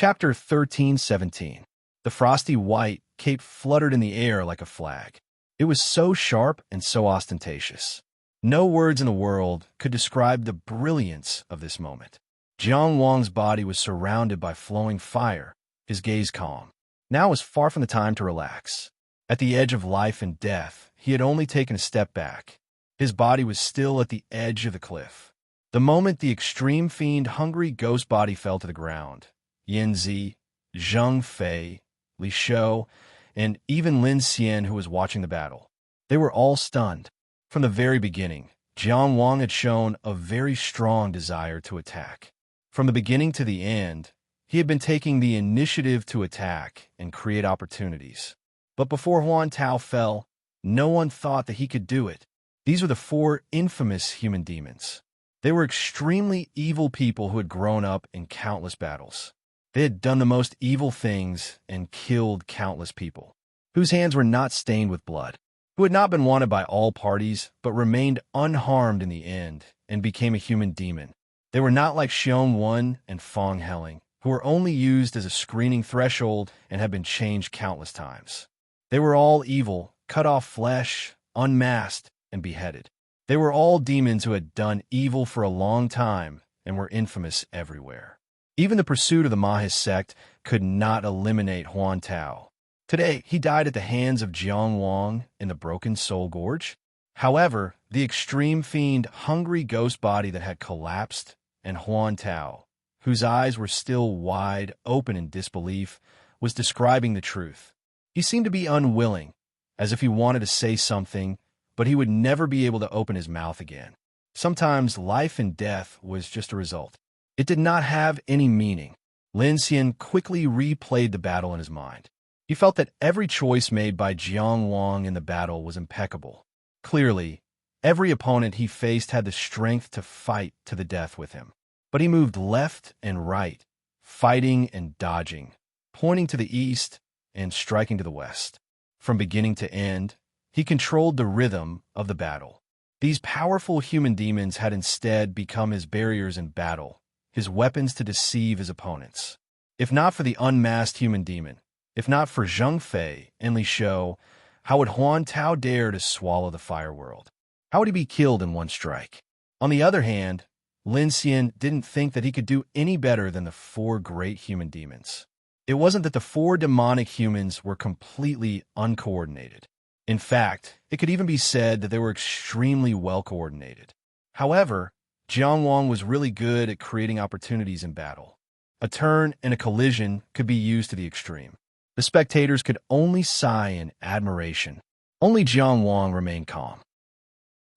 Chapter 13:17. The frosty white cape fluttered in the air like a flag. It was so sharp and so ostentatious. No words in the world could describe the brilliance of this moment. Jiang Wang's body was surrounded by flowing fire, his gaze calm. Now was far from the time to relax. At the edge of life and death, he had only taken a step back. His body was still at the edge of the cliff. The moment the extreme fiend hungry ghost body fell to the ground, Yanzi, Zheng Fei, Li Shou, and even Lin Xian, who was watching the battle, they were all stunned. From the very beginning, Jiang Wang had shown a very strong desire to attack. From the beginning to the end, he had been taking the initiative to attack and create opportunities. But before Huan Tao fell, no one thought that he could do it. These were the four infamous human demons. They were extremely evil people who had grown up in countless battles. They had done the most evil things and killed countless people, whose hands were not stained with blood, who had not been wanted by all parties, but remained unharmed in the end and became a human demon. They were not like Xiong Wen and Fong Helling, who were only used as a screening threshold and had been changed countless times. They were all evil, cut off flesh, unmasked, and beheaded. They were all demons who had done evil for a long time and were infamous everywhere. Even the pursuit of the Mahis sect could not eliminate Huan Tao. Today, he died at the hands of Jiang Wang in the Broken Soul Gorge. However, the extreme fiend hungry ghost body that had collapsed, and Huan Tao, whose eyes were still wide open in disbelief, was describing the truth. He seemed to be unwilling, as if he wanted to say something, but he would never be able to open his mouth again. Sometimes life and death was just a result. It did not have any meaning. Lin Xian quickly replayed the battle in his mind. He felt that every choice made by Jiang Wang in the battle was impeccable. Clearly, every opponent he faced had the strength to fight to the death with him. But he moved left and right, fighting and dodging, pointing to the east and striking to the west. From beginning to end, he controlled the rhythm of the battle. These powerful human demons had instead become his barriers in battle, his weapons to deceive his opponents. If not for the unmasked human demon, if not for Zheng Fei and Li Shou, how would Huan Tao dare to swallow the fire world? How would he be killed in one strike? On the other hand, Lin Xian didn't think that he could do any better than the four great human demons. It wasn't that the four demonic humans were completely uncoordinated. In fact, it could even be said that they were extremely well coordinated. However, Jiang Wang was really good at creating opportunities in battle. A turn and a collision could be used to the extreme. The spectators could only sigh in admiration. Only Jiang Wang remained calm.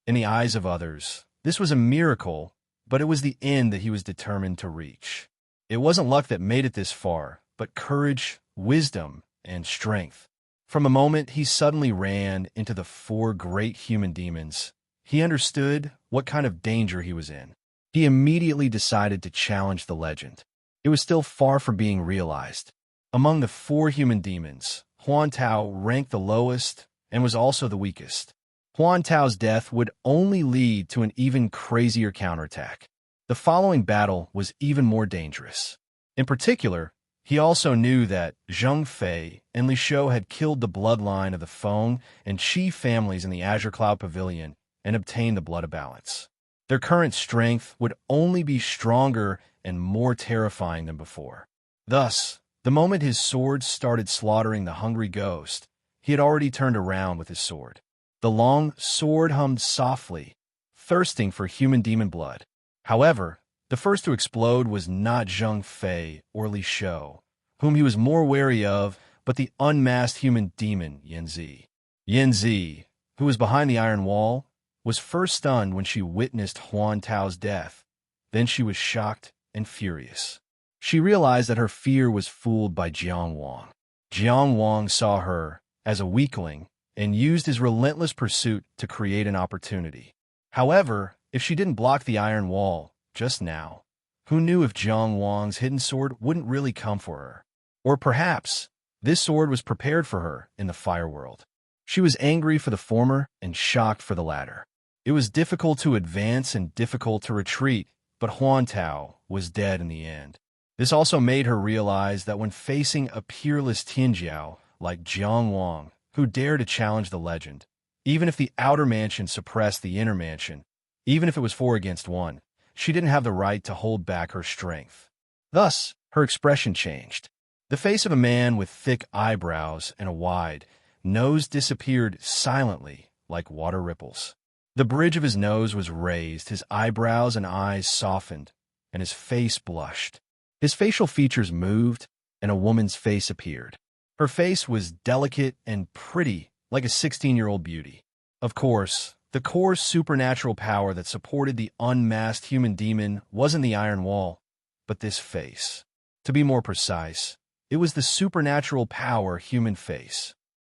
In the eyes of others, this was a miracle, but it was the end that he was determined to reach. It wasn't luck that made it this far, but courage, wisdom, and strength. From a moment he suddenly ran into the four great human demons, he understood what kind of danger he was in. He immediately decided to challenge the legend. It was still far from being realized. Among the four human demons, Huan Tao ranked the lowest and was also the weakest. Huan Tao's death would only lead to an even crazier counterattack. The following battle was even more dangerous. In particular, he also knew that Zheng Fei and Li Shou had killed the bloodline of the Feng and Qi families in the Azure Cloud Pavilion and obtained the blood of balance. Their current strength would only be stronger and more terrifying than before. Thus, the moment his sword started slaughtering the hungry ghost, he had already turned around with his sword. The long sword hummed softly, thirsting for human demon blood. However, the first to explode was not Zheng Fei or Li Shou, whom he was more wary of, but the unmasked human demon Yanzi. Yanzi, who was behind the iron wall, was first stunned when she witnessed Huan Tao's death. Then she was shocked and furious. She realized that her fear was fooled by Jiang Wang. Jiang Wang saw her as a weakling and used his relentless pursuit to create an opportunity. However, if she didn't block the iron wall just now, who knew if Jiang Wang's hidden sword wouldn't really come for her? Or perhaps this sword was prepared for her in the fire world. She was angry for the former and shocked for the latter. It was difficult to advance and difficult to retreat, but Huan Tao was dead in the end. This also made her realize that when facing a peerless Tianjiao like Jiang Wang, who dared to challenge the legend, even if the outer mansion suppressed the inner mansion, even if it was 4 against 1, she didn't have the right to hold back her strength. Thus, her expression changed. The face of a man with thick eyebrows and a wide nose disappeared silently like water ripples. The bridge of his nose was raised, his eyebrows and eyes softened, and his face blushed. His facial features moved, and a woman's face appeared. Her face was delicate and pretty, like a 16-year-old beauty. Of course, the core supernatural power that supported the unmasked human demon wasn't the iron wall, but this face. To be more precise, it was the supernatural power human face.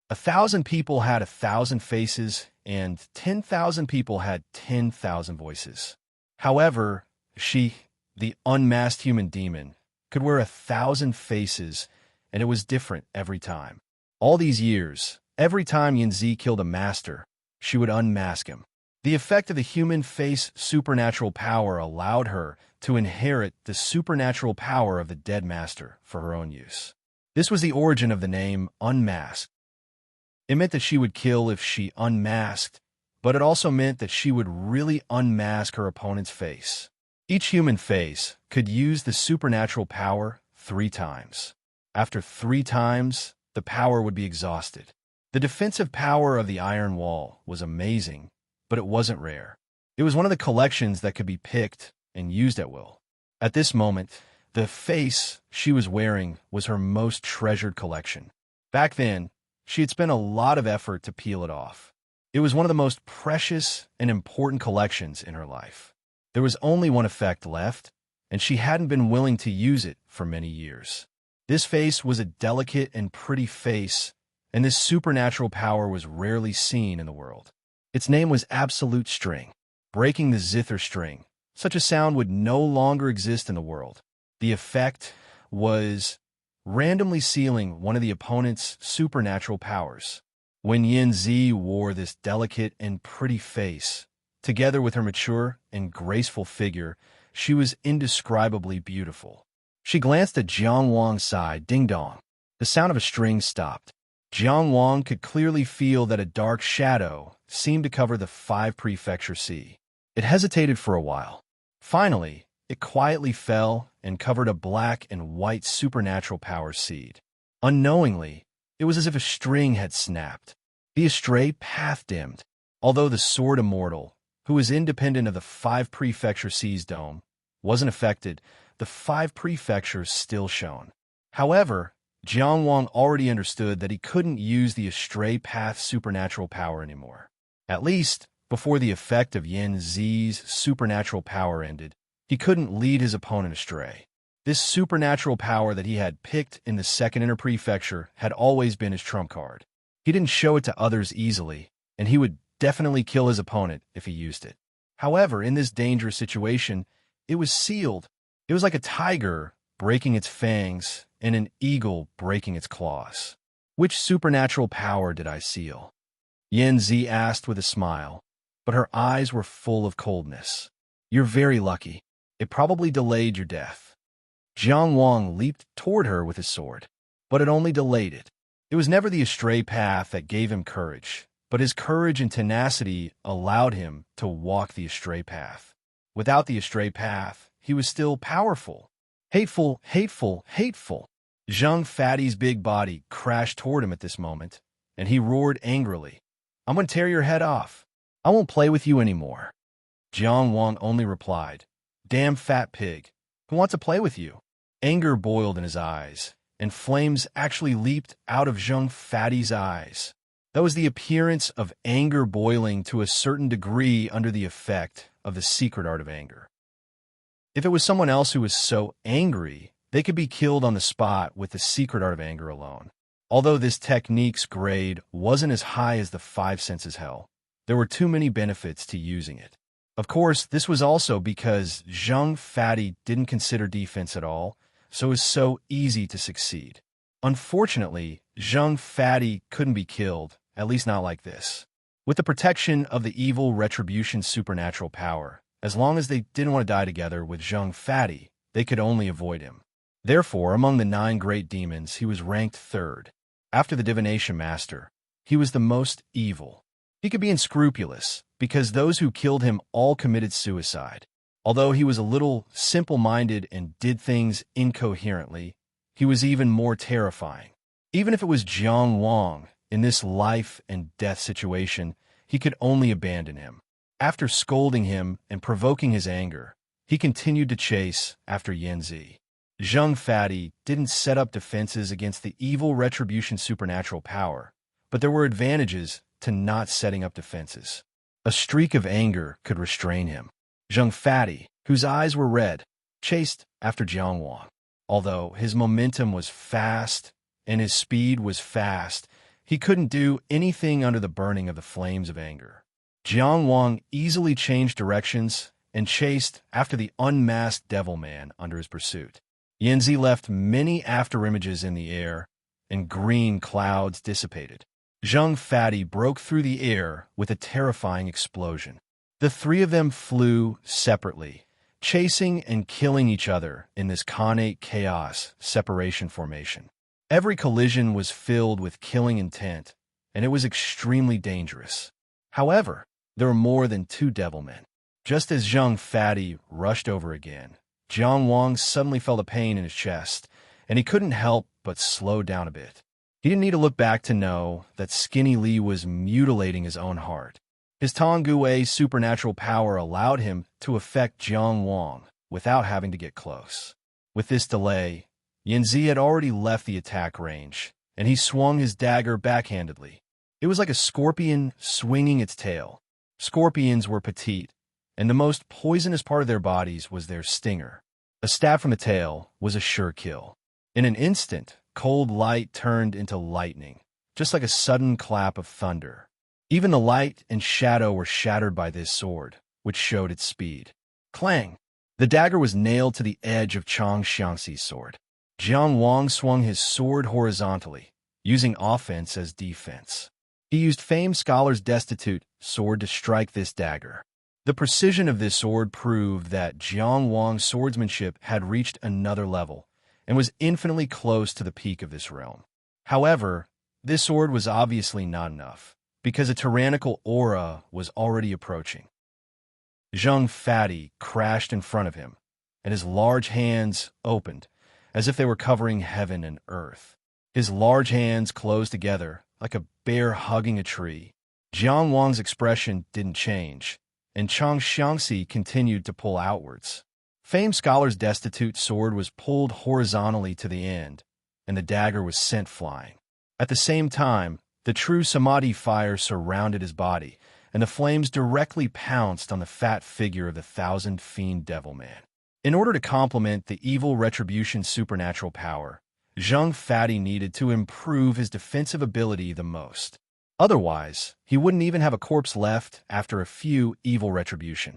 1,000 people had 1,000 faces, and 10,000 people had 10,000 voices. However, she, the unmasked human demon, could wear 1,000 faces, and it was different every time. All these years, every time Yanzi killed a master, she would unmask him. The effect of the human face supernatural power allowed her to inherit the supernatural power of the dead master for her own use. This was the origin of the name Unmasked. It meant that she would kill if she unmasked, but it also meant that she would really unmask her opponent's face. Each human face could use the supernatural power 3 times. After 3 times, the power would be exhausted. The defensive power of the Iron Wall was amazing, but it wasn't rare. It was one of the collections that could be picked and used at will. At this moment, the face she was wearing was her most treasured collection. Back then, she had spent a lot of effort to peel it off. It was one of the most precious and important collections in her life. There was only one effect left, and she hadn't been willing to use it for many years. This face was a delicate and pretty face, and this supernatural power was rarely seen in the world. Its name was Absolute String. Breaking the zither string, such a sound would no longer exist in the world. The effect was randomly sealing one of the opponent's supernatural powers. When Yin Zi wore this delicate and pretty face, together with her mature and graceful figure, she was indescribably beautiful. She glanced at Jiang Wang's side. Ding dong. The sound of a string stopped. Jiang Wang could clearly feel that a dark shadow seemed to cover the 5 prefecture sea. It hesitated for a while. Finally, it quietly fell and covered a black and white supernatural power seed. Unknowingly, it was as if a string had snapped. The astray path dimmed. Although the sword immortal, who was independent of the 5 prefecture seas dome, wasn't affected, the 5 prefectures still shone. However, Jiang Wang already understood that he couldn't use the astray path supernatural power anymore. At least, before the effect of Yin Zi's supernatural power ended, he couldn't lead his opponent astray. This supernatural power that he had picked in the second inner prefecture had always been his trump card. He didn't show it to others easily, and he would definitely kill his opponent if he used it. However, in this dangerous situation, it was sealed. It was like a tiger breaking its fangs and an eagle breaking its claws. Which supernatural power did I seal? Yin Zi asked with a smile, but her eyes were full of coldness. You're very lucky. It probably delayed your death. Jiang Wang leaped toward her with his sword, but it only delayed it. It was never the astray path that gave him courage, but his courage and tenacity allowed him to walk the astray path. Without the astray path, he was still powerful. Hateful, hateful, hateful. Zhang Fatty's big body crashed toward him at this moment, and he roared angrily. I'm going to tear your head off. I won't play with you anymore. Jiang Wang only replied, Damn fat pig, who wants to play with you? Anger boiled in his eyes, and flames actually leaped out of Zhang Fatty's eyes. That was the appearance of anger boiling to a certain degree under the effect of the secret art of anger. If it was someone else who was so angry, they could be killed on the spot with the secret art of anger alone. Although this technique's grade wasn't as high as the 5 senses hell, there were too many benefits to using it. Of course, this was also because Zhang Fatty didn't consider defense at all, so it was so easy to succeed. Unfortunately, Zhang Fatty couldn't be killed, at least not like this. With the protection of the evil retribution supernatural power, as long as they didn't want to die together with Zhang Fatty, they could only avoid him. Therefore, among the 9 great demons, he was ranked third. After the divination master, he was the most evil. He could be unscrupulous, because those who killed him all committed suicide. Although he was a little simple-minded and did things incoherently, he was even more terrifying. Even if it was Jiang Wang, in this life and death situation, he could only abandon him. After scolding him and provoking his anger, he continued to chase after Yanzi. Zheng Fati didn't set up defenses against the evil retribution supernatural power, but there were advantages to not setting up defenses. A streak of anger could restrain him. Zheng Fati, whose eyes were red, chased after Jiang Wang. Although his momentum was fast and his speed was fast, he couldn't do anything under the burning of the flames of anger. Jiang Wang easily changed directions and chased after the unmasked devil man under his pursuit. Yanzi left many afterimages in the air, and green clouds dissipated. Zheng Fati broke through the air with a terrifying explosion. The 3 of them flew separately, chasing and killing each other in this connate chaos separation formation. Every collision was filled with killing intent, and it was extremely dangerous. However, there were more than 2 devilmen. Just as Zheng Fati rushed over again, Jiang Wang suddenly felt a pain in his chest, and he couldn't help but slow down a bit. He didn't need to look back to know that Skinny Li was mutilating his own heart. His Tongguei supernatural power allowed him to affect Jiang Wang without having to get close. With this delay, Yanzi had already left the attack range, and he swung his dagger backhandedly. It was like a scorpion swinging its tail. Scorpions were petite, and the most poisonous part of their bodies was their stinger. A stab from the tail was a sure kill. In an instant, cold light turned into lightning, just like a sudden clap of thunder. Even the light and shadow were shattered by this sword, which showed its speed. Clang! The dagger was nailed to the edge of Chang Xiangxi's sword. Jiang Wang swung his sword horizontally, using offense as defense. He used famed scholar's destitute sword to strike this dagger. The precision of this sword proved that Jiang Wang's swordsmanship had reached another level and was infinitely close to the peak of this realm. However, this sword was obviously not enough, because a tyrannical aura was already approaching. Zheng Fati crashed in front of him, and his large hands opened, as if they were covering heaven and earth. His large hands closed together, like a bear hugging a tree. Jiang Wang's expression didn't change, and Chang Xiangxi continued to pull outwards. Famed scholar's destitute sword was pulled horizontally to the end, and the dagger was sent flying. At the same time, the true samadhi fire surrounded his body, and the flames directly pounced on the fat figure of the 1,000-fiend devil man. In order to complement the evil retribution supernatural power, Zheng Fati needed to improve his defensive ability the most. Otherwise, he wouldn't even have a corpse left after a few evil retribution.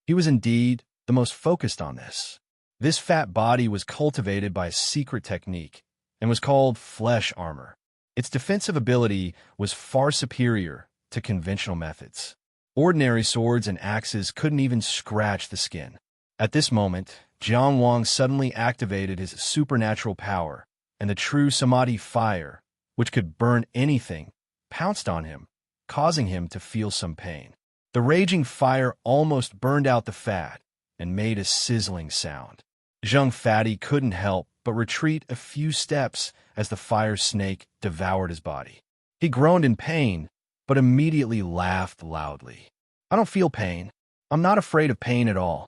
He was indeed the most focused on this. This fat body was cultivated by a secret technique and was called flesh armor. Its defensive ability was far superior to conventional methods. Ordinary swords and axes couldn't even scratch the skin. At this moment, Jiang Wang suddenly activated his supernatural power, and the true samadhi fire, which could burn anything, pounced on him, causing him to feel some pain. The raging fire almost burned out the fat and made a sizzling sound. Zheng Fati couldn't help but retreat a few steps as the fire snake devoured his body. He groaned in pain, but immediately laughed loudly. "I don't feel pain. I'm not afraid of pain at all."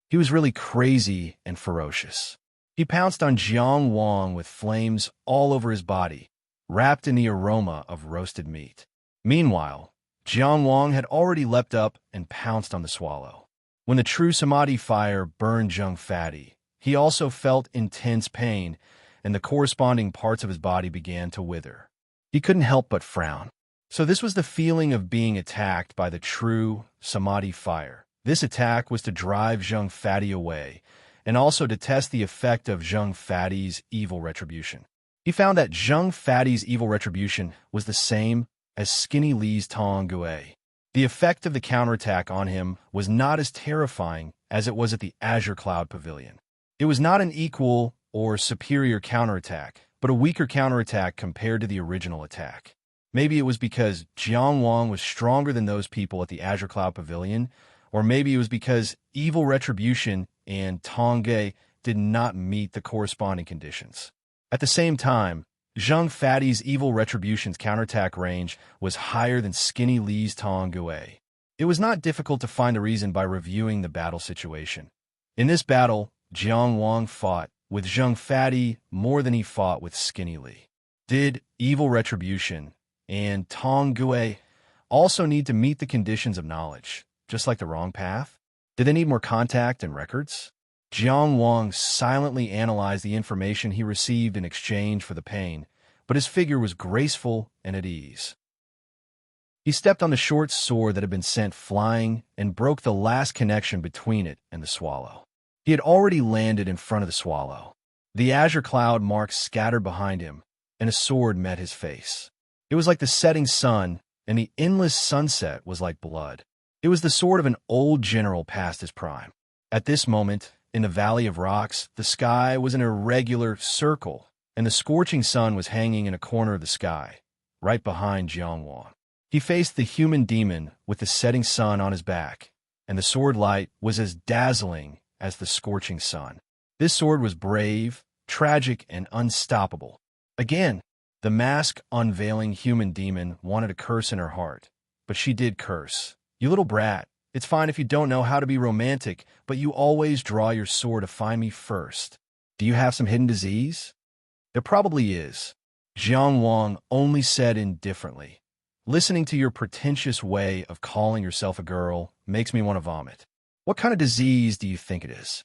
He was really crazy and ferocious. He pounced on Jiang Wang with flames all over his body, wrapped in the aroma of roasted meat. Meanwhile, Jiang Wang had already leapt up and pounced on the swallow. When the true samadhi fire burned Zheng Fati, he also felt intense pain, and the corresponding parts of his body began to wither. He couldn't help but frown. So this was the feeling of being attacked by the true samadhi fire. This attack was to drive Zheng Fati away, and also to test the effect of Zheng Fati's evil retribution. He found that Zheng Fati's evil retribution was the same as Skinny Li's Tongguei. The effect of the counterattack on him was not as terrifying as it was at the Azure Cloud Pavilion. It was not an equal or superior counterattack, but a weaker counterattack compared to the original attack. Maybe it was because Jiang Wang was stronger than those people at the Azure Cloud Pavilion, or maybe it was because evil retribution and Tongge did not meet the corresponding conditions. At the same time, Zhang Fatty's evil retribution's counterattack range was higher than Skinny Li's Tonggue. It was not difficult to find the reason by reviewing the battle situation. In this battle, Jiang Wang fought with Zhang Fatty more than he fought with Skinny Li. Did evil retribution and Tonggue also need to meet the conditions of knowledge, just like the wrong path? Did they need more contact and records? Jiang Wang silently analyzed the information he received in exchange for the pain, but his figure was graceful and at ease. He stepped on the short sword that had been sent flying and broke the last connection between it and the swallow. He had already landed in front of the swallow. The azure cloud marks scattered behind him, and a sword met his face. It was like the setting sun, and the endless sunset was like blood. It was the sword of an old general past his prime. At this moment, in the Valley of Rocks, the sky was an irregular circle, and the scorching sun was hanging in a corner of the sky, right behind Jiang Wang. He faced the human demon with the setting sun on his back, and the sword light was as dazzling as the scorching sun. This sword was brave, tragic, and unstoppable. Again, the mask unveiling human demon wanted a curse in her heart, but she did curse. "You little brat, it's fine if you don't know how to be romantic, but you always draw your sword to find me first. Do you have some hidden disease?" "There probably is," Jiang Wang only said indifferently. "Listening to your pretentious way of calling yourself a girl makes me want to vomit. What kind of disease do you think it is?"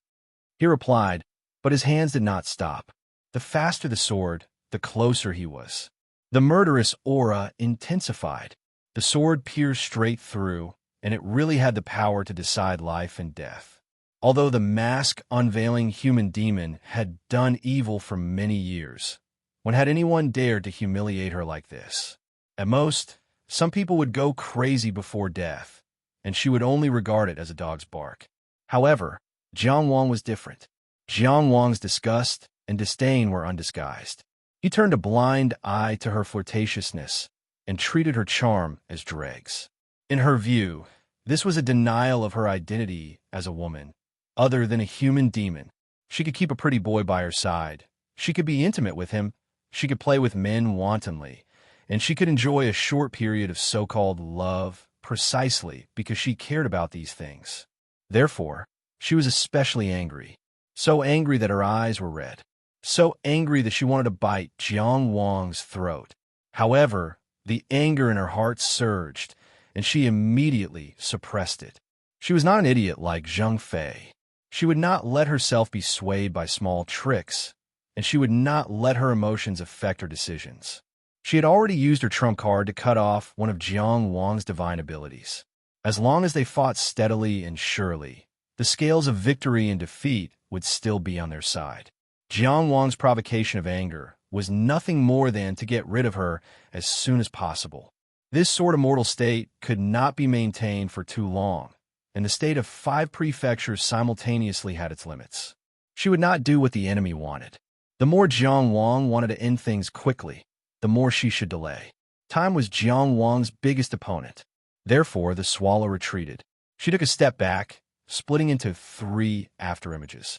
He replied, but his hands did not stop. The faster the sword, the closer he was. The murderous aura intensified. The sword pierced straight through, and it really had the power to decide life and death. Although the mask-unveiling human demon had done evil for many years, when had anyone dared to humiliate her like this? At most, some people would go crazy before death, and she would only regard it as a dog's bark. However, Jiang Wang was different. Jiang Wang's disgust and disdain were undisguised. He turned a blind eye to her flirtatiousness and treated her charm as dregs. In her view, this was a denial of her identity as a woman, other than a human demon. She could keep a pretty boy by her side. She could be intimate with him. She could play with men wantonly. And she could enjoy a short period of so-called love precisely because she cared about these things. Therefore, she was especially angry. So angry that her eyes were red. So angry that she wanted to bite Jiang Wang's throat. However, the anger in her heart surged, and she immediately suppressed it. She was not an idiot like Zhang Fei. She would not let herself be swayed by small tricks, and she would not let her emotions affect her decisions. She had already used her trump card to cut off one of Jiang Wang's divine abilities. As long as they fought steadily and surely, the scales of victory and defeat would still be on their side. Jiang Wang's provocation of anger was nothing more than to get rid of her as soon as possible. This sort of mortal state could not be maintained for too long, and the state of 5 prefectures simultaneously had its limits. She would not do what the enemy wanted. The more Jiang Wang wanted to end things quickly, the more she should delay. Time was Jiang Wang's biggest opponent. Therefore, the swallow retreated. She took a step back, splitting into 3 afterimages.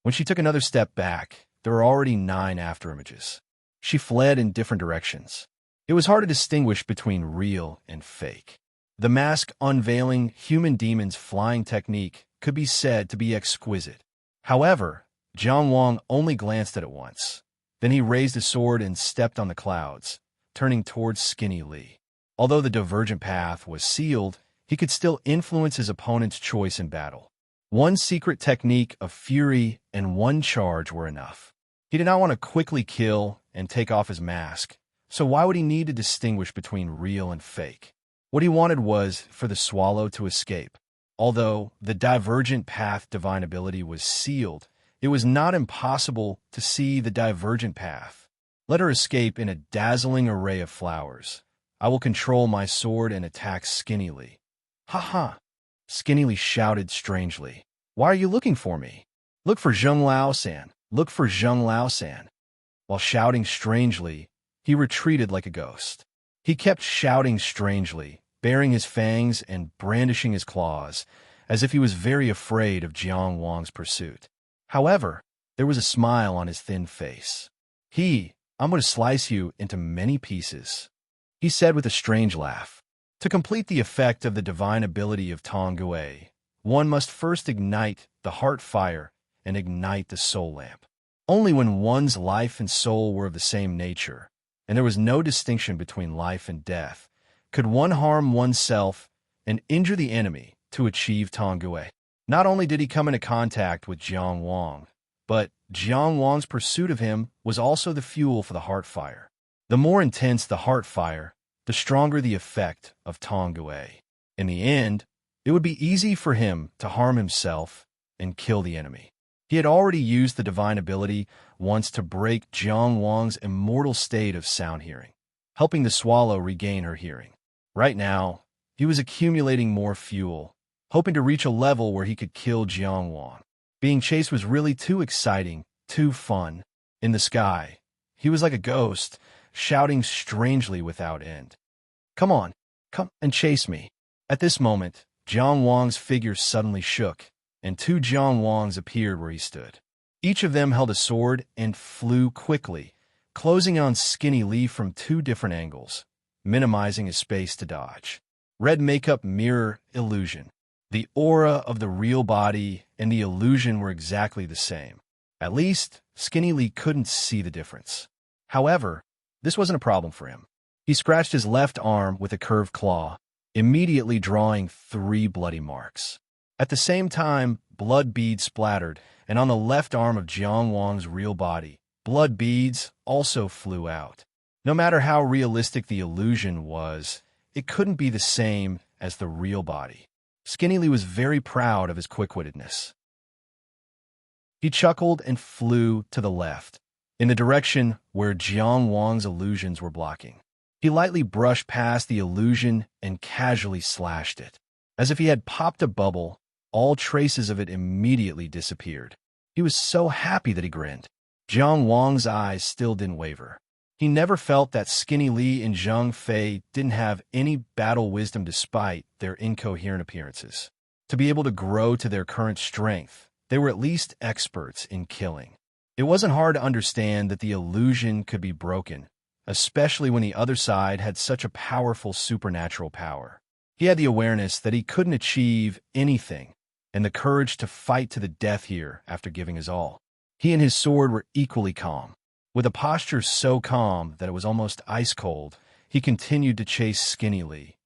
When she took another step back, there were already 9 afterimages. She fled in different directions. It was hard to distinguish between real and fake. The mask unveiling human demon's flying technique could be said to be exquisite. However, Jiang Wang only glanced at it once. Then he raised his sword and stepped on the clouds, turning towards Skinny Li. Although the divergent path was sealed, he could still influence his opponent's choice in battle. 1 secret technique of fury and 1 charge were enough. He did not want to quickly kill and take off his mask, so why would he need to distinguish between real and fake? What he wanted was for the swallow to escape. Although the divergent path divine ability was sealed, it was not impossible to see the divergent path. Let her escape in a dazzling array of flowers. I will control my sword and attack Skinny Li. "Ha ha!" Skinny Li shouted strangely. "Why are you looking for me?" Look for Zheng Lao-san! Look for Zheng Lao-san! While shouting strangely, he retreated like a ghost. He kept shouting strangely, baring his fangs and brandishing his claws, as if he was very afraid of Jiang Wang's pursuit. However, there was a smile on his thin face. I'm going to slice you into many pieces, he said with a strange laugh. To complete the effect of the divine ability of Tanggui, one must first ignite the heart fire and ignite the soul lamp. Only when one's life and soul were of the same nature, and there was no distinction between life and death, could one harm oneself and injure the enemy to achieve Tanggui. Not only did he come into contact with Jiang Wang, but Jiang Wang's pursuit of him was also the fuel for the heart fire. The more intense the heart fire, the stronger the effect of Tanggui. In the end, it would be easy for him to harm himself and kill the enemy. He had already used the divine ability once to break Jiang Wang's immortal state of sound hearing, helping the swallow regain her hearing. Right now, he was accumulating more fuel, hoping to reach a level where he could kill Jiang Wang. Being chased was really too exciting, too fun. In the sky, he was like a ghost, shouting strangely without end. Come on, come and chase me. At this moment, Jiang Wang's figure suddenly shook, and two Jiang Wangs appeared where he stood. Each of them held a sword and flew quickly, closing on Skinny Lee from two different angles, minimizing his space to dodge. Red makeup mirror illusion. The aura of the real body and the illusion were exactly the same. At least, Skinny Lee couldn't see the difference. However, this wasn't a problem for him. He scratched his left arm with a curved claw, immediately drawing 3 bloody marks. At the same time, blood beads splattered, and on the left arm of Jiang Wang's real body, blood beads also flew out. No matter how realistic the illusion was, it couldn't be the same as the real body. Skinny Lee was very proud of his quick-wittedness. He chuckled and flew to the left, in the direction where Jiang Wang's illusions were blocking. He lightly brushed past the illusion and casually slashed it. As if he had popped a bubble, all traces of it immediately disappeared. He was so happy that he grinned. Jiang Wang's eyes still didn't waver. He never felt that Skinny Lee and Zhang Fei didn't have any battle wisdom despite their incoherent appearances. To be able to grow to their current strength, they were at least experts in killing. It wasn't hard to understand that the illusion could be broken, especially when the other side had such a powerful supernatural power. He had the awareness that he couldn't achieve anything, and the courage to fight to the death here after giving his all. He and his sword were equally calm. With a posture so calm that it was almost ice-cold, he continued to chase Skinny Lee.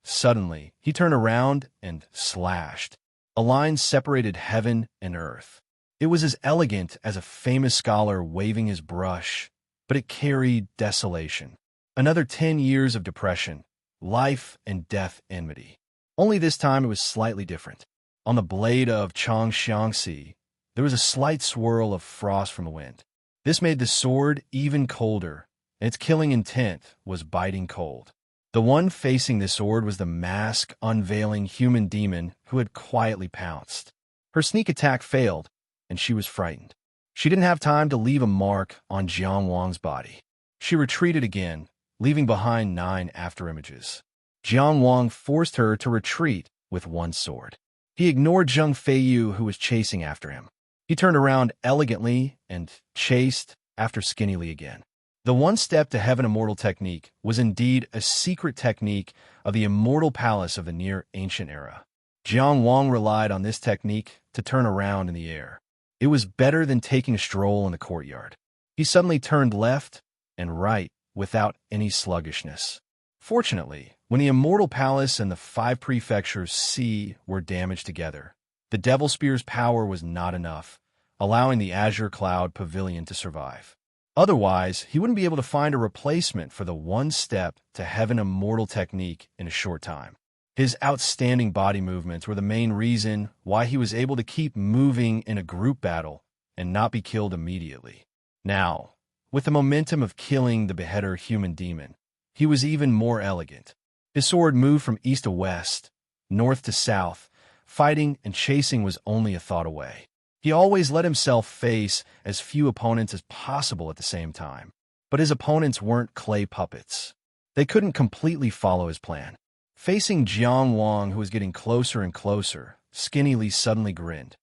Suddenly, he turned around and slashed. A line separated heaven and earth. It was as elegant as a famous scholar waving his brush, but it carried desolation. Another 10 years of depression, life and death enmity. Only this time it was slightly different. On the blade of Changxiangxi, there was a slight swirl of frost from the wind. This made the sword even colder, and its killing intent was biting cold. The one facing the sword was the mask-unveiling human demon who had quietly pounced. Her sneak attack failed, and she was frightened. She didn't have time to leave a mark on Jiang Wang's body. She retreated again, leaving behind 9 afterimages. Jiang Wang forced her to retreat with one sword. He ignored Zheng Feiyu, who was chasing after him. He turned around elegantly and chased after Skinny Lee again. The one-step to heaven immortal technique was indeed a secret technique of the immortal palace of the near-ancient era. Jiang Wang relied on this technique to turn around in the air. It was better than taking a stroll in the courtyard. He suddenly turned left and right without any sluggishness. Fortunately, when the immortal palace and the 5 prefectures C were damaged together, the Devil Spear's power was not enough, allowing the Azure Cloud Pavilion to survive. Otherwise, he wouldn't be able to find a replacement for the one-step to heaven immortal technique in a short time. His outstanding body movements were the main reason why he was able to keep moving in a group battle and not be killed immediately. Now, with the momentum of killing the beheader human demon, he was even more elegant. His sword moved from east to west, north to south. Fighting and chasing was only a thought away. He always let himself face as few opponents as possible at the same time. But his opponents weren't clay puppets. They couldn't completely follow his plan. Facing Jiang Wang, who was getting closer and closer, Skinny Lee suddenly grinned.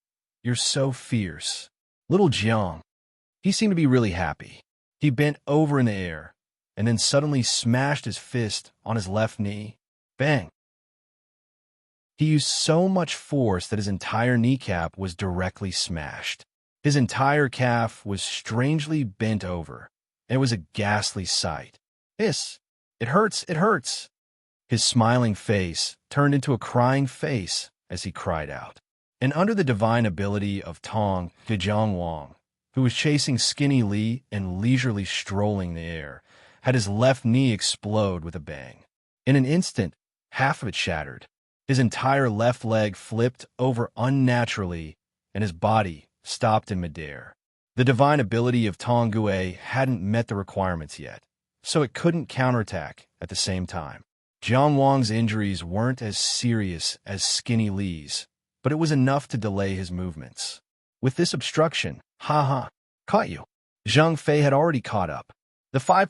"You're so fierce." Little Jiang. He seemed to be really happy. He bent over in the air, and then suddenly smashed his fist on his left knee. Bang! He used so much force that his entire kneecap was directly smashed. His entire calf was strangely bent over, and it was a ghastly sight. "Hiss! It hurts! It hurts!" His smiling face turned into a crying face as he cried out. And under the divine ability of Tong Jiang Wang, who was chasing Skinny Lee and leisurely strolling the air, had his left knee explode with a bang. In an instant, half of it shattered. His entire left leg flipped over unnaturally, and his body stopped in midair. The divine ability of Tong Gue hadn't met the requirements yet, so it couldn't counterattack at the same time. Jiang Wang's injuries weren't as serious as Skinny Lee's, but it was enough to delay his movements. With this obstruction, caught you. Zhang Fei had already caught up. The four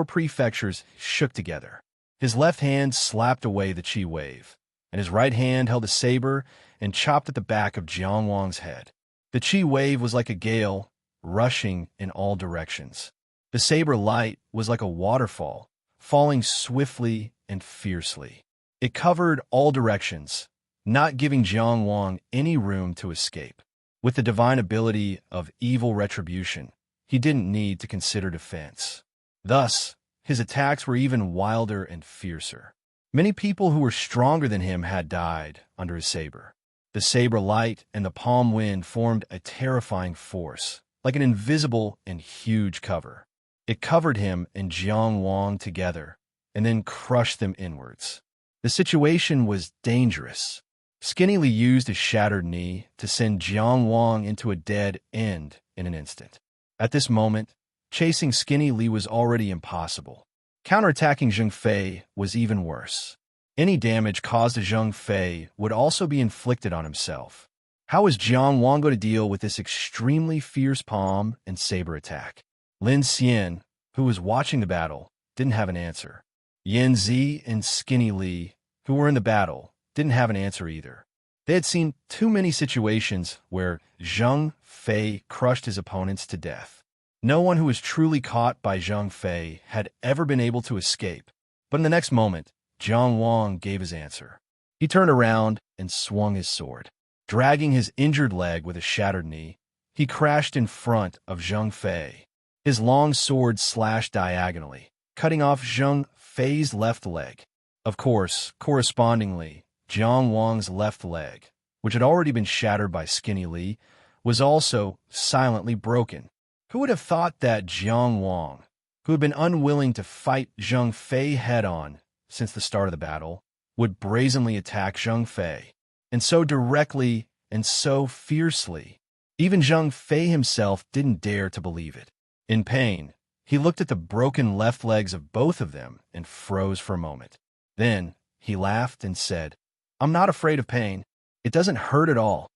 prefectures shook together. His left hand slapped away the chi wave, and his right hand held a saber and chopped at the back of Jiang Wang's head. The chi wave was like a gale, rushing in all directions. The saber light was like a waterfall, falling swiftly and fiercely. It covered all directions, not giving Jiang Wang any room to escape. With the divine ability of evil retribution, he didn't need to consider defense. Thus, his attacks were even wilder and fiercer. Many people who were stronger than him had died under his saber. The saber light and the palm wind formed a terrifying force, like an invisible and huge cover. It covered him and Jiang Wang together, and then crushed them inwards. The situation was dangerous. Skinny Lee used his shattered knee to send Jiang Wang into a dead end in an instant. At this moment, chasing Skinny Lee was already impossible. Counterattacking Zhang Fei was even worse. Any damage caused to Zhang Fei would also be inflicted on himself. How was Jiang Wang going to deal with this extremely fierce palm and saber attack? Lin Xian, who was watching the battle, didn't have an answer. Yan Zi and Skinny Lee, who were in the battle, didn't have an answer either. They had seen too many situations where Zhang Fei crushed his opponents to death. No one who was truly caught by Zhang Fei had ever been able to escape. But in the next moment, Jiang Wang gave his answer. He turned around and swung his sword. Dragging his injured leg with a shattered knee, he crashed in front of Zhang Fei. His long sword slashed diagonally, cutting off Zhang Fei's left leg. Of course, correspondingly, Jiang Wang's left leg, which had already been shattered by Skinny Lee, was also silently broken. Who would have thought that Jiang Wang, who had been unwilling to fight Zhang Fei head-on since the start of the battle, would brazenly attack Zhang Fei, and so directly and so fiercely? Even Zhang Fei himself didn't dare to believe it. In pain, he looked at the broken left legs of both of them and froze for a moment. Then he laughed and said, "I'm not afraid of pain. It doesn't hurt at all."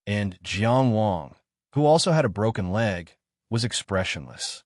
And Jiang Wang, who also had a broken leg, was expressionless.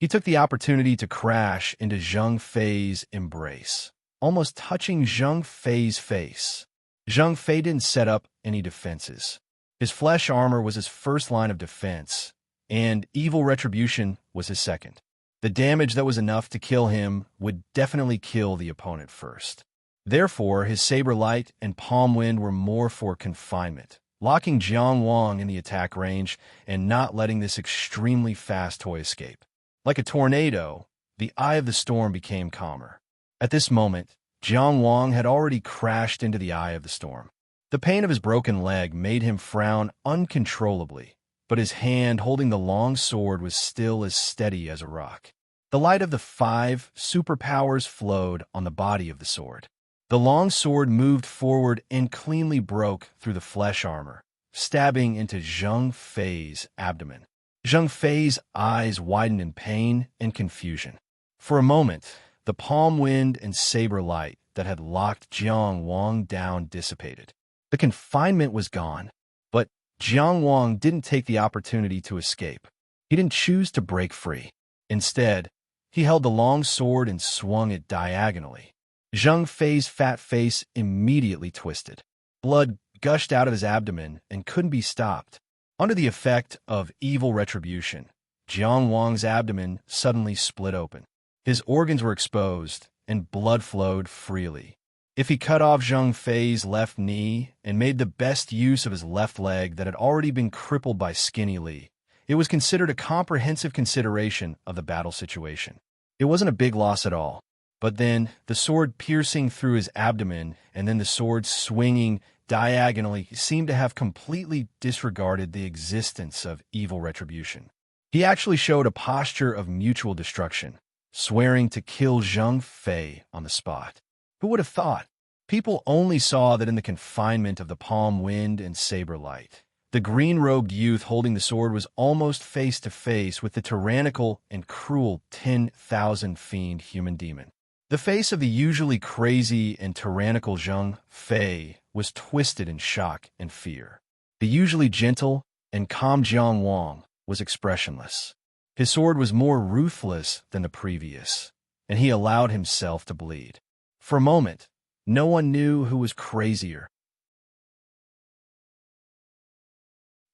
He took the opportunity to crash into Zhang Fei's embrace, almost touching Zhang Fei's face. Zhang Fei didn't set up any defenses. His flesh armor was his first line of defense, and evil retribution was his second. The damage that was enough to kill him would definitely kill the opponent first. Therefore, his saber light and palm wind were more for confinement, locking Jiang Wang in the attack range and not letting this extremely fast toy escape. Like a tornado, the eye of the storm became calmer. At this moment, Jiang Wang had already crashed into the eye of the storm. The pain of his broken leg made him frown uncontrollably, but his hand holding the long sword was still as steady as a rock. The light of the 5 superpowers flowed on the body of the sword. The long sword moved forward and cleanly broke through the flesh armor, stabbing into Zhang Fei's abdomen. Zhang Fei's eyes widened in pain and confusion. For a moment, the palm wind and saber light that had locked Jiang Wang down dissipated. The confinement was gone. Jiang Wang didn't take the opportunity to escape. He didn't choose to break free. Instead, he held the long sword and swung it diagonally. Zhang Fei's fat face immediately twisted. Blood gushed out of his abdomen and couldn't be stopped. Under the effect of evil retribution, Jiang Wang's abdomen suddenly split open. His organs were exposed, and blood flowed freely. If he cut off Zhang Fei's left knee and made the best use of his left leg that had already been crippled by Skinny Lee, it was considered a comprehensive consideration of the battle situation. It wasn't a big loss at all. But then, the sword piercing through his abdomen and then the sword swinging diagonally seemed to have completely disregarded the existence of evil retribution. He actually showed a posture of mutual destruction, swearing to kill Zhang Fei on the spot. Who would have thought? People only saw that in the confinement of the palm wind and saber light. The green-robed youth holding the sword was almost face-to-face with the tyrannical and cruel 10,000 fiend human demon. The face of the usually crazy and tyrannical Zhang Fei was twisted in shock and fear. The usually gentle and calm Jiang Wang was expressionless. His sword was more ruthless than the previous, and he allowed himself to bleed. For a moment, no one knew who was crazier.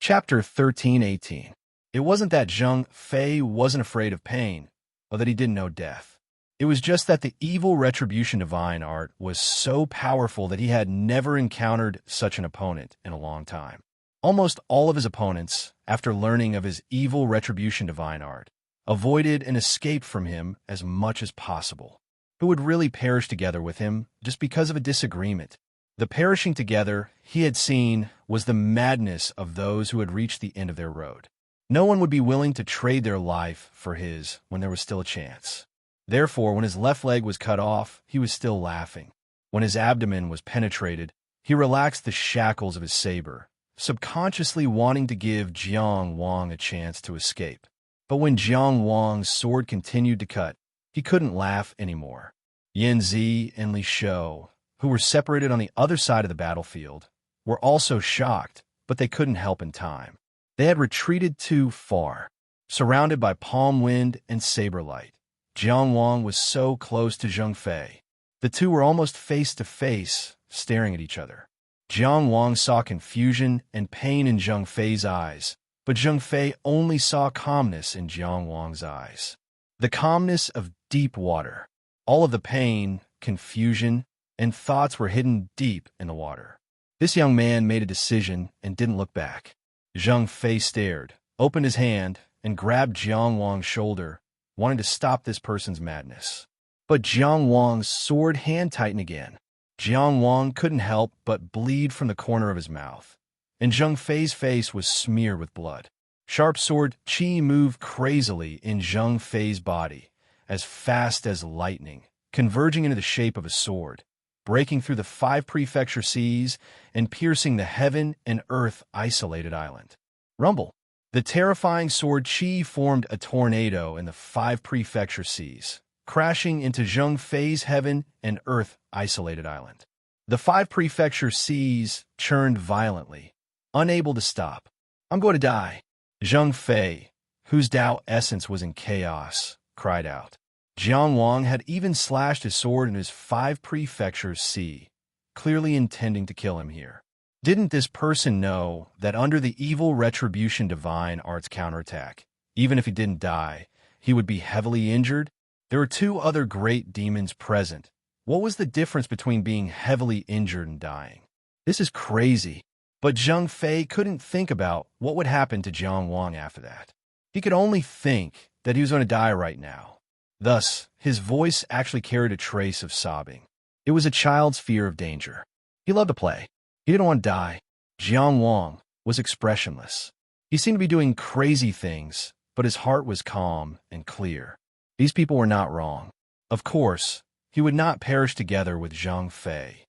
Chapter 13:18. It wasn't that Zhang Fei wasn't afraid of pain, or that he didn't know death. It was just that the evil retribution divine art was so powerful that he had never encountered such an opponent in a long time. Almost all of his opponents, after learning of his evil retribution divine art, avoided and escaped from him as much as possible. Who would really perish together with him just because of a disagreement? The perishing together he had seen was the madness of those who had reached the end of their road. No one would be willing to trade their life for his when there was still a chance. Therefore, when his left leg was cut off, he was still laughing. When his abdomen was penetrated, he relaxed the shackles of his saber, subconsciously wanting to give Jiang Wang a chance to escape. But when Jiang Wang's sword continued to cut, he couldn't laugh anymore. Yan Zi and Li Shou, who were separated on the other side of the battlefield, were also shocked, but they couldn't help in time. They had retreated too far. Surrounded by palm wind and saber light, Jiang Wang was so close to Zhang Fei. The two were almost face to face, staring at each other. Jiang Wang saw confusion and pain in Zhang Fei's eyes, but Zhang Fei only saw calmness in Jiang Wang's eyes. The calmness of deep water. All of the pain, confusion, and thoughts were hidden deep in the water. This young man made a decision and didn't look back. Zhang Fei stared, opened his hand, and grabbed Jiang Wang's shoulder, wanting to stop this person's madness. But Jiang Wang's sword hand tightened again. Jiang Wang couldn't help but bleed from the corner of his mouth, and Zhang Fei's face was smeared with blood. Sharp sword qi moved crazily in Zhang Fei's body, as fast as lightning, converging into the shape of a sword, breaking through the 5 prefecture seas and piercing the heaven and earth isolated island. Rumble. The terrifying sword qi formed a tornado in the 5 prefecture seas, crashing into Zhang Fei's heaven and earth isolated island. The 5 prefecture seas churned violently, unable to stop. I'm going to die. Zhang Fei, whose Tao essence was in chaos, cried out. Jiang Wang had even slashed his sword in his 5 prefectures sea, clearly intending to kill him here. Didn't this person know that under the evil retribution divine art's counterattack, even if he didn't die, he would be heavily injured? There were 2 other great demons present. What was the difference between being heavily injured and dying? This is crazy. But Zhang Fei couldn't think about what would happen to Jiang Wang after that. He could only think that he was going to die right now. Thus, his voice actually carried a trace of sobbing. It was a child's fear of danger. He loved to play. He didn't want to die. Jiang Wang was expressionless. He seemed to be doing crazy things, but his heart was calm and clear. These people were not wrong. Of course, he would not perish together with Zhang Fei.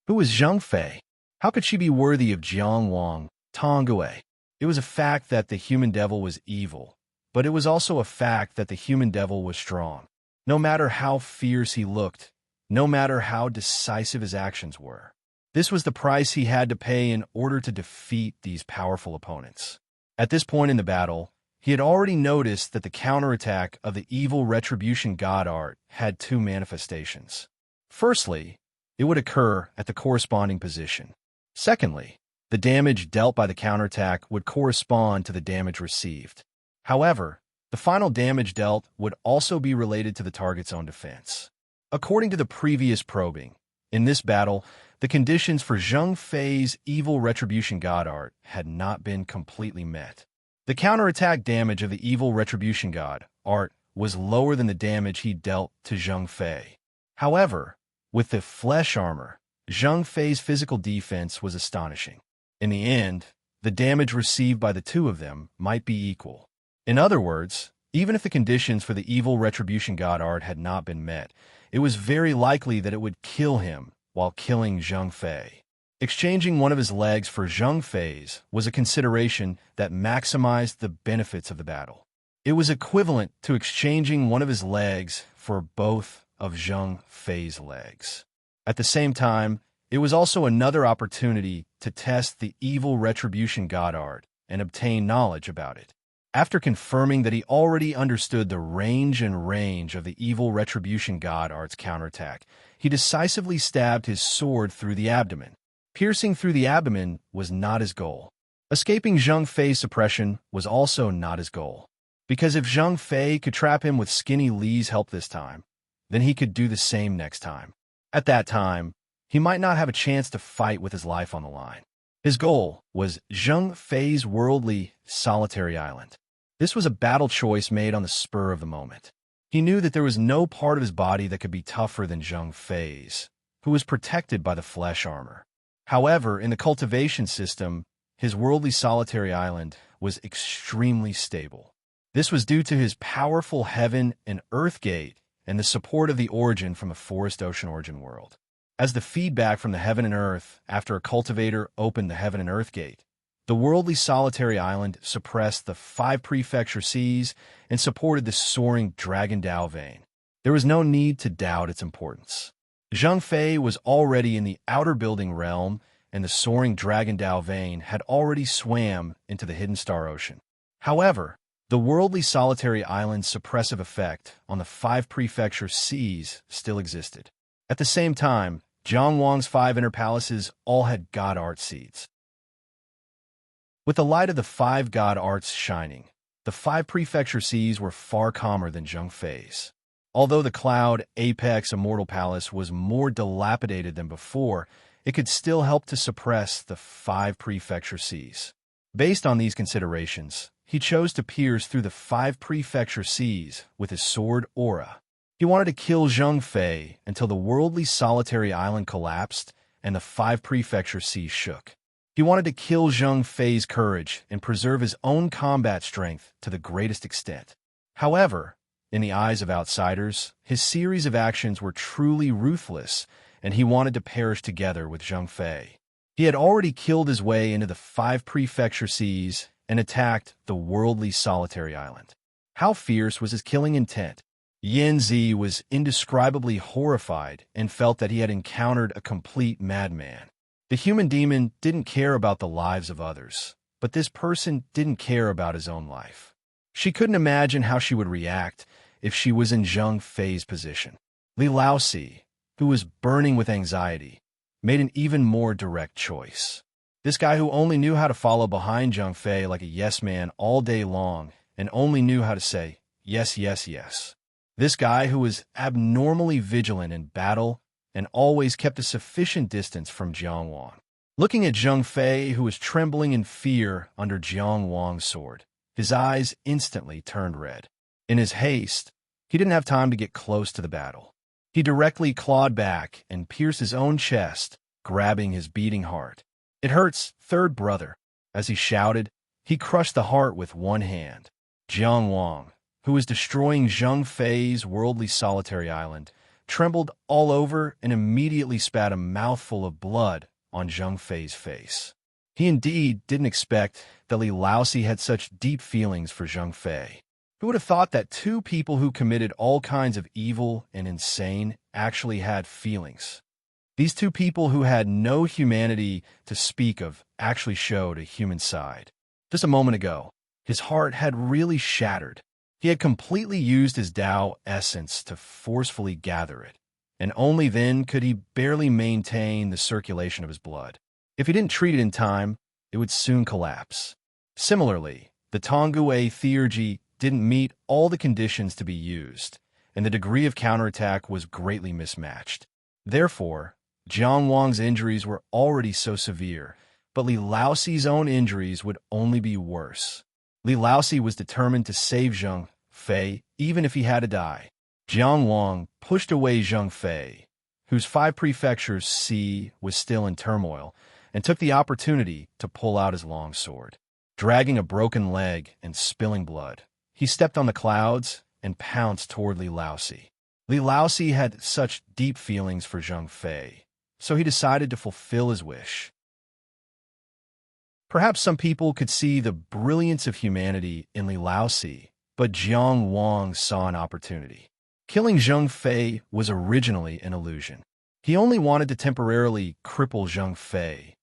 Who was Zhang Fei? How could she be worthy of Jiang Wang, Tongwei? It was a fact that the human devil was evil, but it was also a fact that the human devil was strong. No matter how fierce he looked, no matter how decisive his actions were, This was the price he had to pay in order to defeat these powerful opponents. At this point in the battle, he had already noticed that the counterattack of the evil retribution god art had two manifestations. Firstly, it would occur at the corresponding position. Secondly, the damage dealt by the counterattack would correspond to the damage received. However, the final damage dealt would also be related to the target's own defense. According to the previous probing, in this battle, the conditions for Zheng Fei's evil retribution god art had not been completely met. The counterattack damage of the evil retribution god art was lower than the damage he dealt to Zheng Fei. However, with the flesh armor, Zheng Fei's physical defense was astonishing. In the end, the damage received by the two of them might be equal. In other words, even if the conditions for the evil retribution god art had not been met, it was very likely that it would kill him while killing Zheng Fei. Exchanging one of his legs for Zheng Fei's was a consideration that maximized the benefits of the battle. It was equivalent to exchanging one of his legs for both of Zheng Fei's legs. At the same time, it was also another opportunity to test the evil retribution god art and obtain knowledge about it. After confirming that he already understood the range of the evil retribution god art's counterattack, he decisively stabbed his sword through the abdomen. Piercing through the abdomen was not his goal. Escaping Zheng Fei's suppression was also not his goal. Because if Zheng Fei could trap him with Skinny Li's help this time, then he could do the same next time. At that time, he might not have a chance to fight with his life on the line. His goal was Zheng Fei's worldly, solitary island. This was a battle choice made on the spur of the moment. He knew that there was no part of his body that could be tougher than Zheng Fei's, who was protected by the flesh armor. However, in the cultivation system, his worldly solitary island was extremely stable. This was due to his powerful heaven and earth gate and the support of the origin from a forest-ocean origin world. As the feedback from the heaven and earth after a cultivator opened the heaven and earth gate, the worldly solitary island suppressed the 5 prefecture seas and supported the soaring Dragon Dao vein. There was no need to doubt its importance. Zheng Fei was already in the outer building realm, and the soaring Dragon Dao vein had already swam into the hidden star ocean. However, the worldly solitary island's suppressive effect on the 5 prefecture seas still existed. At the same time, Jiang Wang's 5 inner palaces all had god art seeds. With the light of the 5 god arts shining, the 5 prefecture seas were far calmer than Zheng Fei's. Although the Cloud Apex Immortal Palace was more dilapidated than before, it could still help to suppress the 5 prefecture seas. Based on these considerations, he chose to pierce through the 5 prefecture seas with his sword aura. He wanted to kill Zheng Fei until the worldly solitary island collapsed and the 5 prefecture seas shook. He wanted to kill Zheng Fei's courage and preserve his own combat strength to the greatest extent. However, in the eyes of outsiders, his series of actions were truly ruthless, and he wanted to perish together with Zheng Fei. He had already killed his way into the 5 prefecture seas and attacked the worldly solitary island. How fierce was his killing intent? Yan Zi was indescribably horrified and felt that he had encountered a complete madman. The human demon didn't care about the lives of others, but this person didn't care about his own life. She couldn't imagine how she would react if she was in Zheng Fei's position. Li Laosi, who was burning with anxiety, made an even more direct choice. This guy who only knew how to follow behind Zheng Fei like a yes man all day long and only knew how to say, yes, yes, yes. This guy who was abnormally vigilant in battle and always kept a sufficient distance from Jiang Wang. Looking at Zheng Fei, who was trembling in fear under Jiang Wang's sword, his eyes instantly turned red. In his haste, he didn't have time to get close to the battle. He directly clawed back and pierced his own chest, grabbing his beating heart. "It hurts, third brother." As he shouted, he crushed the heart with one hand. Jiang Wang, who was destroying Zheng Fei's worldly solitary island, trembled all over and immediately spat a mouthful of blood on Zheng Fei's face. He indeed didn't expect that Li Laosi had such deep feelings for Zheng Fei. Who would have thought that 2 people who committed all kinds of evil and insane actually had feelings? These two people who had no humanity to speak of actually showed a human side. Just a moment ago, his heart had really shattered. He had completely used his Tao essence to forcefully gather it, and only then could he barely maintain the circulation of his blood. If he didn't treat it in time, it would soon collapse. Similarly, the Tonggue theurgy didn't meet all the conditions to be used, and the degree of counterattack was greatly mismatched. Therefore, Jiang Wang's injuries were already so severe, but Li Laoxi's own injuries would only be worse. Li Laoxi was determined to save Zheng Fei, even if he had to die. Jiang Wang pushed away Zheng Fei, whose 5 prefectures C was still in turmoil, and took the opportunity to pull out his long sword. Dragging a broken leg and spilling blood, he stepped on the clouds and pounced toward Li Laoxi. Li Laoxi had such deep feelings for Zheng Fei, so he decided to fulfill his wish. Perhaps some people could see the brilliance of humanity in Li Laoxi, but Jiang Wang saw an opportunity. Killing Zheng Fei was originally an illusion. He only wanted to temporarily cripple Zheng Fei,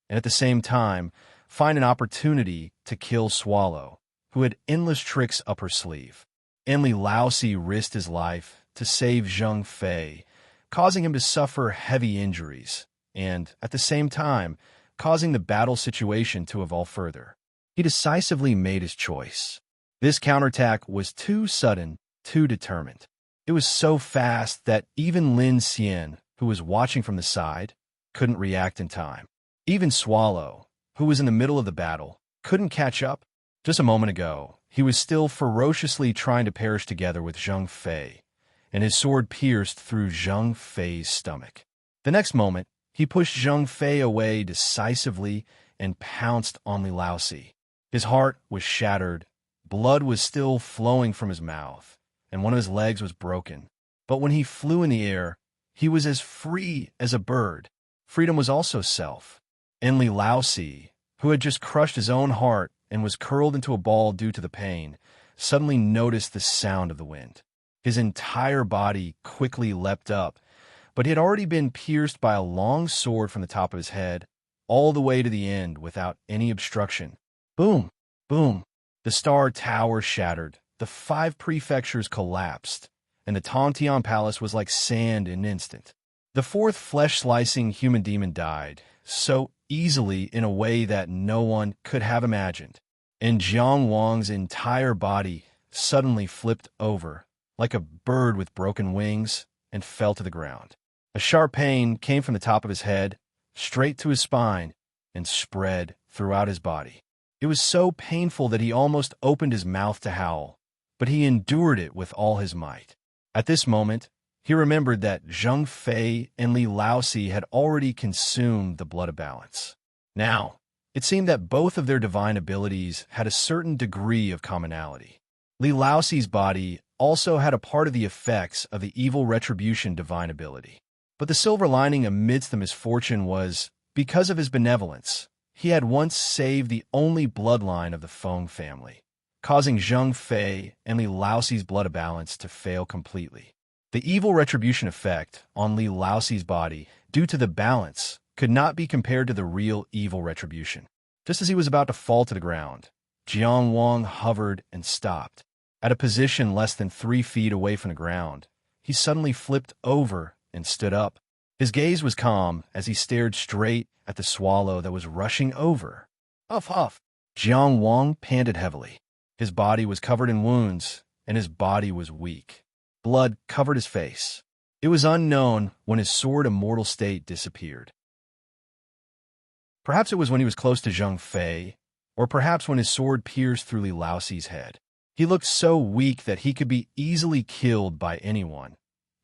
and at the same time, find an opportunity to kill Swallow, who had endless tricks up her sleeve. And Li Laoxi risked his life to save Zheng Fei, causing him to suffer heavy injuries, and, at the same time, causing the battle situation to evolve further. He decisively made his choice. This counterattack was too sudden, too determined. It was so fast that even Lin Xian, who was watching from the side, couldn't react in time. Even Swallow, who was in the middle of the battle, couldn't catch up. Just a moment ago, he was still ferociously trying to perish together with Zheng Fei, and his sword pierced through Zheng Fei's stomach. The next moment, he pushed Zheng Fei away decisively and pounced on Li Laoxi. His heart was shattered, blood was still flowing from his mouth, and one of his legs was broken. But when he flew in the air, he was as free as a bird. Freedom was also self. And Li Laoxi, who had just crushed his own heart and was curled into a ball due to the pain, suddenly noticed the sound of the wind. His entire body quickly leapt up, but he had already been pierced by a long sword from the top of his head, all the way to the end without any obstruction. Boom! Boom! The Star Tower shattered, the 5 prefectures collapsed, and the Tongtian Palace was like sand in an instant. The 4th flesh-slicing human demon died, so easily in a way that no one could have imagined, and Jiang Wang's entire body suddenly flipped over, like a bird with broken wings, and fell to the ground. A sharp pain came from the top of his head, straight to his spine, and spread throughout his body. It was so painful that he almost opened his mouth to howl, but he endured it with all his might. At this moment, he remembered that Zheng Fei and Li Laoxi had already consumed the blood of balance. Now, it seemed that both of their divine abilities had a certain degree of commonality. Li Laoxi's body also had a part of the effects of the evil retribution divine ability. But the silver lining amidst the misfortune was, because of his benevolence, he had once saved the only bloodline of the Feng family, causing Zheng Fei and Li Laoxi's blood of balance to fail completely. The evil retribution effect on Li Laoxi's body, due to the balance, could not be compared to the real evil retribution. Just as he was about to fall to the ground, Jiang Wang hovered and stopped. At a position less than 3 feet away from the ground, he suddenly flipped over and stood up. His gaze was calm as he stared straight at the swallow that was rushing over. Huff, huff. Jiang Wang panted heavily. His body was covered in wounds, and his body was weak. Blood covered his face. It was unknown when his sword immortal state disappeared. Perhaps it was when he was close to Zheng Fei, or perhaps when his sword pierced through Li Laoxi's head. He looked so weak that he could be easily killed by anyone.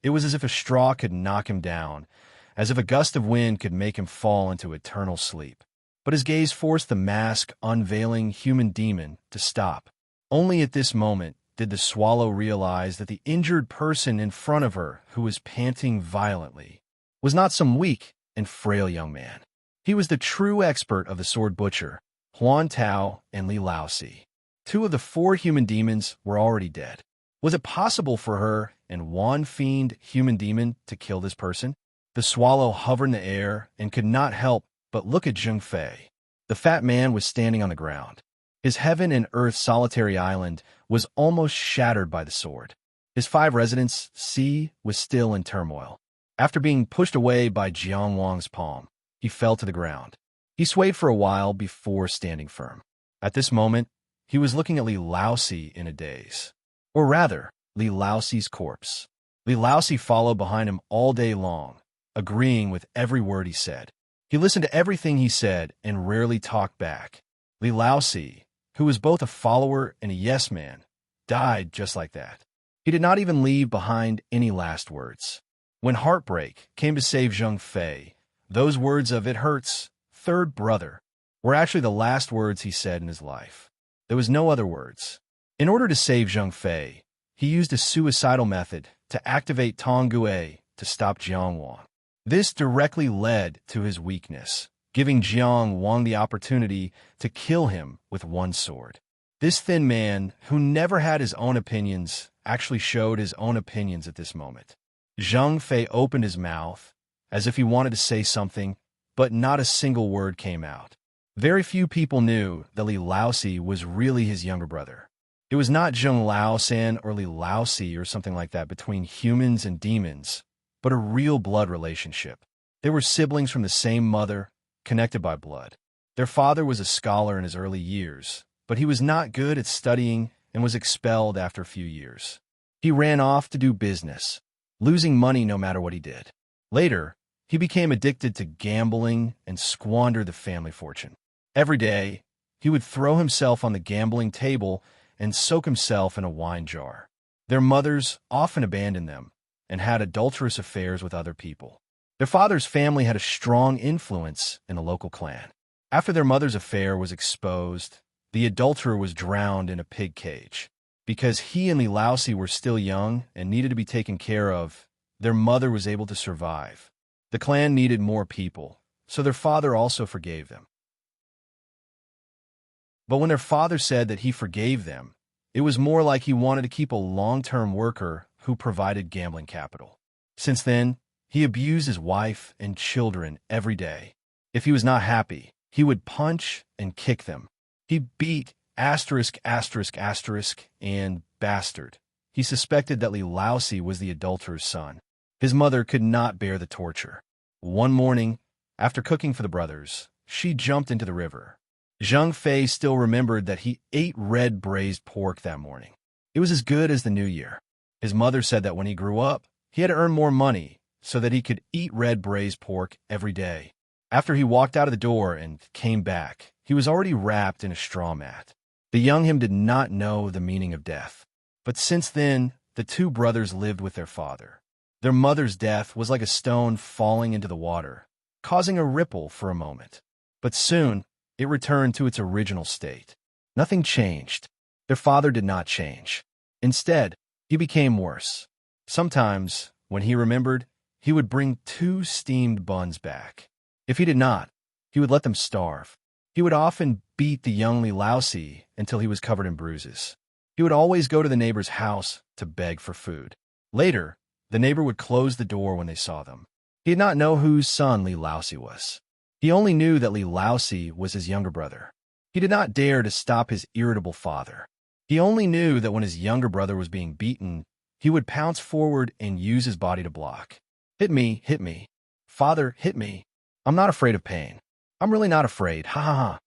It was as if a straw could knock him down, as if a gust of wind could make him fall into eternal sleep. But his gaze forced the mask unveiling human demon to stop. Only at this moment did the swallow realize that the injured person in front of her, who was panting violently, was not some weak and frail young man. He was the true expert of the sword butcher, Huan Tao and Li Laoxi. 2 of the 4 human demons were already dead. Was it possible for her and one fiend human demon to kill this person? The swallow hovered in the air and could not help but look at Zheng Fei. The fat man was standing on the ground. His heaven and earth solitary island was almost shattered by the sword. His 5 residence sea was still in turmoil. After being pushed away by Jiang Wang's palm, he fell to the ground. He swayed for a while before standing firm. At this moment, he was looking at Li Laosi in a daze. Or rather, Li Laosi's corpse. Li Laosi followed behind him all day long, agreeing with every word he said. He listened to everything he said and rarely talked back. Li Laosi, who was both a follower and a yes-man, died just like that. He did not even leave behind any last words. When heartbreak came to save Zheng Fei, those words of "it hurts, third brother," were actually the last words he said in his life. There was no other words. In order to save Zheng Fei, he used a suicidal method to activate Tong Gue to stop Jiang Wang. This directly led to his weakness, giving Jiang Wang the opportunity to kill him with one sword. This thin man, who never had his own opinions, actually showed his own opinions at this moment. Zheng Fei opened his mouth, as if he wanted to say something, but not a single word came out. Very few people knew that Li Laosi was really his younger brother. It was not Zheng Lao-san or Li Laosi or something like that between humans and demons, but a real blood relationship. They were siblings from the same mother, connected by blood. Their father was a scholar in his early years, but he was not good at studying and was expelled after a few years. He ran off to do business, losing money no matter what he did. Later, he became addicted to gambling and squandered the family fortune. Every day, he would throw himself on the gambling table and soak himself in a wine jar. Their mothers often abandoned them and had adulterous affairs with other people. Their father's family had a strong influence in the local clan. After their mother's affair was exposed, the adulterer was drowned in a pig cage. Because he and Li Laosi were still young and needed to be taken care of, their mother was able to survive. The clan needed more people, so their father also forgave them. But when their father said that he forgave them, it was more like he wanted to keep a long-term worker who provided gambling capital. Since then, he abused his wife and children every day. If he was not happy, he would punch and kick them. He beat ***** and bastard. He suspected that Li Laosi was the adulterer's son. His mother could not bear the torture. One morning, after cooking for the brothers, she jumped into the river. Zheng Fei still remembered that he ate red braised pork that morning. It was as good as the new year. His mother said that when he grew up, he had to earn more money so that he could eat red braised pork every day. After he walked out of the door and came back, he was already wrapped in a straw mat. The young him did not know the meaning of death. But since then, the 2 brothers lived with their father. Their mother's death was like a stone falling into the water, causing a ripple for a moment. But soon, it returned to its original state. Nothing changed. Their father did not change. Instead, he became worse. Sometimes, when he remembered, he would bring 2 steamed buns back. If he did not, he would let them starve. He would often beat the young Li Laosi until he was covered in bruises. He would always go to the neighbor's house to beg for food. Later, the neighbor would close the door when they saw them. He did not know whose son Li Laosi was. He only knew that Li Laosi was his younger brother. He did not dare to stop his irritable father. He only knew that when his younger brother was being beaten, he would pounce forward and use his body to block. Hit me, hit me. Father, hit me. I'm not afraid of pain. I'm really not afraid, ha ha ha.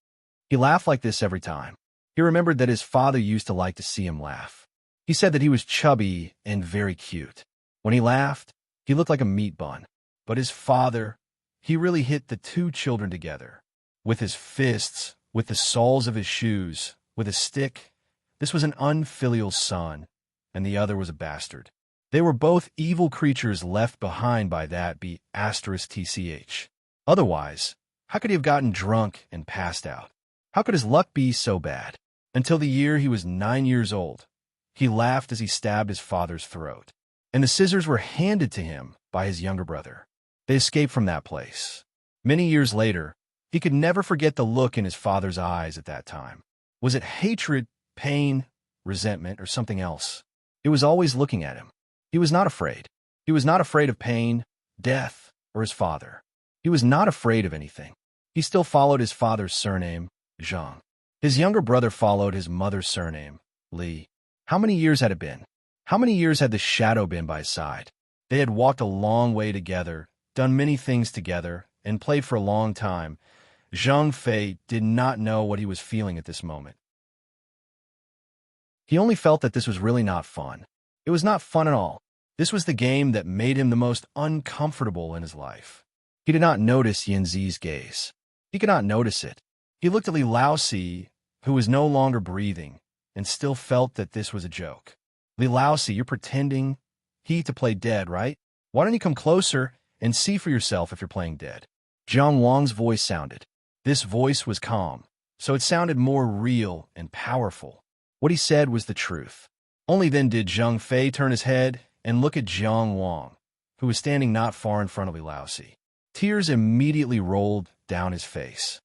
He laughed like this every time. He remembered that his father used to like to see him laugh. He said that he was chubby and very cute. When he laughed, he looked like a meat bun. But his father, he really hit the 2 children together. With his fists, with the soles of his shoes, with a stick. This was an unfilial son, and the other was a bastard. They were both evil creatures left behind by that ****. Otherwise, how could he have gotten drunk and passed out? How could his luck be so bad? Until the year he was 9 years old, he laughed as he stabbed his father's throat. And the scissors were handed to him by his younger brother. They escaped from that place. Many years later, he could never forget the look in his father's eyes at that time. Was it hatred, pain, resentment, or something else? It was always looking at him. He was not afraid. He was not afraid of pain, death, or his father. He was not afraid of anything. He still followed his father's surname, Zhang. His younger brother followed his mother's surname, Li. How many years had it been? How many years had the shadow been by his side? They had walked a long way together, done many things together, and played for a long time. Zhang Fei did not know what he was feeling at this moment. He only felt that this was really not fun. It was not fun at all. This was the game that made him the most uncomfortable in his life. He did not notice Yanzi's gaze. He could not notice it. He looked at Li Laosi, who was no longer breathing, and still felt that this was a joke. Li Laosi, you're pretending to play dead, right? Why don't you come closer and see for yourself if you're playing dead? Jiang Wang's voice sounded. This voice was calm, so it sounded more real and powerful. What he said was the truth. Only then did Zhang Fei turn his head and look at Jiang Wang, who was standing not far in front of Li Laosi. Tears immediately rolled down his face.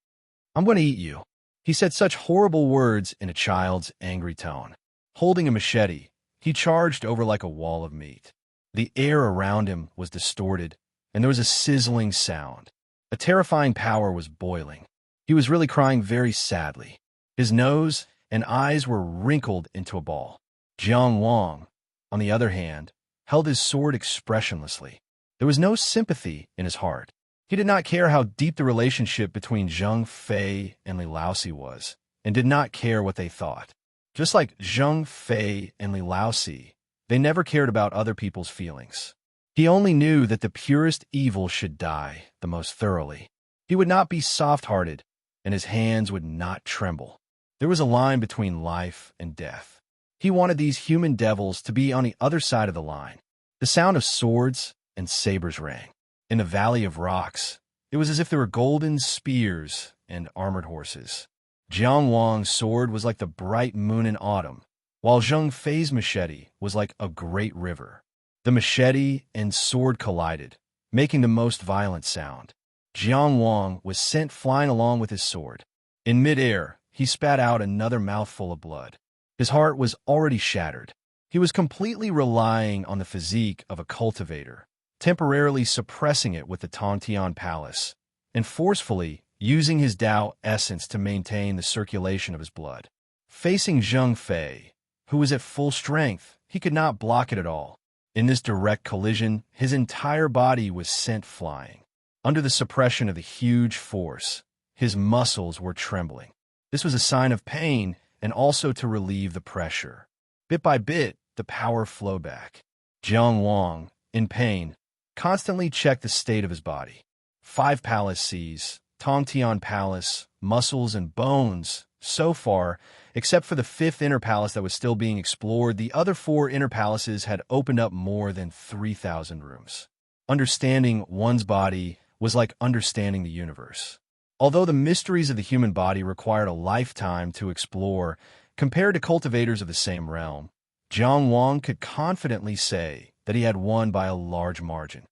I'm going to eat you. He said such horrible words in a child's angry tone. Holding a machete, he charged over like a wall of meat. The air around him was distorted, and there was a sizzling sound. A terrifying power was boiling. He was really crying very sadly. His nose and eyes were wrinkled into a ball. Jiang Wang, on the other hand, held his sword expressionlessly. There was no sympathy in his heart. He did not care how deep the relationship between Zhang Fei and Li Laosi was, and did not care what they thought. Just like Zhang Fei and Li Laosi, they never cared about other people's feelings. He only knew that the purest evil should die the most thoroughly. He would not be soft-hearted, and his hands would not tremble. There was a line between life and death. He wanted these human devils to be on the other side of the line. The sound of swords and sabers rang. In the valley of rocks, it was as if there were golden spears and armored horses. Jiang Wang's sword was like the bright moon in autumn, while Zhang Fei's machete was like a great river. The machete and sword collided, making the most violent sound. Jiang Wang was sent flying along with his sword. In midair, he spat out another mouthful of blood. His heart was already shattered. He was completely relying on the physique of a cultivator, temporarily suppressing it with the Tongtian Palace, and forcefully using his Tao essence to maintain the circulation of his blood. Facing Zhang Fei, who was at full strength, he could not block it at all. In this direct collision, his entire body was sent flying. Under the suppression of the huge force, his muscles were trembling. This was a sign of pain and also to relieve the pressure. Bit by bit, the power flowed back. Jiang Wang, in pain, constantly checked the state of his body. 5 palaces, Tongtian Palace, muscles and bones. So far, except for the 5th inner palace that was still being explored, the other 4 inner palaces had opened up more than 3,000 rooms. Understanding one's body was like understanding the universe. Although the mysteries of the human body required a lifetime to explore, compared to cultivators of the same realm, Jiang Wang could confidently say that he had won by a large margin.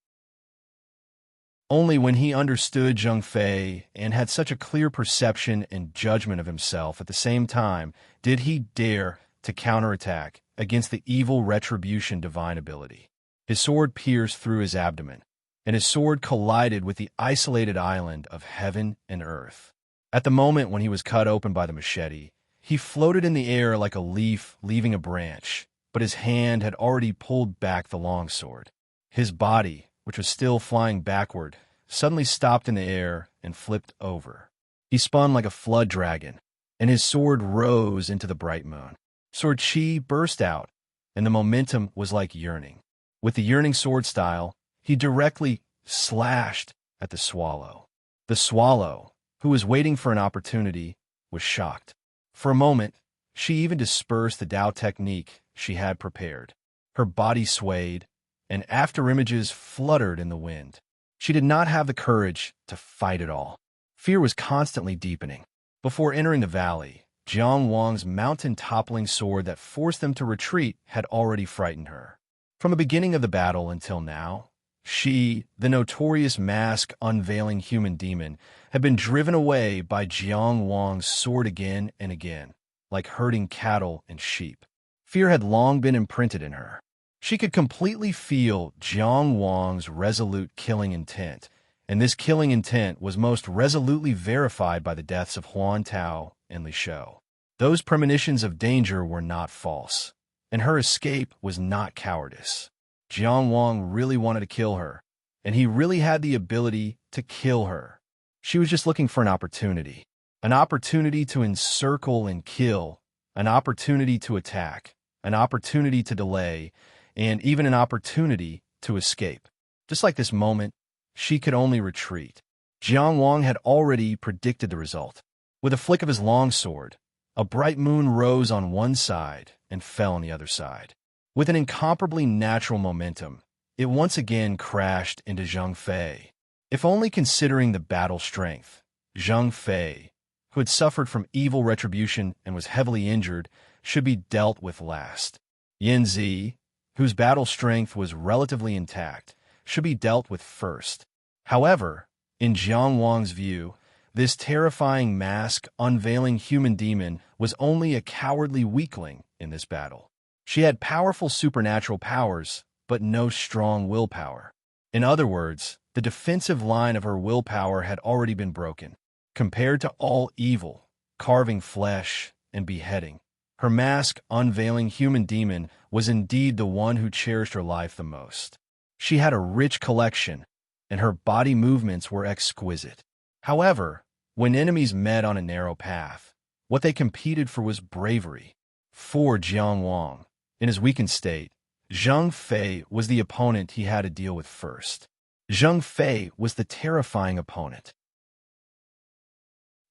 Only when he understood Zhang Fei and had such a clear perception and judgment of himself at the same time did he dare to counterattack against the evil retribution divine ability. His sword pierced through his abdomen, and his sword collided with the isolated island of heaven and earth. At the moment when he was cut open by the machete, he floated in the air like a leaf leaving a branch, but his hand had already pulled back the longsword. His body, which was still flying backward, suddenly stopped in the air and flipped over. He spun like a flood dragon, and his sword rose into the bright moon. Sword chi burst out, and the momentum was like yearning. With the yearning sword style, he directly slashed at the swallow. The swallow, who was waiting for an opportunity, was shocked. For a moment, she even dispersed the Tao technique she had prepared. Her body swayed, and afterimages fluttered in the wind. She did not have the courage to fight at all. Fear was constantly deepening. Before entering the valley, Jiang Wang's mountain-toppling sword that forced them to retreat had already frightened her. From the beginning of the battle until now, she, the notorious mask-unveiling human demon, had been driven away by Jiang Wang's sword again and again, like herding cattle and sheep. Fear had long been imprinted in her. She could completely feel Jiang Wang's resolute killing intent, and this killing intent was most resolutely verified by the deaths of Huan Tao and Li Shou. Those premonitions of danger were not false, and her escape was not cowardice. Jiang Wang really wanted to kill her, and he really had the ability to kill her. She was just looking for an opportunity to encircle and kill, an opportunity to attack, an opportunity to delay, and even an opportunity to escape. Just like this moment, she could only retreat. Jiang Wang had already predicted the result. With a flick of his long sword, a bright moon rose on one side and fell on the other side. With an incomparably natural momentum, it once again crashed into Zhang Fei. If only considering the battle strength, Zhang Fei, who had suffered from evil retribution and was heavily injured, should be dealt with last. Yin Zi, whose battle strength was relatively intact, should be dealt with first. However, in Jiang Wang's view, this terrifying mask unveiling human demon was only a cowardly weakling in this battle. She had powerful supernatural powers, but no strong willpower. In other words, the defensive line of her willpower had already been broken. Compared to all evil, carving flesh, and beheading, her mask unveiling human demon was indeed the one who cherished her life the most. She had a rich collection, and her body movements were exquisite. However, when enemies met on a narrow path, what they competed for was bravery. For Jiang Wang, in his weakened state, Zhang Fei was the opponent he had to deal with first. Zhang Fei was the terrifying opponent.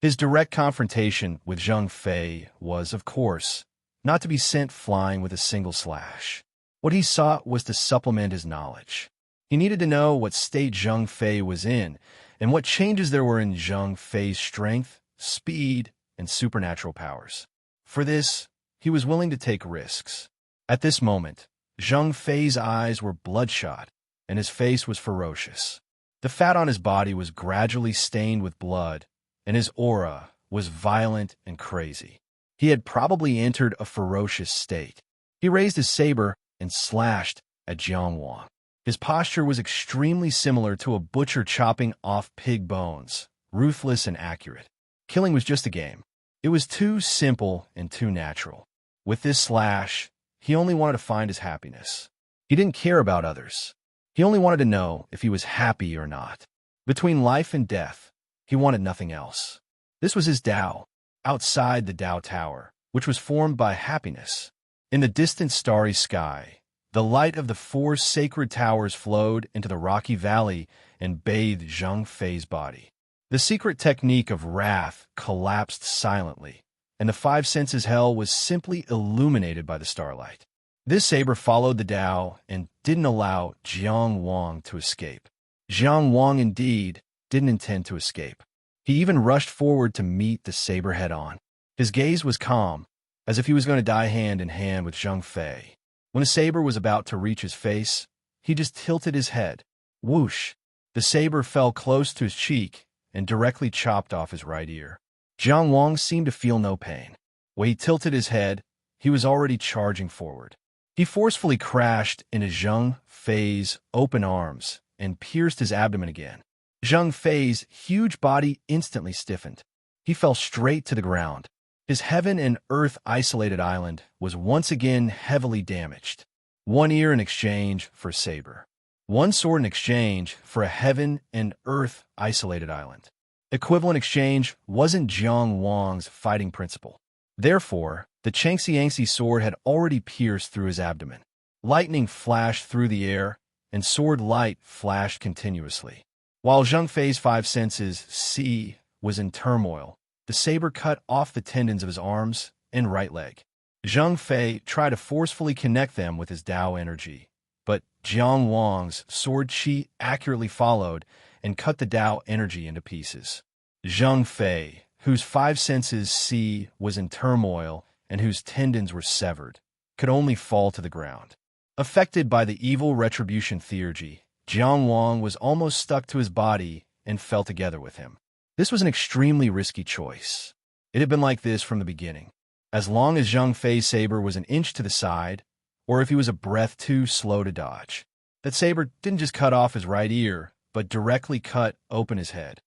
His direct confrontation with Zhang Fei was, of course, not to be sent flying with a single slash. What he sought was to supplement his knowledge. He needed to know what state Zhang Fei was in and what changes there were in Zhang Fei's strength, speed, and supernatural powers. For this, he was willing to take risks. At this moment, Zhang Fei's eyes were bloodshot, and his face was ferocious. The fat on his body was gradually stained with blood, and his aura was violent and crazy. He had probably entered a ferocious state. He raised his saber and slashed at Jiang Wang. His posture was extremely similar to a butcher chopping off pig bones, ruthless and accurate. Killing was just a game. It was too simple and too natural. With this slash, he only wanted to find his happiness. He didn't care about others. He only wanted to know if he was happy or not. Between life and death, he wanted nothing else. This was his Tao, outside the Tao Tower, which was formed by happiness. In the distant starry sky, the light of the 4 sacred towers flowed into the rocky valley and bathed Zhang Fei's body. The secret technique of wrath collapsed silently, and the 5 senses hell was simply illuminated by the starlight. This saber followed the Tao and didn't allow Jiang Wang to escape. Jiang Wang, indeed, didn't intend to escape. He even rushed forward to meet the saber head-on. His gaze was calm, as if he was going to die hand in hand with Zhang Fei. When the saber was about to reach his face, he just tilted his head. Whoosh! The saber fell close to his cheek and directly chopped off his right ear. Jiang Wang seemed to feel no pain. When he tilted his head, he was already charging forward. He forcefully crashed into Zhang Fei's open arms and pierced his abdomen again. Zhang Fei's huge body instantly stiffened. He fell straight to the ground. His heaven and earth isolated island was once again heavily damaged. 1 ear in exchange for a saber. 1 sword in exchange for a heaven and earth isolated island. Equivalent exchange wasn't Jiang Wang's fighting principle. Therefore, the Changxi sword had already pierced through his abdomen. Lightning flashed through the air, and sword light flashed continuously. While Zhang Fei's 5 senses see was in turmoil, the saber cut off the tendons of his arms and right leg. Zhang Fei tried to forcefully connect them with his Tao energy, but Jiang Wang's sword chi accurately followed and cut the Tao energy into pieces. Zhang Fei, whose 5 senses see was in turmoil and whose tendons were severed, could only fall to the ground. Affected by the evil retribution theurgy, Jiang Wang was almost stuck to his body and fell together with him. This was an extremely risky choice. It had been like this from the beginning. As long as Zhang Fei's saber was an inch to the side, or if he was a breath too slow to dodge. That saber didn't just cut off his right ear, but directly cut open his head.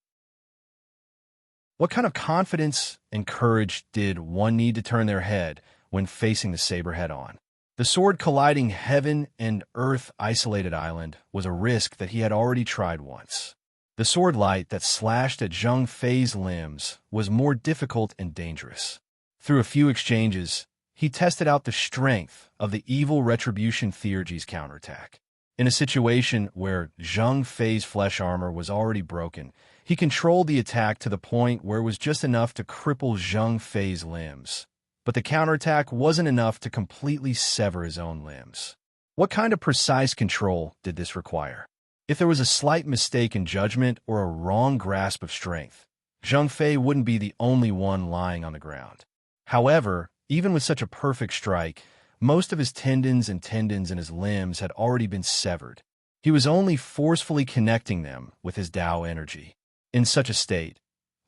What kind of confidence and courage did one need to turn their head when facing the saber head-on? The sword colliding heaven and earth isolated island was a risk that he had already tried once. The sword light that slashed at Zhang Fei's limbs was more difficult and dangerous. Through a few exchanges, he tested out the strength of the evil retribution theurgy's counterattack. In a situation where Zhang Fei's flesh armor was already broken, he controlled the attack to the point where it was just enough to cripple Zhang Fei's limbs. But the counterattack wasn't enough to completely sever his own limbs. What kind of precise control did this require? If there was a slight mistake in judgment or a wrong grasp of strength, Zhang Fei wouldn't be the only one lying on the ground. However, even with such a perfect strike, most of his tendons in his limbs had already been severed. He was only forcefully connecting them with his Tao energy. In such a state,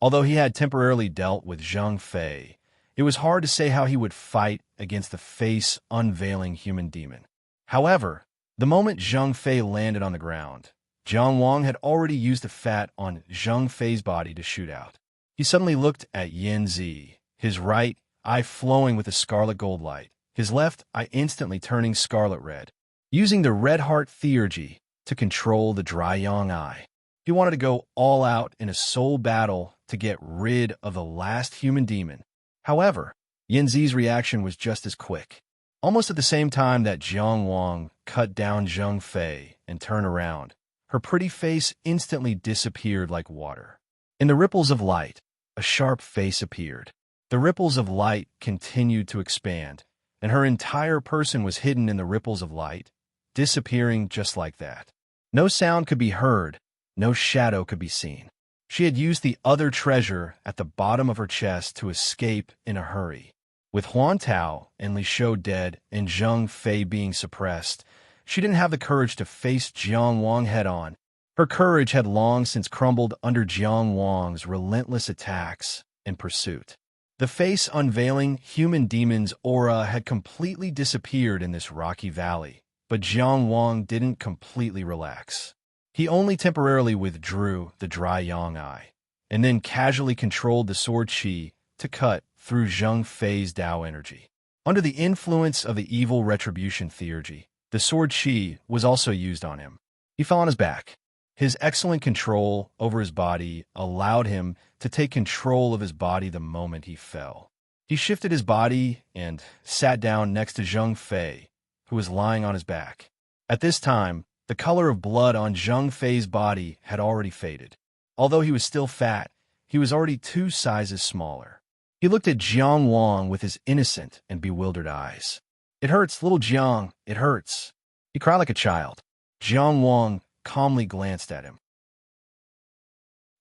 although he had temporarily dealt with Zhang Fei, it was hard to say how he would fight against the face-unveiling human demon. However, the moment Zhang Fei landed on the ground, Jiang Wang had already used the fat on Zhang Fei's body to shoot out. He suddenly looked at Yin Zi, his right eye flowing with a scarlet gold light, his left eye instantly turning scarlet red. Using the red heart theurgy to control the dry yang eye, he wanted to go all out in a soul battle to get rid of the last human demon. However, Yin Zi's reaction was just as quick. Almost at the same time that Jiang Wang cut down Zhang Fei and turned around, her pretty face instantly disappeared like water. In the ripples of light, a sharp face appeared. The ripples of light continued to expand, and her entire person was hidden in the ripples of light, disappearing just like that. No sound could be heard, no shadow could be seen. She had used the other treasure at the bottom of her chest to escape in a hurry. With Huan Tao and Li Shou dead and Zhang Fei being suppressed, she didn't have the courage to face Jiang Wang head-on. Her courage had long since crumbled under Jiang Wang's relentless attacks and pursuit. The face-unveiling human demon's aura had completely disappeared in this rocky valley, but Jiang Wang didn't completely relax. He only temporarily withdrew the dry yang eye, and then casually controlled the sword qi to cut through Zhang Fei's Tao energy. Under the influence of the evil retribution theurgy, the sword qi was also used on him. He fell on his back. His excellent control over his body allowed him to take control of his body the moment he fell. He shifted his body and sat down next to Zhang Fei, who was lying on his back. At this time, the color of blood on Zhang Fei's body had already faded. Although he was still fat, he was already 2 sizes smaller. He looked at Jiang Wang with his innocent and bewildered eyes. "It hurts, little Jiang, it hurts." He cried like a child. Jiang Wang calmly glanced at him.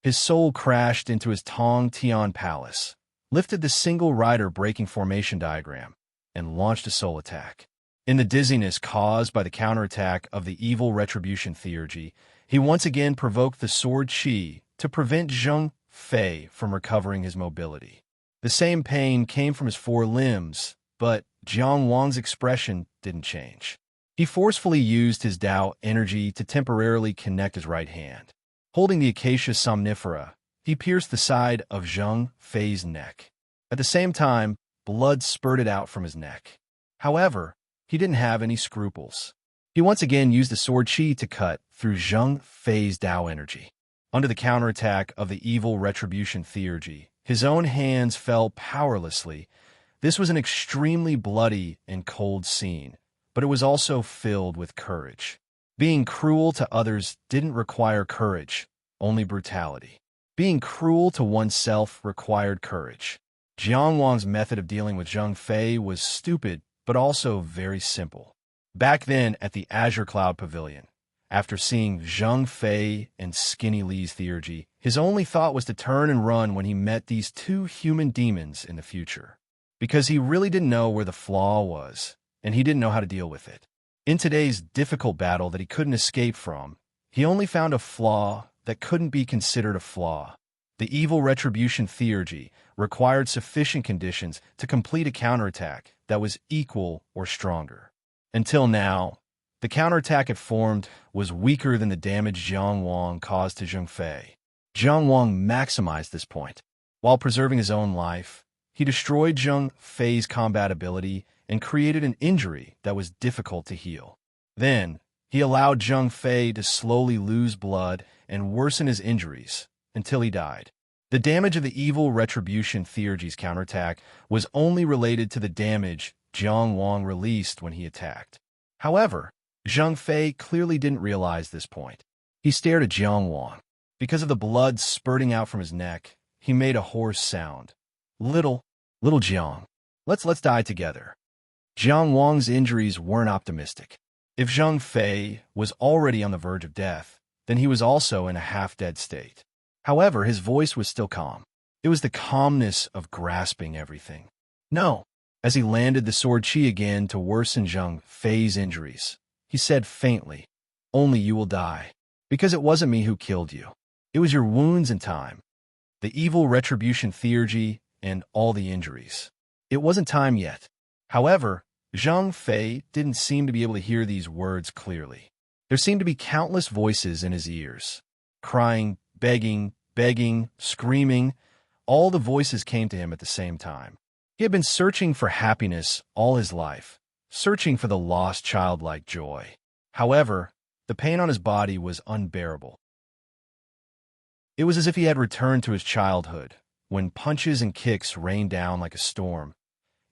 His soul crashed into his Tong Tian palace, lifted the single rider breaking formation diagram, and launched a soul attack. In the dizziness caused by the counterattack of the evil retribution theurgy, he once again provoked the sword qi to prevent Zhang Fei from recovering his mobility. The same pain came from his 4 limbs, but Jiang Wang's expression didn't change. He forcefully used his Tao energy to temporarily connect his right hand. Holding the acacia somnifera, he pierced the side of Zhang Fei's neck. At the same time, blood spurted out from his neck. However, he didn't have any scruples. He once again used the sword qi to cut through Zhang Fei's Tao energy. Under the counterattack of the evil retribution theurgy, his own hands fell powerlessly. This was an extremely bloody and cold scene, but it was also filled with courage. Being cruel to others didn't require courage, only brutality. Being cruel to oneself required courage. Jiang Wang's method of dealing with Zhang Fei was stupid, but also very simple. Back then at the Azure Cloud Pavilion, after seeing Zhang Fei and Skinny Li's theurgy, his only thought was to turn and run when he met these 2 human demons in the future. Because he really didn't know where the flaw was, and he didn't know how to deal with it. In today's difficult battle that he couldn't escape from, he only found a flaw that couldn't be considered a flaw. The evil retribution theurgy required sufficient conditions to complete a counterattack that was equal or stronger. Until now, the counterattack it formed was weaker than the damage Jiang Wang caused to Zheng Fei. Jiang Wang maximized this point. While preserving his own life, he destroyed Zheng Fei's combat ability and created an injury that was difficult to heal. Then, he allowed Zheng Fei to slowly lose blood and worsen his injuries until he died. The damage of the evil retribution theurgy's counterattack was only related to the damage Jiang Wang released when he attacked. However, Zheng Fei clearly didn't realize this point. He stared at Jiang Wang. Because of the blood spurting out from his neck, he made a hoarse sound. Little Jiang, let's die together. Jiang Wang's injuries weren't optimistic. If Zheng Fei was already on the verge of death, then he was also in a half-dead state. However, his voice was still calm. It was the calmness of grasping everything. No. As he landed the sword chi again to worsen Zheng Fei's injuries, he said faintly, "Only you will die. Because it wasn't me who killed you. It was your wounds in time. The evil retribution theurgy and all the injuries. It wasn't time yet." However, Zheng Fei didn't seem to be able to hear these words clearly. There seemed to be countless voices in his ears. Crying, begging, screaming. All the voices came to him at the same time. He had been searching for happiness all his life, searching for the lost childlike joy. However, the pain on his body was unbearable. It was as if he had returned to his childhood, when punches and kicks rained down like a storm.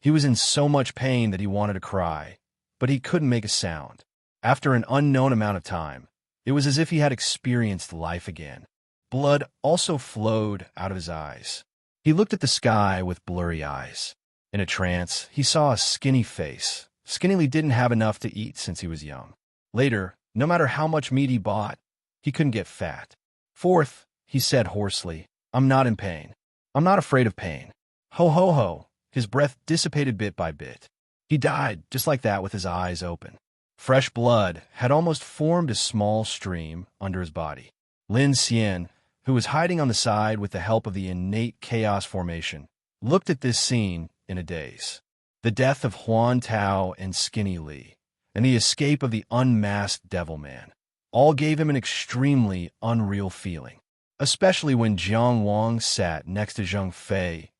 He was in so much pain that he wanted to cry, but he couldn't make a sound. After an unknown amount of time, it was as if he had experienced life again. Blood also flowed out of his eyes. He looked at the sky with blurry eyes. In a trance, he saw a skinny face. Skinny didn't have enough to eat since he was young. Later, no matter how much meat he bought, he couldn't get fat. Fourth, he said hoarsely, "I'm not in pain. I'm not afraid of pain." Ho ho ho. His breath dissipated bit by bit. He died just like that with his eyes open. Fresh blood had almost formed a small stream under his body. Lin Xian, who was hiding on the side with the help of the innate chaos formation, looked at this scene in a daze. The death of Huan Tao and Skinny Li, and the escape of the unmasked devil man, all gave him an extremely unreal feeling, especially when Jiang Wang sat next to Zheng Fei,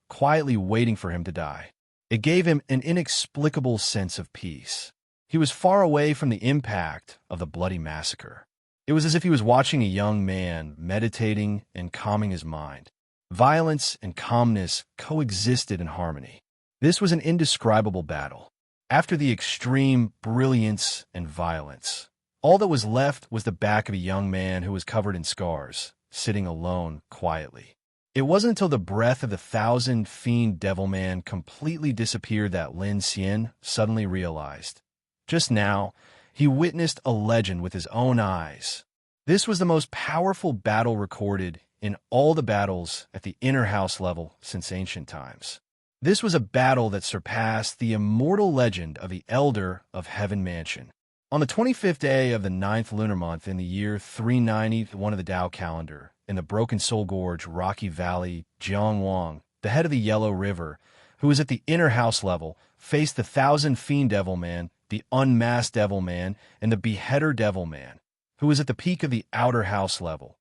quietly waiting for him to die. It gave him an inexplicable sense of peace. He was far away from the impact of the bloody massacre. It was as if he was watching a young man meditating and calming his mind. Violence and calmness coexisted in harmony. This was an indescribable battle. After the extreme brilliance and violence, all that was left was the back of a young man who was covered in scars, sitting alone quietly. It wasn't until the breath of the 1,000-fiend devil man completely disappeared that Lin Xian suddenly realized. Just now, he witnessed a legend with his own eyes. This was the most powerful battle recorded in all the battles at the inner house level since ancient times. This was a battle that surpassed the immortal legend of the Elder of Heaven Mansion. On the 25th day of the 9th lunar month in the year 391 of the Tao calendar, in the Broken Soul Gorge, Rocky Valley, Jiang Wang, the head of the Yellow River, who was at the inner house level, faced the 1,000-fiend devil man, the unmasked devil man, and the beheader devil man, who was at the peak of the outer house level,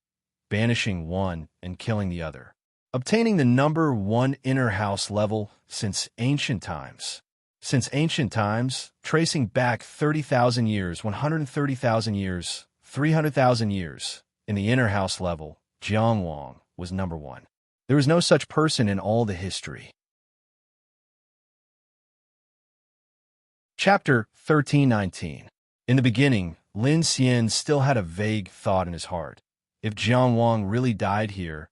banishing one and killing the other, obtaining the number 1 inner house level since ancient times. Since ancient times, tracing back 30,000 years, 130,000 years, 300,000 years, in the inner house level, Jiang Wang was number 1. There was no such person in all the history. Chapter 1319. In the beginning, Lin Xian still had a vague thought in his heart. If Jiang Wang really died here,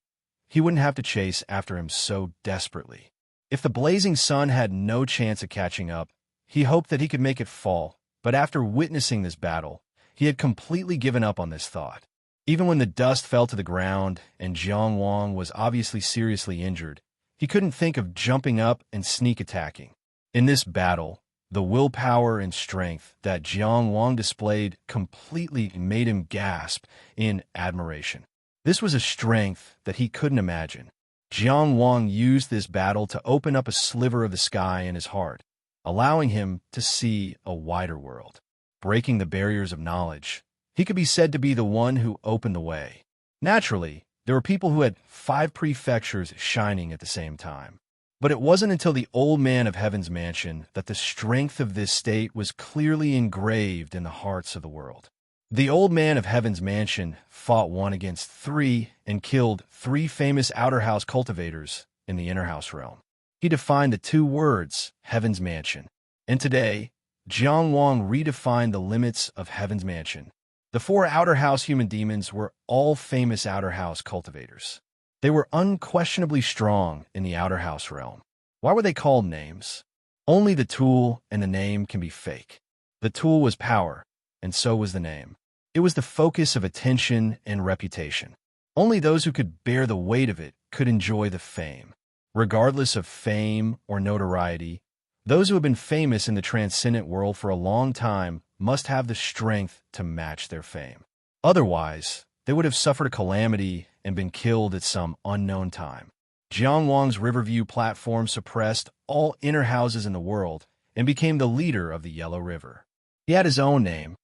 he wouldn't have to chase after him so desperately. If the blazing sun had no chance of catching up, he hoped that he could make it fall, but after witnessing this battle, he had completely given up on this thought. Even when the dust fell to the ground and Jiang Wang was obviously seriously injured, he couldn't think of jumping up and sneak attacking. In this battle, the willpower and strength that Jiang Wang displayed completely made him gasp in admiration. This was a strength that he couldn't imagine. Jiang Wang used this battle to open up a sliver of the sky in his heart. allowing him to see a wider world. Breaking the barriers of knowledge, he could be said to be the one who opened the way. Naturally, there were people who had 5 prefectures shining at the same time. But it wasn't until the Old Man of Heaven's mansion that the strength of this state was clearly engraved in the hearts of the world. The Old Man of Heaven's mansion fought 1 against 3 and killed 3 famous outer house cultivators in the inner house realm. He defined the 2 words, Heaven's Mansion. And today, Jiang Wang redefined the limits of Heaven's Mansion. The 4 outer house human demons were all famous outer house cultivators. They were unquestionably strong in the outer house realm. Why were they called names? Only the tool and the name can be fake. The tool was power, and so was the name. It was the focus of attention and reputation. Only those who could bear the weight of it could enjoy the fame. Regardless of fame or notoriety, those who have been famous in the transcendent world for a long time must have the strength to match their fame. Otherwise, they would have suffered a calamity and been killed at some unknown time. Jiang Wang's Riverview platform suppressed all inner houses in the world and became the leader of the Yellow River. He had his own name.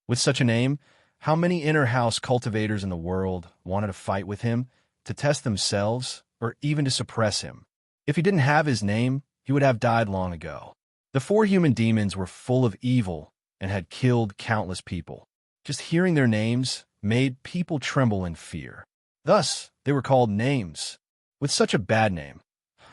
With such a name, how many inner house cultivators in the world wanted to fight with him, to test themselves, or even to suppress him? If he didn't have his name, he would have died long ago. The 4 human demons were full of evil and had killed countless people. Just hearing their names made people tremble in fear. Thus, they were called names. With such a bad name,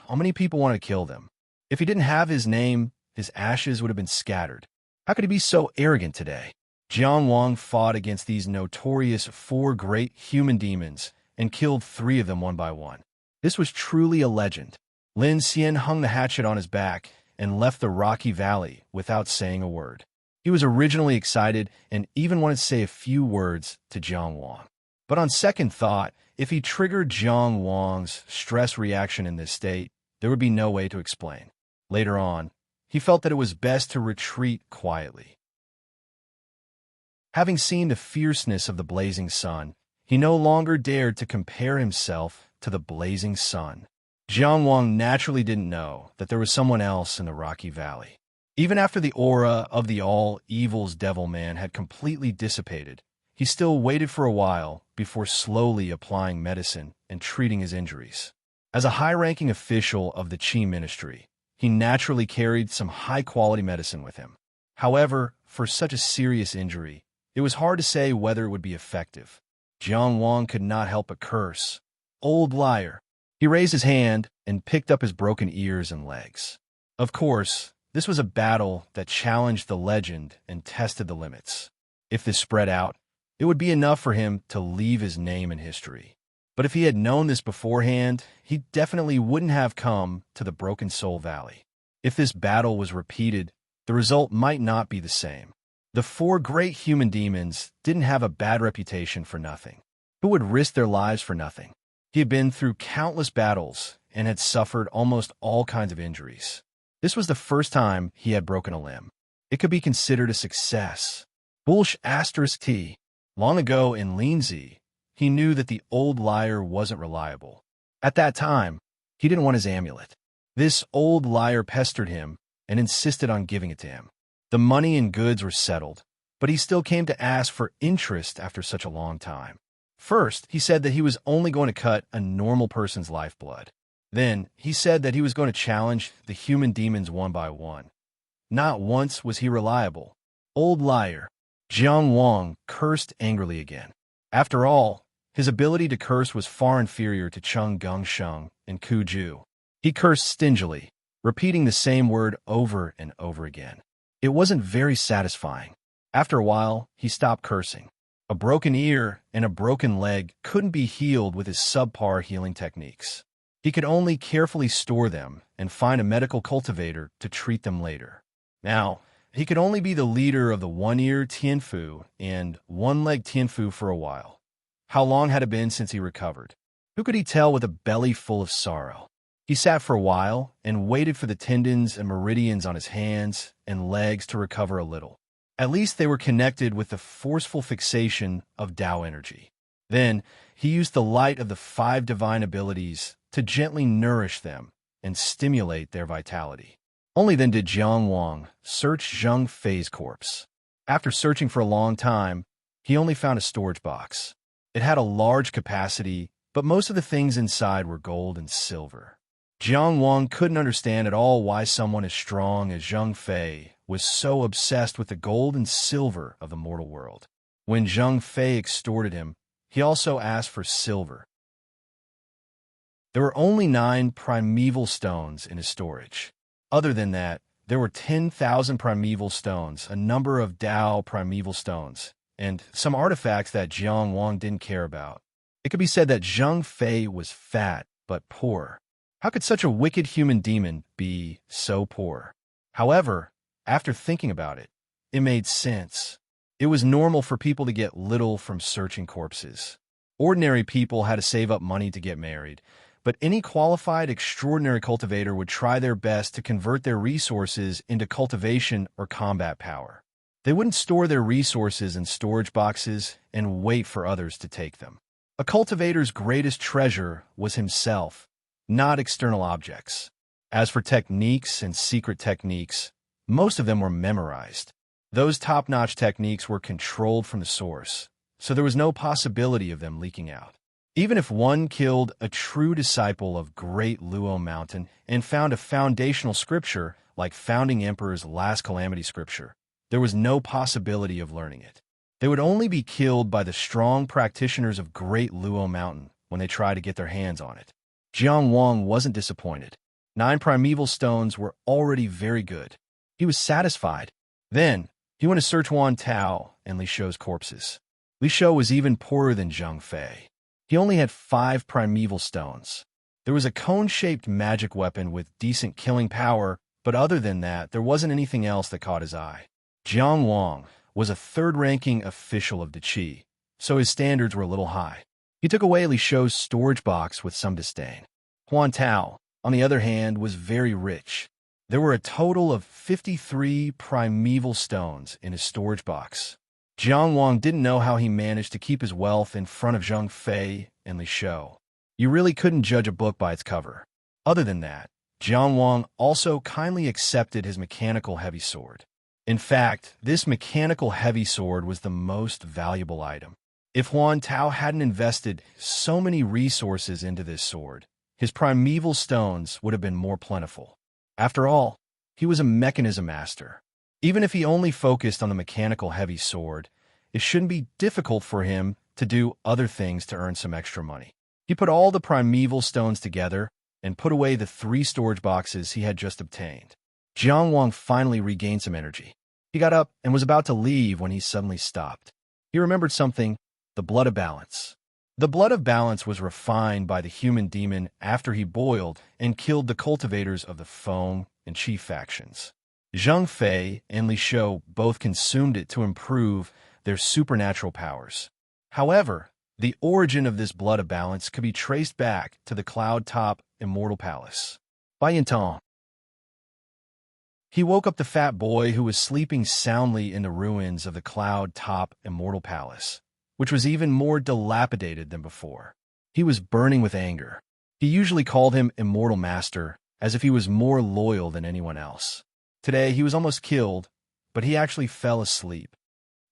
how many people wanted to kill them? If he didn't have his name, his ashes would have been scattered. How could he be so arrogant today? Jiang Wang fought against these notorious 4 great human demons and killed 3 of them one by one. This was truly a legend. Lin Xian hung the hatchet on his back and left the rocky valley without saying a word. He was originally excited and even wanted to say a few words to Jiang Wang. But on second thought, if he triggered Jiang Wang's stress reaction in this state, there would be no way to explain. Later on, he felt that it was best to retreat quietly. Having seen the fierceness of the blazing sun, he no longer dared to compare himself to the blazing sun. Jiang Wang naturally didn't know that there was someone else in the rocky valley. Even after the aura of the all-evils devil man had completely dissipated, he still waited for a while before slowly applying medicine and treating his injuries. As a high-ranking official of the Qi ministry, he naturally carried some high-quality medicine with him. However, for such a serious injury, it was hard to say whether it would be effective. Jiang Wang could not help but curse. Old liar. He raised his hand and picked up his broken ears and legs. Of course, this was a battle that challenged the legend and tested the limits. If this spread out, it would be enough for him to leave his name in history. But if he had known this beforehand, he definitely wouldn't have come to the Broken Soul Valley. If this battle was repeated, the result might not be the same. The 4 great human demons didn't have a bad reputation for nothing. Who would risk their lives for nothing? He had been through countless battles and had suffered almost all kinds of injuries. This was the first time he had broken a limb. It could be considered a success. T. Long ago in Linzi, he knew that the old liar wasn't reliable. At that time, he didn't want his amulet. This old liar pestered him and insisted on giving it to him. The money and goods were settled, but he still came to ask for interest after such a long time. First, he said that he was only going to cut a normal person's lifeblood. Then, he said that he was going to challenge the human demons one by one. Not once was he reliable. Old liar. Jiang Wang cursed angrily again. After all, his ability to curse was far inferior to Cheng Gongsheng and Ku Ju. He cursed stingily, repeating the same word over and over again. It wasn't very satisfying. After a while, he stopped cursing. A broken ear and a broken leg couldn't be healed with his subpar healing techniques. He could only carefully store them and find a medical cultivator to treat them later. Now, he could only be the leader of the one-ear Tianfu and one-leg Tianfu for a while. How long had it been since he recovered? Who could he tell with a belly full of sorrow? He sat for a while and waited for the tendons and meridians on his hands and legs to recover a little. At least they were connected with the forceful fixation of Tao energy. Then, he used the light of the 5 divine abilities to gently nourish them and stimulate their vitality. Only then did Jiang Wang search Zheng Fei's corpse. After searching for a long time, he only found a storage box. It had a large capacity, but most of the things inside were gold and silver. Jiang Wang couldn't understand at all why someone as strong as Zheng Fei was so obsessed with the gold and silver of the mortal world. When Zheng Fei extorted him, he also asked for silver. There were only 9 primeval stones in his storage. Other than that, there were 10,000 primeval stones, a number of Dao primeval stones, and some artifacts that Jiang Wang didn't care about. It could be said that Zheng Fei was fat but poor. How could such a wicked human demon be so poor? However, after thinking about it, it made sense. It was normal for people to get little from searching corpses. Ordinary people had to save up money to get married, but any qualified, extraordinary cultivator would try their best to convert their resources into cultivation or combat power. They wouldn't store their resources in storage boxes and wait for others to take them. A cultivator's greatest treasure was himself, not external objects. As for techniques and secret techniques, most of them were memorized. Those top-notch techniques were controlled from the source, so there was no possibility of them leaking out. Even if one killed a true disciple of Great Luo Mountain and found a foundational scripture like Founding Emperor's Last Calamity Scripture, there was no possibility of learning it. They would only be killed by the strong practitioners of Great Luo Mountain when they tried to get their hands on it. Jiang Wang wasn't disappointed. 9 primeval stones were already very good. He was satisfied. Then, he went to search Wan Tao and Li Shou's corpses. Li Shou was even poorer than Zheng Fei. He only had 5 primeval stones. There was a cone-shaped magic weapon with decent killing power, but other than that, there wasn't anything else that caught his eye. Jiang Wang was a third-ranking official of Deqi, so his standards were a little high. He took away Li Shou's storage box with some disdain. Huan Tao, on the other hand, was very rich. There were a total of 53 primeval stones in his storage box. Jiang Wang didn't know how he managed to keep his wealth in front of Zheng Fei and Li Shou. You really couldn't judge a book by its cover. Other than that, Jiang Wang also kindly accepted his mechanical heavy sword. In fact, this mechanical heavy sword was the most valuable item. If Huan Tao hadn't invested so many resources into this sword, his primeval stones would have been more plentiful. After all, he was a mechanism master. Even if he only focused on the mechanical heavy sword, it shouldn't be difficult for him to do other things to earn some extra money. He put all the primeval stones together and put away the 3 storage boxes he had just obtained. Jiang Wang finally regained some energy. He got up and was about to leave when he suddenly stopped. He remembered something: the blood of balance. The blood of balance was refined by the human demon after he boiled and killed the cultivators of the Feng and Qi factions. Zheng Fei and Li Shou both consumed it to improve their supernatural powers. However, the origin of this blood of balance could be traced back to the cloud-top immortal palace. By Yintong. He woke up the fat boy who was sleeping soundly in the ruins of the cloud-top immortal palace, which was even more dilapidated than before. He was burning with anger. He usually called him Immortal Master, as if he was more loyal than anyone else. Today, he was almost killed, but he actually fell asleep.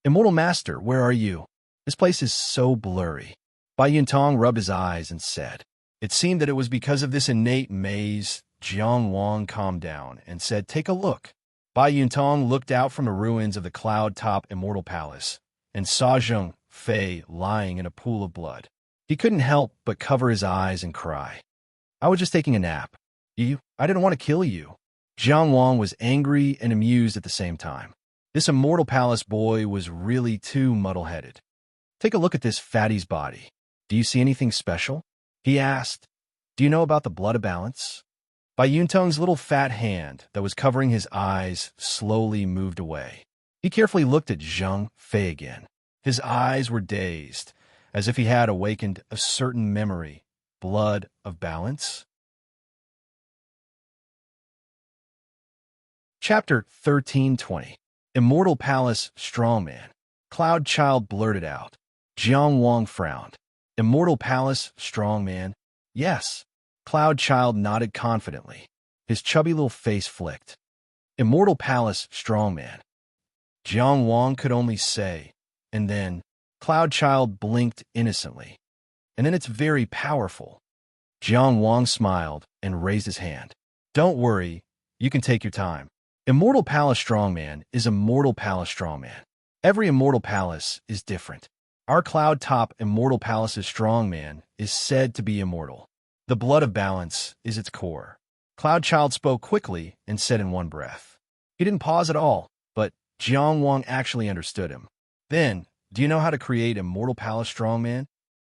Immortal Master, where are you? This place is so blurry. Bai Yuntong rubbed his eyes and said. It seemed that it was because of this innate maze. Jiang Wang calmed down and said, take a look. Bai Yuntong looked out from the ruins of the cloud-top immortal palace and saw Zheng Fei lying in a pool of blood. He couldn't help but cover his eyes and cry. I was just taking a nap. I didn't want to kill you. Jiang Wang was angry and amused at the same time. This immortal palace boy was really too muddle-headed. Take a look at this fatty's body. Do you see anything special? He asked. Do you know about the blood of balance? Bai Yuntong's little fat hand that was covering his eyes slowly moved away. He carefully looked at Zheng Fei again. His eyes were dazed, as if he had awakened a certain memory. Blood of balance? Chapter 1320. Immortal Palace Strongman. Cloud Child blurted out. Jiang Wang frowned. Immortal Palace Strongman? Yes. Cloud Child nodded confidently. His chubby little face flicked. Immortal Palace Strongman. Jiang Wang could only say, and then Cloud Child blinked innocently. And then it's very powerful. Jiang Wang smiled and raised his hand. Don't worry, you can take your time. Immortal Palace Strongman is Immortal Palace Strongman. Every Immortal Palace is different. Our Cloud Top Immortal Palace's Strongman is said to be immortal. The blood of balance is its core. Cloud Child spoke quickly and said in one breath. He didn't pause at all, but Jiang Wang actually understood him. Then, do you know how to create Immortal Palace Strongman?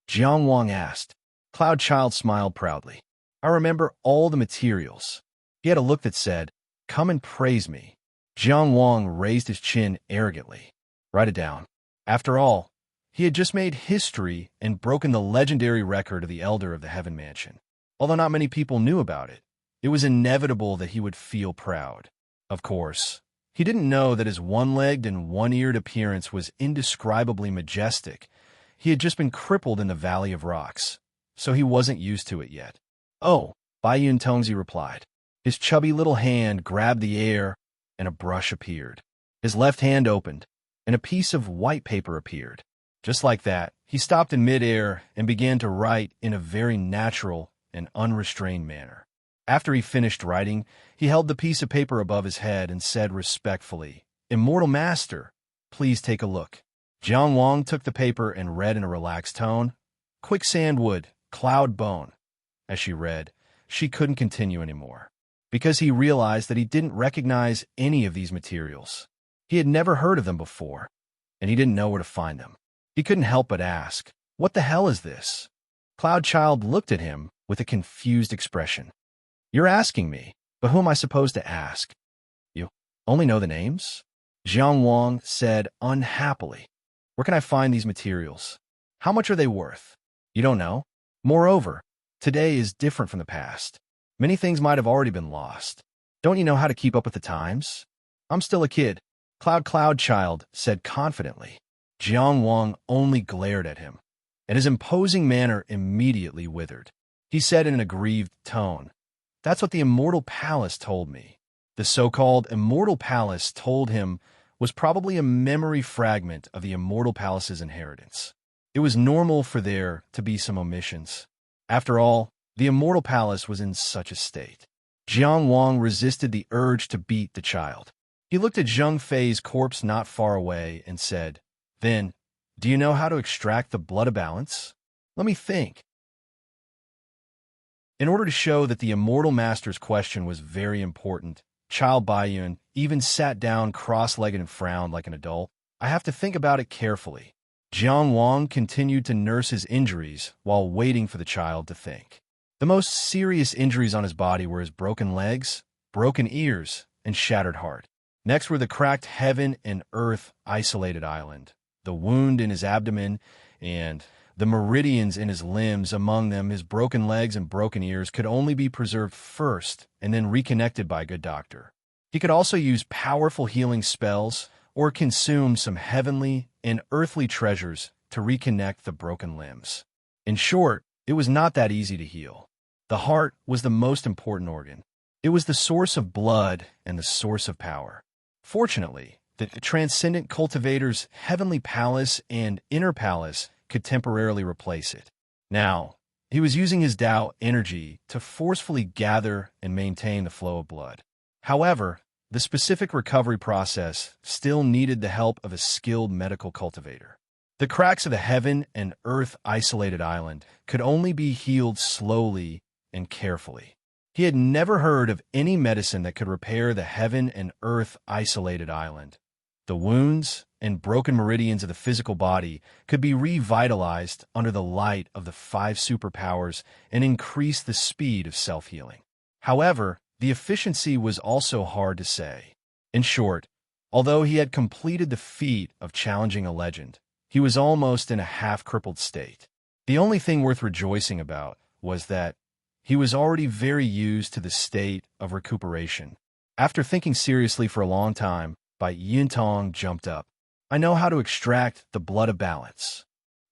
Jiang Wang asked. Cloud Child smiled proudly. I remember all the materials. He had a look that said, come and praise me. Jiang Wang raised his chin arrogantly. Write it down. After all, he had just made history and broken the legendary record of the Elder of the Heaven Mansion. Although not many people knew about it, it was inevitable that he would feel proud. Of course, he didn't know that his one-legged and one-eared appearance was indescribably majestic. He had just been crippled in the Valley of Rocks, so he wasn't used to it yet. Oh, Bai Yun Tongzi replied. His chubby little hand grabbed the air, and a brush appeared. His left hand opened, and a piece of white paper appeared. Just like that, he stopped in midair and began to write in a very natural and unrestrained manner. After he finished writing, he held the piece of paper above his head and said respectfully, Immortal Master, please take a look. Jiang Wang took the paper and read in a relaxed tone, Quicksand Wood, Cloud Bone. As she read, she couldn't continue anymore, because he realized that he didn't recognize any of these materials. He had never heard of them before, and he didn't know where to find them. He couldn't help but ask, what the hell is this? Cloud Child looked at him with a confused expression. You're asking me, but who am I supposed to ask? You only know the names? Jiang Wang said unhappily. Where can I find these materials? How much are they worth? You don't know? Moreover, today is different from the past. Many things might have already been lost. Don't you know how to keep up with the times? I'm still a kid, Cloud Child said confidently. Jiang Wang only glared at him, and his imposing manner immediately withered. He said in an aggrieved tone, That's what the Immortal Palace told me. The so-called Immortal Palace told him was probably a memory fragment of the Immortal Palace's inheritance. It was normal for there to be some omissions. After all, the Immortal Palace was in such a state. Jiang Wang resisted the urge to beat the child. He looked at Zheng Fei's corpse not far away and said, Then, do you know how to extract the blood of balance? Let me think. In order to show that the Immortal Master's question was very important, Child Baiyun even sat down cross-legged and frowned like an adult. I have to think about it carefully. Jiang Wang continued to nurse his injuries while waiting for the child to think. The most serious injuries on his body were his broken legs, broken ears, and shattered heart. Next were the cracked heaven and earth isolated island, the wound in his abdomen, and the meridians in his limbs. Among them, his broken legs and broken ears could only be preserved first and then reconnected by a good doctor. He could also use powerful healing spells or consume some heavenly and earthly treasures to reconnect the broken limbs. In short, it was not that easy to heal. The heart was the most important organ. It was the source of blood and the source of power. Fortunately, the transcendent cultivator's heavenly palace and inner palace could temporarily replace it. Now, he was using his Tao energy to forcefully gather and maintain the flow of blood. However, the specific recovery process still needed the help of a skilled medical cultivator. The cracks of the heaven and earth isolated island could only be healed slowly and carefully. He had never heard of any medicine that could repair the heaven and earth isolated island. The wounds and broken meridians of the physical body could be revitalized under the light of the 5 superpowers and increase the speed of self-healing. However, the efficiency was also hard to say. In short, although he had completed the feat of challenging a legend, he was almost in a half-crippled state. The only thing worth rejoicing about was that he was already very used to the state of recuperation. After thinking seriously for a long time, Bai Yuntong jumped up. I know how to extract the blood of balance.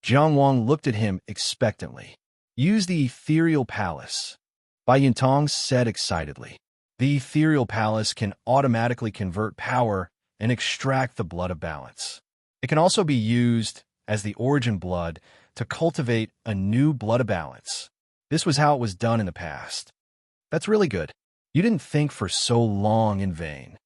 Jiang Wang looked at him expectantly. Use the ethereal palace, Bai Yuntong said excitedly. The ethereal palace can automatically convert power and extract the blood of balance. It can also be used as the origin blood to cultivate a new blood of balance. This was how it was done in the past. That's really good. You didn't think for so long in vain.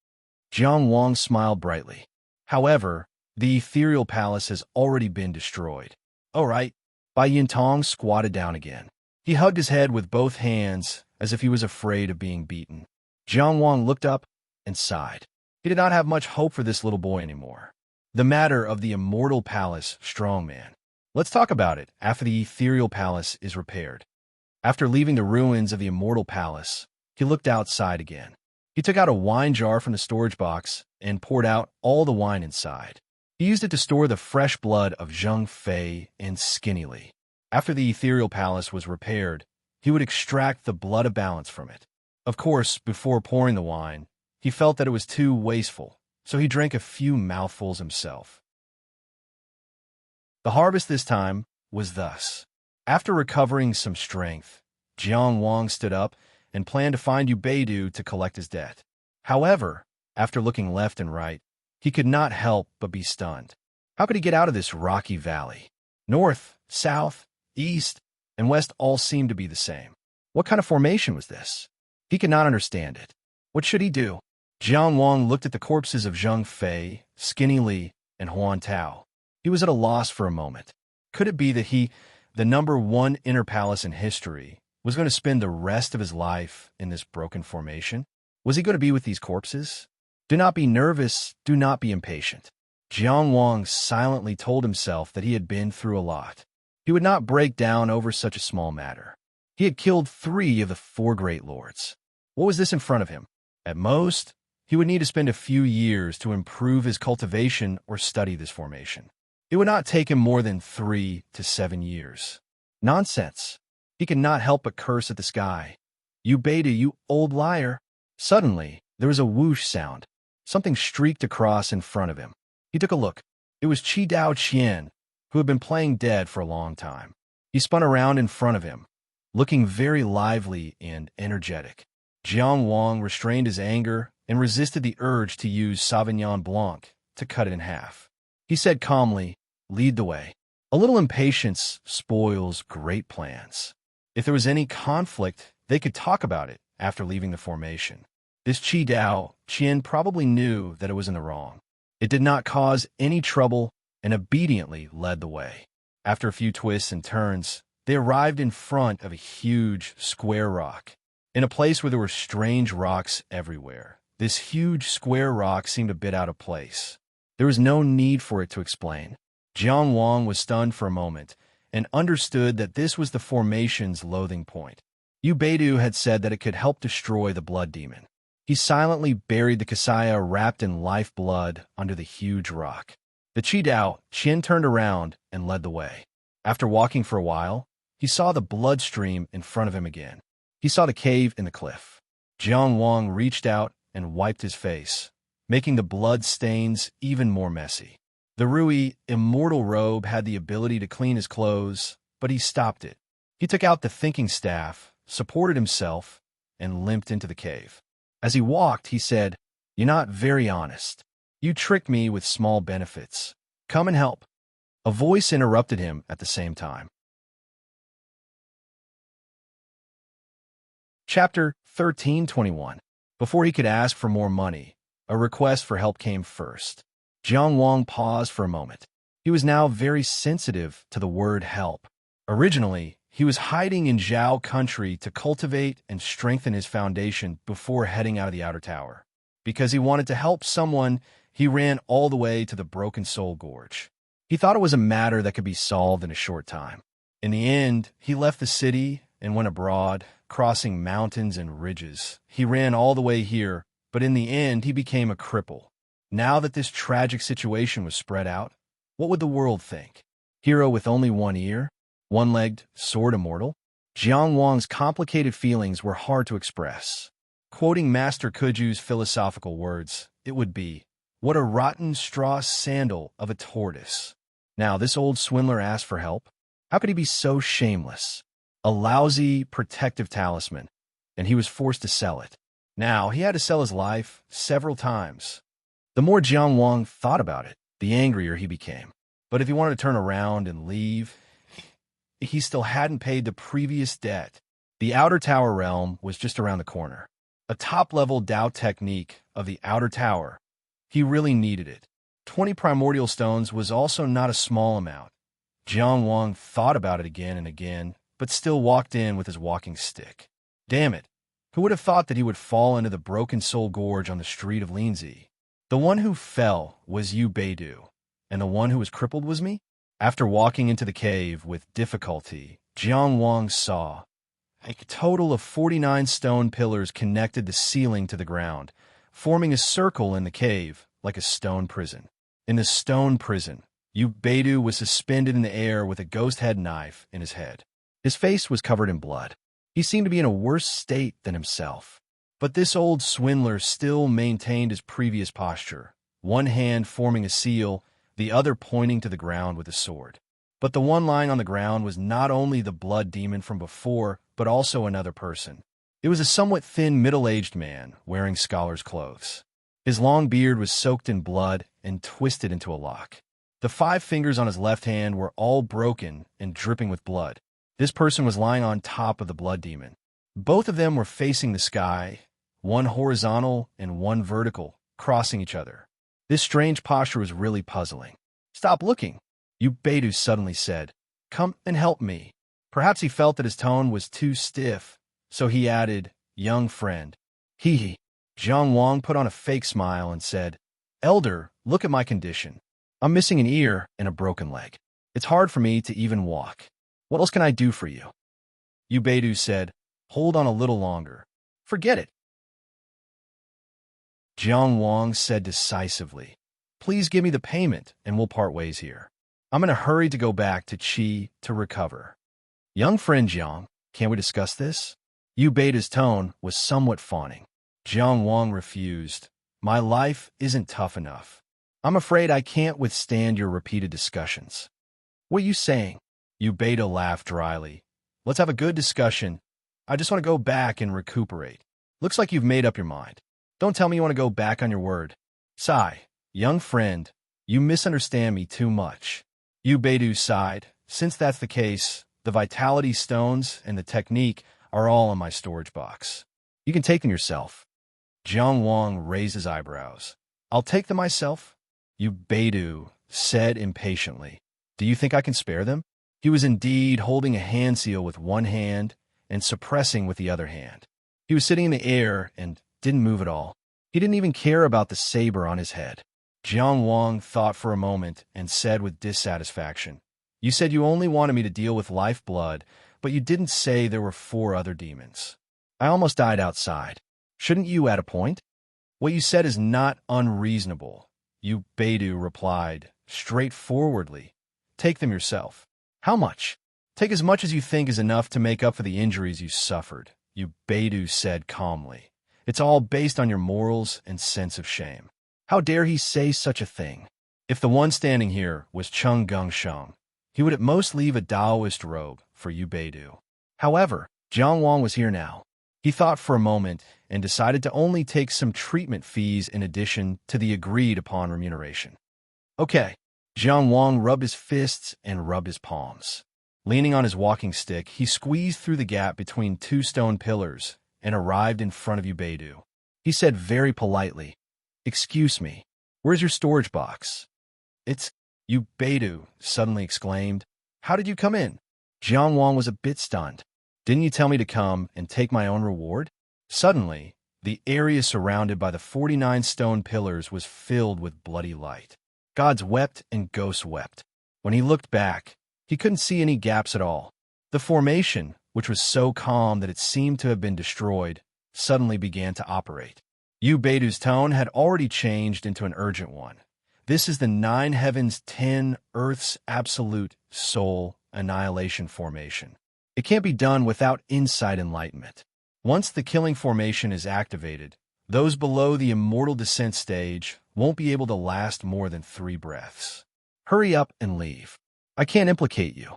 Jiang Wang smiled brightly. However, the ethereal palace has already been destroyed. All right. Bai Yintong squatted down again. He hugged his head with both hands as if he was afraid of being beaten. Jiang Wang looked up and sighed. He did not have much hope for this little boy anymore. The matter of the immortal palace, strongman. Let's talk about it after the ethereal palace is repaired. After leaving the ruins of the immortal palace, he looked outside again. He took out a wine jar from the storage box and poured out all the wine inside. He used it to store the fresh blood of Zheng Fei and Skinny Li. After the ethereal palace was repaired, he would extract the blood of balance from it. Of course, before pouring the wine, he felt that it was too wasteful, so he drank a few mouthfuls himself. The harvest this time was thus. After recovering some strength, Jiang Wang stood up and planned to find Ubeidu to collect his debt. However, after looking left and right, he could not help but be stunned. How could he get out of this rocky valley? North, south, east, and west all seemed to be the same. What kind of formation was this? He could not understand it. What should he do? Jiang Wang looked at the corpses of Zheng Fei, Skinny Li, and Huan Tao. He was at a loss for a moment. Could it be that he, the #1 inner palace in history, was going to spend the rest of his life in this broken formation? Was he going to be with these corpses? Do not be nervous, do not be impatient. Jiang Wang silently told himself that he had been through a lot. He would not break down over such a small matter. He had killed 3 of the 4 great lords. What was this in front of him? At most, he would need to spend a few years to improve his cultivation or study this formation. It would not take him more than 3 to 7 years. Nonsense. He could not help but curse at the sky. Ubeidu, you old liar. Suddenly, there was a whoosh sound. Something streaked across in front of him. He took a look. It was Qi Dao Qian, who had been playing dead for a long time. He spun around in front of him, looking very lively and energetic. Jiang Wang restrained his anger and resisted the urge to use Sauvignon Blanc to cut it in half. He said calmly, "Lead the way." A little impatience spoils great plans. If there was any conflict, they could talk about it after leaving the formation. This Qi Dao Qian probably knew that it was in the wrong. It did not cause any trouble and obediently led the way. After a few twists and turns, they arrived in front of a huge square rock. In a place where there were strange rocks everywhere, this huge square rock seemed a bit out of place. There was no need for it to explain. Jiang Wang was stunned for a moment and understood that this was the formation's loathing point. Ubeidu had said that it could help destroy the blood demon. He silently buried the Kasaya wrapped in life blood under the huge rock. The Qi Dao Qian turned around and led the way. After walking for a while, he saw the blood stream in front of him again. He saw the cave in the cliff. Jiang Wang reached out and wiped his face, making the blood stains even more messy. The Rui immortal robe had the ability to clean his clothes, but he stopped it. He took out the thinking staff, supported himself, and limped into the cave. As he walked, he said, "You're not very honest. You tricked me with small benefits. Come and help." A voice interrupted him at the same time. Chapter 13:21. Before he could ask for more money, a request for help came first. Jiang Wang paused for a moment. He was now very sensitive to the word help. Originally, he was hiding in Zhao country to cultivate and strengthen his foundation before heading out of the outer tower. Because he wanted to help someone, he ran all the way to the Broken Soul Gorge. He thought it was a matter that could be solved in a short time. In the end, he left the city and went abroad, crossing mountains and ridges. He ran all the way here, but in the end, he became a cripple. Now that this tragic situation was spread out, what would the world think? Hero with only one ear? One-legged, sword immortal? Jiang Wang's complicated feelings were hard to express. Quoting Master Kuju's philosophical words, it would be, "What a rotten straw sandal of a tortoise." Now, this old swindler asked for help. How could he be so shameless? A lousy, protective talisman, and he was forced to sell it. Now, he had to sell his life several times. The more Jiang Wang thought about it, the angrier he became. But if he wanted to turn around and leave, he still hadn't paid the previous debt. The Outer Tower realm was just around the corner. A top-level Dao technique of the Outer Tower. He really needed it. 20 primordial stones was also not a small amount. Jiang Wang thought about it again and again, but still walked in with his walking stick. Damn it. Who would have thought that he would fall into the Broken Soul Gorge on the street of Linzi? The one who fell was Yu Beidu, and the one who was crippled was me? After walking into the cave with difficulty, Jiang Wang saw a total of 49 stone pillars connected the ceiling to the ground, forming a circle in the cave like a stone prison. In the stone prison, Yu Beidu was suspended in the air with a ghost head knife in his head. His face was covered in blood. He seemed to be in a worse state than himself. But this old swindler still maintained his previous posture, one hand forming a seal, the other pointing to the ground with a sword. But the one lying on the ground was not only the blood demon from before, but also another person. It was a somewhat thin, middle-aged man wearing scholar's clothes. His long beard was soaked in blood and twisted into a lock. The 5 fingers on his left hand were all broken and dripping with blood. This person was lying on top of the blood demon. Both of them were facing the sky, one horizontal and one vertical, crossing each other. This strange posture was really puzzling. "Stop looking," Yu Beidu suddenly said. "Come and help me." Perhaps he felt that his tone was too stiff, so he added, "Young friend." Hee. Jiang Wang put on a fake smile and said, "Elder, look at my condition. I'm missing an ear and a broken leg. It's hard for me to even walk. What else can I do for you?" Yu Beidu said, "Hold on a little longer. Forget it." Jiang Wang said decisively, "Please give me the payment and we'll part ways here. I'm in a hurry to go back to Qi to recover." "Young friend Jiang, can't we discuss this?" Yu Beidu's tone was somewhat fawning. Jiang Wang refused. "My life isn't tough enough. I'm afraid I can't withstand your repeated discussions." "What are you saying?" Yu Beidu laughed dryly. "Let's have a good discussion. I just want to go back and recuperate. Looks like you've made up your mind. Don't tell me you want to go back on your word." "Sigh, young friend, you misunderstand me too much." Yu Beidu sighed. "Since that's the case, the vitality stones and the technique are all in my storage box. You can take them yourself." Jiang Wang raised his eyebrows. "I'll take them myself?" Yu Beidu said impatiently. "Do you think I can spare them?" He was indeed holding a hand seal with one hand and suppressing with the other hand. He was sitting in the air and didn't move at all. He didn't even care about the saber on his head. Jiang Wang thought for a moment and said with dissatisfaction, "You said you only wanted me to deal with lifeblood, but you didn't say there were 4 other demons. I almost died outside. Shouldn't you add a point?" "What you said is not unreasonable," Yu Beidu replied straightforwardly. "Take them yourself." "How much?" "Take as much as you think is enough to make up for the injuries you suffered," Yu Beidu said calmly. "It's all based on your morals and sense of shame." How dare he say such a thing? If the one standing here was Chung Gongsheng, he would at most leave a Taoist robe for Yu Beidu. However, Jiang Wang was here now. He thought for a moment and decided to only take some treatment fees in addition to the agreed-upon remuneration. "Okay." Jiang Wang rubbed his fists and rubbed his palms. Leaning on his walking stick, he squeezed through the gap between 2 stone pillars and arrived in front of Yu Beidu. He said very politely, "Excuse me, where's your storage box?" "It's—" Yu Beidu suddenly exclaimed. "How did you come in?" Jiang Wang was a bit stunned. "Didn't you tell me to come and take my own reward?" Suddenly, the area surrounded by the 49 stone pillars was filled with bloody light. Gods wept and ghosts wept. When he looked back, he couldn't see any gaps at all. The formation, which was so calm that it seemed to have been destroyed, suddenly began to operate. Yu Beidu's tone had already changed into an urgent one. "This is the 9 heavens, 10 earth's absolute soul annihilation formation. It can't be done without insight enlightenment. Once the killing formation is activated, those below the immortal descent stage won't be able to last more than 3 breaths. Hurry up and leave. I can't implicate you."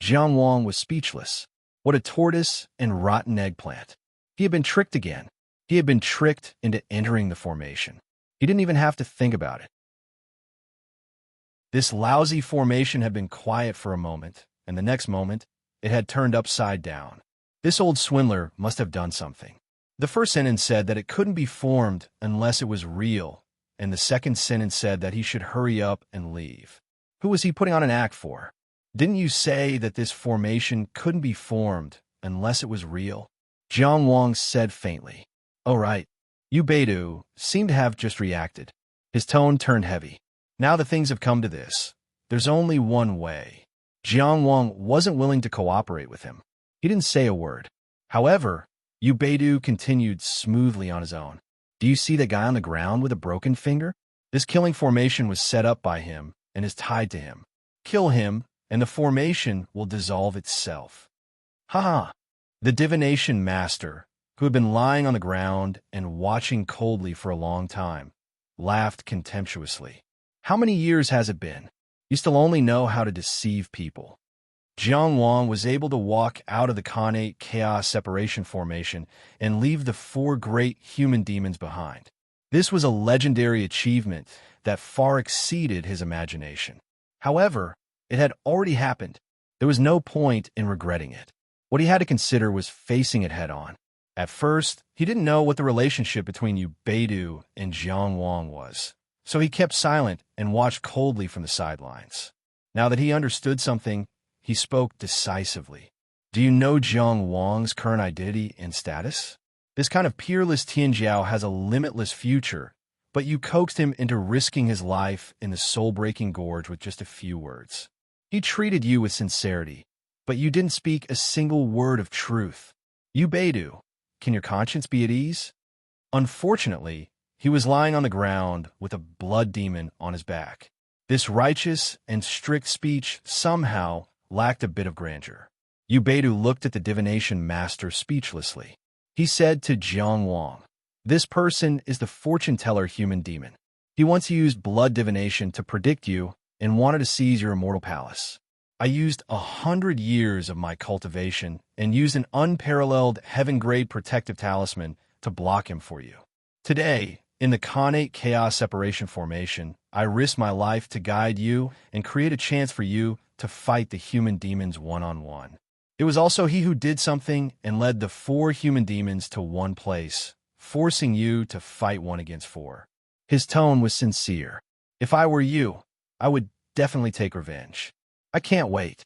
Jiang Wang was speechless. What a tortoise and rotten eggplant. He had been tricked again. He had been tricked into entering the formation. He didn't even have to think about it. This lousy formation had been quiet for a moment, and the next moment, it had turned upside down. This old swindler must have done something. The first sentence said that it couldn't be formed unless it was real, and the second sentence said that he should hurry up and leave. Who was he putting on an act for? Didn't you say that this formation couldn't be formed unless it was real? Jiang Wang said faintly. Oh, right. You Beidou seemed to have just reacted. His tone turned heavy. Now that things have come to this, there's only one way. Jiang Wang wasn't willing to cooperate with him. He didn't say a word. However, Yu Beidou continued smoothly on his own. Do you see the guy on the ground with a broken finger? This killing formation was set up by him and is tied to him. Kill him, and the formation will dissolve itself. Ha! The divination master, who had been lying on the ground and watching coldly for a long time, laughed contemptuously. How many years has it been? You still only know how to deceive people. Jiang Wang was able to walk out of the Khanate Chaos Separation Formation and leave the 4 great human demons behind. This was a legendary achievement that far exceeded his imagination. However, it had already happened. There was no point in regretting it. What he had to consider was facing it head-on. At first, he didn't know what the relationship between Yu Beidou and Jiang Wang was, so he kept silent and watched coldly from the sidelines. Now that he understood something, he spoke decisively. Do you know Jiang Wang's current identity and status? This kind of peerless Tianjiao has a limitless future, but you coaxed him into risking his life in the soul-breaking gorge with just a few words. He treated you with sincerity, but you didn't speak a single word of truth. Yu Beidou, can your conscience be at ease? Unfortunately, he was lying on the ground with a blood demon on his back. This righteous and strict speech somehow lacked a bit of grandeur. Yu Beidou looked at the divination master speechlessly. He said to Jiang Wang, this person is the fortune-teller human demon. He once used blood divination to predict you and wanted to seize your immortal palace. I used 100 years of my cultivation and used an unparalleled heaven-grade protective talisman to block him for you. Today, in the Khanate Chaos Separation Formation, I risked my life to guide you and create a chance for you to fight the human demons one-on-one. It was also he who did something and led the 4 human demons to one place, forcing you to fight 1 against 4. His tone was sincere. If I were you, I would definitely take revenge. I can't wait.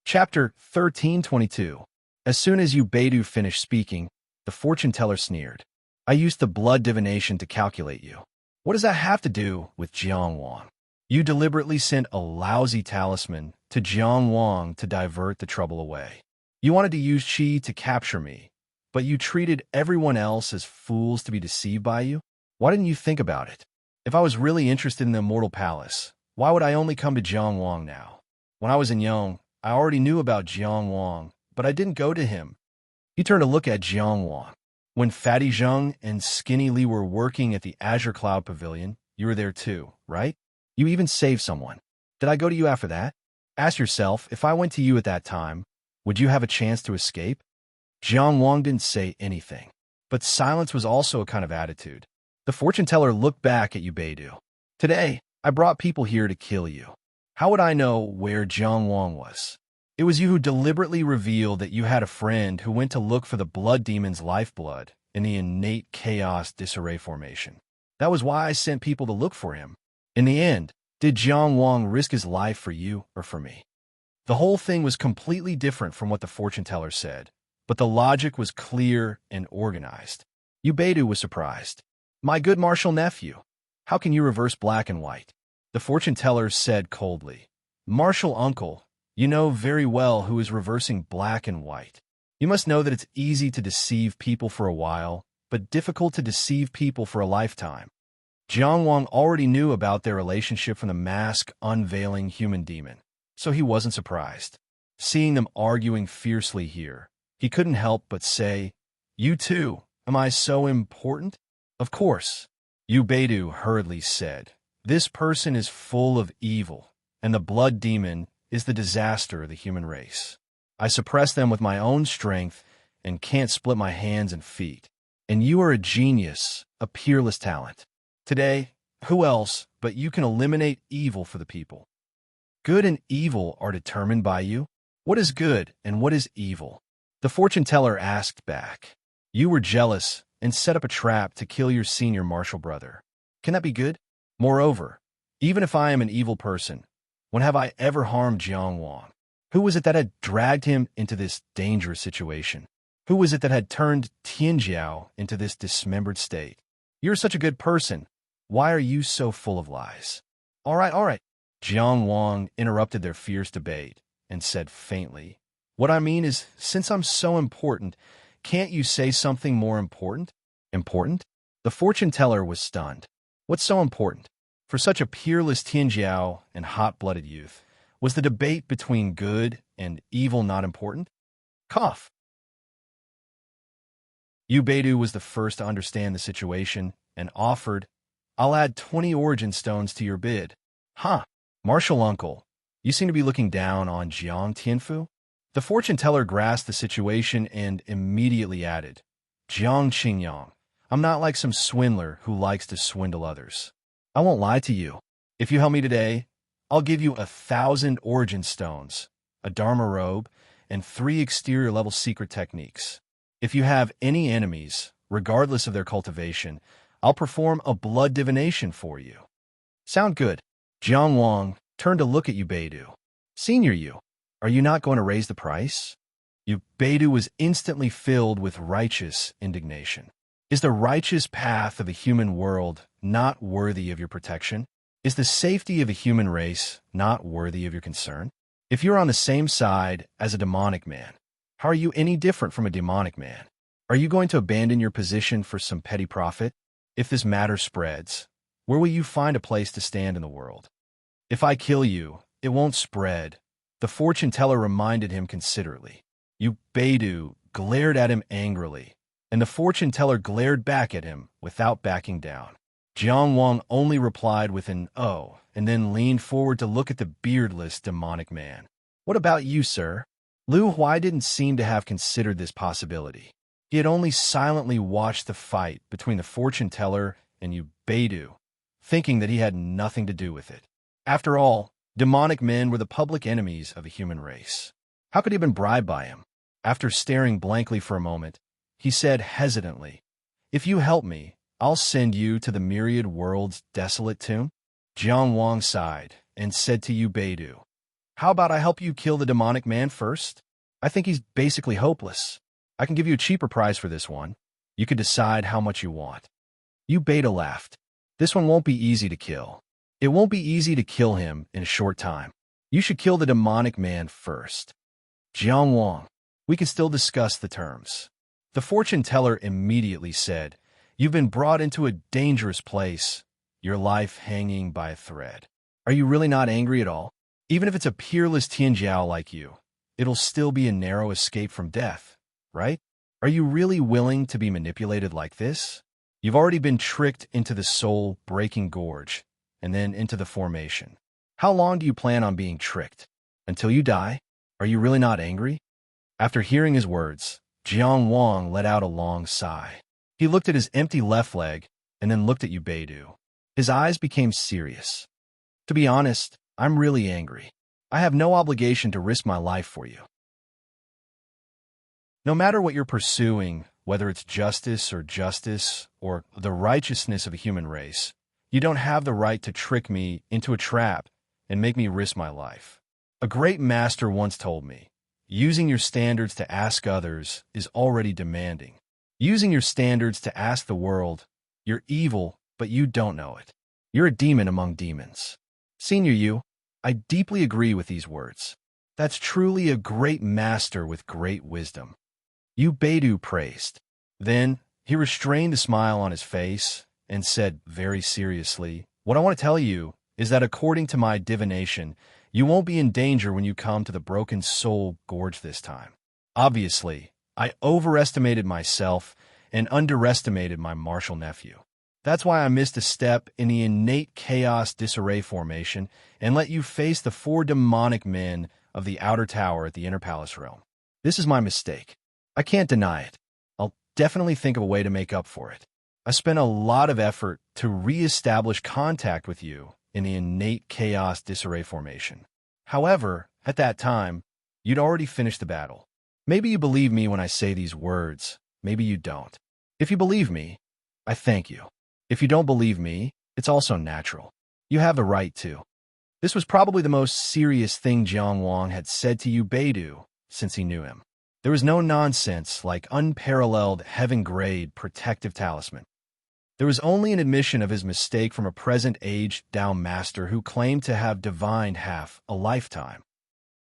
Chapter 1322. As soon as Yu Beidou finished speaking, the fortune-teller sneered. I used the blood divination to calculate you. What does that have to do with Jiang Wang? You deliberately sent a lousy talisman to Jiang Wang to divert the trouble away. You wanted to use Qi to capture me, but you treated everyone else as fools to be deceived by you? Why didn't you think about it? If I was really interested in the immortal palace, why would I only come to Jiang Wang now? When I was in Yong, I already knew about Jiang Wang, but I didn't go to him. He turned to look at Jiang Wang. When Fatty Zheng and Skinny Li were working at the Azure Cloud Pavilion, you were there too, right? You even saved someone. Did I go to you after that? Ask yourself, if I went to you at that time, would you have a chance to escape? Jiang Wang didn't say anything, but silence was also a kind of attitude. The fortune-teller looked back at Yu Beidou. Today, I brought people here to kill you. How would I know where Jiang Wang was? It was you who deliberately revealed that you had a friend who went to look for the blood demon's lifeblood in the innate chaos disarray formation. That was why I sent people to look for him. In the end, did Jiang Wang risk his life for you or for me? The whole thing was completely different from what the fortune-teller said, but the logic was clear and organized. Yu Beidou was surprised. My good martial nephew, how can you reverse black and white? The fortune-teller said coldly. Martial uncle, you know very well who is reversing black and white. You must know that it's easy to deceive people for a while, but difficult to deceive people for a lifetime. Jiang Wang already knew about their relationship from the mask unveiling human demon, so he wasn't surprised. Seeing them arguing fiercely here, he couldn't help but say, You too, am I so important? Of course. Yu Beidou hurriedly said, This person is full of evil, and the blood demon is the disaster of the human race. I suppress them with my own strength and can't split my hands and feet. And you are a genius, a peerless talent. Today, who else but you can eliminate evil for the people? Good and evil are determined by you. What is good and what is evil? The fortune teller asked back. You were jealous and set up a trap to kill your senior martial brother. Can that be good? Moreover, even if I am an evil person, when have I ever harmed Jiang Wang? Who was it that had dragged him into this dangerous situation? Who was it that had turned Tianjiao into this dismembered state? You're such a good person. Why are you so full of lies? All right. Jiang Wang interrupted their fierce debate and said faintly, What I mean is, since I'm so important, can't you say something more important? Important? The fortune teller was stunned. What's so important? For such a peerless Tianjiao and hot-blooded youth, was the debate between good and evil not important? Cough. Yu Beidu was the first to understand the situation and offered, I'll add 20 origin stones to your bid. Huh, martial uncle, you seem to be looking down on Jiang Tianfu? The fortune teller grasped the situation and immediately added, Jiang Qingyang, I'm not like some swindler who likes to swindle others. I won't lie to you. If you help me today, I'll give you 1,000 origin stones, a Dharma robe, and 3 exterior-level secret techniques. If you have any enemies, regardless of their cultivation, I'll perform a blood divination for you. Sound good? Jiang Wang turned to look at Yu Beidu. Senior Yu, are you not going to raise the price? Yu Beidu was instantly filled with righteous indignation. Is the righteous path of the human world not worthy of your protection? Is the safety of the human race not worthy of your concern? If you're on the same side as a demonic man, how are you any different from a demonic man? Are you going to abandon your position for some petty profit? If this matter spreads, where will you find a place to stand in the world? If I kill you, it won't spread. The fortune teller reminded him considerately. Yu Beidu glared at him angrily, and the fortune teller glared back at him without backing down. Jiang Wang only replied with an "oh," and then leaned forward to look at the beardless demonic man. What about you, sir? Liu Huai didn't seem to have considered this possibility. He had only silently watched the fight between the fortune teller and Yu Beidu, thinking that he had nothing to do with it. After all, demonic men were the public enemies of the human race. How could he have been bribed by him? After staring blankly for a moment, he said hesitantly, If you help me, I'll send you to the myriad world's desolate tomb. Jiang Wang sighed and said to Yu Beidu, How about I help you kill the demonic man first? I think he's basically hopeless. I can give you a cheaper price for this one. You could decide how much you want. Yu Beidu laughed. This one won't be easy to kill. It won't be easy to kill him in a short time. You should kill the demonic man first. Jiang Wang, we can still discuss the terms. The fortune teller immediately said, You've been brought into a dangerous place, your life hanging by a thread. Are you really not angry at all? Even if it's a peerless Tianjiao like you, it'll still be a narrow escape from death, right? Are you really willing to be manipulated like this? You've already been tricked into the soul-breaking gorge, and then into the formation. How long do you plan on being tricked? Until you die? Are you really not angry? After hearing his words, Jiang Wang let out a long sigh. He looked at his empty left leg and then looked at Yu Beidu. His eyes became serious. To be honest, I'm really angry. I have no obligation to risk my life for you. No matter what you're pursuing, whether it's justice or the righteousness of a human race, you don't have the right to trick me into a trap and make me risk my life. A great master once told me, using your standards to ask others is already demanding. Using your standards to ask the world, you're evil, but you don't know it. You're a demon among demons. Senior Yu, I deeply agree with these words. That's truly a great master with great wisdom. Yu Beidu praised. Then he restrained a smile on his face and said very seriously, What I want to tell you is that according to my divination, you won't be in danger when you come to the Broken Soul Gorge this time. Obviously, I overestimated myself and underestimated my martial nephew. That's why I missed a step in the innate chaos disarray formation and let you face the 4 demonic men of the outer tower at the inner palace realm. This is my mistake. I can't deny it. I'll definitely think of a way to make up for it. I spent a lot of effort to re-establish contact with you in the innate chaos disarray formation. However, at that time, you'd already finished the battle. Maybe you believe me when I say these words. Maybe you don't. If you believe me, I thank you. If you don't believe me, it's also natural. You have the right to. This was probably the most serious thing Jiang Wang had said to Yu Beidu since he knew him. There was no nonsense like unparalleled heaven-grade protective talisman. There was only an admission of his mistake from a present-age Dao master who claimed to have divined half a lifetime.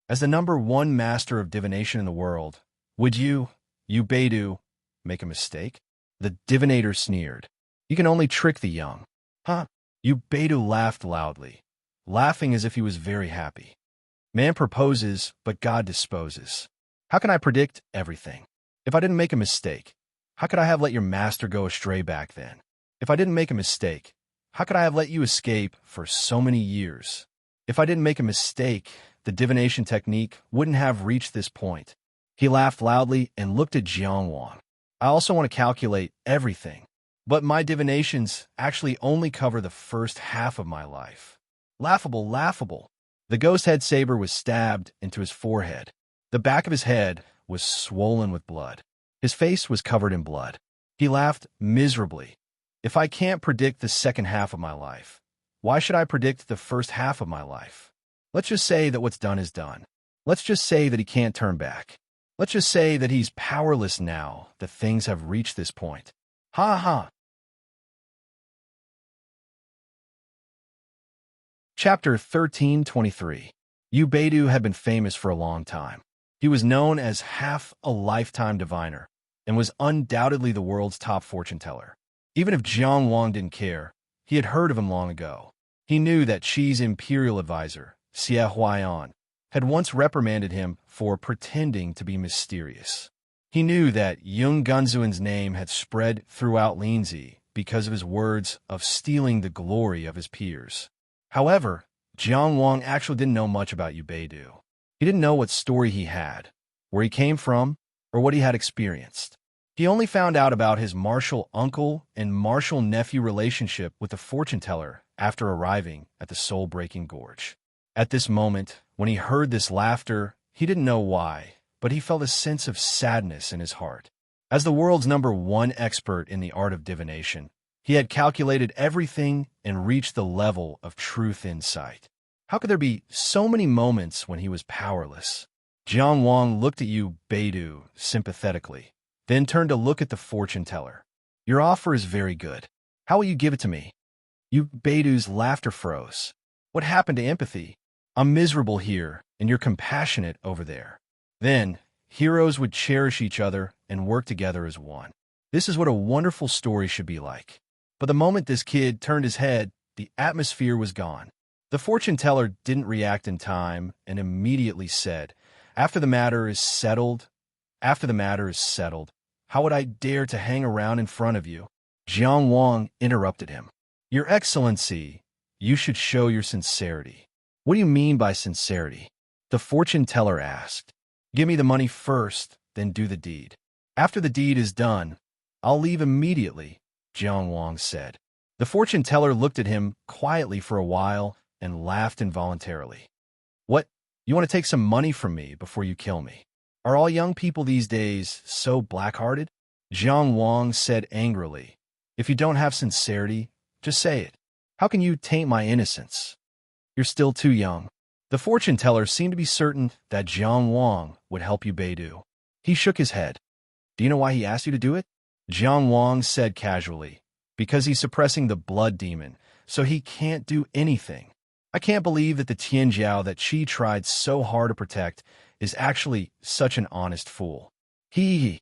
As the #1 master of divination in the world, would you, Yu Beidu, make a mistake? The divinator sneered. You can only trick the young. Huh? Yu Beidu laughed loudly, laughing as if he was very happy. Man proposes, but God disposes. How can I predict everything? If I didn't make a mistake, how could I have let your master go astray back then? If I didn't make a mistake, how could I have let you escape for so many years? If I didn't make a mistake, the divination technique wouldn't have reached this point. He laughed loudly and looked at Jiang Wang. I also want to calculate everything, but my divinations actually only cover the first half of my life. Laughable, laughable. The ghost head saber was stabbed into his forehead. The back of his head was swollen with blood. His face was covered in blood. He laughed miserably. If I can't predict the second half of my life, why should I predict the first half of my life? Let's just say that what's done is done. Let's just say that he can't turn back. Let's just say that he's powerless now that things have reached this point. Ha ha! Chapter 1323. Yu Beidu had been famous for a long time. He was known as half a lifetime diviner and was undoubtedly the world's top fortune teller. Even if Jiang Wang didn't care, he had heard of him long ago. He knew that Qi's imperial advisor, Xie Huaiyan, had once reprimanded him for pretending to be mysterious. He knew that Yung Gunzuan's name had spread throughout Linzi because of his words of stealing the glory of his peers. However, Jiang Wang actually didn't know much about Yu Beidu. He didn't know what story he had, where he came from, or what he had experienced. He only found out about his martial uncle and martial nephew relationship with the fortune teller after arriving at the soul-breaking gorge. At this moment, when he heard this laughter, he didn't know why, but he felt a sense of sadness in his heart. As the world's #1 expert in the art of divination, he had calculated everything and reached the level of truth insight. How could there be so many moments when he was powerless? Jiang Wang looked at Yu Beidu sympathetically, then turned to look at the fortune teller. Your offer is very good. How will you give it to me? Yu Beidu's laughter froze. What happened to empathy? I'm miserable here, and you're compassionate over there. Then, heroes would cherish each other and work together as one. This is what a wonderful story should be like. But the moment this kid turned his head, the atmosphere was gone. The fortune teller didn't react in time and immediately said, after the matter is settled, how would I dare to hang around in front of you? Jiang Wang interrupted him. Your Excellency, you should show your sincerity. What do you mean by sincerity? The fortune teller asked. Give me the money first, then do the deed. After the deed is done, I'll leave immediately, Jiang Wang said. The fortune teller looked at him quietly for a while and laughed involuntarily. What? You want to take some money from me before you kill me? Are all young people these days so black-hearted? Jiang Wang said angrily. If you don't have sincerity, just say it. How can you taint my innocence? You're still too young. The fortune teller seemed to be certain that Jiang Wang would help Yu Beidu. He shook his head. Do you know why he asked you to do it? Jiang Wang said casually. Because he's suppressing the blood demon, so he can't do anything. I can't believe that the Tianjiao that Qi tried so hard to protect is actually such an honest fool. He.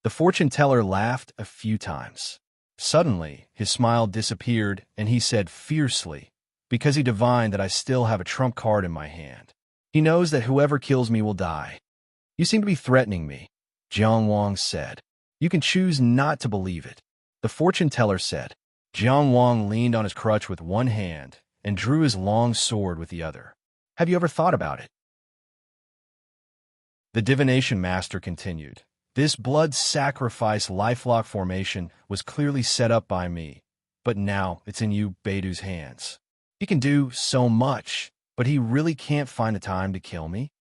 The fortune teller laughed a few times. Suddenly, his smile disappeared, and he said fiercely, because he divined that I still have a trump card in my hand. He knows that whoever kills me will die. You seem to be threatening me, Jiang Wang said. You can choose not to believe it. The fortune teller said. Jiang Wang leaned on his crutch with one hand and drew his long sword with the other. Have you ever thought about it? The divination master continued. This blood sacrifice lifelock formation was clearly set up by me, but now it's in you Beidu's hands. He can do so much, but he really can't find the time to kill me?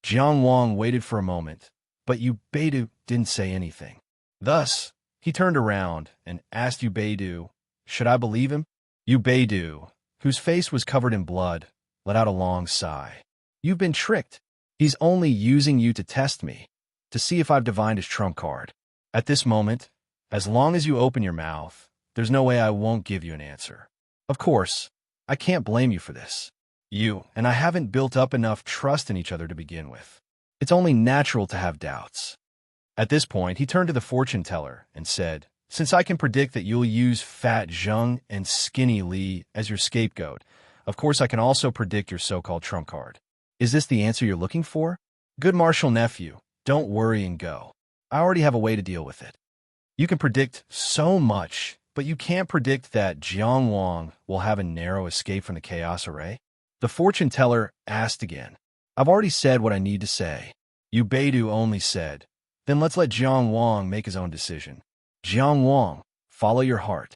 Jiang Wang waited for a moment, but Yu Beidu didn't say anything. Thus, he turned around and asked Yu Beidu, should I believe him? Yu Beidu, whose face was covered in blood, let out a long sigh. You've been tricked. He's only using you to test me, to see if I've divined his trump card. At this moment, as long as you open your mouth, there's no way I won't give you an answer. Of course, I can't blame you for this. You and I haven't built up enough trust in each other to begin with. It's only natural to have doubts. At this point, he turned to the fortune teller and said, since I can predict that you'll use Fat Zheng and Skinny Li as your scapegoat, of course I can also predict your so-called trump card. Is this the answer you're looking for? Good martial nephew, don't worry and go. I already have a way to deal with it. You can predict so much, but you can't predict that Jiang Wang will have a narrow escape from the chaos array? The fortune teller asked again. I've already said what I need to say. Yu Beidu only said, then let's let Jiang Wang make his own decision. Jiang Wang, follow your heart.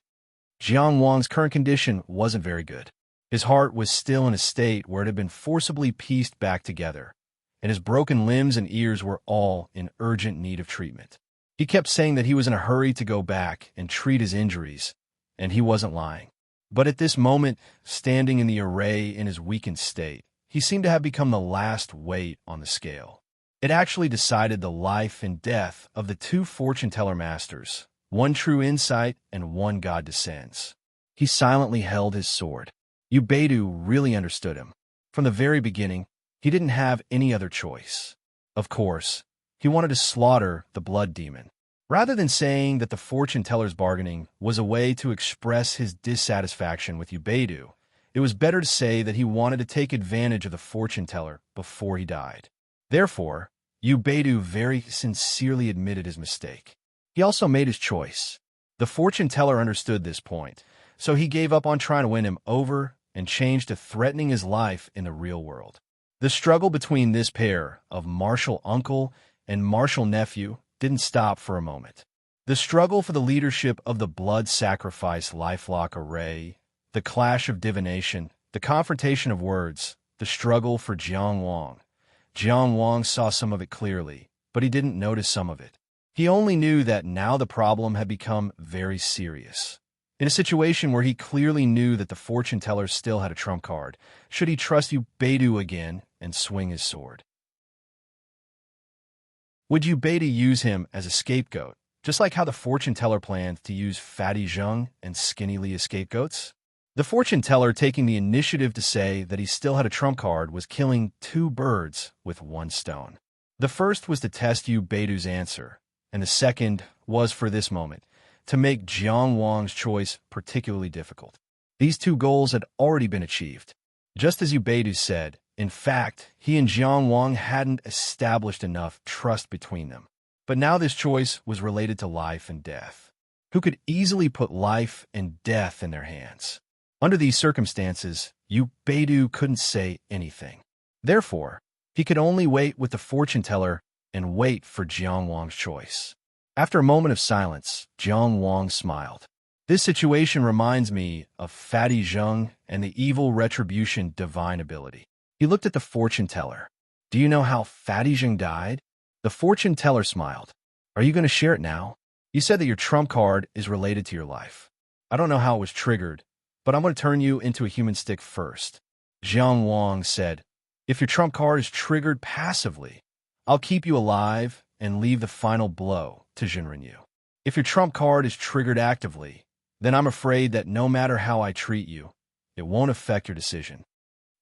Jiang Wang's current condition wasn't very good. His heart was still in a state where it had been forcibly pieced back together, and his broken limbs and ears were all in urgent need of treatment. He kept saying that he was in a hurry to go back and treat his injuries, and he wasn't lying. But at this moment, standing in the array in his weakened state, he seemed to have become the last weight on the scale. It actually decided the life and death of the two fortune teller masters, one true insight and one God descends. He silently held his sword. Yu Beidu really understood him. From the very beginning, he didn't have any other choice. Of course, he wanted to slaughter the blood demon. Rather than saying that the fortune teller's bargaining was a way to express his dissatisfaction with Yu Beidu, it was better to say that he wanted to take advantage of the fortune teller before he died. Therefore, Yu Beidu very sincerely admitted his mistake. He also made his choice. The fortune teller understood this point, so he gave up on trying to win him over and changed to threatening his life in the real world. The struggle between this pair of martial uncle and martial nephew didn't stop for a moment. The struggle for the leadership of the blood sacrifice lifelock array, the clash of divination, the confrontation of words, the struggle for Jiang Wang. Jiang Wang saw some of it clearly, but he didn't notice some of it. He only knew that now the problem had become very serious. In a situation where he clearly knew that the fortune teller still had a trump card, should he trust Yu Beidu again and swing his sword? Would Yu Beidu use him as a scapegoat, just like how the fortune teller planned to use Fatty Zheng and Skinny Li as scapegoats? The fortune teller taking the initiative to say that he still had a trump card was killing two birds with one stone. The first was to test Yu Beidu's answer, and the second was, for this moment, to make Jiang Wang's choice particularly difficult. These two goals had already been achieved. Just as Yu Beidu said, in fact, he and Jiang Wang hadn't established enough trust between them. But now this choice was related to life and death. Who could easily put life and death in their hands? Under these circumstances, Yu Beidu couldn't say anything. Therefore, he could only wait with the fortune teller and wait for Jiang Wang's choice. After a moment of silence, Jiang Wang smiled. This situation reminds me of Fatty Zheng and the evil retribution divine ability. He looked at the fortune teller. Do you know how Fatty Zheng died? The fortune teller smiled. Are you going to share it now? You said that your trump card is related to your life. I don't know how it was triggered, but I'm going to turn you into a human stick first. Jiang Wang said, if your trump card is triggered passively, I'll keep you alive and leave the final blow to Jinren Yu. If your trump card is triggered actively, then I'm afraid that no matter how I treat you, it won't affect your decision.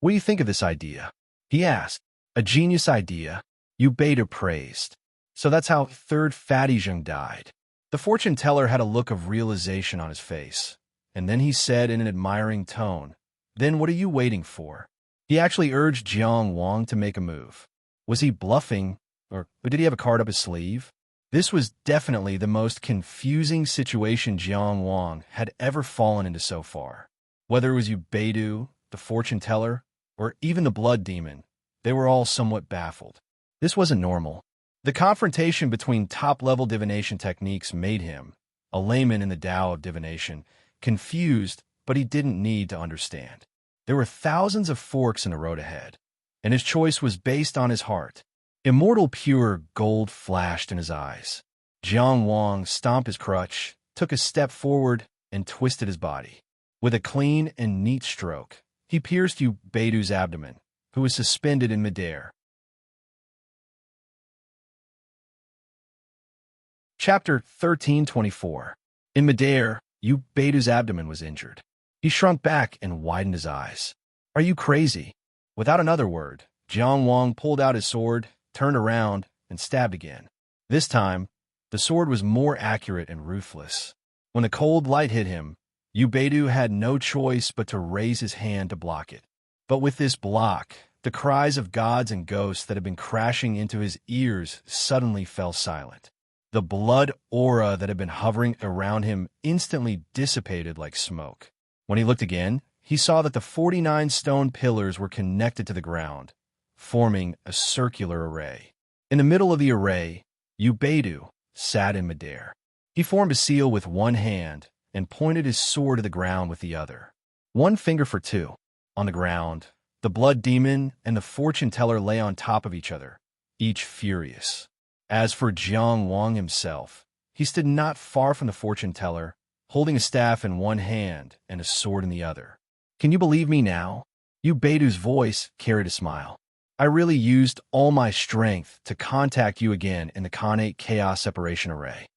What do you think of this idea? He asked. A genius idea, Yu Beidu praised. So that's how third Fatty Zheng died. The fortune teller had a look of realization on his face, and then he said in an admiring tone, then what are you waiting for? He actually urged Jiang Wang to make a move. Was he bluffing, or did he have a card up his sleeve? This was definitely the most confusing situation Jiang Wang had ever fallen into so far. Whether it was Yu Beidu, the fortune teller, or even the blood demon, they were all somewhat baffled. This wasn't normal. The confrontation between top-level divination techniques made him, a layman in the Tao of divination, confused, but he didn't need to understand. There were thousands of forks in the road ahead, and his choice was based on his heart. Immortal pure gold flashed in his eyes. Jiang Wang stomped his crutch, took a step forward, and twisted his body. With a clean and neat stroke, he pierced Yu Beidu's abdomen, who was suspended in midair. Chapter 1324. In midair, Yu Beidu's abdomen was injured. He shrunk back and widened his eyes. "Are you crazy?" Without another word, Jiang Wang pulled out his sword, turned around, and stabbed again. This time, the sword was more accurate and ruthless. When the cold light hit him, Yu Beidu had no choice but to raise his hand to block it. But with this block, the cries of gods and ghosts that had been crashing into his ears suddenly fell silent. The blood aura that had been hovering around him instantly dissipated like smoke. When he looked again, he saw that the 49 stone pillars were connected to the ground, forming a circular array. In the middle of the array, Yu Beidu sat in midair. He formed a seal with one hand and pointed his sword to the ground with the other. One finger for two. On the ground, the blood demon and the fortune teller lay on top of each other, each furious. As for Jiang Wang himself, he stood not far from the fortune teller, holding a staff in one hand and a sword in the other. "Can you believe me now?" Yu Beidu's voice carried a smile. "I really used all my strength to contact you again in the Khanate Chaos Separation Array."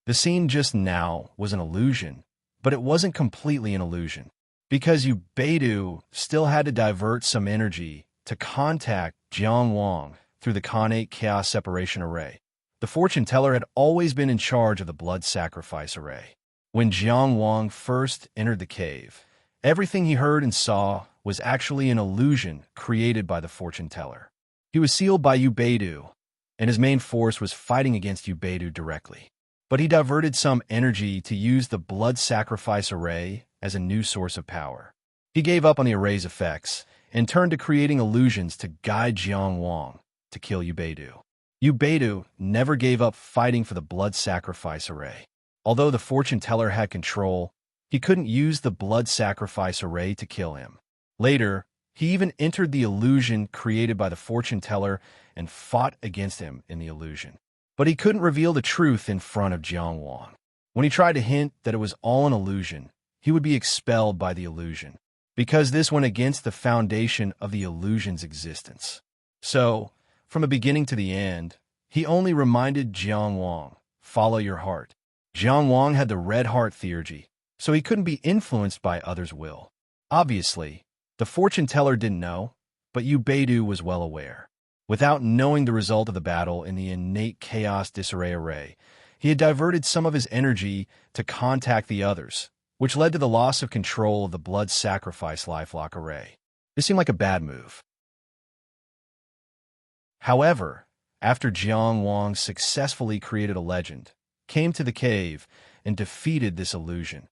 The scene just now was an illusion, but it wasn't completely an illusion, because Yu Beidu still had to divert some energy to contact Jiang Wang through the Khanate Chaos Separation Array. The fortune teller had always been in charge of the blood sacrifice array. When Jiang Wang first entered the cave, everything he heard and saw was actually an illusion created by the fortune teller. He was sealed by Yu Beidu, and his main force was fighting against Yu Beidu directly. But he diverted some energy to use the blood sacrifice array as a new source of power. He gave up on the array's effects and turned to creating illusions to guide Jiang Wang to kill Yu Beidu. Yu Beidu never gave up fighting for the blood sacrifice array. Although the fortune teller had control, he couldn't use the blood sacrifice array to kill him. Later, he even entered the illusion created by the fortune teller and fought against him in the illusion. But he couldn't reveal the truth in front of Jiang Wang. When he tried to hint that it was all an illusion, he would be expelled by the illusion, because this went against the foundation of the illusion's existence. So, from the beginning to the end, he only reminded Jiang Wang, "Follow your heart." Jiang Wang had the red heart theurgy, so he couldn't be influenced by others' will. Obviously, the fortune teller didn't know, but Yu Beidu was well aware. Without knowing the result of the battle in the innate chaos disarray array, he had diverted some of his energy to contact the others, which led to the loss of control of the blood sacrifice lifelock array. This seemed like a bad move. However, after Jiang Wang successfully created a legend, came to the cave, and defeated this illusion,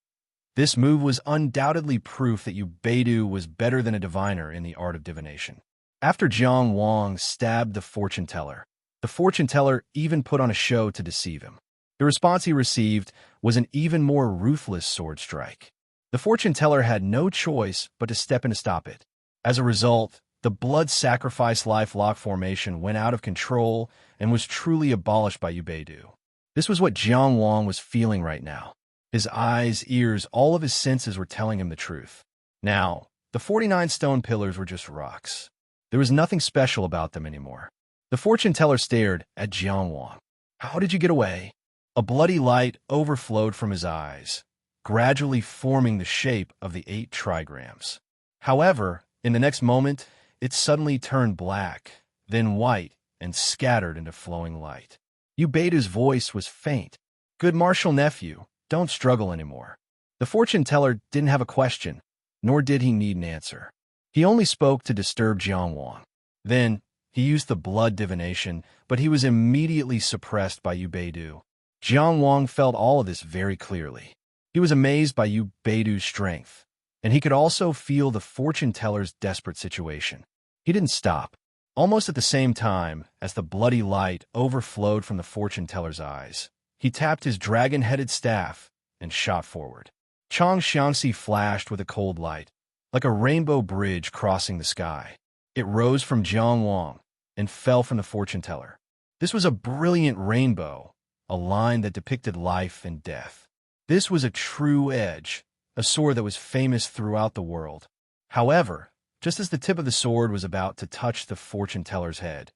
this move was undoubtedly proof that Yu Beidu was better than a diviner in the art of divination. After Jiang Wang stabbed the fortune teller even put on a show to deceive him. The response he received was an even more ruthless sword strike. The fortune teller had no choice but to step in to stop it. As a result, the blood sacrifice life lock formation went out of control and was truly abolished by Yu Beidu. This was what Jiang Wang was feeling right now. His eyes, ears, all of his senses were telling him the truth. Now, the 49 stone pillars were just rocks. There was nothing special about them anymore. The fortune teller stared at Jiang Wang. "How did you get away?" A bloody light overflowed from his eyes, gradually forming the shape of the 8 trigrams. However, in the next moment, it suddenly turned black, then white, and scattered into flowing light. Yu Beidu's voice was faint. "Good martial nephew, don't struggle anymore." The fortune teller didn't have a question, nor did he need an answer. He only spoke to disturb Jiang Wang. Then, he used the blood divination, but he was immediately suppressed by Yu Beidu. Jiang Wang felt all of this very clearly. He was amazed by Yu Beidu's strength, and he could also feel the fortune teller's desperate situation. He didn't stop. Almost at the same time as the bloody light overflowed from the fortune teller's eyes, he tapped his dragon-headed staff and shot forward. Chang Xiangxi flashed with a cold light, like a rainbow bridge crossing the sky. It rose from Jiang Wang and fell from the fortune teller. This was a brilliant rainbow, a line that depicted life and death. This was a true edge, a sword that was famous throughout the world. However, just as the tip of the sword was about to touch the fortune teller's head,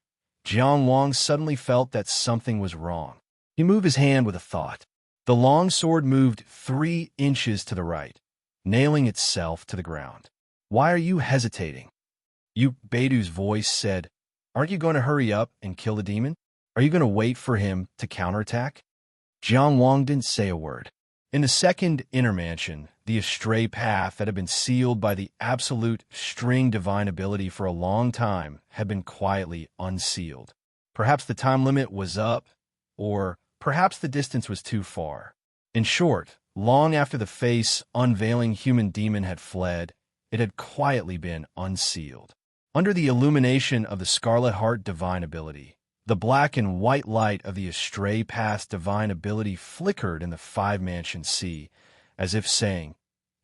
Jiang Wang suddenly felt that something was wrong. He moved his hand with a thought. The long sword moved 3 inches to the right, nailing itself to the ground. "Why are you hesitating?" Yu Beidu's voice said, "Aren't you going to hurry up and kill the demon? Are you going to wait for him to counterattack?" Jiang Wang didn't say a word. In the second inner mansion, the astray path that had been sealed by the absolute string divine ability for a long time had been quietly unsealed. Perhaps the time limit was up, or perhaps the distance was too far. In short, long after the face-unveiling human demon had fled, it had quietly been unsealed. Under the illumination of the Scarlet Heart divine ability, the black and white light of the astray path's divine ability flickered in the five-mansion sea, as if saying,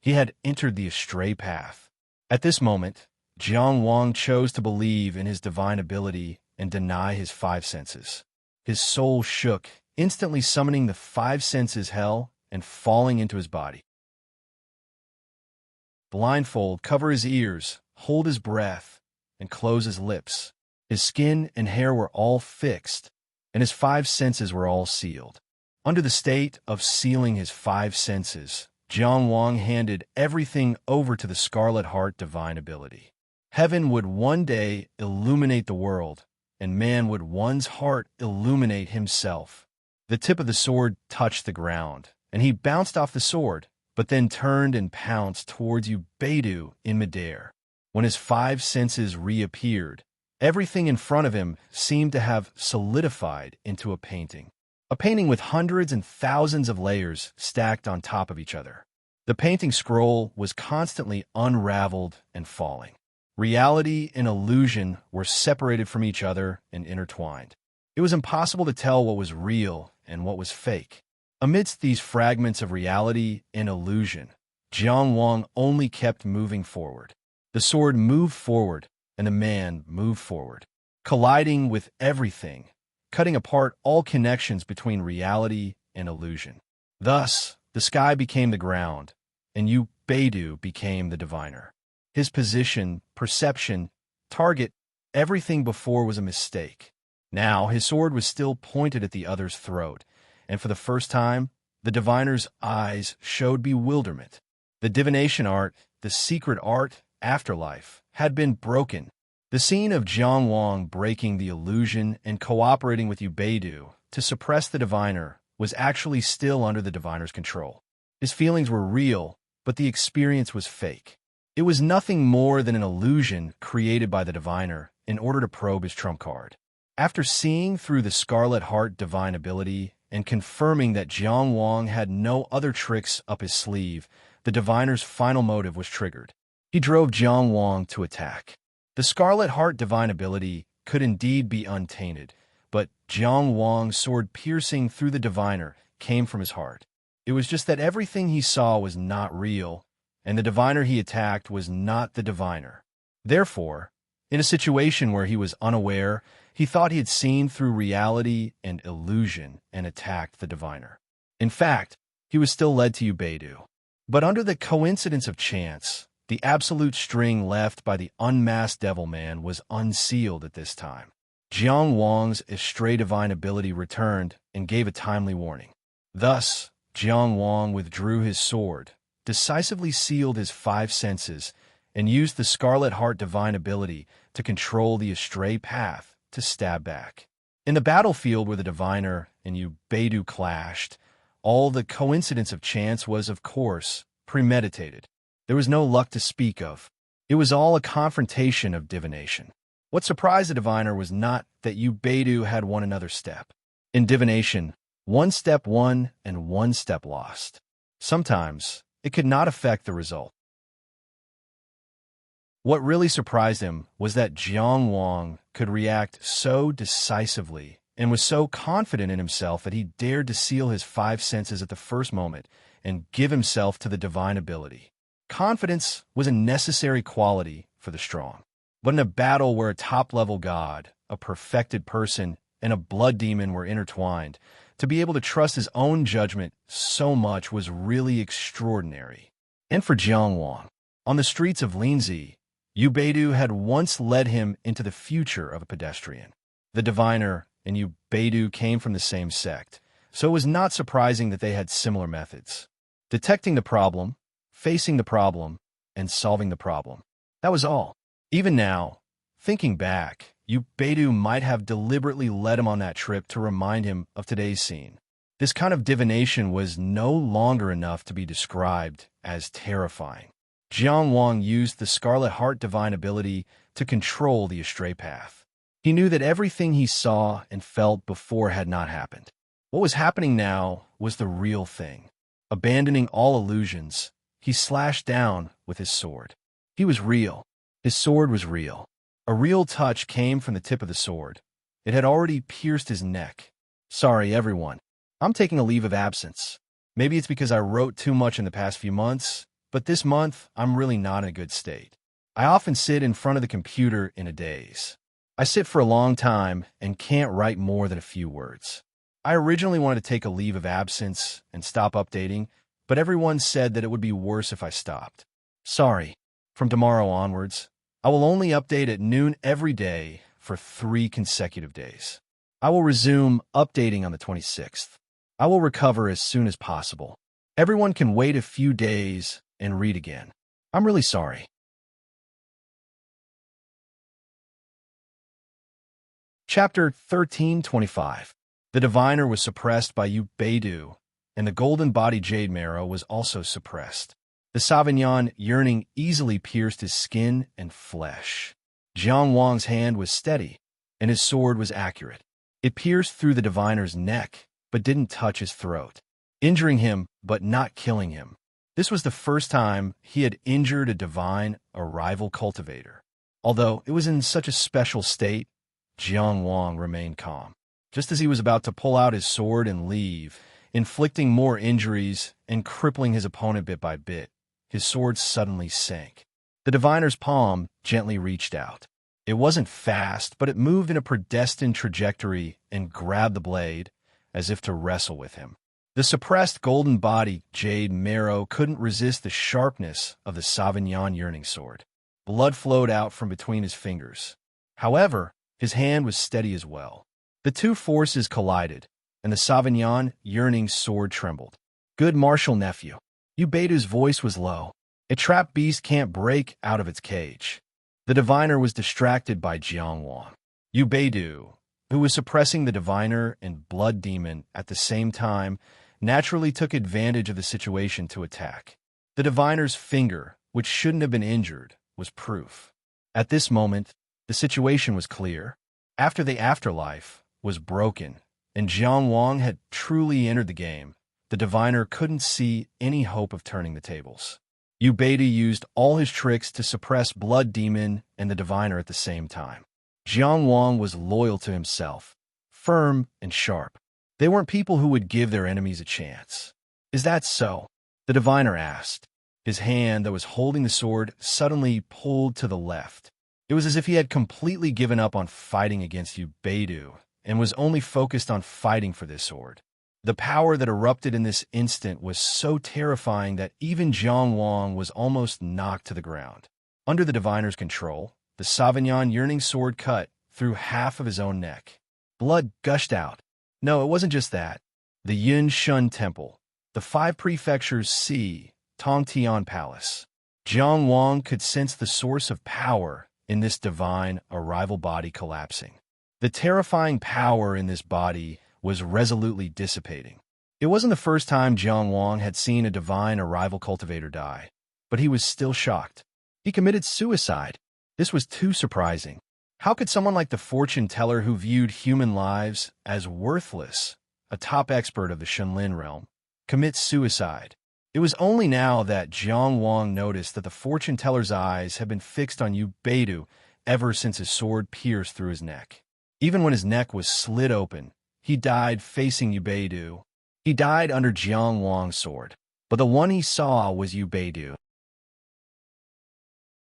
he had entered the astray path. At this moment, Jiang Wang chose to believe in his divine ability and deny his 5 senses. His soul shook, instantly summoning the 5 senses hell and falling into his body. Blindfold, cover his ears, hold his breath, and close his lips. His skin and hair were all fixed, and his 5 senses were all sealed. Under the state of sealing his 5 senses, Jiang Wang handed everything over to the Scarlet Heart divine ability. Heaven would one day illuminate the world, and man would one's heart illuminate himself. The tip of the sword touched the ground, and he bounced off the sword, but then turned and pounced towards Yu Beidu in midair. When his 5 senses reappeared, everything in front of him seemed to have solidified into a painting with hundreds and thousands of layers stacked on top of each other. The painting scroll was constantly unraveled and falling. Reality and illusion were separated from each other and intertwined. It was impossible to tell what was real and what was fake. Amidst these fragments of reality and illusion, Jiang Wang only kept moving forward. The sword moved forward, and the man moved forward, colliding with everything, cutting apart all connections between reality and illusion. Thus, the sky became the ground, and Yu Beidu became the diviner. His position, perception, target, everything before was a mistake. Now his sword was still pointed at the other's throat, and for the first time, the diviner's eyes showed bewilderment. The divination art, the secret art, afterlife, had been broken. The scene of Jiang Wang breaking the illusion and cooperating with Yu Beidu to suppress the diviner was actually still under the diviner's control. His feelings were real, but the experience was fake. It was nothing more than an illusion created by the diviner in order to probe his trump card. After seeing through the Scarlet Heart divine ability and confirming that Jiang Wang had no other tricks up his sleeve, the diviner's final motive was triggered. He drove Jiang Wang to attack. The Scarlet Heart divine ability could indeed be untainted, but Jiang Wang's sword piercing through the diviner came from his heart. It was just that everything he saw was not real, and the diviner he attacked was not the diviner. Therefore, in a situation where he was unaware, he thought he had seen through reality and illusion and attacked the diviner. In fact, he was still led to Yu Beidu. But under the coincidence of chance, the absolute string left by the unmasked devil man was unsealed at this time. Jiang Wang's astray divine ability returned and gave a timely warning. Thus, Jiang Wang withdrew his sword, decisively sealed his 5 senses, and used the Scarlet Heart divine ability to control the astray path to stab back. In the battlefield where the diviner and Yu Beidu clashed, all the coincidence of chance was, of course, premeditated. There was no luck to speak of. It was all a confrontation of divination. What surprised the diviner was not that Yu Beidu had won another step. In divination, 1 step won and 1 step lost. Sometimes, it could not affect the result. What really surprised him was that Jiang Wang could react so decisively and was so confident in himself that he dared to seal his five senses at the first moment and give himself to the divine ability. Confidence was a necessary quality for the strong. But in a battle where a top-level god, a perfected person, and a blood demon were intertwined, to be able to trust his own judgment so much was really extraordinary. And for Jiang Wang, on the streets of Linzi, Yu Beidou had once led him into the future of a pedestrian. The diviner and Yu Beidou came from the same sect, so it was not surprising that they had similar methods. Detecting the problem, facing the problem, and solving the problem. That was all. Even now, thinking back, Yu Beidou might have deliberately led him on that trip to remind him of today's scene. This kind of divination was no longer enough to be described as terrifying. Jiang Wang used the Scarlet Heart divine ability to control the astray path. He knew that everything he saw and felt before had not happened. What was happening now was the real thing. Abandoning all illusions, he slashed down with his sword. He was real. His sword was real. A real touch came from the tip of the sword. It had already pierced his neck. Sorry, everyone. I'm taking a leave of absence. Maybe it's because I wrote too much in the past few months, but this month I'm really not in a good state. I often sit in front of the computer in a daze. I sit for a long time and can't write more than a few words. I originally wanted to take a leave of absence and stop updating, but everyone said that it would be worse if I stopped. Sorry. From tomorrow onwards, I will only update at noon every day for 3 consecutive days. I will resume updating on the 26th. I will recover as soon as possible. Everyone can wait a few days and read again. I'm really sorry. Chapter 1325. The diviner was suppressed by Yu Beidou, and the golden body jade marrow was also suppressed. The Sauvignon yearning easily pierced his skin and flesh. Jiang Wang's hand was steady, and his sword was accurate. It pierced through the diviner's neck, but didn't touch his throat, injuring him but not killing him. This was the first time he had injured a divine, a rival cultivator. Although it was in such a special state, Jiang Wang remained calm. Just as he was about to pull out his sword and leave, inflicting more injuries and crippling his opponent bit by bit, his sword suddenly sank. The diviner's palm gently reached out. It wasn't fast, but it moved in a predestined trajectory and grabbed the blade, as if to wrestle with him. The suppressed golden body jade marrow couldn't resist the sharpness of the Sauvignon yearning sword. Blood flowed out from between his fingers. However, his hand was steady as well. The two forces collided, and the Sauvignon yearning sword trembled. Good martial nephew. Yu Beidou's voice was low. A trapped beast can't break out of its cage. The diviner was distracted by Jiang Wang. Yu Beidou, who was suppressing the diviner and blood demon at the same time, naturally took advantage of the situation to attack. The diviner's finger, which shouldn't have been injured, was proof. At this moment, the situation was clear. After the afterlife was broken, and Jiang Wang had truly entered the game, the diviner couldn't see any hope of turning the tables. Yu Beidou used all his tricks to suppress blood demon and the diviner at the same time. Jiang Wang was loyal to himself, firm and sharp. They weren't people who would give their enemies a chance. Is that so? The diviner asked. His hand that was holding the sword suddenly pulled to the left. It was as if he had completely given up on fighting against Yu Beidou and was only focused on fighting for this sword. The power that erupted in this instant was so terrifying that even Jiang Wang was almost knocked to the ground. Under the diviner's control, the Sauvignon yearning sword cut through half of his own neck. Blood gushed out. No, it wasn't just that. The Yun Shun Temple, the 5 prefectures C, Tongtian Palace. Jiang Wang could sense the source of power in this divine, a rival body collapsing. The terrifying power in this body was resolutely dissipating. It wasn't the first time Jiang Wang had seen a divine, a rival cultivator die, but he was still shocked. He committed suicide. This was too surprising. How could someone like the fortune teller who viewed human lives as worthless, a top expert of the Shenlin realm, commit suicide? It was only now that Jiang Wang noticed that the fortune teller's eyes had been fixed on Yu Beidou ever since his sword pierced through his neck. Even when his neck was slit open, he died facing Yu Beidou. He died under Jiang Wang's sword, but the one he saw was Yu Beidou.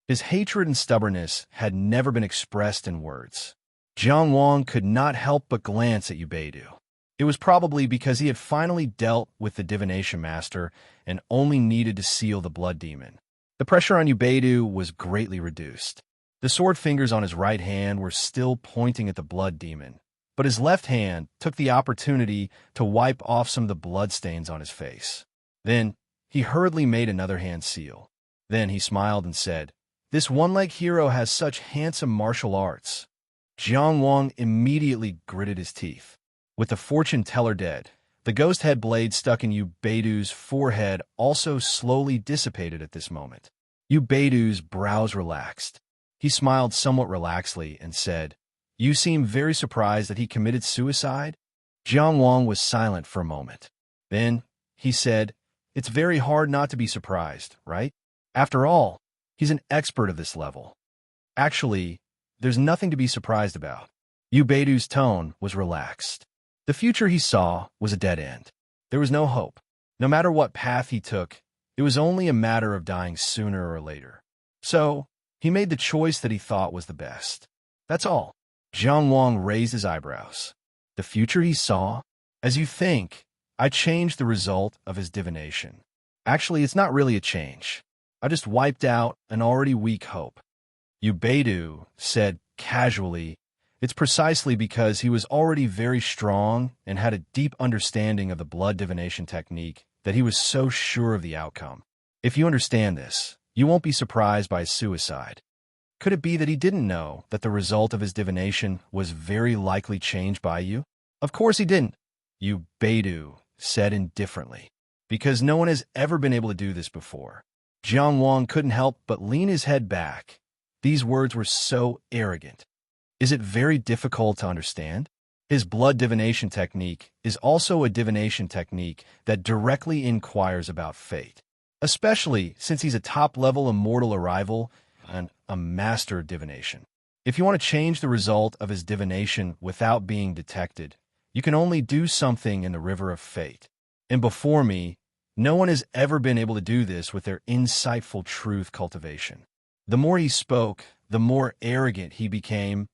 His hatred and stubbornness had never been expressed in words. Jiang Wang could not help but glance at Yu Beidou. It was probably because he had finally dealt with the divination master and only needed to seal the blood demon. The pressure on Yu Beidou was greatly reduced. The sword fingers on his right hand were still pointing at the blood demon, but his left hand took the opportunity to wipe off some of the bloodstains on his face. Then he hurriedly made another hand seal. Then he smiled and said, "This one-leg hero has such handsome martial arts." Jiang Wang immediately gritted his teeth. With the fortune teller dead, the ghost head blade stuck in Yu Beidou's forehead also slowly dissipated at this moment. Yu Beidou's brows relaxed. He smiled somewhat relaxedly and said, "You seem very surprised that he committed suicide?" Jiang Wang was silent for a moment. Then he said, "It's very hard not to be surprised, right? After all, he's an expert of this level. Actually, there's nothing to be surprised about." Yu Beidou's tone was relaxed. The future he saw was a dead end. There was no hope. No matter what path he took, it was only a matter of dying sooner or later. So, he made the choice that he thought was the best. That's all. Jiang Wang raised his eyebrows. The future he saw? As you think, I changed the result of his divination. Actually, it's not really a change. I just wiped out an already weak hope. Yu Beidou said casually, "It's precisely because he was already very strong and had a deep understanding of the blood divination technique that he was so sure of the outcome. If you understand this, you won't be surprised by his suicide. Could it be that he didn't know that the result of his divination was very likely changed by you?" "Of course he didn't," Yu Beidou said indifferently, "because no one has ever been able to do this before." Jiang Wang couldn't help but lean his head back. These words were so arrogant. Is it very difficult to understand? His blood divination technique is also a divination technique that directly inquires about fate, especially since he's a top-level immortal arrival and a master of divination. If you want to change the result of his divination without being detected, you can only do something in the river of fate. And before me, no one has ever been able to do this with their insightful truth cultivation. The more he spoke, the more arrogant he became.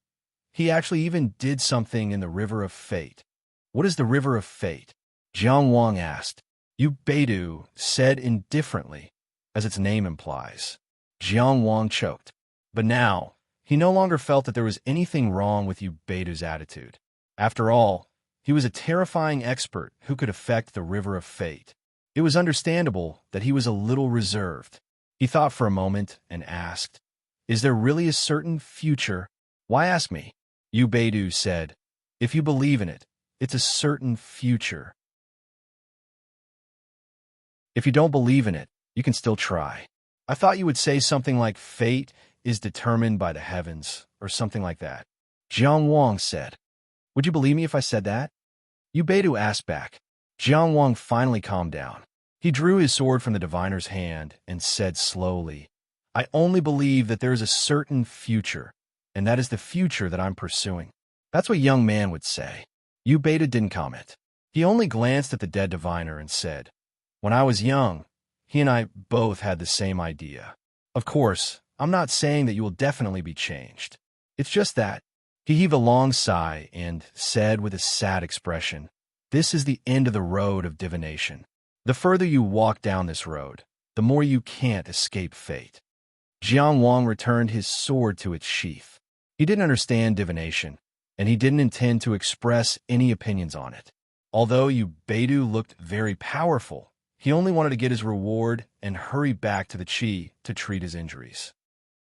He actually even did something in the river of fate. "What is the river of fate?" Jiang Wang asked. Yu Beidou said indifferently, as its name implies. Jiang Wang choked. But now, he no longer felt that there was anything wrong with Yu Beidou's attitude. After all, he was a terrifying expert who could affect the river of fate. It was understandable that he was a little reserved. He thought for a moment and asked, "Is there really a certain future?" "Why ask me?" Yu Beidou said, "If you believe in it, it's a certain future. If you don't believe in it, you can still try." "I thought you would say something like fate is determined by the heavens, or something like that." Jiang Wang said. "Would you believe me if I said that?" Yu Beidou asked back. Jiang Wang finally calmed down. He drew his sword from the diviner's hand and said slowly, "I only believe that there is a certain future, and that is the future that I'm pursuing." That's what a young man would say. Yu Beidou didn't comment. He only glanced at the dead diviner and said, "When I was young, he and I both had the same idea. Of course, I'm not saying that you will definitely be changed. It's just that." He heaved a long sigh and said with a sad expression, "This is the end of the road of divination. The further you walk down this road, the more you can't escape fate." Jiang Wang returned his sword to its sheath. He didn't understand divination, and he didn't intend to express any opinions on it. Although Yu Beidou looked very powerful, he only wanted to get his reward and hurry back to the Qi to treat his injuries.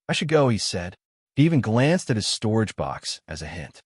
"I should go," he said. He even glanced at his storage box as a hint.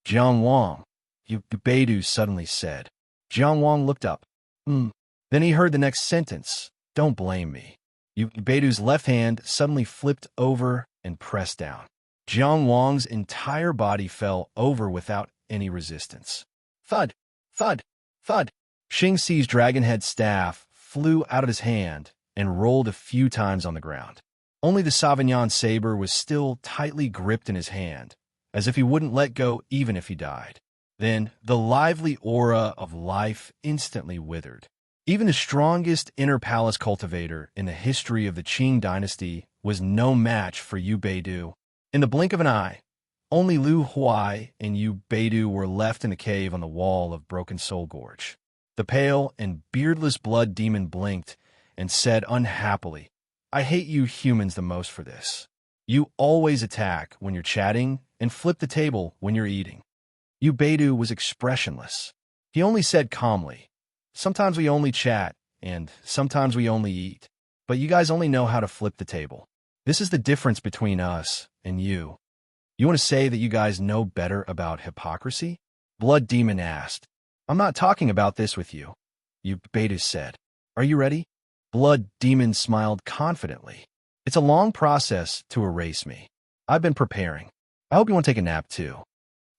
"Jiang Wang," Yu Beidou suddenly said. Jiang Wang looked up. Then he heard the next sentence, "Don't blame me." Yu Beidou's left hand suddenly flipped over and pressed down. Jiang Wang's entire body fell over without any resistance. Thud, thud, thud. Xing Si's dragon-head staff flew out of his hand and rolled a few times on the ground. Only the Sauvignon saber was still tightly gripped in his hand, as if he wouldn't let go even if he died. Then the lively aura of life instantly withered. Even the strongest inner palace cultivator in the history of the Qing dynasty was no match for Yu Beidu. In the blink of an eye, only Lu Huai and Yu Beidu were left in the cave on the wall of Broken Soul Gorge. The pale and beardless blood demon blinked and said unhappily, "I hate you humans the most for this. You always attack when you're chatting and flip the table when you're eating." Yu Beidu was expressionless. He only said calmly, "Sometimes we only chat, and sometimes we only eat. But you guys only know how to flip the table. This is the difference between us and you. You want to say that you guys know better about hypocrisy?" Blood Demon asked. "I'm not talking about this with you," Yu Beidu said. "Are you ready?" Blood Demon smiled confidently. "It's a long process to erase me. I've been preparing. I hope you want to take a nap too."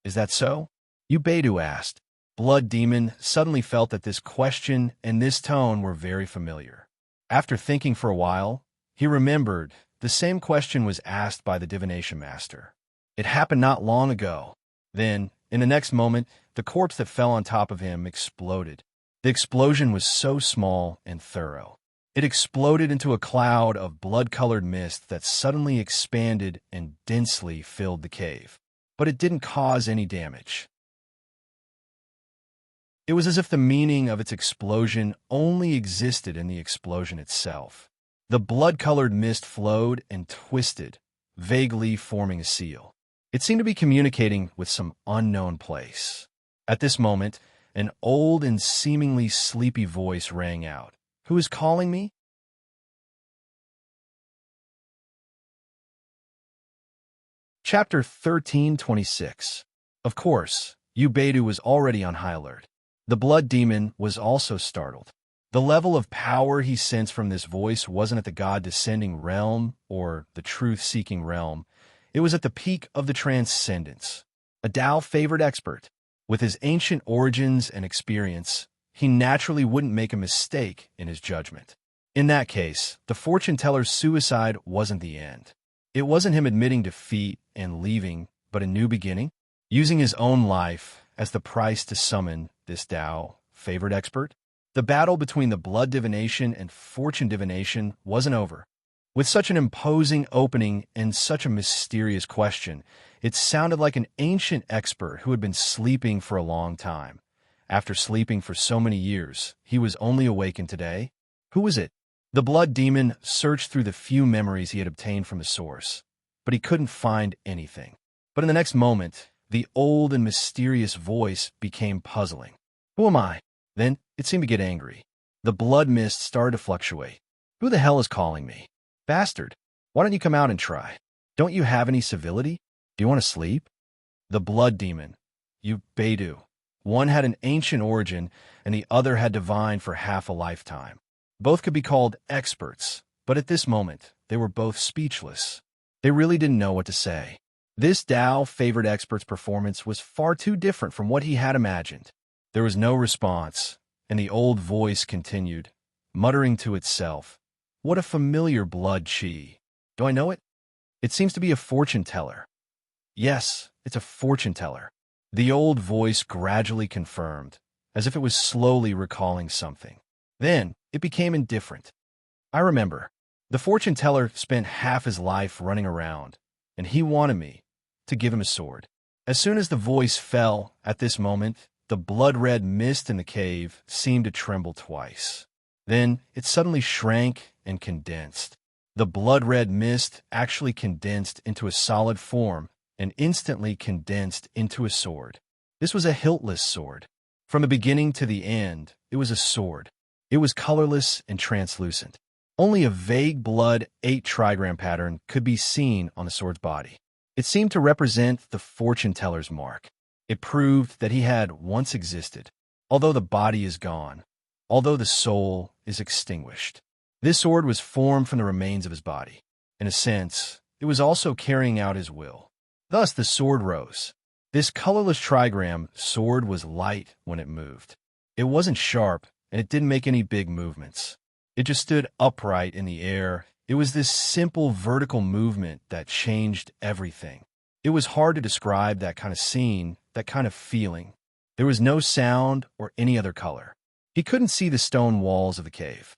"Is that so?" Yu Beidu asked. Blood Demon suddenly felt that this question and this tone were very familiar. After thinking for a while, he remembered the same question was asked by the divination master. It happened not long ago. Then, in the next moment, the corpse that fell on top of him exploded. The explosion was so small and thorough. It exploded into a cloud of blood-colored mist that suddenly expanded and densely filled the cave. But it didn't cause any damage. It was as if the meaning of its explosion only existed in the explosion itself. The blood-colored mist flowed and twisted, vaguely forming a seal. It seemed to be communicating with some unknown place. At this moment, an old and seemingly sleepy voice rang out. "Who is calling me?" Chapter 1326. Of course, Yu Beidu was already on high alert. The blood demon was also startled. The level of power he sensed from this voice wasn't at the god-descending realm or the truth-seeking realm. It was at the peak of the transcendence. A Tao-favored expert. With his ancient origins and experience, he naturally wouldn't make a mistake in his judgment. In that case, the fortune-teller's suicide wasn't the end. It wasn't him admitting defeat and leaving, but a new beginning, using his own life as the price to summon this Tao-favored expert. The battle between the blood divination and fortune divination wasn't over. With such an imposing opening and such a mysterious question, it sounded like an ancient expert who had been sleeping for a long time. After sleeping for so many years, he was only awakened today. Who was it? The blood demon searched through the few memories he had obtained from the source, but he couldn't find anything. But in the next moment, the old and mysterious voice became puzzling. "Who am I?" Then it seemed to get angry. The blood mist started to fluctuate. "Who the hell is calling me? Bastard, why don't you come out and try? Don't you have any civility? Do you want to sleep?" The blood demon, Yu Beidu. One had an ancient origin, and the other had divined for half a lifetime. Both could be called experts, but at this moment, they were both speechless. They really didn't know what to say. This Tao-favored expert's performance was far too different from what he had imagined. There was no response, and the old voice continued, muttering to itself, "What a familiar blood chi. Do I know it? It seems to be a fortune-teller. Yes, it's a fortune-teller." The old voice gradually confirmed, as if it was slowly recalling something. Then it became indifferent. "I remember. The fortune-teller spent half his life running around, and he wanted me to give him a sword." As soon as the voice fell at this moment, the blood-red mist in the cave seemed to tremble twice. Then it suddenly shrank and condensed. The blood-red mist actually condensed into a solid form and instantly condensed into a sword. This was a hiltless sword. From the beginning to the end, it was a sword. It was colorless and translucent. Only a vague blood 8 trigram pattern could be seen on the sword's body. It seemed to represent the fortune-teller's mark. It proved that he had once existed, although the body is gone, although the soul is extinguished. This sword was formed from the remains of his body. In a sense, it was also carrying out his will. Thus the sword rose. This colorless trigram sword was light when it moved. It wasn't sharp, and it didn't make any big movements. It just stood upright in the air. It was this simple vertical movement that changed everything. It was hard to describe that kind of scene, that kind of feeling. There was no sound or any other color. He couldn't see the stone walls of the cave.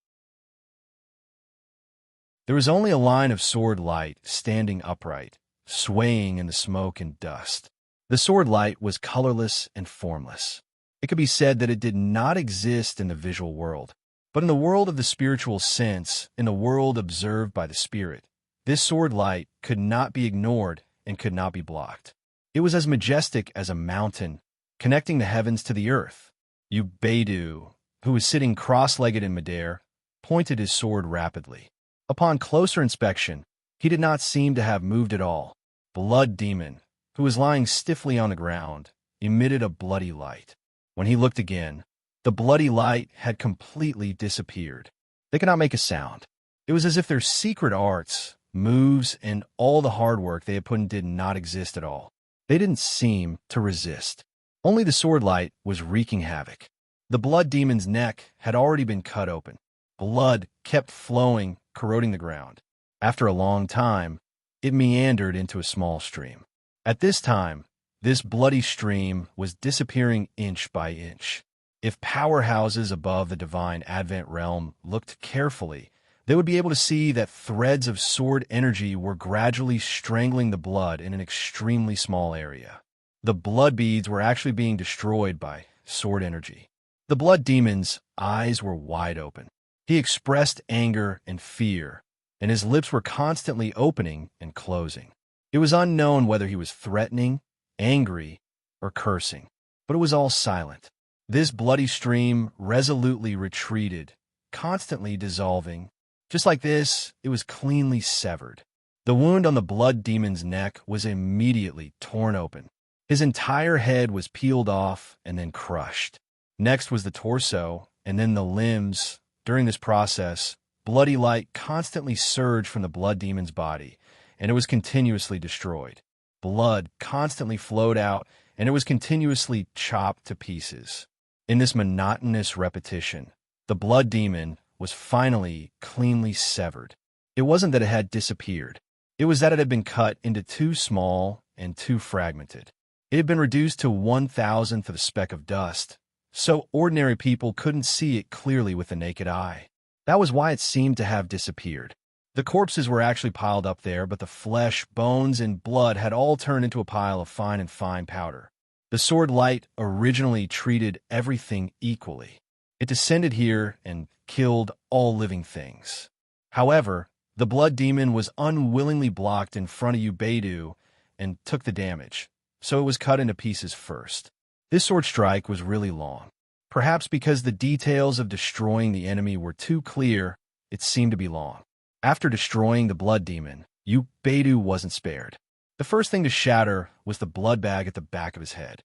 There was only a line of sword light standing upright, swaying in the smoke and dust. The sword light was colorless and formless. It could be said that it did not exist in the visual world. But in the world of the spiritual sense, in the world observed by the spirit, this sword light could not be ignored and could not be blocked. It was as majestic as a mountain, connecting the heavens to the earth. Ubedu, who was sitting cross-legged in midair, pointed his sword rapidly. Upon closer inspection, he did not seem to have moved at all. Blood Demon, who was lying stiffly on the ground, emitted a bloody light. When he looked again, the bloody light had completely disappeared. They could not make a sound. It was as if their secret arts, moves, and all the hard work they had put in did not exist at all. They didn't seem to resist. Only the sword light was wreaking havoc. The Blood Demon's neck had already been cut open. Blood kept flowing, corroding the ground. After a long time, it meandered into a small stream. At this time, this bloody stream was disappearing inch by inch. If powerhouses above the divine Advent realm looked carefully, they would be able to see that threads of sword energy were gradually strangling the blood in an extremely small area. The blood beads were actually being destroyed by sword energy. The Blood Demon's eyes were wide open. He expressed anger and fear, and his lips were constantly opening and closing. It was unknown whether he was threatening, angry, or cursing, but it was all silent. This bloody stream resolutely retreated, constantly dissolving. Just like this, it was cleanly severed. The wound on the Blood Demon's neck was immediately torn open. His entire head was peeled off and then crushed. Next was the torso, and then the limbs. During this process, bloody light constantly surged from the Blood Demon's body, and it was continuously destroyed. Blood constantly flowed out, and it was continuously chopped to pieces. In this monotonous repetition, the Blood Demon was finally cleanly severed. It wasn't that it had disappeared. It was that it had been cut into too small and too fragmented. It had been reduced to 1,000th of a speck of dust, so ordinary people couldn't see it clearly with the naked eye. That was why it seemed to have disappeared. The corpses were actually piled up there, but the flesh, bones, and blood had all turned into a pile of fine powder. The sword light originally treated everything equally. It descended here and killed all living things. However, the Blood Demon was unwillingly blocked in front of Ubedu and took the damage, so it was cut into pieces first. This sword strike was really long. Perhaps because the details of destroying the enemy were too clear, it seemed to be long. After destroying the Blood Demon, Ubedu wasn't spared. The first thing to shatter was the blood bag at the back of his head.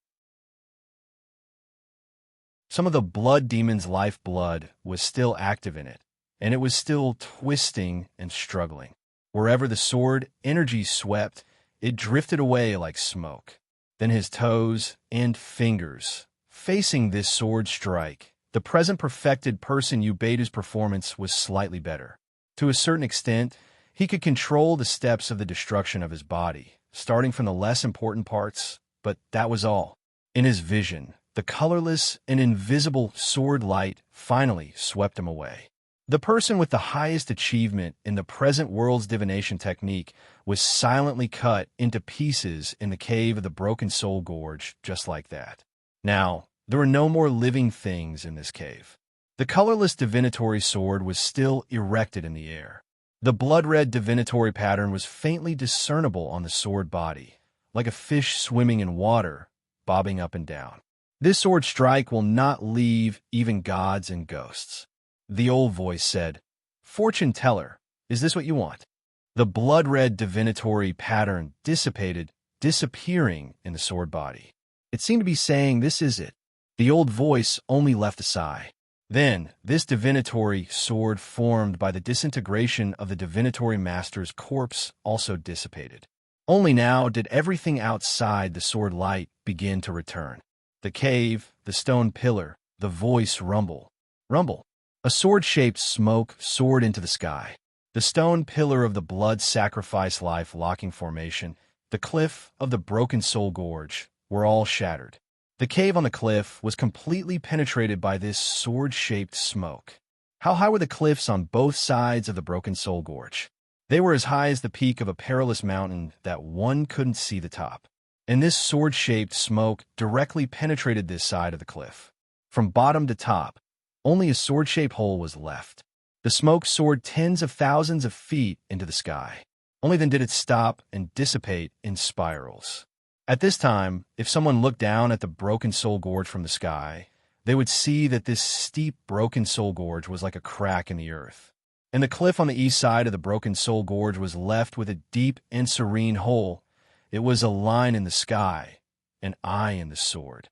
Some of the Blood Demon's lifeblood was still active in it, and it was still twisting and struggling. Wherever the sword energy swept, it drifted away like smoke. Then his toes and fingers, facing this sword strike, the present perfected person Ubedu's performance was slightly better. To a certain extent, he could control the steps of the destruction of his body, starting from the less important parts, but that was all. In his vision, the colorless and invisible sword light finally swept him away. The person with the highest achievement in the present world's divination technique was silently cut into pieces in the cave of the Broken Soul Gorge, just like that. Now, there were no more living things in this cave. The colorless divinatory sword was still erected in the air. The blood-red divinatory pattern was faintly discernible on the sword body, like a fish swimming in water, bobbing up and down. This sword strike will not leave even gods and ghosts. The old voice said, "Fortune teller, is this what you want?" The blood-red divinatory pattern dissipated, disappearing in the sword body. It seemed to be saying, "This is it." The old voice only left a sigh. Then, this divinatory sword formed by the disintegration of the divinatory master's corpse also dissipated. Only now did everything outside the sword light begin to return. The cave, the stone pillar, the voice rumble. Rumble. A sword-shaped smoke soared into the sky. The stone pillar of the blood sacrifice life locking formation, the cliff of the Broken Soul Gorge, were all shattered. The cave on the cliff was completely penetrated by this sword-shaped smoke. How high were the cliffs on both sides of the Broken Soul Gorge? They were as high as the peak of a perilous mountain that one couldn't see the top. And this sword-shaped smoke directly penetrated this side of the cliff. From bottom to top, only a sword-shaped hole was left. The smoke soared tens of thousands of feet into the sky. Only then did it stop and dissipate in spirals. At this time, if someone looked down at the Broken Soul Gorge from the sky, they would see that this steep Broken Soul Gorge was like a crack in the earth. And the cliff on the east side of the Broken Soul Gorge was left with a deep and serene hole. It was a line in the sky, an eye in the sword.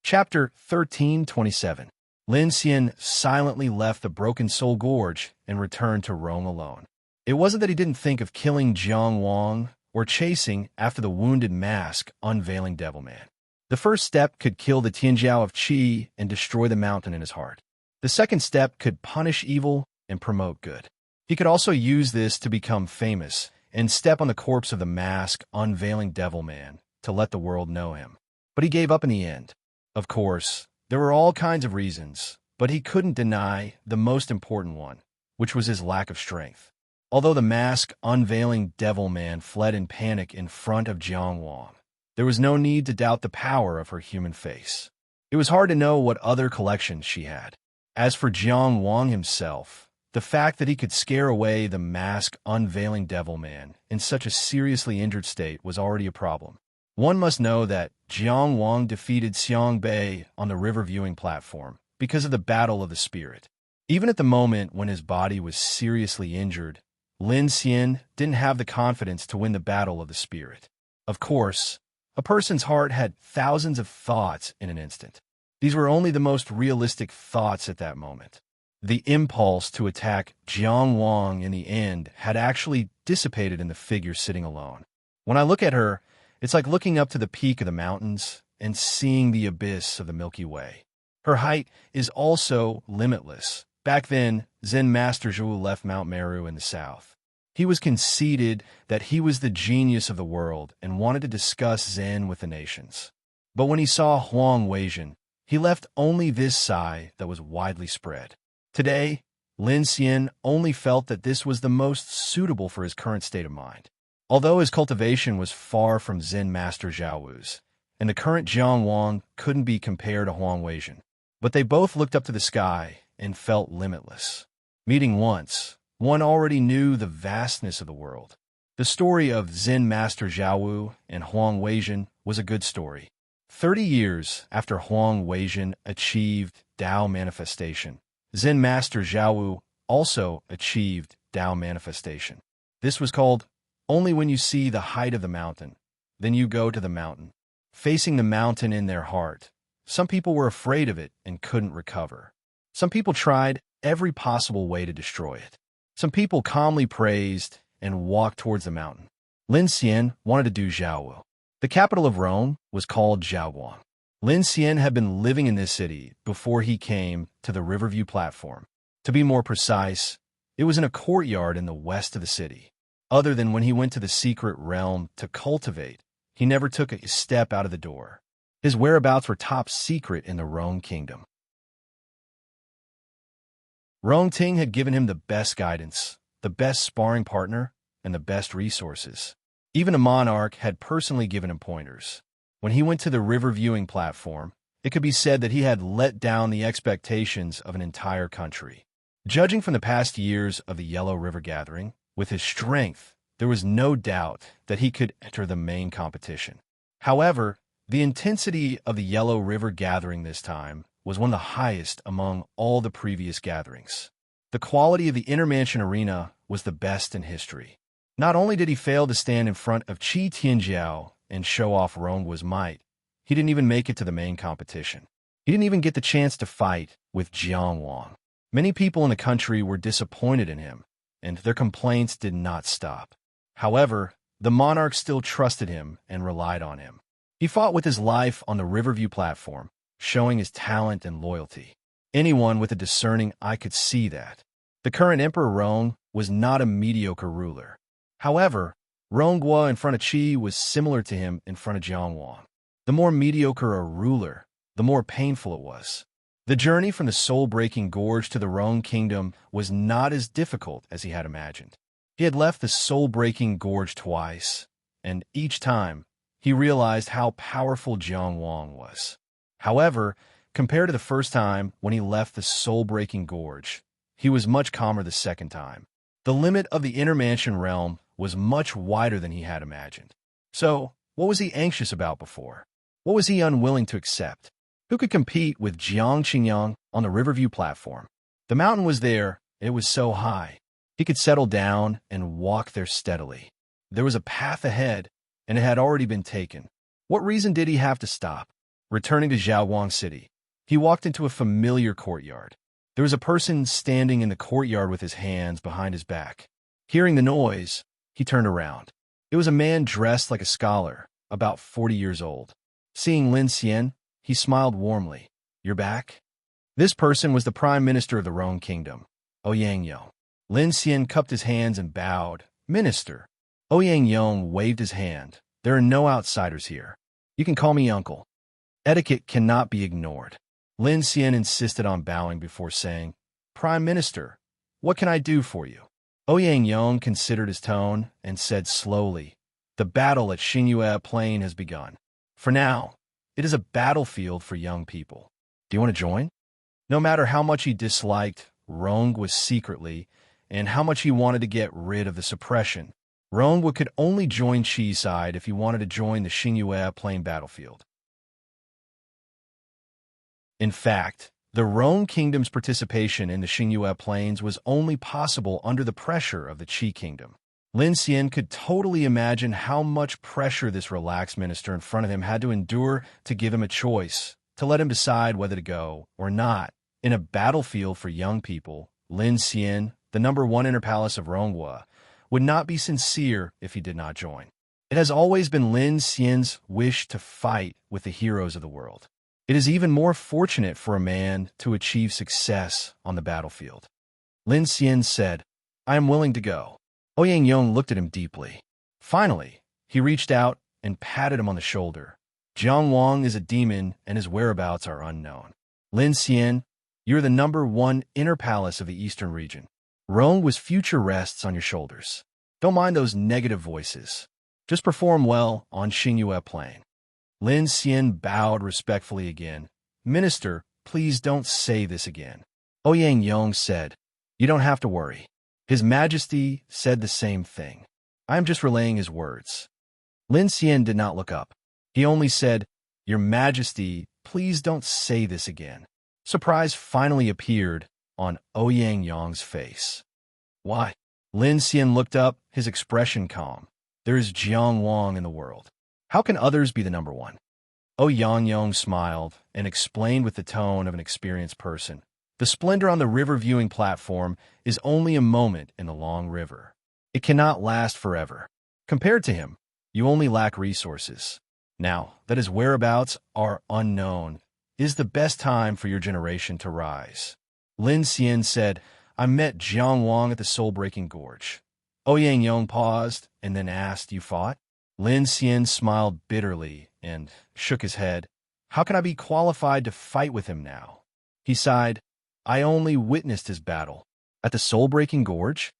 Chapter 13:27. Lin Xian silently left the Broken Soul Gorge and returned to Rome alone. It wasn't that he didn't think of killing Jiang Wang or chasing after the wounded mask, unveiling Devilman. The first step could kill the Tianjiao of Qi and destroy the mountain in his heart. The second step could punish evil and promote good. He could also use this to become famous and step on the corpse of the mask, unveiling Devilman, to let the world know him. But he gave up in the end. Of course, there were all kinds of reasons, but he couldn't deny the most important one, which was his lack of strength. Although the mask unveiling Devilman fled in panic in front of Jiang Wang, there was no need to doubt the power of her human face. It was hard to know what other collections she had. As for Jiang Wang himself, the fact that he could scare away the mask unveiling Devilman in such a seriously injured state was already a problem. One must know that Jiang Wang defeated Xiang Bei on the river viewing platform because of the Battle of the Spirit. Even at the moment when his body was seriously injured, Lin Xian didn't have the confidence to win the Battle of the Spirit. Of course, a person's heart had thousands of thoughts in an instant. These were only the most realistic thoughts at that moment. The impulse to attack Jiang Wang in the end had actually dissipated in the figure sitting alone. When I look at her, it's like looking up to the peak of the mountains and seeing the abyss of the Milky Way. Her height is also limitless. Back then, Zen Master Zhou left Mount Meru in the south. He was conceited that he was the genius of the world and wanted to discuss Zen with the nations. But when he saw Huang Weijin, he left only this sigh that was widely spread. Today, Lin Xian only felt that this was the most suitable for his current state of mind. Although his cultivation was far from Zen Master Zhaowu's, and the current Jiang Wang couldn't be compared to Huang Weijin, but they both looked up to the sky and felt limitless. Meeting once, one already knew the vastness of the world. The story of Zen Master Zhaowu and Huang Weijin was a good story. 30 years after Huang Weijin achieved Dao manifestation, Zen Master Zhaowu also achieved Dao manifestation. This was called only when you see the height of the mountain, then you go to the mountain. Facing the mountain in their heart, some people were afraid of it and couldn't recover. Some people tried every possible way to destroy it. Some people calmly praised and walked towards the mountain. Lin Xian wanted to do Zhaowu. The capital of Rome was called Zhaoguang. Lin Xian had been living in this city before he came to the Riverview platform. To be more precise, it was in a courtyard in the west of the city. Other than when he went to the secret realm to cultivate, he never took a step out of the door. His whereabouts were top secret in the Rome kingdom. Rong Ting had given him the best guidance, the best sparring partner, and the best resources. Even a monarch had personally given him pointers. When he went to the river viewing platform, it could be said that he had let down the expectations of an entire country. Judging from the past years of the Yellow River Gathering, with his strength, there was no doubt that he could enter the main competition. However, the intensity of the Yellow River Gathering this time was one of the highest among all the previous gatherings. The quality of the Intermansion Arena was the best in history. Not only did he fail to stand in front of Qi Tianjiao and show off Ronggu's might, he didn't even make it to the main competition. He didn't even get the chance to fight with Jiang Wang. Many people in the country were disappointed in him, and their complaints did not stop. However, the monarch still trusted him and relied on him. He fought with his life on the Riverview platform, showing his talent and loyalty. Anyone with a discerning eye could see that. The current Emperor Rong was not a mediocre ruler. However, Rongguo in front of Qi was similar to him in front of Jiangwang. The more mediocre a ruler, the more painful it was. The journey from the soul-breaking gorge to the Rong kingdom was not as difficult as he had imagined. He had left the soul-breaking gorge twice, and each time, he realized how powerful Jiangwang was. However, compared to the first time when he left the soul-breaking gorge, he was much calmer the second time. The limit of the inner mansion realm was much wider than he had imagined. So, what was he anxious about before? What was he unwilling to accept? Who could compete with Jiang Qingyang on the Riverview platform? The mountain was there, it was so high. He could settle down and walk there steadily. There was a path ahead, and it had already been taken. What reason did he have to stop? Returning to Zhaoguang City, he walked into a familiar courtyard. There was a person standing in the courtyard with his hands behind his back. Hearing the noise, he turned around. It was a man dressed like a scholar, about 40 years old. Seeing Lin Xian, he smiled warmly. "You're back?" This person was the Prime Minister of the Rong Kingdom, Ouyang Yong. Lin Xian cupped his hands and bowed. "Minister." Ouyang Yong waved his hand. "There are no outsiders here. You can call me uncle." Etiquette cannot be ignored. Lin Xian insisted on bowing before saying, "Prime Minister, what can I do for you?" Ouyang Yong considered his tone and said slowly, "The battle at Xingyue Plain has begun. For now, it is a battlefield for young people. Do you want to join?" No matter how much he disliked Rong was secretly, and how much he wanted to get rid of the suppression, Rong could only join Qi's side if he wanted to join the Xingyue Plain battlefield. In fact, the Rong Kingdom's participation in the Xingyue Plains was only possible under the pressure of the Qi Kingdom. Lin Xian could totally imagine how much pressure this relaxed minister in front of him had to endure to give him a choice, to let him decide whether to go or not. In a battlefield for young people, Lin Xian, the #1 inner palace of Rongguo, would not be sincere if he did not join. It has always been Lin Xian's wish to fight with the heroes of the world. It is even more fortunate for a man to achieve success on the battlefield. Lin Xian said, "I am willing to go." Ouyang Yong looked at him deeply. Finally, he reached out and patted him on the shoulder. "Jiangwang is a demon and his whereabouts are unknown. Lin Xian, you're the #1 inner palace of the eastern region. Rong's future rests on your shoulders. Don't mind those negative voices. Just perform well on Xingyue Plain." Lin Xian bowed respectfully again. "Minister, please don't say this again." Ouyang Yong said, "You don't have to worry." His Majesty said the same thing. "I am just relaying his words." Lin Xian did not look up. He only said, "Your Majesty, please don't say this again." Surprise finally appeared on Ouyang Yong's face. "Why?" Lin Xian looked up, his expression calm. "There is Jiangwang in the world. How can others be the #1? Ouyang Yong smiled and explained with the tone of an experienced person. "The splendor on the river viewing platform is only a moment in the long river. It cannot last forever. Compared to him, you only lack resources. Now that his whereabouts are unknown, is the best time for your generation to rise." Lin Xian said, "I met Jiangwang at the soul-breaking gorge." Ouyang Yong paused and then asked, "You fought?" Lin Xian smiled bitterly and shook his head. "How can I be qualified to fight with him now?" He sighed, "I only witnessed his battle." "At the soul-breaking gorge?"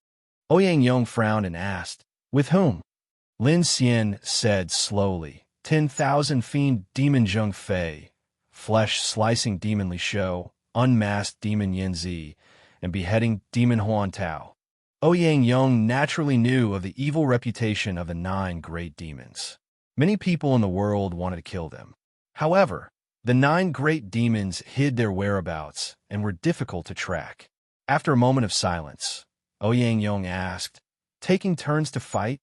Ouyang Yong frowned and asked, "With whom?" Lin Xian said slowly, 10,000 fiend demon Zheng Fei, flesh-slicing demon Li Shou, unmasked demon Yin Zi, and beheading demon Huan Tao. Ouyang Yong naturally knew of the evil reputation of the 9 great demons. Many people in the world wanted to kill them. However, the 9 great demons hid their whereabouts and were difficult to track. After a moment of silence, Ouyang Yong asked, "Taking turns to fight?"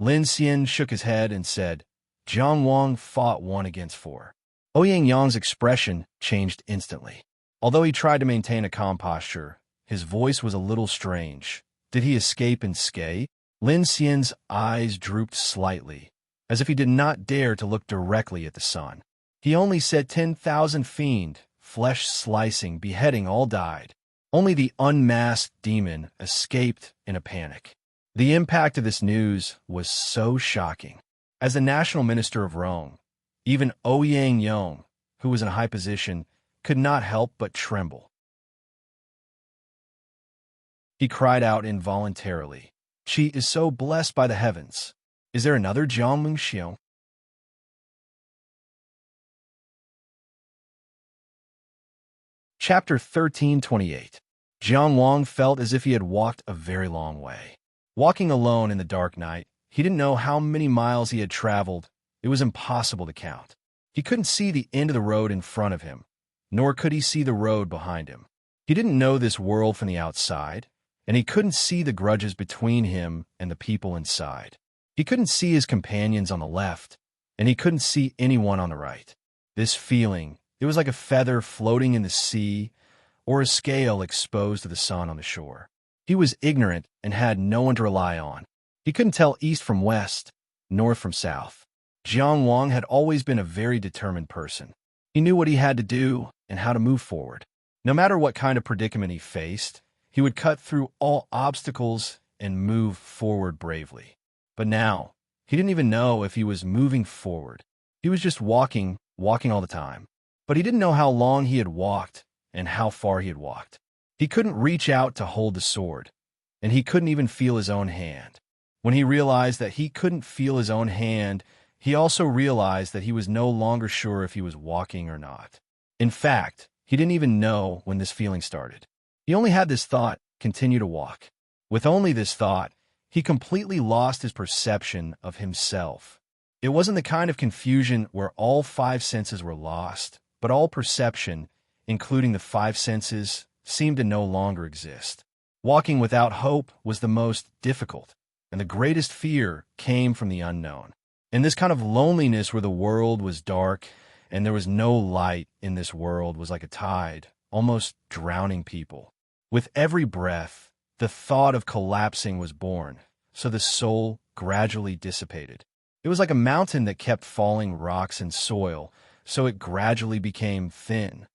Lin Xian shook his head and said, "Jiangwang fought 1 against 4. Ouyang Yong's expression changed instantly. Although he tried to maintain a calm posture, his voice was a little strange. Did he escape unscathed? Lin Xian's eyes drooped slightly. as if he did not dare to look directly at the sun. He only said 10,000 fiend, flesh-slicing, beheading all died. Only the unmasked demon escaped in a panic. The impact of this news was so shocking. As the national minister of Rome, even Ouyang Yong, who was in a high position, could not help but tremble. He cried out involuntarily, "She is so blessed by the heavens. Is there another Jiang Mingxiong?" Chapter 13:28. Jiang Wang felt as if he had walked a very long way. Walking alone in the dark night, he didn't know how many miles he had traveled. It was impossible to count. He couldn't see the end of the road in front of him, nor could he see the road behind him. He didn't know this world from the outside, and he couldn't see the grudges between him and the people inside. He couldn't see his companions on the left, and he couldn't see anyone on the right. This feeling, it was like a feather floating in the sea or a scale exposed to the sun on the shore. He was ignorant and had no one to rely on. He couldn't tell east from west, north from south. Jiang Wang had always been a very determined person. He knew what he had to do and how to move forward. No matter what kind of predicament he faced, he would cut through all obstacles and move forward bravely. But now, he didn't even know if he was moving forward. He was just walking all the time. But he didn't know how long he had walked and how far he had walked. He couldn't reach out to hold the sword, and he couldn't even feel his own hand. When he realized that he couldn't feel his own hand, he also realized that he was no longer sure if he was walking or not. In fact, he didn't even know when this feeling started. He only had this thought, continue to walk. With only this thought, he completely lost his perception of himself. It wasn't the kind of confusion where all five senses were lost, but all perception, including the five senses, seemed to no longer exist. Walking without hope was the most difficult, and the greatest fear came from the unknown. In this kind of loneliness where the world was dark and there was no light in this world was like a tide, almost drowning people. With every breath, the thought of collapsing was born, so the soul gradually dissipated. It was like a mountain that kept falling rocks and soil, so it gradually became thin.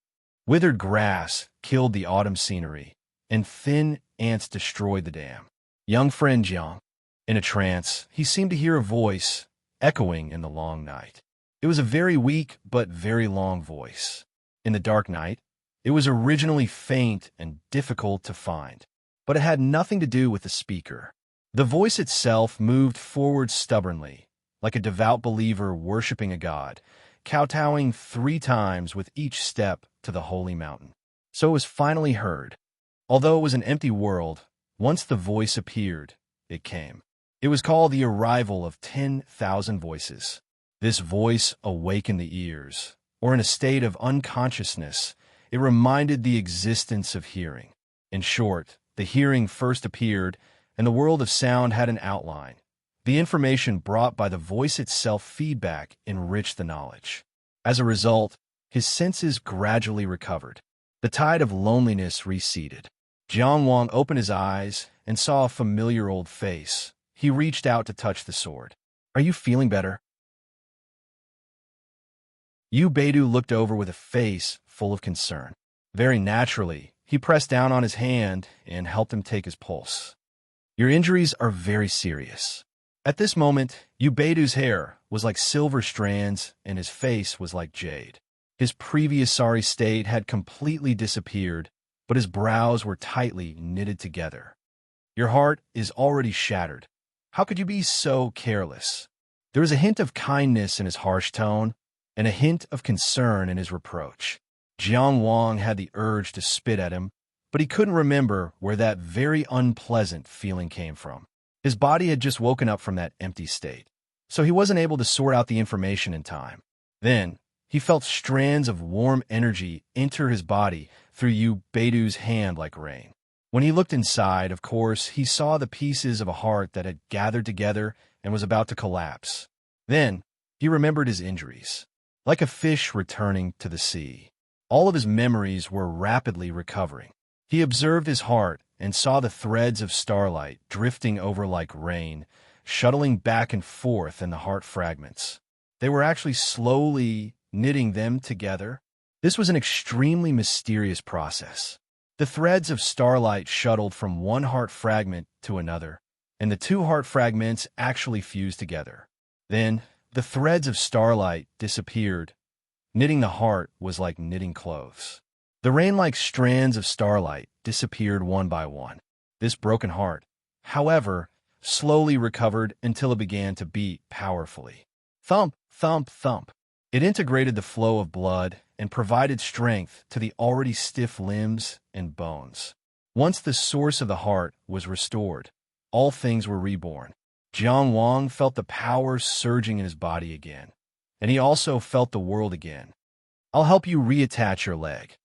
Withered grass killed the autumn scenery, and thin ants destroyed the dam. Young friend Jiang. In a trance, he seemed to hear a voice echoing in the long night. It was a very weak but very long voice. In the dark night, it was originally faint and difficult to find, but it had nothing to do with the speaker. The voice itself moved forward stubbornly, like a devout believer worshiping a god, kowtowing 3 times with each step to the holy mountain. So it was finally heard. Although it was an empty world, once the voice appeared, it came. It was called the arrival of 10,000 voices. This voice awakened the ears, or in a state of unconsciousness, it reminded the existence of hearing. In short, the hearing first appeared, and the world of sound had an outline. The information brought by the voice itself feedback enriched the knowledge. As a result, his senses gradually recovered. The tide of loneliness receded. Jiang Wang opened his eyes and saw a familiar old face. He reached out to touch the sword. "Are you feeling better?" Yu Beidou looked over with a face full of concern. Very naturally, he pressed down on his hand and helped him take his pulse. "Your injuries are very serious." At this moment, Yu Beidou's hair was like silver strands and his face was like jade. His previous sorry state had completely disappeared, but his brows were tightly knitted together. "Your heart is already shattered. How could you be so careless?" There was a hint of kindness in his harsh tone, and a hint of concern in his reproach. Jiang Wang had the urge to spit at him, but he couldn't remember where that very unpleasant feeling came from. His body had just woken up from that empty state, so he wasn't able to sort out the information in time. Then, he felt strands of warm energy enter his body through Yu Beidou's hand like rain. When he looked inside, of course, he saw the pieces of a heart that had gathered together and was about to collapse. Then, he remembered his injuries. Like a fish returning to the sea, all of his memories were rapidly recovering. He observed his heart and saw the threads of starlight drifting over like rain, shuttling back and forth in the heart fragments. They were actually slowly knitting them together. This was an extremely mysterious process. The threads of starlight shuttled from one heart fragment to another, and the two heart fragments actually fused together. Then, the threads of starlight disappeared. Knitting the heart was like knitting clothes. The rain-like strands of starlight disappeared one by one. This broken heart, however, slowly recovered until it began to beat powerfully. Thump, thump, thump. It integrated the flow of blood and provided strength to the already stiff limbs and bones. Once the source of the heart was restored, all things were reborn. Jiang Wang felt the power surging in his body again, and he also felt the world again. "I'll help you reattach your leg,"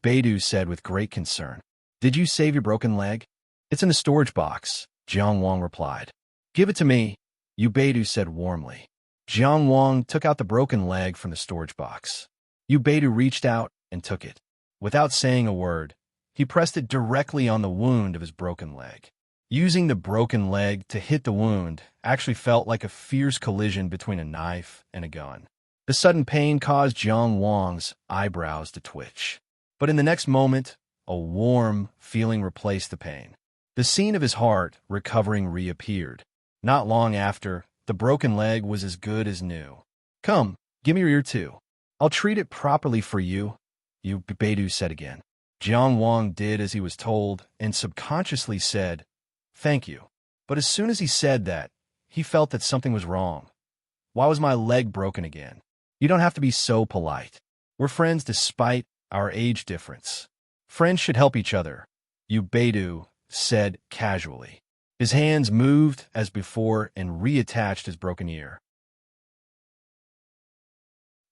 Beidou said with great concern. "Did you save your broken leg?" "It's in the storage box," Jiang Wang replied. "Give it to me," Beidou said warmly. Jiang Wang took out the broken leg from the storage box. Beidou reached out and took it. Without saying a word, he pressed it directly on the wound of his broken leg. Using the broken leg to hit the wound actually felt like a fierce collision between a knife and a gun. The sudden pain caused Jiang Wang's eyebrows to twitch. But in the next moment, a warm feeling replaced the pain. The scene of his heart recovering reappeared. Not long after, the broken leg was as good as new. "Come, give me your ear too. I'll treat it properly for you," Beidou said again. Jiang Wang did as he was told and subconsciously said, "Thank you." But as soon as he said that, he felt that something was wrong. "Why was my leg broken again?" "You don't have to be so polite. We're friends despite our age difference. Friends should help each other," Beidou said casually. His hands moved as before and reattached his broken ear.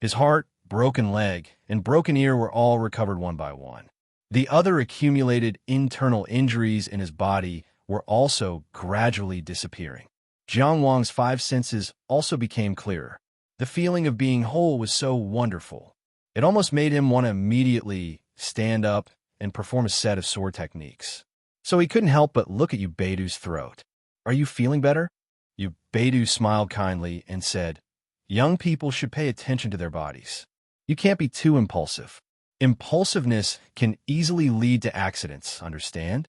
His heart, broken leg, and broken ear were all recovered one by one. The other accumulated internal injuries in his body were also gradually disappearing. Jiang Wang's five senses also became clearer. The feeling of being whole was so wonderful. It almost made him want to immediately stand up and perform a set of sword techniques. So he couldn't help but look at Beidou's throat. "Are you feeling better?" Beidou smiled kindly and said, "Young people should pay attention to their bodies. You can't be too impulsive. Impulsiveness can easily lead to accidents, understand?"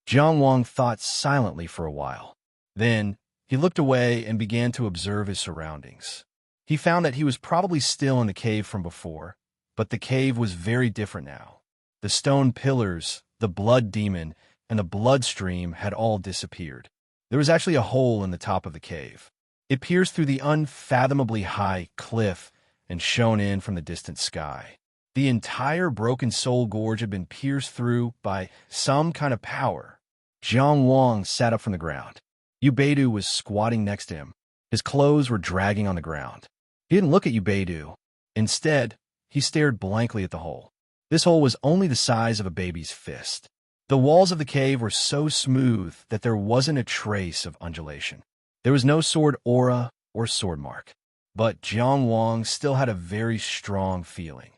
Jiang Wang thought silently for a while. Then, he looked away and began to observe his surroundings. He found that he was probably still in the cave from before, but the cave was very different now. The stone pillars, the blood demon, and the bloodstream had all disappeared. There was actually a hole in the top of the cave. It pierced through the unfathomably high cliff and shone in from the distant sky. The entire Broken Soul Gorge had been pierced through by some kind of power. Jiang Wang sat up from the ground. Beidou was squatting next to him. His clothes were dragging on the ground. He didn't look at Beidou. Instead, he stared blankly at the hole. This hole was only the size of a baby's fist. The walls of the cave were so smooth that there wasn't a trace of undulation. There was no sword aura or sword mark. But Jiang Wang still had a very strong feeling.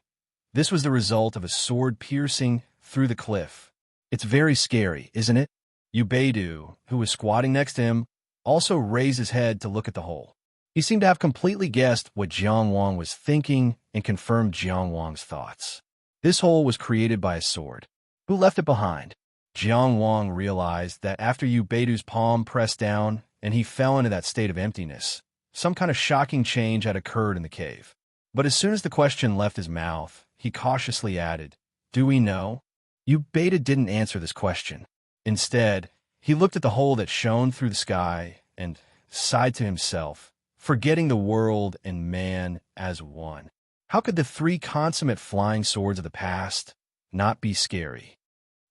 This was the result of a sword piercing through the cliff. "It's very scary, isn't it?" Beidou, who was squatting next to him, also raised his head to look at the hole. He seemed to have completely guessed what Jiang Wang was thinking and confirmed Jiang Wang's thoughts. This hole was created by a sword. Who left it behind? Jiang Wang realized that after Beidou's palm pressed down and he fell into that state of emptiness, some kind of shocking change had occurred in the cave. But as soon as the question left his mouth, he cautiously added, "Do we know?" Beidou didn't answer this question. Instead, he looked at the hole that shone through the sky and sighed to himself, forgetting the world and man as one. How could the three consummate flying swords of the past not be scary?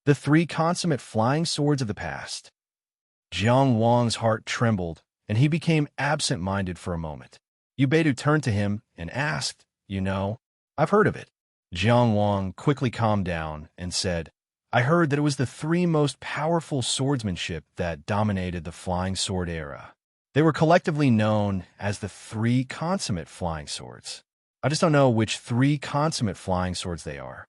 The three consummate flying swords of the past. Jiang Wang's heart trembled, and he became absent-minded for a moment. Beidou turned to him and asked, "I've heard of it." Jiang Wang quickly calmed down and said, "I heard that it was the three most powerful swordsmanship that dominated the flying sword era. They were collectively known as the three consummate flying swords. I just don't know which three consummate flying swords they are."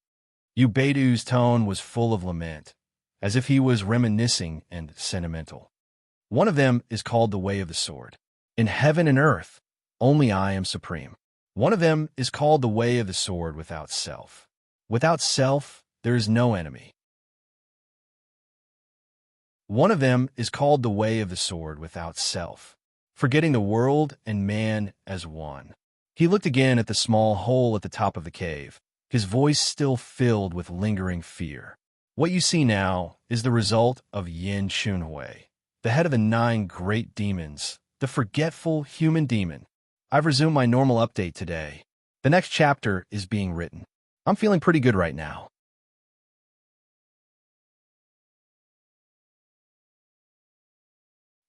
Beidou's tone was full of lament, as if he was reminiscing and sentimental. One of them is called the way of the sword. In heaven and earth, only I am supreme. One of them is called the way of the sword without self. Without self, there is no enemy. One of them is called the way of the sword without self, forgetting the world and man as one. He looked again at the small hole at the top of the cave, his voice still filled with lingering fear. What you see now is the result of Yin Chunhui, the head of the 9 great demons, the forgetful human demon. I've resumed my normal update today. The next chapter is being written. I'm feeling pretty good right now.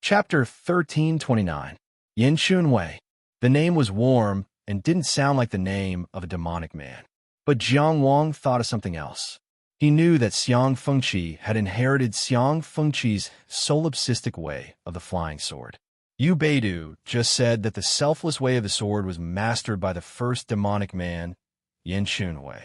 Chapter 1329. Yin Chunhui. The name was warm and didn't sound like the name of a demonic man. But Jiang Wang thought of something else. He knew that Xiang Fengqi had inherited Xiang Fengqi's solipsistic way of the flying sword. Yu Beidu just said that the selfless way of the sword was mastered by the first demonic man, Yin Chunhui.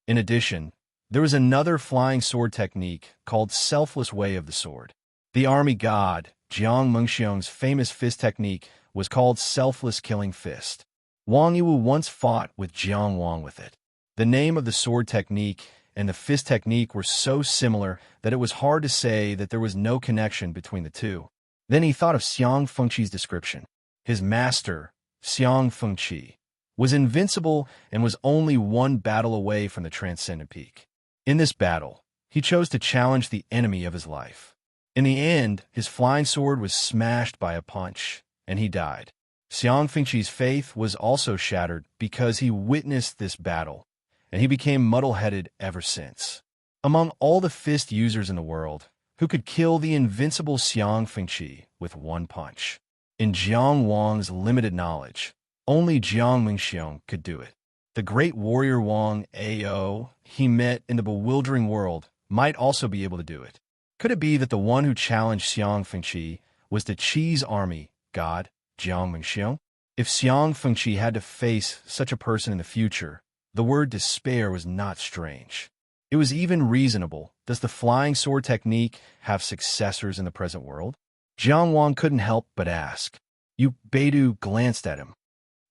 In addition, there was another flying sword technique called selfless way of the sword. The army god, Jiang Mengxiong's famous fist technique was called selfless killing fist. Wang Yiwu once fought with Jiang Wang with it. The name of the sword technique and the fist technique were so similar that it was hard to say that there was no connection between the two. Then he thought of Xiang Fengqi's description. His master, Xiang Fengqi, was invincible and was only one battle away from the transcendent peak. In this battle, he chose to challenge the enemy of his life. In the end, his flying sword was smashed by a punch, and he died. Xiang Fengqi's faith was also shattered because he witnessed this battle, and he became muddle-headed ever since. Among all the fist users in the world, who could kill the invincible Xiang Fengqi with one punch? In Jiang Wang's limited knowledge, only Jiang Mengxiong could do it. The great warrior Wang Ao he met in the bewildering world might also be able to do it. Could it be that the one who challenged Xiang Fengqi was the Qi's army god, Jiang Mengxiong? If Xiang Fengqi had to face such a person in the future, the word despair was not strange. It was even reasonable. Does the flying sword technique have successors in the present world? Jiang Wang couldn't help but ask. Yu Beidu glanced at him.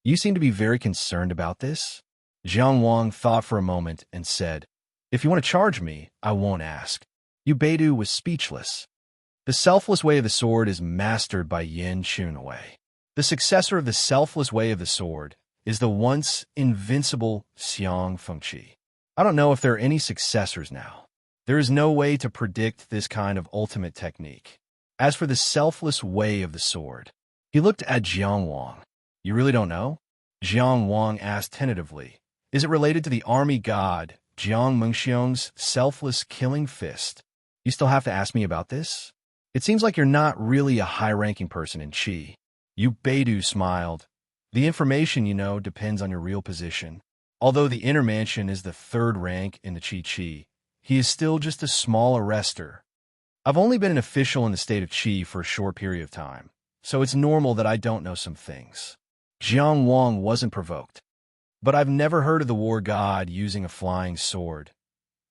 You seem to be very concerned about this? Jiang Wang thought for a moment and said, If you want to charge me, I won't ask. Yu Beidu was speechless. The selfless way of the sword is mastered by Yin Chunhui. The successor of the selfless way of the sword is the once invincible Xiang Fengqi. I don't know if there are any successors now. There is no way to predict this kind of ultimate technique. As for the selfless way of the sword, he looked at Jiang Wang. You really don't know? Jiang Wang asked tentatively. Is it related to the army god, Jiang Mengxiong's selfless killing fist? You still have to ask me about this? It seems like you're not really a high-ranking person in Qi. Yu Beidu smiled. The information you know depends on your real position. Although the inner mansion is the 3rd rank in the Qi, he is still just a small arrester. I've only been an official in the state of Qi for a short period of time, so it's normal that I don't know some things. Jiang Wang wasn't provoked. But I've never heard of the war god using a flying sword.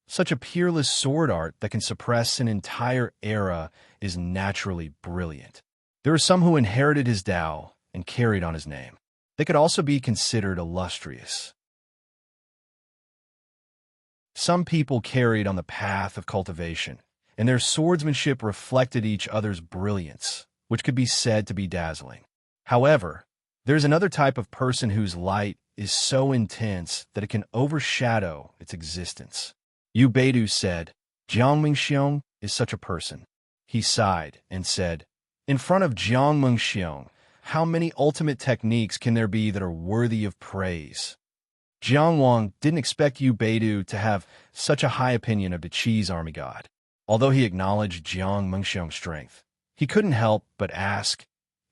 Such a peerless sword art that can suppress an entire era is naturally brilliant. There are some who inherited his Tao and carried on his name. They could also be considered illustrious. Some people carried on the path of cultivation, and their swordsmanship reflected each other's brilliance, which could be said to be dazzling. However, there's another type of person whose light is so intense that it can overshadow its existence. Yu Beidu said, Jiang Mengxiong is such a person. He sighed and said, In front of Jiang Mengxiong, how many ultimate techniques can there be that are worthy of praise? Jiang Wang didn't expect Yu Beidu to have such a high opinion of the Qi's army god. Although he acknowledged Jiang Mengxiong's strength, he couldn't help but ask,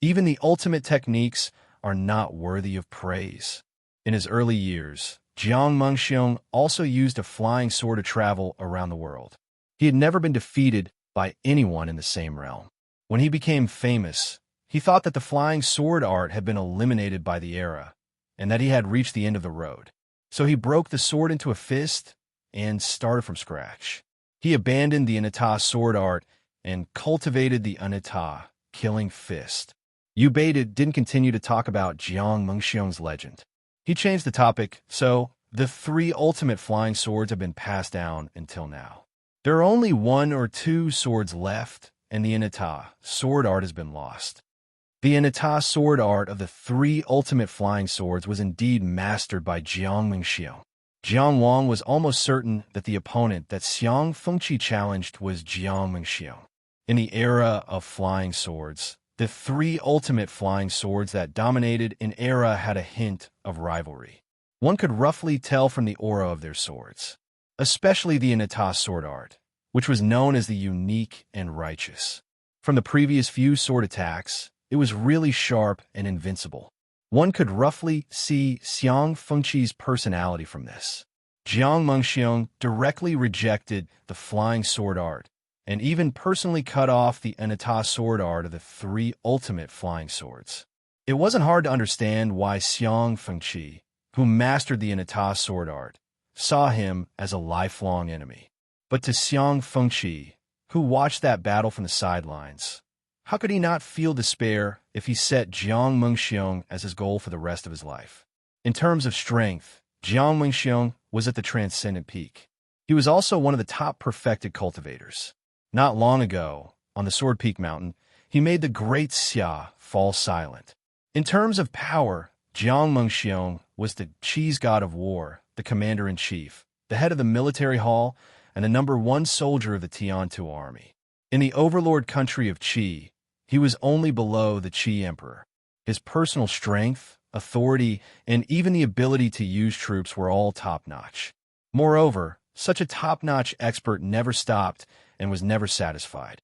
even the ultimate techniques are not worthy of praise. In his early years, Jiang Mengxiong also used a flying sword to travel around the world. He had never been defeated by anyone in the same realm. When he became famous, he thought that the flying sword art had been eliminated by the era, and that he had reached the end of the road. So he broke the sword into a fist and started from scratch. He abandoned the Anata sword art and cultivated the Anata killing fist. Yu Beidou didn't continue to talk about Jiang Mengxiong's legend. He changed the topic, so the three ultimate flying swords have been passed down until now. There are only one or two swords left, and the Inata sword art has been lost. The Inata sword art of the three ultimate flying swords was indeed mastered by Jiang Mengxiong. Jiang Wang was almost certain that the opponent that Xiang Fengqi challenged was Jiang Mengxiong. In the era of flying swords, the three ultimate flying swords that dominated an era had a hint of rivalry. One could roughly tell from the aura of their swords, especially the Inata sword art, which was known as the unique and righteous. From the previous few sword attacks, it was really sharp and invincible. One could roughly see Xiang Fengqi's personality from this. Jiang Mengxiong directly rejected the flying sword art, and even personally cut off the Inata sword art of the three ultimate flying swords. It wasn't hard to understand why Xiang Fengqi, who mastered the Inata sword art, saw him as a lifelong enemy. But to Xiang Fengqi, who watched that battle from the sidelines, how could he not feel despair if he set Jiang Mengxiong as his goal for the rest of his life? In terms of strength, Jiang Mengxiong was at the transcendent peak. He was also one of the top perfected cultivators. Not long ago, on the Sword Peak Mountain, he made the great Xia fall silent. In terms of power, Jiang Mengxiong was the Qi's god of war, the commander-in-chief, the head of the military hall, and the #1 soldier of the Tiantu army. In the overlord country of Qi, he was only below the Qi emperor. His personal strength, authority, and even the ability to use troops were all top-notch. Moreover, such a top-notch expert never stopped and was never satisfied.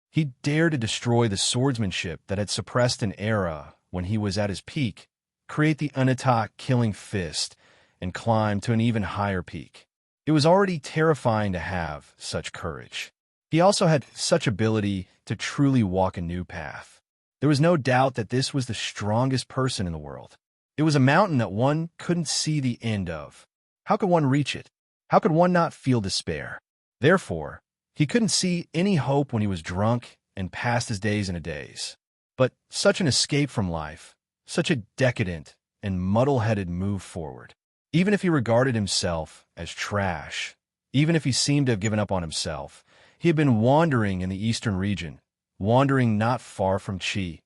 He dared to destroy the swordsmanship that had suppressed an era when he was at his peak, create the Inata killing fist, and climb to an even higher peak. It was already terrifying to have such courage. He also had such ability to truly walk a new path. There was no doubt that this was the strongest person in the world. It was a mountain that one couldn't see the end of. How could one reach it? How could one not feel despair? Therefore, he couldn't see any hope when he was drunk and passed his days in a daze. But such an escape from life, such a decadent and muddle-headed move forward. Even if he regarded himself as trash, even if he seemed to have given up on himself, he had been wandering in the eastern region, wandering not far from Qi.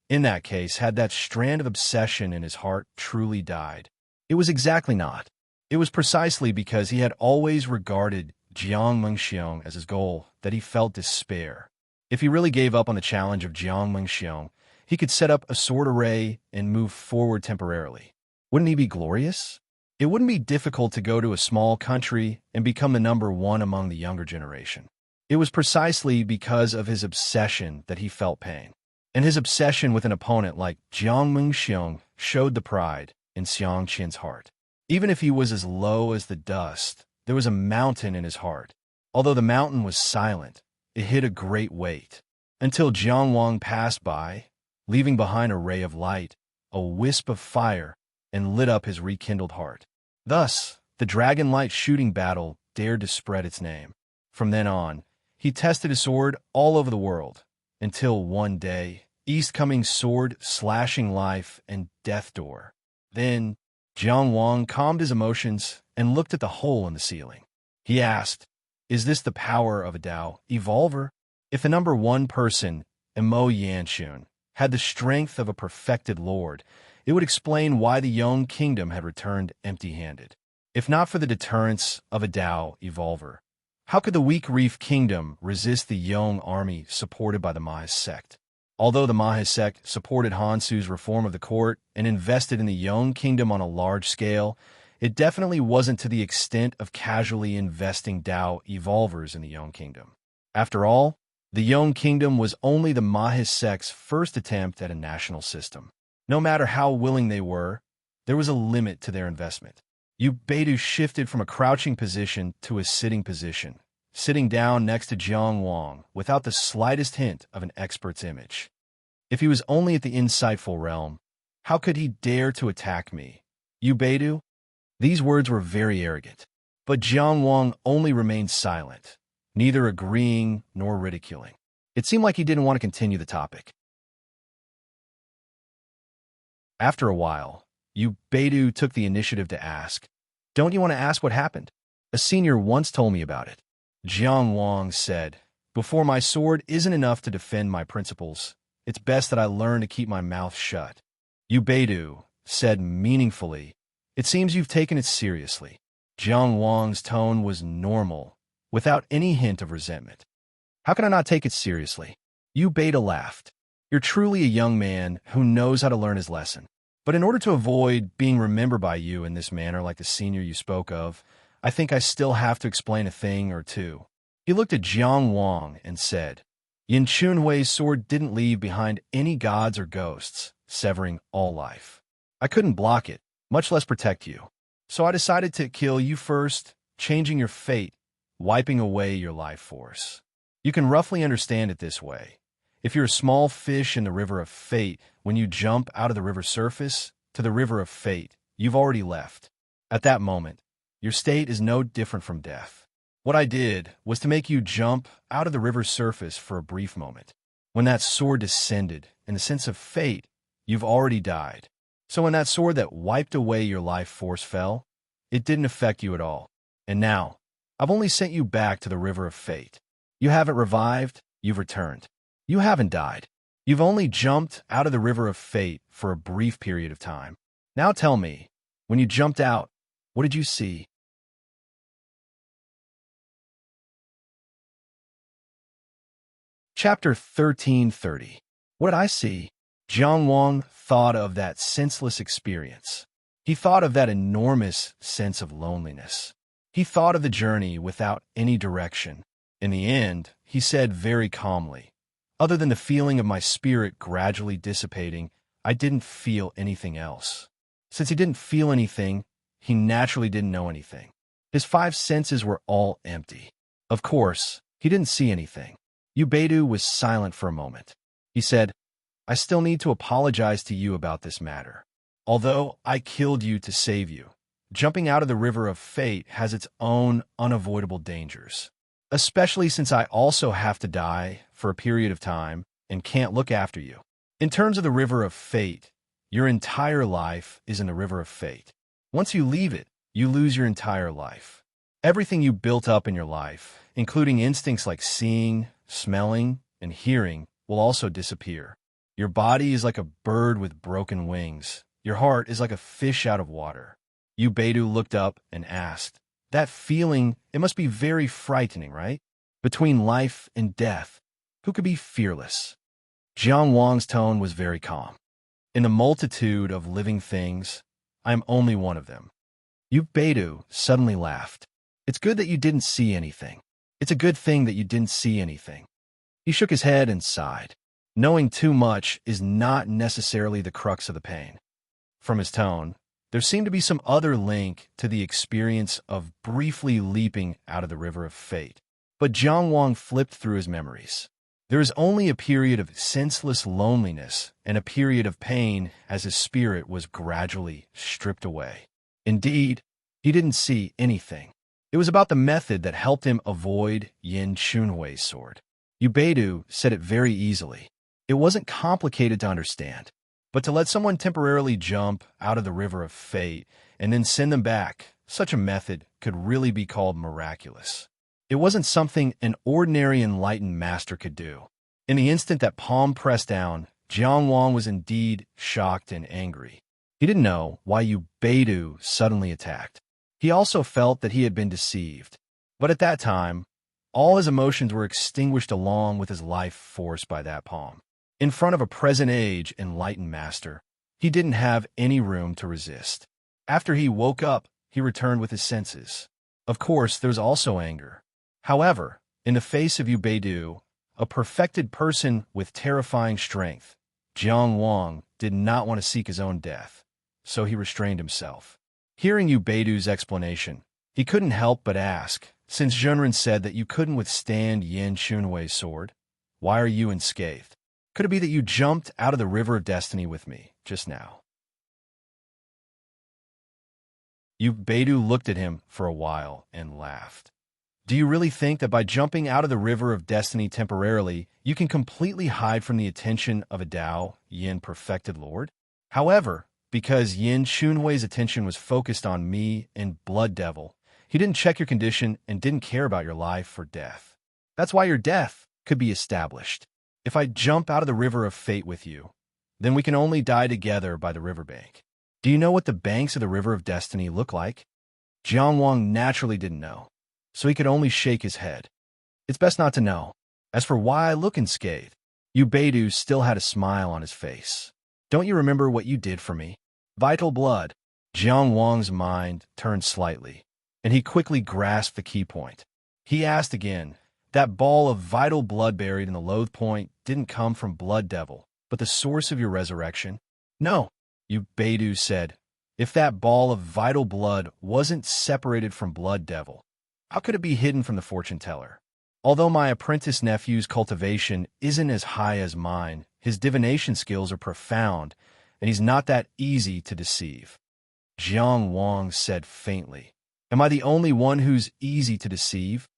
In that case, had that strand of obsession in his heart truly died? It was exactly not. It was precisely because he had always regarded Jiang Mengxiong as his goal that he felt despair. If he really gave up on the challenge of Jiang Mengxiong, he could set up a sword array and move forward temporarily. Wouldn't he be glorious? It wouldn't be difficult to go to a small country and become the #1 among the younger generation. It was precisely because of his obsession that he felt pain. And his obsession with an opponent like Jiang Mengxiong showed the pride in Xiang Qin's heart. Even if he was as low as the dust, there was a mountain in his heart. Although the mountain was silent, it hid a great weight. Until Jiang Wang passed by, leaving behind a ray of light, a wisp of fire, and lit up his rekindled heart. Thus, the dragon light shooting battle dared to spread its name. From then on, he tested his sword all over the world, until one day, east coming sword slashing life and death door. Then, Jiang Wang calmed his emotions and looked at the hole in the ceiling. He asked, "Is this the power of a Dao evolver? If the #1 person, Mo Yanxun, had the strength of a perfected lord, it would explain why the Yong kingdom had returned empty-handed. If not for the deterrence of a Dao evolver, how could the weak Reef kingdom resist the Yong army supported by the Mahe sect? Although the Mahe sect supported Hansu's reform of the court and invested in the Yong kingdom on a large scale, it definitely wasn't to the extent of casually investing Dao evolvers in the Yong kingdom. After all, the Yong kingdom was only the Mahe sect's first attempt at a national system. No matter how willing they were, there was a limit to their investment. Yu Beidou shifted from a crouching position to a sitting position, sitting down next to Jiang Wang without the slightest hint of an expert's image. If he was only at the insightful realm, how could he dare to attack me? Yu Beidou? These words were very arrogant. But Jiang Wang only remained silent, neither agreeing nor ridiculing. It seemed like he didn't want to continue the topic. After a while, Beidou took the initiative to ask, "Don't you want to ask what happened? A senior once told me about it." Jiang Wang said, "Before my sword isn't enough to defend my principles. It's best that I learn to keep my mouth shut." Beidou said meaningfully, "It seems you've taken it seriously." Jiang Wang's tone was normal, without any hint of resentment. "How can I not take it seriously?" Beidou laughed. "You're truly a young man who knows how to learn his lesson. But in order to avoid being remembered by you in this manner like the senior you spoke of, I think I still have to explain a thing or two." He looked at Jiang Wang and said, "Yin Chunhui's sword didn't leave behind any gods or ghosts, severing all life. I couldn't block it, much less protect you. So I decided to kill you first, changing your fate, wiping away your life force. You can roughly understand it this way. If you're a small fish in the river of fate, when you jump out of the river surface to the river of fate, you've already left. At that moment, your state is no different from death. What I did was to make you jump out of the river's surface for a brief moment. When that sword descended, in the sense of fate, you've already died. So when that sword that wiped away your life force fell, it didn't affect you at all. And now, I've only sent you back to the river of fate. You haven't revived, you've returned. You haven't died. You've only jumped out of the river of fate for a brief period of time. Now tell me, when you jumped out, what did you see?" Chapter 1330. What did I see? Jiang Wang thought of that senseless experience. He thought of that enormous sense of loneliness. He thought of the journey without any direction. In the end, he said very calmly, "Other than the feeling of my spirit gradually dissipating, I didn't feel anything else." Since he didn't feel anything, he naturally didn't know anything. His five senses were all empty. Of course, he didn't see anything. Beidou was silent for a moment. He said, "I still need to apologize to you about this matter. Although I killed you to save you, jumping out of the river of fate has its own unavoidable dangers. Especially since I also have to die for a period of time and can't look after you. In terms of the river of fate, your entire life is in the river of fate. Once you leave it, you lose your entire life. Everything you built up in your life, including instincts like seeing, smelling, and hearing, will also disappear. Your body is like a bird with broken wings. Your heart is like a fish out of water." Beidou looked up and asked, "That feeling, it must be very frightening, right? Between life and death, who could be fearless?" Jiang Wang's tone was very calm. "In the multitude of living things, I am only one of them." Beidou suddenly laughed. "It's good that you didn't see anything. It's a good thing that you didn't see anything." He shook his head and sighed. Knowing too much is not necessarily the crux of the pain. From his tone, there seemed to be some other link to the experience of briefly leaping out of the river of fate. But Jiang Wang flipped through his memories. There is only a period of senseless loneliness and a period of pain as his spirit was gradually stripped away. Indeed, he didn't see anything. It was about the method that helped him avoid Yin Chunhui's sword. Beidou said it very easily. It wasn't complicated to understand, but to let someone temporarily jump out of the river of fate and then send them back, such a method could really be called miraculous. It wasn't something an ordinary enlightened master could do. In the instant that palm pressed down, Jiang Wang was indeed shocked and angry. He didn't know why Beidou suddenly attacked. He also felt that he had been deceived. But at that time, all his emotions were extinguished along with his life force by that palm. In front of a present-age enlightened master, he didn't have any room to resist. After he woke up, he returned with his senses. Of course, there was also anger. However, in the face of Beidou, a perfected person with terrifying strength, Jiang Wang did not want to seek his own death, so he restrained himself. Hearing Beidou's explanation, he couldn't help but ask, "Since Zhenren said that you couldn't withstand Yin Chunhui's sword, why are you unscathed? Could it be that you jumped out of the river of destiny with me just now?" Beidou looked at him for a while and laughed. Do you really think that by jumping out of the river of destiny temporarily, you can completely hide from the attention of a Tao, Yin perfected Lord? However, because Yin Shunhui's attention was focused on me and Blood Devil, he didn't check your condition and didn't care about your life or death. That's why your death could be established. If I jump out of the river of fate with you, then we can only die together by the riverbank. Do you know what the banks of the river of destiny look like? Jiang Wang naturally didn't know, so he could only shake his head. It's best not to know. As for why I look unscathed, Yu Beidou still had a smile on his face. Don't you remember what you did for me? Vital blood. Jiang Wang's mind turned slightly, and he quickly grasped the key point. He asked again, that ball of vital blood buried in the loathe point didn't come from Blood Devil, but the source of your resurrection? No, Yu Beidou said. If that ball of vital blood wasn't separated from Blood Devil, how could it be hidden from the fortune teller? Although my apprentice nephew's cultivation isn't as high as mine, his divination skills are profound, and he's not that easy to deceive. Jiang Wang said faintly, Am I the only one who's easy to deceive?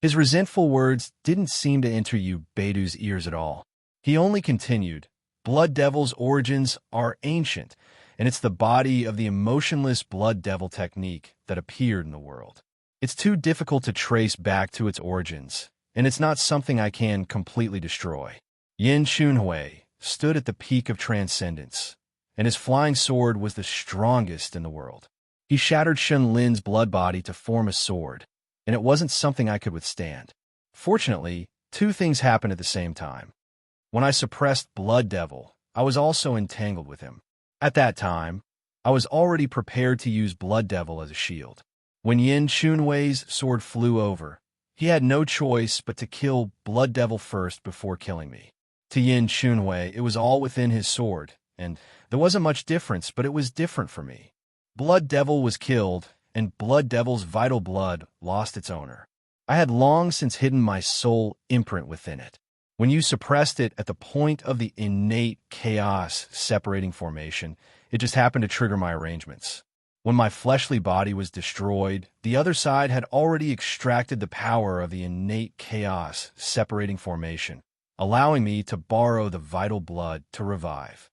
His resentful words didn't seem to enter Yu Beidou's ears at all. He only continued, Blood Devil's origins are ancient, and it's the body of the emotionless Blood Devil technique that appeared in the world. It's too difficult to trace back to its origins, and it's not something I can completely destroy. Yin Shunhui stood at the peak of transcendence, and his flying sword was the strongest in the world. He shattered Shun Lin's blood body to form a sword, and it wasn't something I could withstand. Fortunately, two things happened at the same time. When I suppressed Blood Devil, I was also entangled with him. At that time, I was already prepared to use Blood Devil as a shield. When Yin Shunhui's sword flew over, he had no choice but to kill Blood Devil first before killing me. To Yin Shunhui, it was all within his sword, and there wasn't much difference, but it was different for me. Blood Devil was killed, and Blood Devil's vital blood lost its owner. I had long since hidden my soul imprint within it. When you suppressed it at the point of the innate chaos separating formation, it just happened to trigger my arrangements. When my fleshly body was destroyed, the other side had already extracted the power of the innate chaos separating formation, allowing me to borrow the vital blood to revive.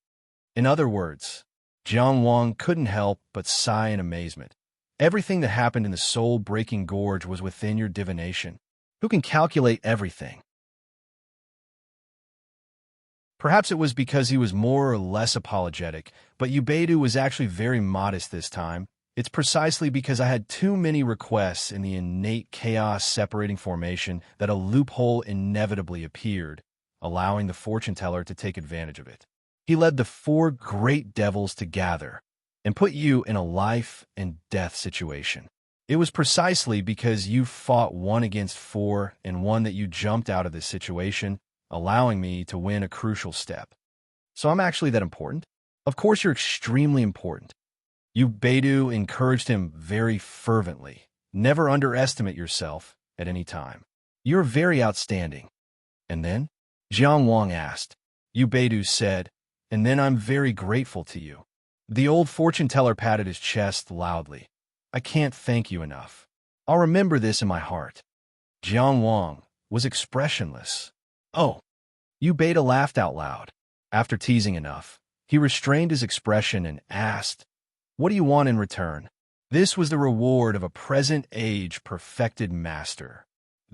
In other words, Jiang Wang couldn't help but sigh in amazement. Everything that happened in the soul-breaking gorge was within your divination. Who can calculate everything? Perhaps it was because he was more or less apologetic, but Yu Beidou was actually very modest this time. It's precisely because I had too many requests in the innate chaos separating formation that a loophole inevitably appeared, allowing the fortune teller to take advantage of it. He led the four great devils to gather and put you in a life and death situation. It was precisely because you fought one against four and one that you jumped out of this situation, allowing me to win a crucial step. So I'm actually that important? Of course you're extremely important. Yu Beidou encouraged him very fervently. Never underestimate yourself at any time. You're very outstanding. And then? Jiang Wang asked. Yu Beidou said, and then I'm very grateful to you. The old fortune teller patted his chest loudly. I can't thank you enough. I'll remember this in my heart. Jiang Wang was expressionless. Oh, Yu Beidou laughed out loud. After teasing enough, he restrained his expression and asked, What do you want in return? This was the reward of a present-age perfected master.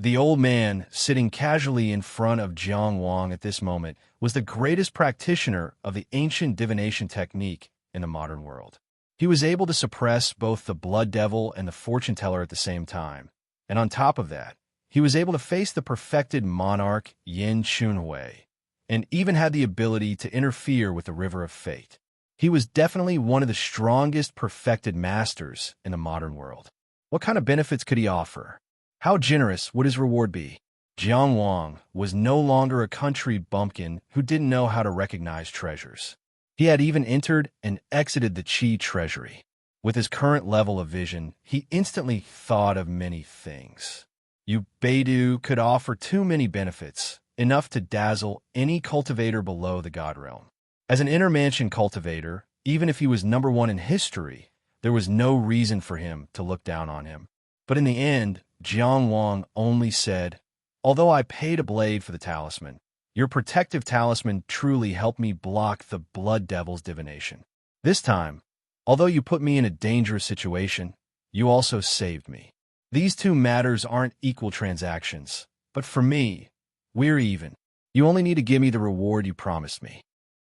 The old man, sitting casually in front of Jiang Wang at this moment, was the greatest practitioner of the ancient divination technique in the modern world. He was able to suppress both the Blood Devil and the fortune teller at the same time. And on top of that, he was able to face the perfected monarch Yin Shunhui, and even had the ability to interfere with the river of fate. He was definitely one of the strongest perfected masters in the modern world. What kind of benefits could he offer? How generous would his reward be? Jiang Wang was no longer a country bumpkin who didn't know how to recognize treasures. He had even entered and exited the Qi treasury. With his current level of vision, he instantly thought of many things. Yu Beidou could offer too many benefits, enough to dazzle any cultivator below the God realm. As an intermansion cultivator, even if he was number one in history, there was no reason for him to look down on him. But in the end, Jiang Wang only said, "Although I paid a blade for the talisman, your protective talisman truly helped me block the blood devil's divination. This time, although you put me in a dangerous situation, you also saved me. These two matters aren't equal transactions, but for me, we're even. You only need to give me the reward you promised me."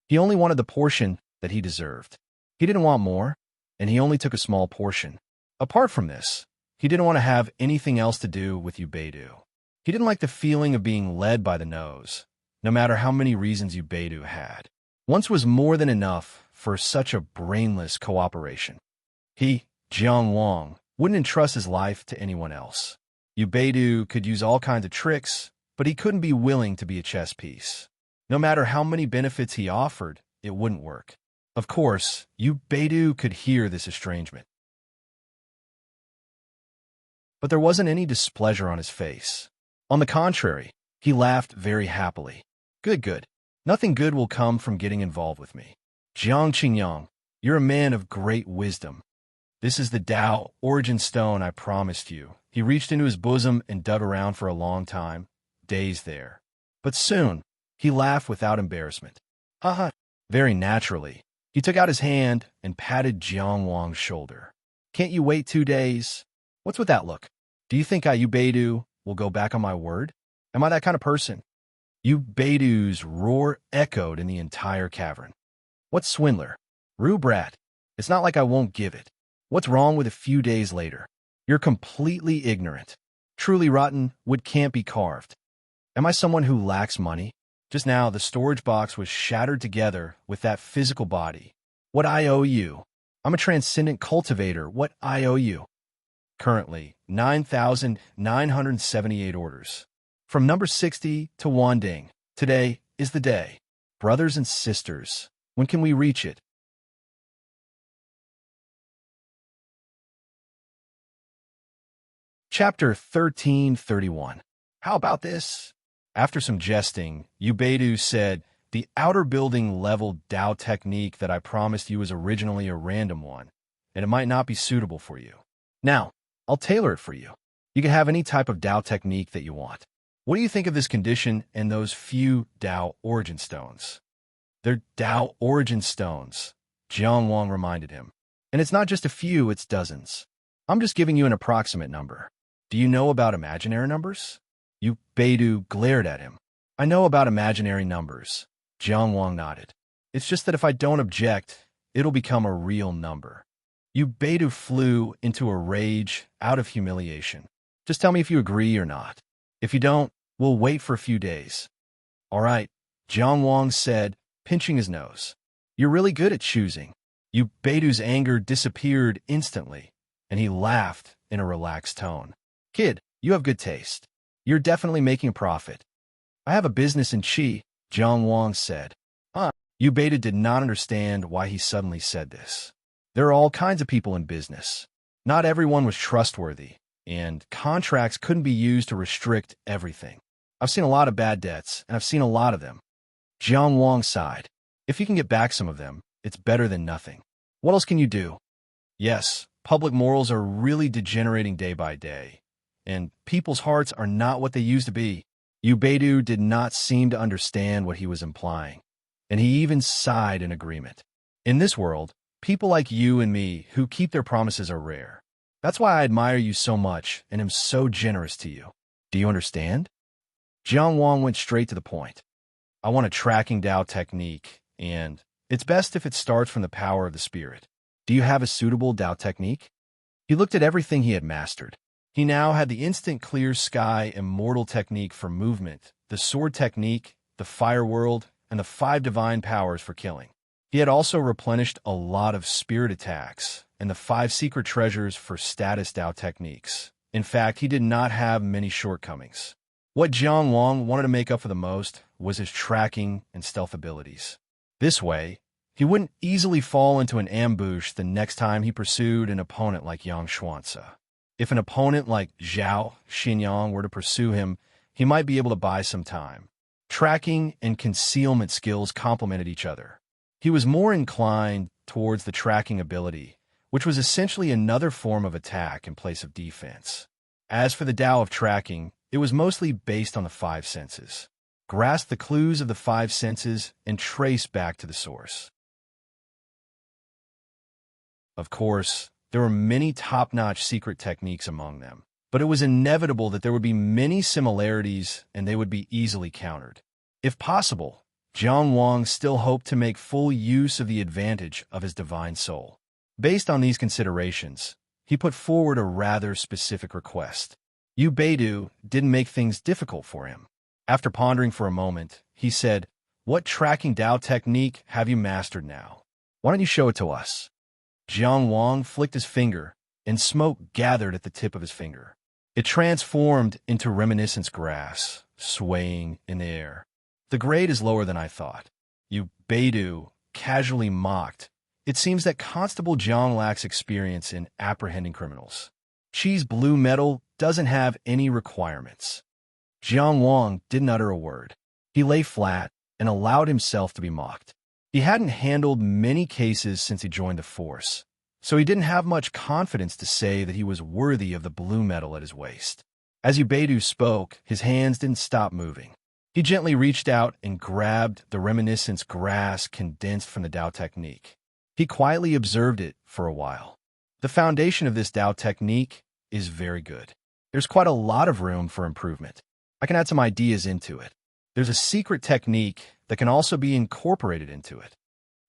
He only wanted the portion that he deserved. He didn't want more, and he only took a small portion. Apart from this, he didn't want to have anything else to do with Ubedu. He didn't like the feeling of being led by the nose, no matter how many reasons Ubedu had. Once was more than enough for such a brainless cooperation. He, Jiang Wang, wouldn't entrust his life to anyone else. Ubedu could use all kinds of tricks, but he couldn't be willing to be a chess piece. No matter how many benefits he offered, it wouldn't work. Of course, Ubedu could hear this estrangement. But there wasn't any displeasure on his face. On the contrary, he laughed very happily. Good, good. Nothing good will come from getting involved with me. Jiang Qingyang, you're a man of great wisdom. This is the Tao origin stone I promised you. He reached into his bosom and dug around for a long time, dazed there. But soon, he laughed without embarrassment. Haha. Very naturally, he took out his hand and patted Jiang Wang's shoulder. Can't you wait 2 days? What's with that look? Do you think Ubedu will go back on my word? Am I that kind of person? Ubedu's roar echoed in the entire cavern. What swindler? Rue brat. It's not like I won't give it. What's wrong with a few days later? You're completely ignorant. Truly rotten wood can't be carved. Am I someone who lacks money? Just now, the storage box was shattered together with that physical body. What I owe you? I'm a transcendent cultivator. What I owe you? Currently, 9,978 orders. From number 60 to Wanding. Today is the day. Brothers and sisters, when can we reach it? Chapter 1331. How about this? After some jesting, Ubedu said, "The outer building level Tao technique that I promised you was originally a random one, and it might not be suitable for you. Now, I'll tailor it for you. You can have any type of Tao technique that you want. What do you think of this condition and those few Tao origin stones?" "They're Tao origin stones," Jiang Wang reminded him. "And it's not just a few, it's dozens. I'm just giving you an approximate number. Do you know about imaginary numbers?" Ubedu glared at him. "I know about imaginary numbers," Jiang Wang nodded. "It's just that if I don't object, it'll become a real number." Ubedu flew into a rage out of humiliation. "Just tell me if you agree or not. If you don't, we'll wait for a few days." "All right," Jiang Wang said, pinching his nose. "You're really good at choosing." Ubedu's anger disappeared instantly, and he laughed in a relaxed tone. "Kid, you have good taste. You're definitely making a profit." "I have a business in Qi," Jiang Wang said. Ubedu did not understand why he suddenly said this. There are all kinds of people in business. Not everyone was trustworthy, and contracts couldn't be used to restrict everything. "I've seen a lot of bad debts, and I've seen a lot of them." Jiang Wang sighed. "If you can get back some of them, it's better than nothing. What else can you do?" "Yes, public morals are really degenerating day by day, and people's hearts are not what they used to be." Ubedu did not seem to understand what he was implying, and he even sighed in agreement. "In this world, people like you and me who keep their promises are rare. That's why I admire you so much and am so generous to you. Do you understand?" Jiang Wang went straight to the point. "I want a tracking Tao technique, and it's best if it starts from the power of the spirit. Do you have a suitable Tao technique?" He looked at everything he had mastered. He now had the instant clear sky immortal technique for movement, the sword technique, the fire world, and the 5 divine powers for killing. He had also replenished a lot of spirit attacks and the 5 secret treasures for status Tao techniques. In fact, he did not have many shortcomings. What Jiang Wang wanted to make up for the most was his tracking and stealth abilities. This way, he wouldn't easily fall into an ambush the next time he pursued an opponent like Yang Xuanzi. If an opponent like Zhao Xinyang were to pursue him, he might be able to buy some time. Tracking and concealment skills complemented each other. He was more inclined towards the tracking ability, which was essentially another form of attack in place of defense. As for the Tao of tracking, it was mostly based on the five senses. Grasp the clues of the five senses and trace back to the source. Of course, there were many top-notch secret techniques among them, but it was inevitable that there would be many similarities and they would be easily countered. If possible, Jiang Wang still hoped to make full use of the advantage of his divine soul. Based on these considerations, he put forward a rather specific request. Yu Baidu didn't make things difficult for him. After pondering for a moment, he said, "What tracking Tao technique have you mastered now? Why don't you show it to us?" Jiang Wang flicked his finger, and smoke gathered at the tip of his finger. It transformed into reminiscence grass, swaying in the air. "The grade is lower than I thought." Yu Baidu casually mocked. "It seems that Constable Jiang lacks experience in apprehending criminals. Qi's blue metal doesn't have any requirements." Jiang Wang didn't utter a word. He lay flat and allowed himself to be mocked. He hadn't handled many cases since he joined the force, so he didn't have much confidence to say that he was worthy of the blue metal at his waist. As Yu Baidu spoke, his hands didn't stop moving. He gently reached out and grabbed the reminiscence grass condensed from the Tao technique. He quietly observed it for a while. The foundation of this Tao technique is very good. There's quite a lot of room for improvement. I can add some ideas into it. There's a secret technique that can also be incorporated into it.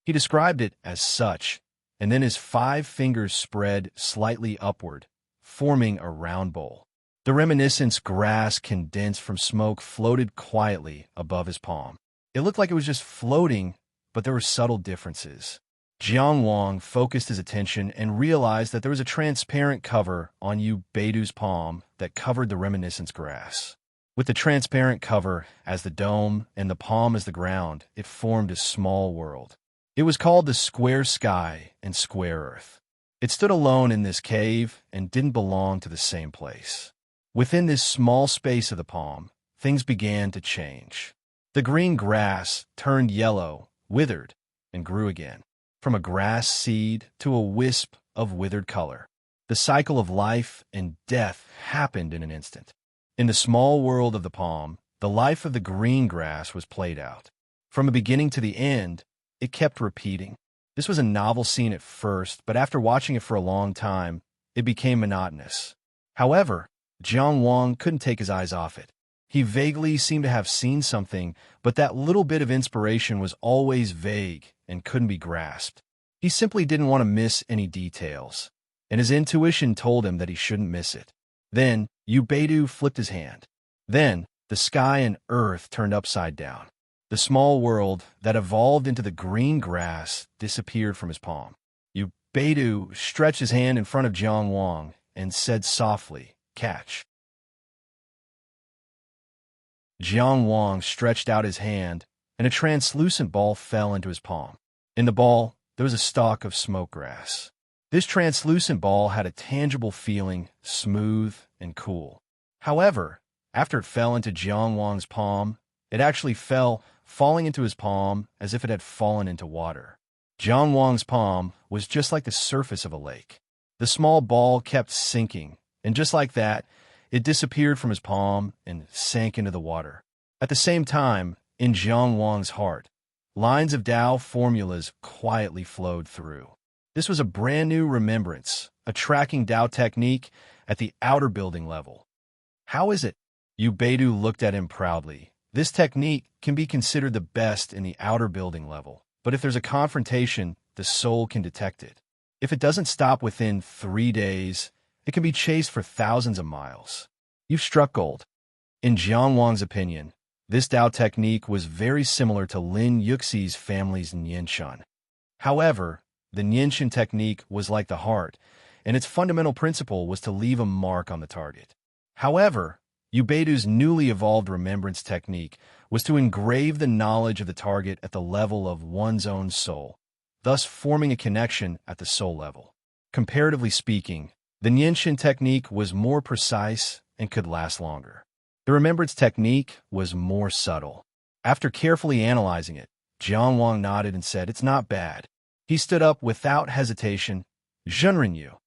He described it as such, and then his 5 fingers spread slightly upward, forming a round bowl. The reminiscence grass condensed from smoke floated quietly above his palm. It looked like it was just floating, but there were subtle differences. Jiang Wang focused his attention and realized that there was a transparent cover on Yu Baidu's palm that covered the reminiscence grass. With the transparent cover as the dome and the palm as the ground, it formed a small world. It was called the square sky and square earth. It stood alone in this cave and didn't belong to the same place. Within this small space of the palm, things began to change. The green grass turned yellow, withered, and grew again. From a grass seed to a wisp of withered color. The cycle of life and death happened in an instant. In the small world of the palm, the life of the green grass was played out. From the beginning to the end, it kept repeating. This was a novel scene at first, but after watching it for a long time, it became monotonous. However, Jiang Wang couldn't take his eyes off it. He vaguely seemed to have seen something, but that little bit of inspiration was always vague and couldn't be grasped. He simply didn't want to miss any details, and his intuition told him that he shouldn't miss it. Then, Yu Baidu flipped his hand. Then, the sky and earth turned upside down. The small world that evolved into the green grass disappeared from his palm. Yu Baidu stretched his hand in front of Jiang Wang and said softly, "Catch." Jiang Wang stretched out his hand, and a translucent ball fell into his palm. In the ball, there was a stalk of smoke grass. This translucent ball had a tangible feeling, smooth and cool. However, after it fell into Jiang Wang's palm, it actually fell, falling into his palm as if it had fallen into water. Jiang Wang's palm was just like the surface of a lake. The small ball kept sinking, and just like that, it disappeared from his palm and sank into the water. At the same time, in Jiang Wang's heart, lines of Tao formulas quietly flowed through. This was a brand new remembrance, a tracking Tao technique at the outer building level. "How is it?" Yu Baidu looked at him proudly. "This technique can be considered the best in the outer building level, but if there's a confrontation, the soul can detect it. If it doesn't stop within 3 days, it can be chased for thousands of miles. You've struck gold." In Jiang Wang's opinion, this Tao technique was very similar to Lin Yuxi's family's Nianshan. However, the Nianshan technique was like the heart, and its fundamental principle was to leave a mark on the target. However, Yu Baidu's newly evolved remembrance technique was to engrave the knowledge of the target at the level of one's own soul, thus forming a connection at the soul level. Comparatively speaking, the Nianshan technique was more precise and could last longer. The remembrance technique was more subtle. After carefully analyzing it, Jiang Wang nodded and said, "It's not bad." He stood up without hesitation. "Zhenren Yu,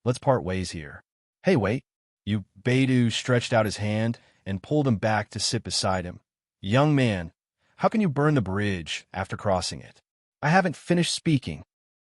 let's part ways here." "Hey, wait." Yu Beidou stretched out his hand and pulled him back to sit beside him. Young man, how can you burn the bridge after crossing it? I haven't finished speaking.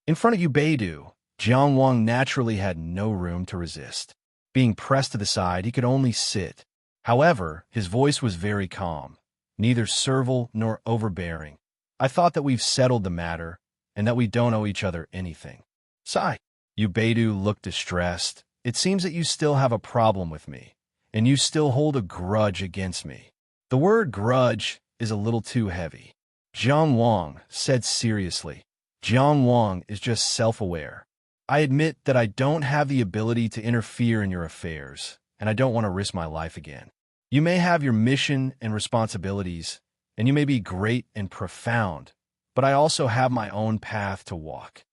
In front of you, Beidou, Jiang Wang naturally had no room to resist. Being pressed to the side, he could only sit. However, his voice was very calm, neither servile nor overbearing. I thought that we've settled the matter, and that we don't owe each other anything. Sigh. Beidou looked distressed. It seems that you still have a problem with me, and you still hold a grudge against me. The word grudge is a little too heavy. Jiang Wang said seriously. Jiang Wang is just self-aware. I admit that I don't have the ability to interfere in your affairs, and I don't want to risk my life again. You may have your mission and responsibilities, and you may be great and profound, but I also have my own path to walk.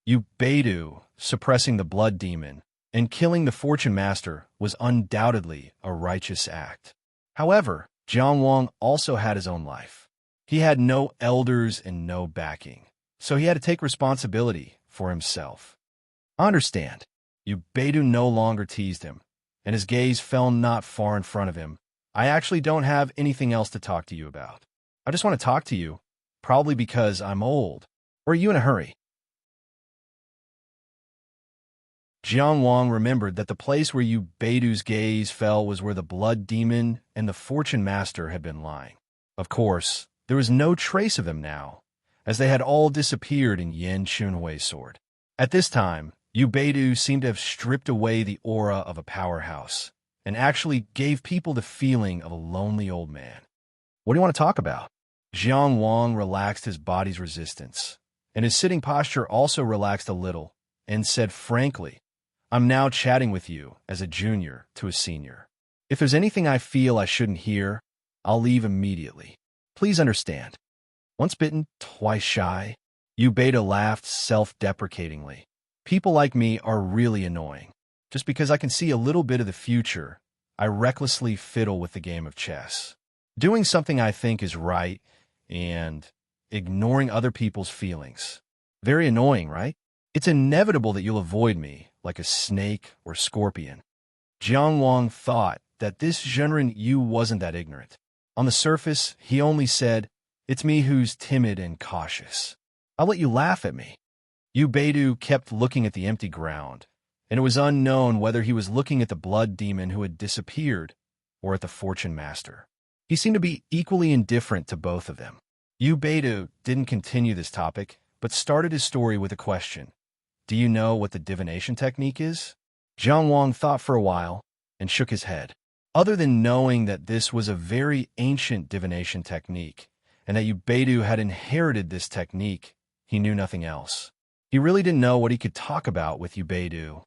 Beidou, suppressing the blood demon, and killing the fortune master was undoubtedly a righteous act. However, Jiang Wang also had his own life. He had no elders and no backing, so he had to take responsibility for himself. I understand. Beidou no longer teased him, and his gaze fell not far in front of him. I actually don't have anything else to talk to you about. I just want to talk to you, probably because I'm old. Or are you in a hurry? Jiang Wang remembered that the place where Beidou's gaze fell was where the blood demon and the fortune master had been lying. Of course, there was no trace of them now, as they had all disappeared in Yan Chunhui's sword. At this time, Beidou seemed to have stripped away the aura of a powerhouse, and actually gave people the feeling of a lonely old man. What do you want to talk about? Jiang Wang relaxed his body's resistance, and his sitting posture also relaxed a little, and said frankly, I'm now chatting with you as a junior to a senior. If there's anything I feel I shouldn't hear, I'll leave immediately. Please understand. Once bitten, twice shy. Beidou laughed self-deprecatingly. People like me are really annoying. Just because I can see a little bit of the future, I recklessly fiddle with the game of chess. Doing something I think is right and ignoring other people's feelings. Very annoying, right? It's inevitable that you'll avoid me, like a snake or scorpion. Jiang Wang thought that this Zhenren Yu wasn't that ignorant. On the surface, he only said, it's me who's timid and cautious. I'll let you laugh at me. Beidou kept looking at the empty ground, and it was unknown whether he was looking at the blood demon who had disappeared or at the fortune master. He seemed to be equally indifferent to both of them. Beidou didn't continue this topic, but started his story with a question. Do you know what the divination technique is? Jiang Wang thought for a while and shook his head. Other than knowing that this was a very ancient divination technique, and that Beidou had inherited this technique, he knew nothing else. He really didn't know what he could talk about with Beidou.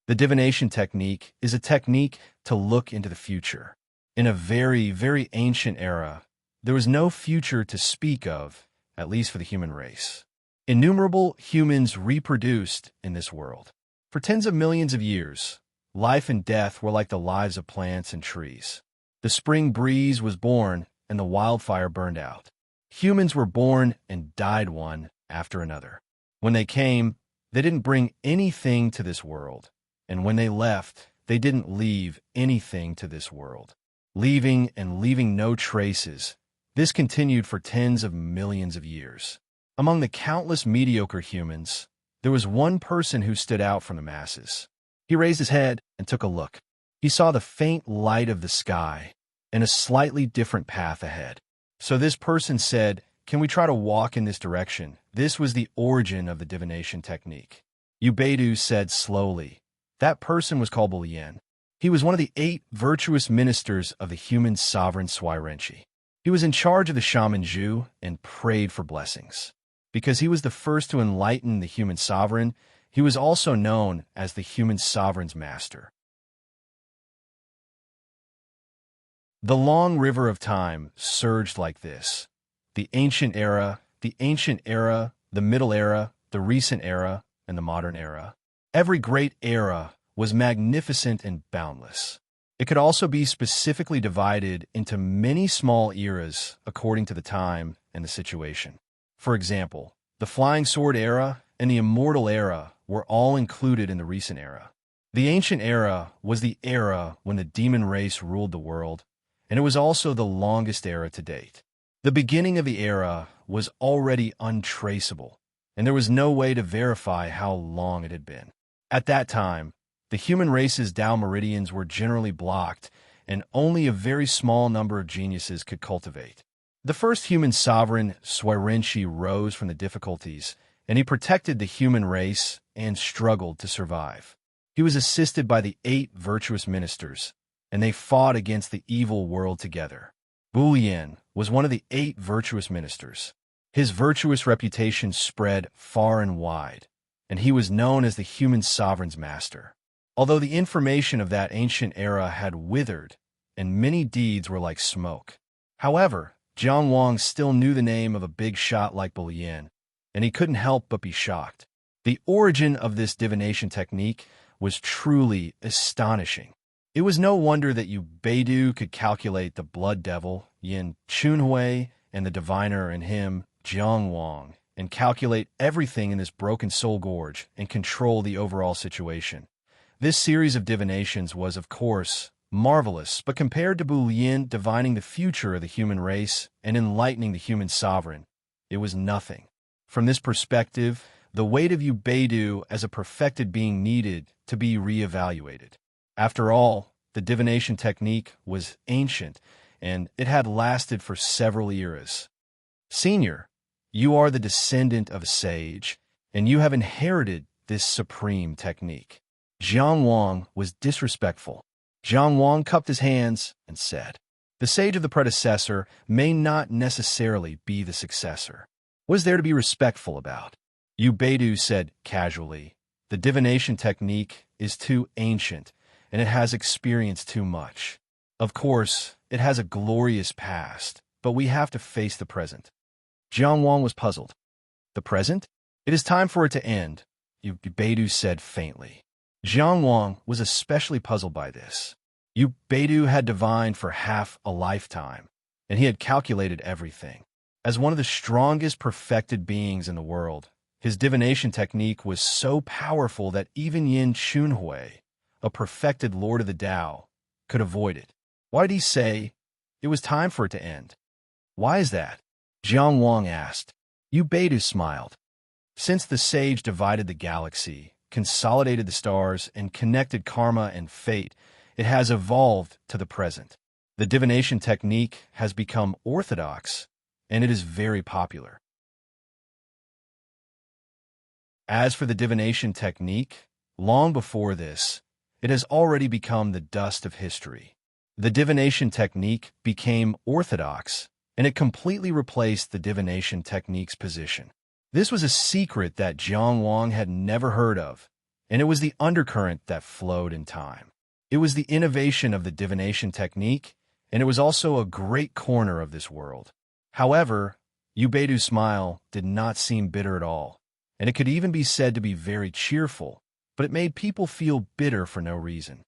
The divination technique is a technique to look into the future. In a very, very ancient era, there was no future to speak of, at least for the human race. Innumerable humans reproduced in this world. For tens of millions of years, life and death were like the lives of plants and trees. The spring breeze was born and the wildfire burned out. Humans were born and died one after another. When they came, they didn't bring anything to this world. And when they left, they didn't leave anything to this world. Leaving and leaving no traces. This continued for tens of millions of years. Among the countless mediocre humans, there was one person who stood out from the masses. He raised his head and took a look. He saw the faint light of the sky and a slightly different path ahead. So this person said, can we try to walk in this direction? This was the origin of the divination technique. Beidou said slowly. That person was called Bulien. He was one of the 8 virtuous ministers of the human sovereign Swirenchi. He was in charge of the shaman Zhu and prayed for blessings. Because he was the first to enlighten the human sovereign, he was also known as the human sovereign's master. The long river of time surged like this. The ancient era, the middle era, the recent era, and the modern era. Every great era was magnificent and boundless. It could also be specifically divided into many small eras according to the time and the situation. For example, the Flying Sword era and the Immortal era were all included in the recent era. The ancient era was the era when the demon race ruled the world, and it was also the longest era to date. The beginning of the era was already untraceable, and there was no way to verify how long it had been. At that time, the human race's Tao meridians were generally blocked, and only a very small number of geniuses could cultivate. The first human sovereign, Swarenshi, rose from the difficulties, and he protected the human race and struggled to survive. He was assisted by the 8 virtuous ministers, and they fought against the evil world together. Bulien was one of the 8 virtuous ministers. His virtuous reputation spread far and wide, and he was known as the human sovereign's master. Although the information of that ancient era had withered, and many deeds were like smoke. However, Jiang Wang still knew the name of a big shot like Bulien, and he couldn't help but be shocked. The origin of this divination technique was truly astonishing. It was no wonder that Yu Beidou could calculate the blood devil, Yin Chunhui, and the diviner in him, Jiang Wang, and calculate everything in this broken soul gorge and control the overall situation. This series of divinations was, of course, marvelous, but compared to Bulien divining the future of the human race and enlightening the human sovereign, it was nothing. From this perspective, the weight of Yu Beidou as a perfected being needed to be re-evaluated. After all, the divination technique was ancient, and it had lasted for several eras. Senior, you are the descendant of a sage, and you have inherited this supreme technique. Jiang Wang was disrespectful. Jiang Wang cupped his hands and said, "The sage of the predecessor may not necessarily be the successor. What is there to be respectful about?" Yu Beidou said casually, "The divination technique is too ancient, and it has experienced too much. Of course, it has a glorious past, but we have to face the present." Jiang Wang was puzzled. "The present? It is time for it to end," Yu Beidou said faintly. Jiang Wang was especially puzzled by this. Yu Beidou had divined for half a lifetime, and he had calculated everything. As one of the strongest perfected beings in the world, his divination technique was so powerful that even Yin Chunhui, a perfected lord of the Tao, could avoid it. Why did he say it was time for it to end? "Why is that?" Jiang Wang asked. Yu Beidou smiled. "Since the sage divided the galaxy, consolidated the stars, and connected karma and fate, it has evolved to the present. The divination technique has become orthodox, and it is very popular. As for the divination technique, long before this, it has already become the dust of history. The divination technique became orthodox, and it completely replaced the divination technique's position. This was a secret that Jiang Wang had never heard of, and it was the undercurrent that flowed in time. It was the innovation of the divination technique, and it was also a great corner of this world. However, Yu Beidou's smile did not seem bitter at all, and it could even be said to be very cheerful, but it made people feel bitter for no reason.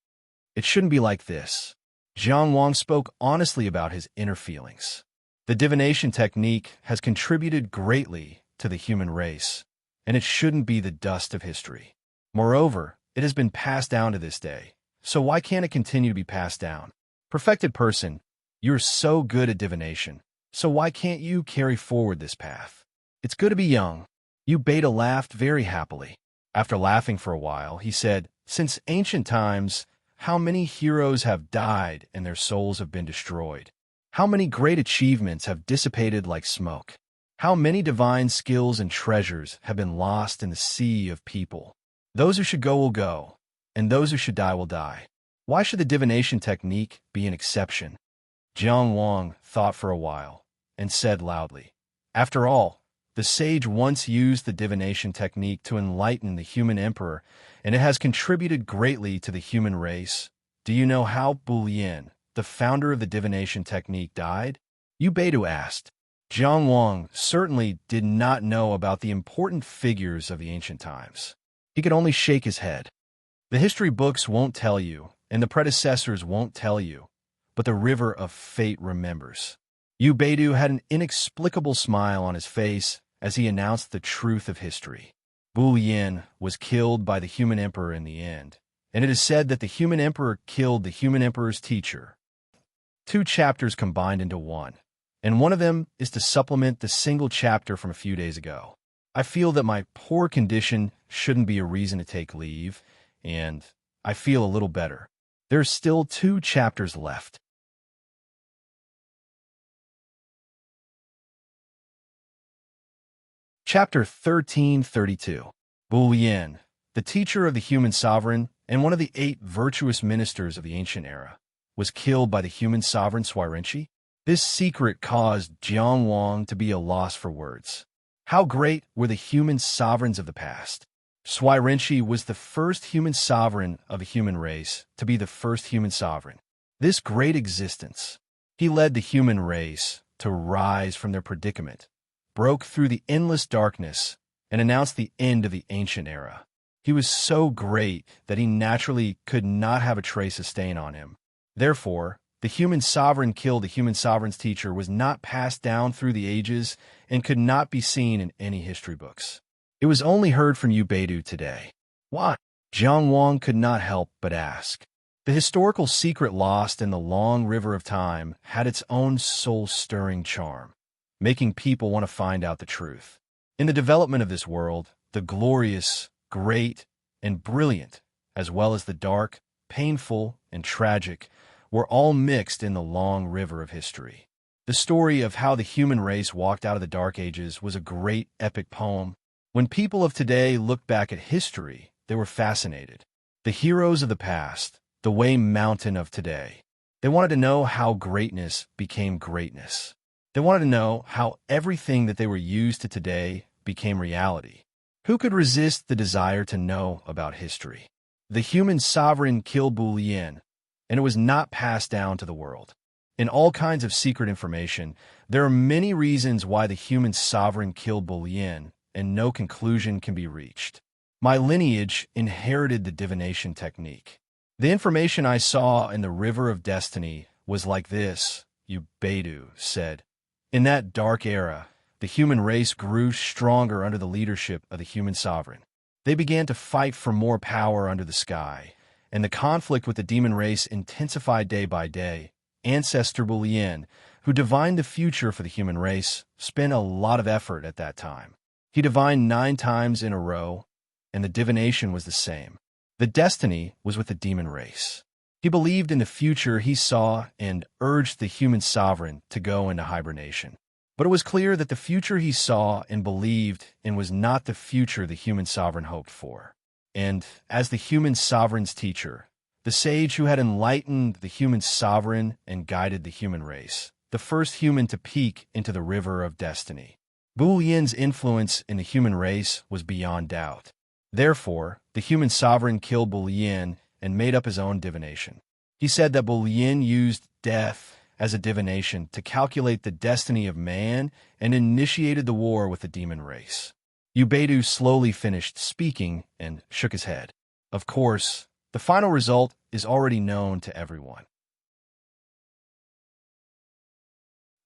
It shouldn't be like this. Jiang Wang spoke honestly about his inner feelings. The divination technique has contributed greatly to the human race, and it shouldn't be the dust of history. Moreover, it has been passed down to this day, so why can't it continue to be passed down? Perfected person, you're so good at divination, so why can't you carry forward this path? It's good to be young. Yu Beidou laughed very happily. After laughing for a while, he said, "Since ancient times, how many heroes have died and their souls have been destroyed? How many great achievements have dissipated like smoke? How many divine skills and treasures have been lost in the sea of people? Those who should go will go, and those who should die will die. Why should the divination technique be an exception?" Jiang Wang thought for a while and said loudly, "After all, the sage once used the divination technique to enlighten the human emperor, and it has contributed greatly to the human race. Do you know how Bulien, the founder of the divination technique, died?" Yu Beidou asked. Jiang Wang certainly did not know about the important figures of the ancient times. He could only shake his head. The history books won't tell you, and the predecessors won't tell you, but the river of fate remembers. Yu Beidou had an inexplicable smile on his face as he announced the truth of history. Bulien was killed by the human emperor in the end, and it is said that the human emperor killed the human emperor's teacher. Two chapters combined into one, and one of them is to supplement the single chapter from a few days ago. I feel that my poor condition shouldn't be a reason to take leave, and I feel a little better. There's still two chapters left. Chapter 1332. Bouillon, the teacher of the human sovereign and one of the 8 virtuous ministers of the ancient era, was killed by the human sovereign Swirenshi. This secret caused Jiang Wang to be a loss for words. How great were the human sovereigns of the past! Swirenshi was the first human sovereign of a human race to be the first human sovereign. This great existence, he led the human race to rise from their predicament, broke through the endless darkness, and announced the end of the ancient era. He was so great that he naturally could not have a trace of stain on him. Therefore, the human sovereign killed the human sovereign's teacher was not passed down through the ages and could not be seen in any history books. It was only heard from you Beidou today. Why? Jiang Wang could not help but ask. The historical secret lost in the long river of time had its own soul-stirring charm, making people want to find out the truth. In the development of this world, the glorious, great, and brilliant, as well as the dark, painful, and tragic, were all mixed in the long river of history. The story of how the human race walked out of the Dark Ages was a great epic poem. When people of today looked back at history, they were fascinated. The heroes of the past, the way mountain of today. They wanted to know how greatness became greatness. They wanted to know how everything that they were used to today became reality. Who could resist the desire to know about history? The human sovereign killed Bouillon, and it was not passed down to the world. In all kinds of secret information, there are many reasons why the human sovereign killed Bouillon, and no conclusion can be reached. My lineage inherited the divination technique. The information I saw in the river of destiny was like this, you Beidou said. In that dark era, the human race grew stronger under the leadership of the human sovereign. They began to fight for more power under the sky, and the conflict with the demon race intensified day by day. Ancestor Bouillon, who divined the future for the human race, spent a lot of effort at that time. He divined 9 times in a row, and the divination was the same. The destiny was with the demon race. He believed in the future he saw and urged the human sovereign to go into hibernation. But it was clear that the future he saw and believed in was not the future the human sovereign hoped for. And as the human sovereign's teacher, the sage who had enlightened the human sovereign and guided the human race, the first human to peek into the river of destiny, Bouillon's influence in the human race was beyond doubt. Therefore, the human sovereign killed Bouillon and made up his own divination. He said that Bouillon used death as a divination to calculate the destiny of man and initiated the war with the demon race. Beidou slowly finished speaking and shook his head. Of course, the final result is already known to everyone.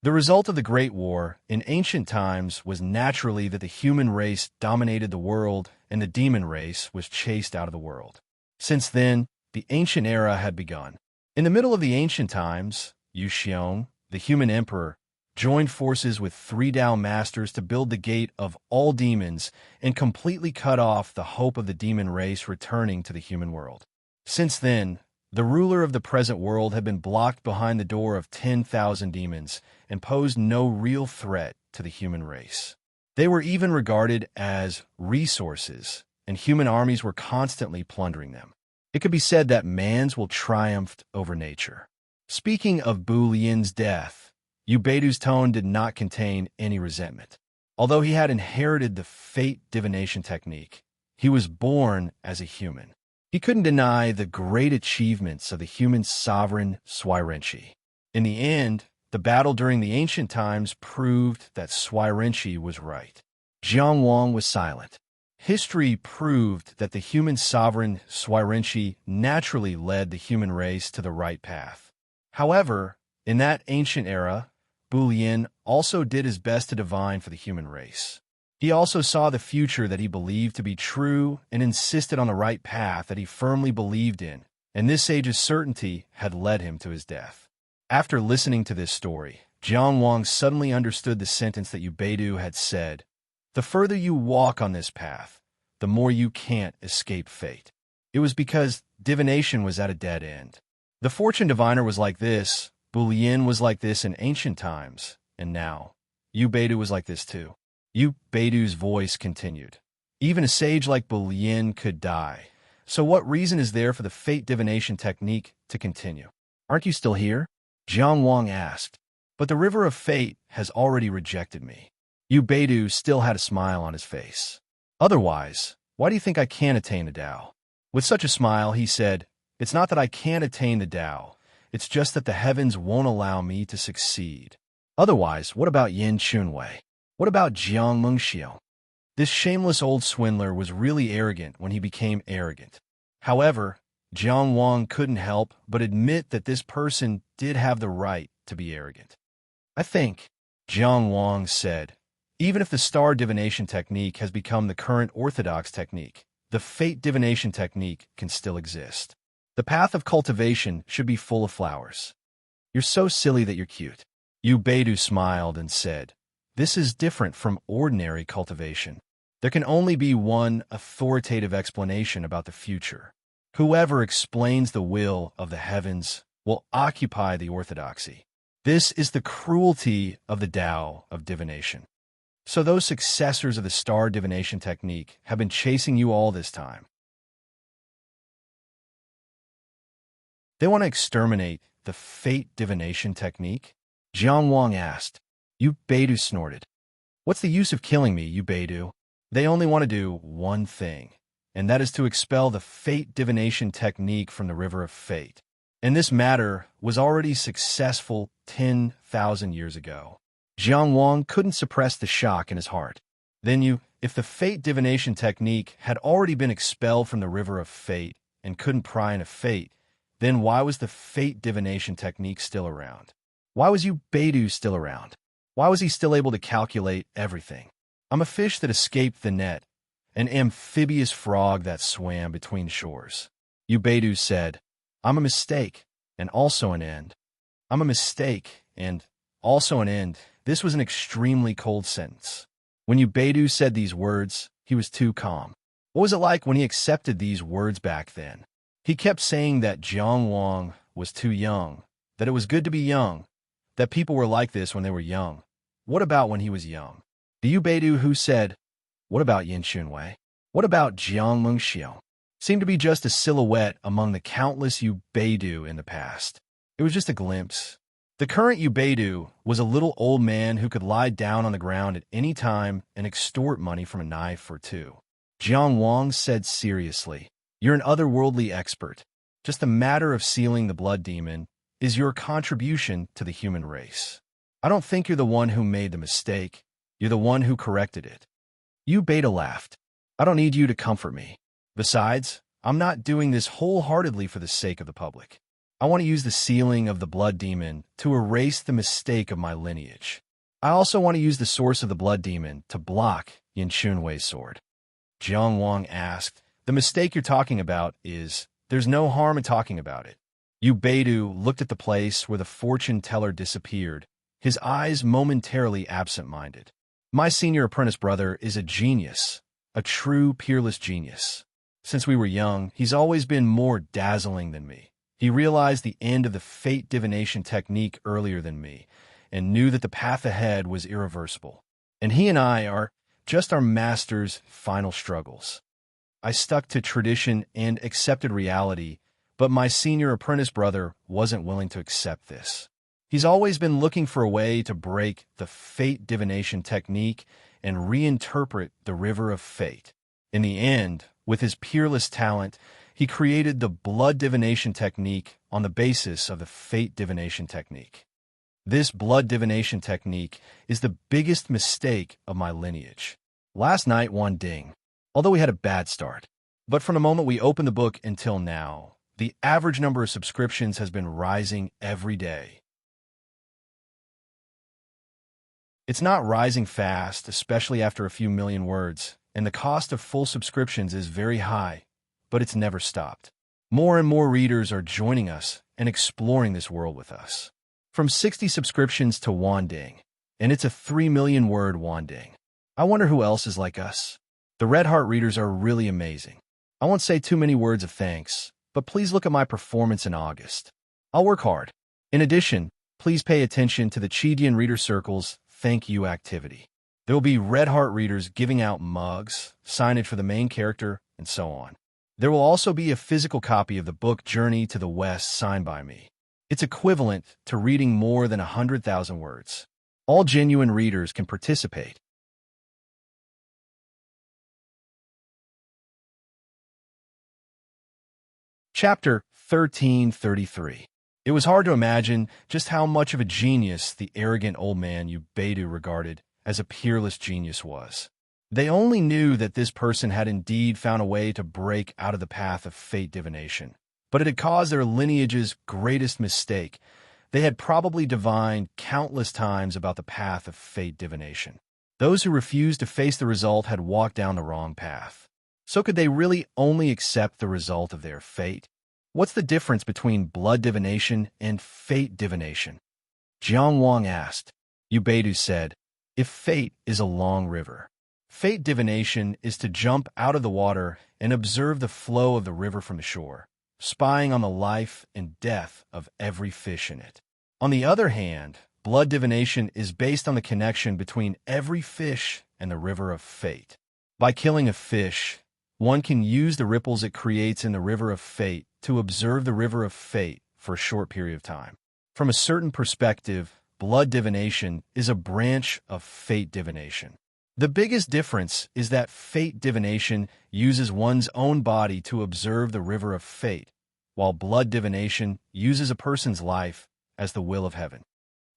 The result of the Great War in ancient times was naturally that the human race dominated the world and the demon race was chased out of the world. Since then, the ancient era had begun. In the middle of the ancient times, Yu Xiong, the human emperor, joined forces with 3 Dao masters to build the gate of all demons and completely cut off the hope of the demon race returning to the human world. Since then, the ruler of the present world had been blocked behind the door of 10,000 demons and posed no real threat to the human race. They were even regarded as resources, and human armies were constantly plundering them. It could be said that man's will triumphed over nature. Speaking of Bouillon's death, Beidou's tone did not contain any resentment. Although he had inherited the fate divination technique, he was born as a human. He couldn't deny the great achievements of the human sovereign Swirenshi. In the end, the battle during the ancient times proved that Swirenshi was right. Jiang Wang was silent. History proved that the human sovereign Swirenshi naturally led the human race to the right path. However, in that ancient era, Bouillon also did his best to divine for the human race. He also saw the future that he believed to be true and insisted on the right path that he firmly believed in, and this sage's certainty had led him to his death. After listening to this story, Jiang Wang suddenly understood the sentence that Ubedu had said: "The further you walk on this path, the more you can't escape fate." It was because divination was at a dead end. The fortune diviner was like this, Bullion was like this in ancient times, and now, Ubedu was like this too. Ubedu's voice continued. Even a sage like Bullion could die. So what reason is there for the fate divination technique to continue? Aren't you still here? Jiang Wang asked. But the river of fate has already rejected me. Ubedu still had a smile on his face. Otherwise, why do you think I can't attain the Tao? With such a smile, he said, "It's not that I can't attain the Tao. It's just that the heavens won't allow me to succeed. Otherwise, what about Yin Chunwei? What about Jiang Mengxiu?" This shameless old swindler was really arrogant when he became arrogant. However, Jiang Wang couldn't help but admit that this person did have the right to be arrogant. "I think," Jiang Wang said, "even if the star divination technique has become the current orthodox technique, the fate divination technique can still exist. The path of cultivation should be full of flowers." "You're so silly that you're cute." Ubedu smiled and said, "This is different from ordinary cultivation. There can only be one authoritative explanation about the future. Whoever explains the will of the heavens will occupy the orthodoxy. This is the cruelty of the Tao of divination. So those successors of the star divination technique have been chasing you all this time. They want to exterminate the fate divination technique?" Jiang Wang asked. Ubedu snorted. "What's the use of killing me, Ubedu? They only want to do one thing, and that is to expel the fate divination technique from the river of fate. And this matter was already successful 10,000 years ago." Jiang Wang couldn't suppress the shock in his heart. If the fate divination technique had already been expelled from the river of fate and couldn't pry into fate, then why was the fate divination technique still around? Why was Ubedu still around? Why was he still able to calculate everything? "I'm a fish that escaped the net, an amphibious frog that swam between shores." Ubedu said, "I'm a mistake, and also an end. I'm a mistake, and also an end." This was an extremely cold sentence. When Ubedu said these words, he was too calm. What was it like when he accepted these words back then? He kept saying that Jiang Wang was too young, that it was good to be young, that people were like this when they were young. What about when he was young? The Ubedu who said, "What about Yin Chunwei? What about Jiang Mengxiu?" seemed to be just a silhouette among the countless Ubedu in the past. It was just a glimpse. The current Ubedu was a little old man who could lie down on the ground at any time and extort money from a knife or two. Jiang Wang said seriously, "You're an otherworldly expert. Just the matter of sealing the blood demon is your contribution to the human race. I don't think you're the one who made the mistake. You're the one who corrected it." Ubedu laughed. "I don't need you to comfort me. Besides, I'm not doing this wholeheartedly for the sake of the public. I want to use the sealing of the blood demon to erase the mistake of my lineage. I also want to use the source of the blood demon to block Yin Chunwei's sword." Jiang Wang asked, "The mistake you're talking about is, there's no harm in talking about it." Ubedu looked at the place where the fortune teller disappeared, his eyes momentarily absent-minded. "My senior apprentice brother is a genius, a true peerless genius. Since we were young, he's always been more dazzling than me. He realized the end of the fate divination technique earlier than me, and knew that the path ahead was irreversible. And he and I are just our master's final struggles. I stuck to tradition and accepted reality, but my senior apprentice brother wasn't willing to accept this. He's always been looking for a way to break the fate divination technique and reinterpret the river of fate. In the end, with his peerless talent, he created the blood divination technique on the basis of the fate divination technique. This blood divination technique is the biggest mistake of my lineage. Last night won ding, although we had a bad start. But from the moment we opened the book until now, the average number of subscriptions has been rising every day. It's not rising fast, especially after a few million words, and the cost of full subscriptions is very high, but it's never stopped. More and more readers are joining us and exploring this world with us. From 60 subscriptions to Wanding, and it's a 3 million word Wanding. I wonder who else is like us. The Red Heart readers are really amazing. I won't say too many words of thanks, but please look at my performance in August. I'll work hard. In addition, please pay attention to the Chidian Reader Circle's thank you activity. There will be Red Heart readers giving out mugs, signage for the main character, and so on. There will also be a physical copy of the book Journey to the West signed by me. It's equivalent to reading more than 100,000 words. All genuine readers can participate. Chapter 1333. It was hard to imagine just how much of a genius the arrogant old man Ubedu regarded as a peerless genius was. They only knew that this person had indeed found a way to break out of the path of fate divination, but it had caused their lineage's greatest mistake. They had probably divined countless times about the path of fate divination. Those who refused to face the result had walked down the wrong path. So could they really only accept the result of their fate? What's the difference between blood divination and fate divination? Jiang Wang asked. Ubedu said, if fate is a long river, fate divination is to jump out of the water and observe the flow of the river from the shore, spying on the life and death of every fish in it. On the other hand, blood divination is based on the connection between every fish and the river of fate. By killing a fish, one can use the ripples it creates in the river of fate to observe the river of fate for a short period of time. From a certain perspective, blood divination is a branch of fate divination. The biggest difference is that fate divination uses one's own body to observe the river of fate, while blood divination uses a person's life as the will of heaven.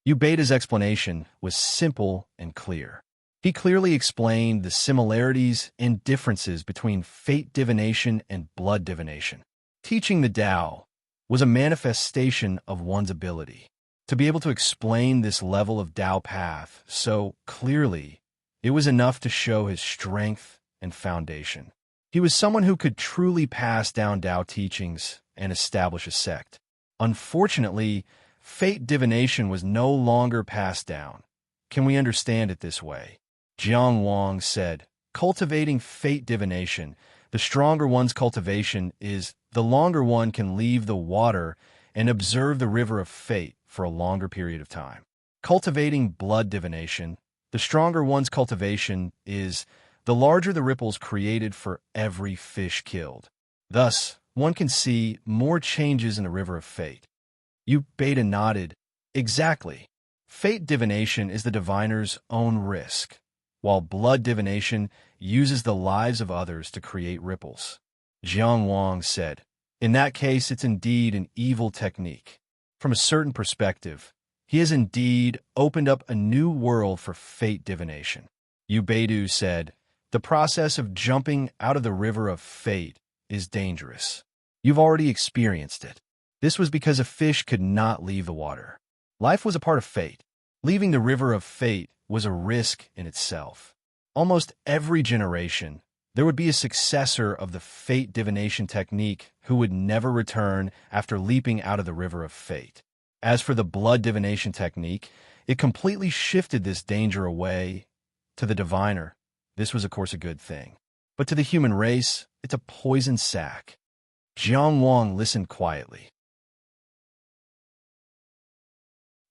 Ubeda's explanation was simple and clear. He clearly explained the similarities and differences between fate divination and blood divination. Teaching the Tao was a manifestation of one's ability to be able to explain this level of Tao path so clearly. It was enough to show his strength and foundation. He was someone who could truly pass down Tao teachings and establish a sect. Unfortunately, fate divination was no longer passed down. Can we understand it this way? Jiang Wang said, cultivating fate divination, the stronger one's cultivation is, the longer one can leave the water and observe the river of fate for a longer period of time. Cultivating blood divination, the stronger one's cultivation is, the larger the ripples created for every fish killed. Thus, one can see more changes in the river of fate. Ubeda nodded. Exactly. Fate divination is the diviner's own risk, while blood divination uses the lives of others to create ripples. Jiang Wang said, in that case, it's indeed an evil technique. From a certain perspective, he has indeed opened up a new world for fate divination. Ubedu said, the process of jumping out of the river of fate is dangerous. You've already experienced it. This was because a fish could not leave the water. Life was a part of fate. Leaving the river of fate was a risk in itself. Almost every generation, there would be a successor of the fate divination technique who would never return after leaping out of the river of fate. As for the blood divination technique, it completely shifted this danger away. To the diviner, this was of course a good thing. But to the human race, it's a poison sac. Jiang Wang listened quietly.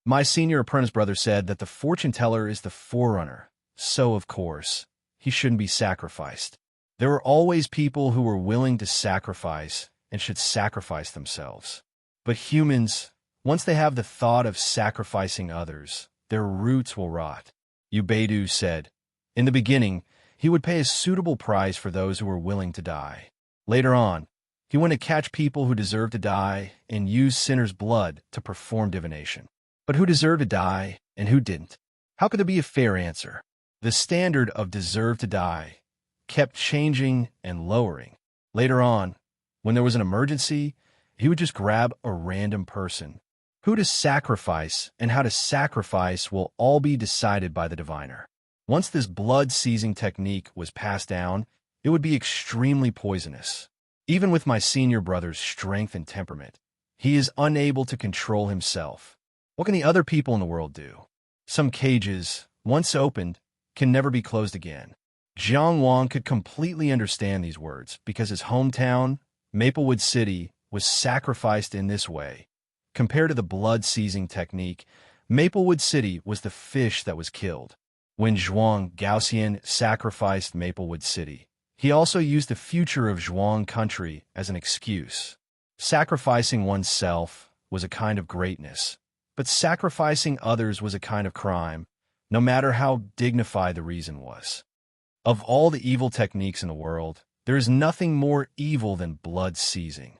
My senior apprentice brother said that the fortune teller is the forerunner, so of course, he shouldn't be sacrificed. There are always people who are willing to sacrifice and should sacrifice themselves. But humans, once they have the thought of sacrificing others, their roots will rot. Ubedu said, in the beginning, he would pay a suitable price for those who were willing to die. Later on, he went to catch people who deserved to die and use sinners' blood to perform divination. But who deserved to die and who didn't? How could there be a fair answer? The standard of deserve to die kept changing and lowering. Later on, when there was an emergency, he would just grab a random person Who to sacrifice and how to sacrifice will all be decided by the diviner. Once this blood-seizing technique was passed down, it would be extremely poisonous. Even with my senior brother's strength and temperament, he is unable to control himself. What can the other people in the world do? Some cages, once opened, can never be closed again. Jiang Wang could completely understand these words because his hometown, Maplewood City, was sacrificed in this way. Compared to the blood-seizing technique, Maplewood City was the fish that was killed. When Zhuang Gaoxian sacrificed Maplewood City, he also used the future of Zhuang country as an excuse. Sacrificing oneself was a kind of greatness, but sacrificing others was a kind of crime, no matter how dignified the reason was. Of all the evil techniques in the world, there is nothing more evil than blood-seizing.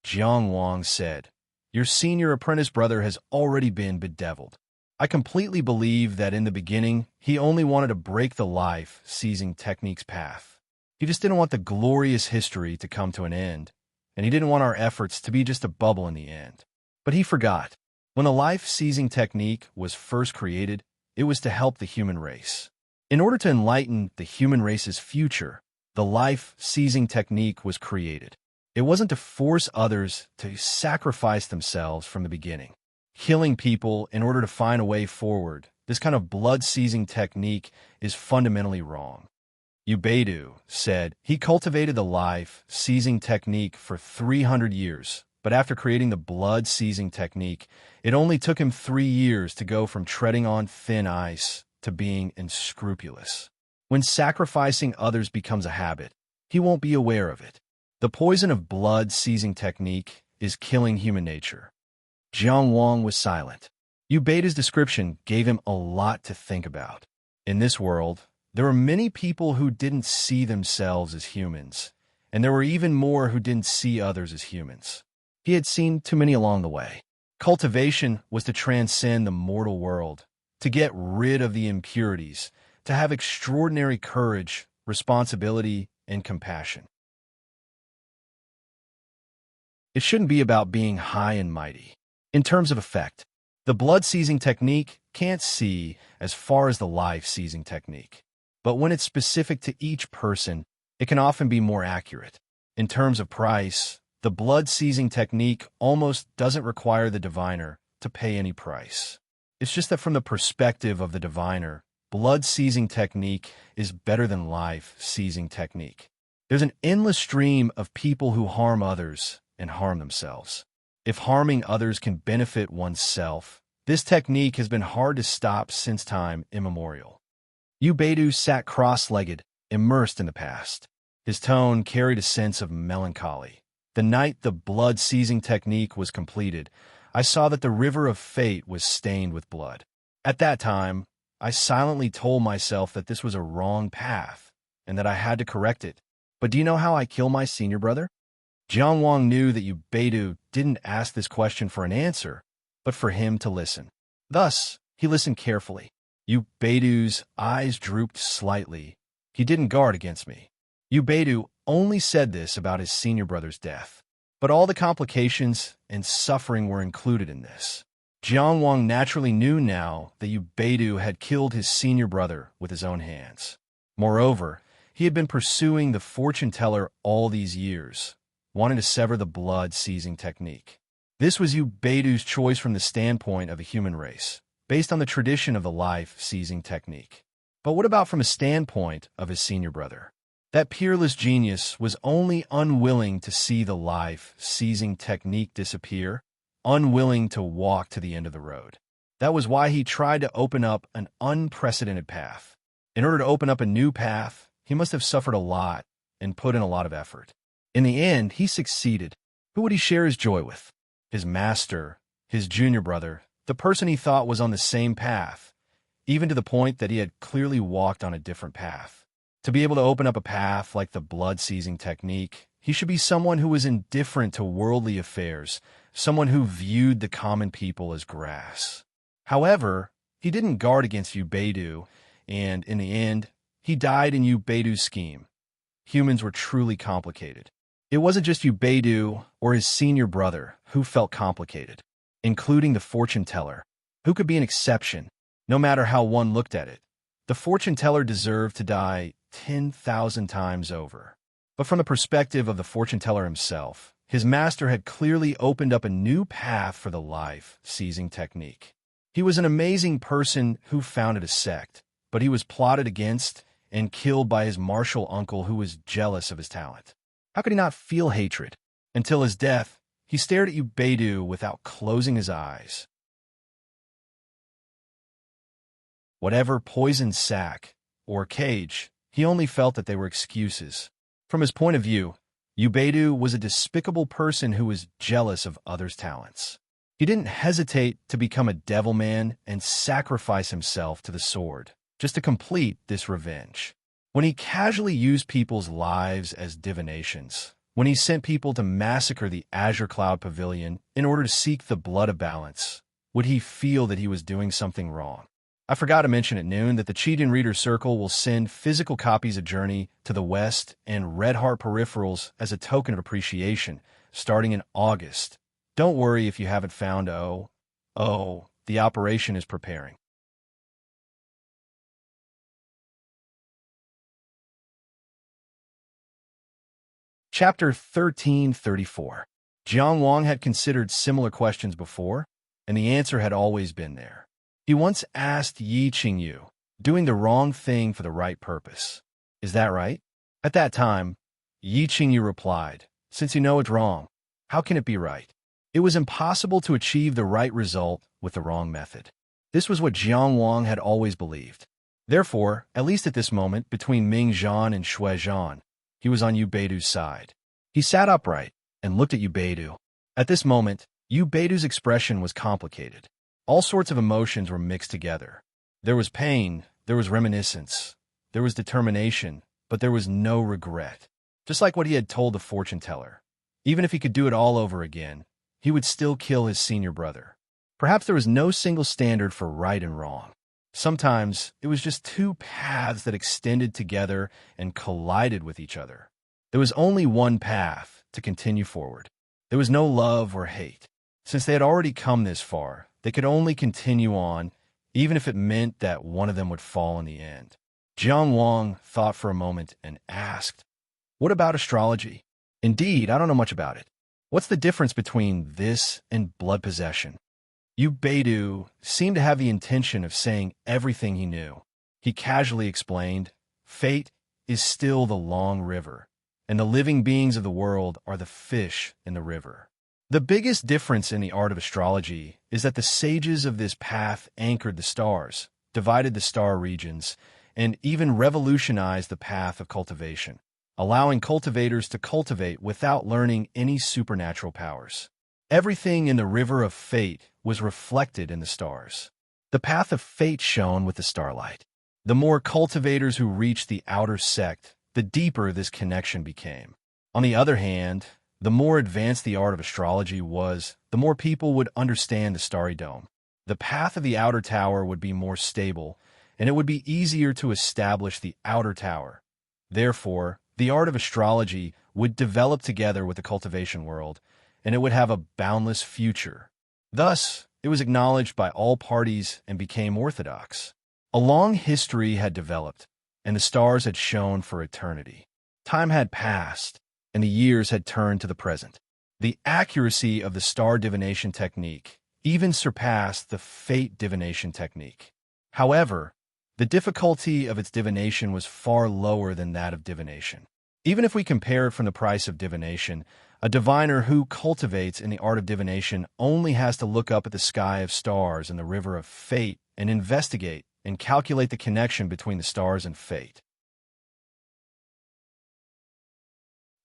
Jiang Wang said, "Your senior apprentice brother has already been bedeviled. I completely believe that in the beginning, he only wanted to break the life-seizing technique's path. He just didn't want the glorious history to come to an end, and he didn't want our efforts to be just a bubble in the end. But he forgot. When the life-seizing technique was first created, it was to help the human race. In order to enlighten the human race's future, the life-seizing technique was created. It wasn't to force others to sacrifice themselves from the beginning. Killing people in order to find a way forward, this kind of blood-seizing technique is fundamentally wrong." Ubaidu said he cultivated the life-seizing technique for 300 years, but after creating the blood-seizing technique, it only took him 3 years to go from treading on thin ice to being unscrupulous. When sacrificing others becomes a habit, he won't be aware of it. The poison of blood-seizing technique is killing human nature. Jiang Wang was silent. Ubaidu's description gave him a lot to think about. In this world, there were many people who didn't see themselves as humans, and there were even more who didn't see others as humans. He had seen too many along the way. Cultivation was to transcend the mortal world, to get rid of the impurities, to have extraordinary courage, responsibility, and compassion. It shouldn't be about being high and mighty. In terms of effect, the blood-seizing technique can't see as far as the life-seizing technique. But when it's specific to each person, it can often be more accurate. In terms of price, the blood-seizing technique almost doesn't require the diviner to pay any price. It's just that from the perspective of the diviner, blood-seizing technique is better than life-seizing technique. There's an endless stream of people who harm others and harm themselves. If harming others can benefit oneself, this technique has been hard to stop since time immemorial. Ubaidu sat cross-legged, immersed in the past. His tone carried a sense of melancholy. The night the blood-seizing technique was completed, I saw that the river of fate was stained with blood. At that time, I silently told myself that this was a wrong path and that I had to correct it. But do you know how I kill my senior brother? Jiang Wang knew that Ubaidu didn't ask this question for an answer, but for him to listen. Thus, he listened carefully. Ubaidu's eyes drooped slightly. He didn't guard against me. Ubaidu only said this about his senior brother's death. But all the complications and suffering were included in this. Jiang Wang naturally knew now that Ubaidu had killed his senior brother with his own hands. Moreover, he had been pursuing the fortune-teller all these years, wanting to sever the blood-seizing technique. This was Ubaidu's choice from the standpoint of a human race, based on the tradition of the life-seizing technique. But what about from a standpoint of his senior brother? That peerless genius was only unwilling to see the life-seizing technique disappear, unwilling to walk to the end of the road. That was why he tried to open up an unprecedented path. In order to open up a new path, he must have suffered a lot and put in a lot of effort. In the end, he succeeded. Who would he share his joy with? His master, his junior brother, the person he thought was on the same path, even to the point that he had clearly walked on a different path. To be able to open up a path like the blood-seizing technique, he should be someone who was indifferent to worldly affairs, someone who viewed the common people as grass. However, he didn't guard against Ubaidu, and in the end, he died in Ubaidu's scheme. Humans were truly complicated. It wasn't just Ubaidu or his senior brother who felt complicated. including the fortune teller, who could be an exception, no matter how one looked at it. The fortune teller deserved to die 10,000 times over. But from the perspective of the fortune teller himself, his master had clearly opened up a new path for the life-seizing technique. He was an amazing person who founded a sect, but he was plotted against and killed by his martial uncle who was jealous of his talent. How could he not feel hatred? Until his death, he stared at Ubedu without closing his eyes. Whatever poisoned sack or cage, he only felt that they were excuses. From his point of view, Ubedu was a despicable person who was jealous of others' talents. He didn't hesitate to become a devil man and sacrifice himself to the sword, just to complete this revenge. When he casually used people's lives as divinations, when he sent people to massacre the Azure Cloud Pavilion in order to seek the blood of balance, would he feel that he was doing something wrong? I forgot to mention at noon that the Cheatin' Reader Circle will send physical copies of Journey to the West and Red Heart peripherals as a token of appreciation, starting in August. Don't worry if you haven't found the operation is preparing. Chapter 1334. Jiang Wang had considered similar questions before, and the answer had always been there. He once asked Yi Qingyu, doing the wrong thing for the right purpose. Is that right? At that time, Yi Qingyu replied, since you know it's wrong, how can it be right? It was impossible to achieve the right result with the wrong method. This was what Jiang Wang had always believed. Therefore, at least at this moment, between Ming Zhan and Shui Zhan, he was on Ubedu's side. He sat upright and looked at Ubedu. At this moment, Ubedu's expression was complicated. All sorts of emotions were mixed together. There was pain, there was reminiscence, there was determination, but there was no regret. Just like what he had told the fortune teller. Even if he could do it all over again, he would still kill his senior brother. Perhaps there was no single standard for right and wrong. Sometimes it was just two paths that extended together and collided with each other. There was only one path to continue forward. There was no love or hate. Since they had already come this far, they could only continue on, even if it meant that one of them would fall in the end. Jiang Wang thought for a moment and asked, what about astrology? Indeed, I don't know much about it. What's the difference between this and blood possession? Ubedu seemed to have the intention of saying everything he knew. He casually explained, fate is still the long river, and the living beings of the world are the fish in the river. The biggest difference in the art of astrology is that the sages of this path anchored the stars, divided the star regions, and even revolutionized the path of cultivation, allowing cultivators to cultivate without learning any supernatural powers. Everything in the river of fate was reflected in the stars. The path of fate shone with the starlight. The more cultivators who reached the outer sect, the deeper this connection became. On the other hand, the more advanced the art of astrology was, the more people would understand the starry dome. The path of the outer tower would be more stable, and it would be easier to establish the outer tower. Therefore, the art of astrology would develop together with the cultivation world, and it would have a boundless future. Thus, it was acknowledged by all parties and became orthodox. A long history had developed, and the stars had shone for eternity. Time had passed, and the years had turned to the present. The accuracy of the star divination technique even surpassed the fate divination technique. However, the difficulty of its divination was far lower than that of divination. Even if we compare it from the price of divination, a diviner who cultivates in the art of divination only has to look up at the sky of stars and the river of fate and investigate and calculate the connection between the stars and fate.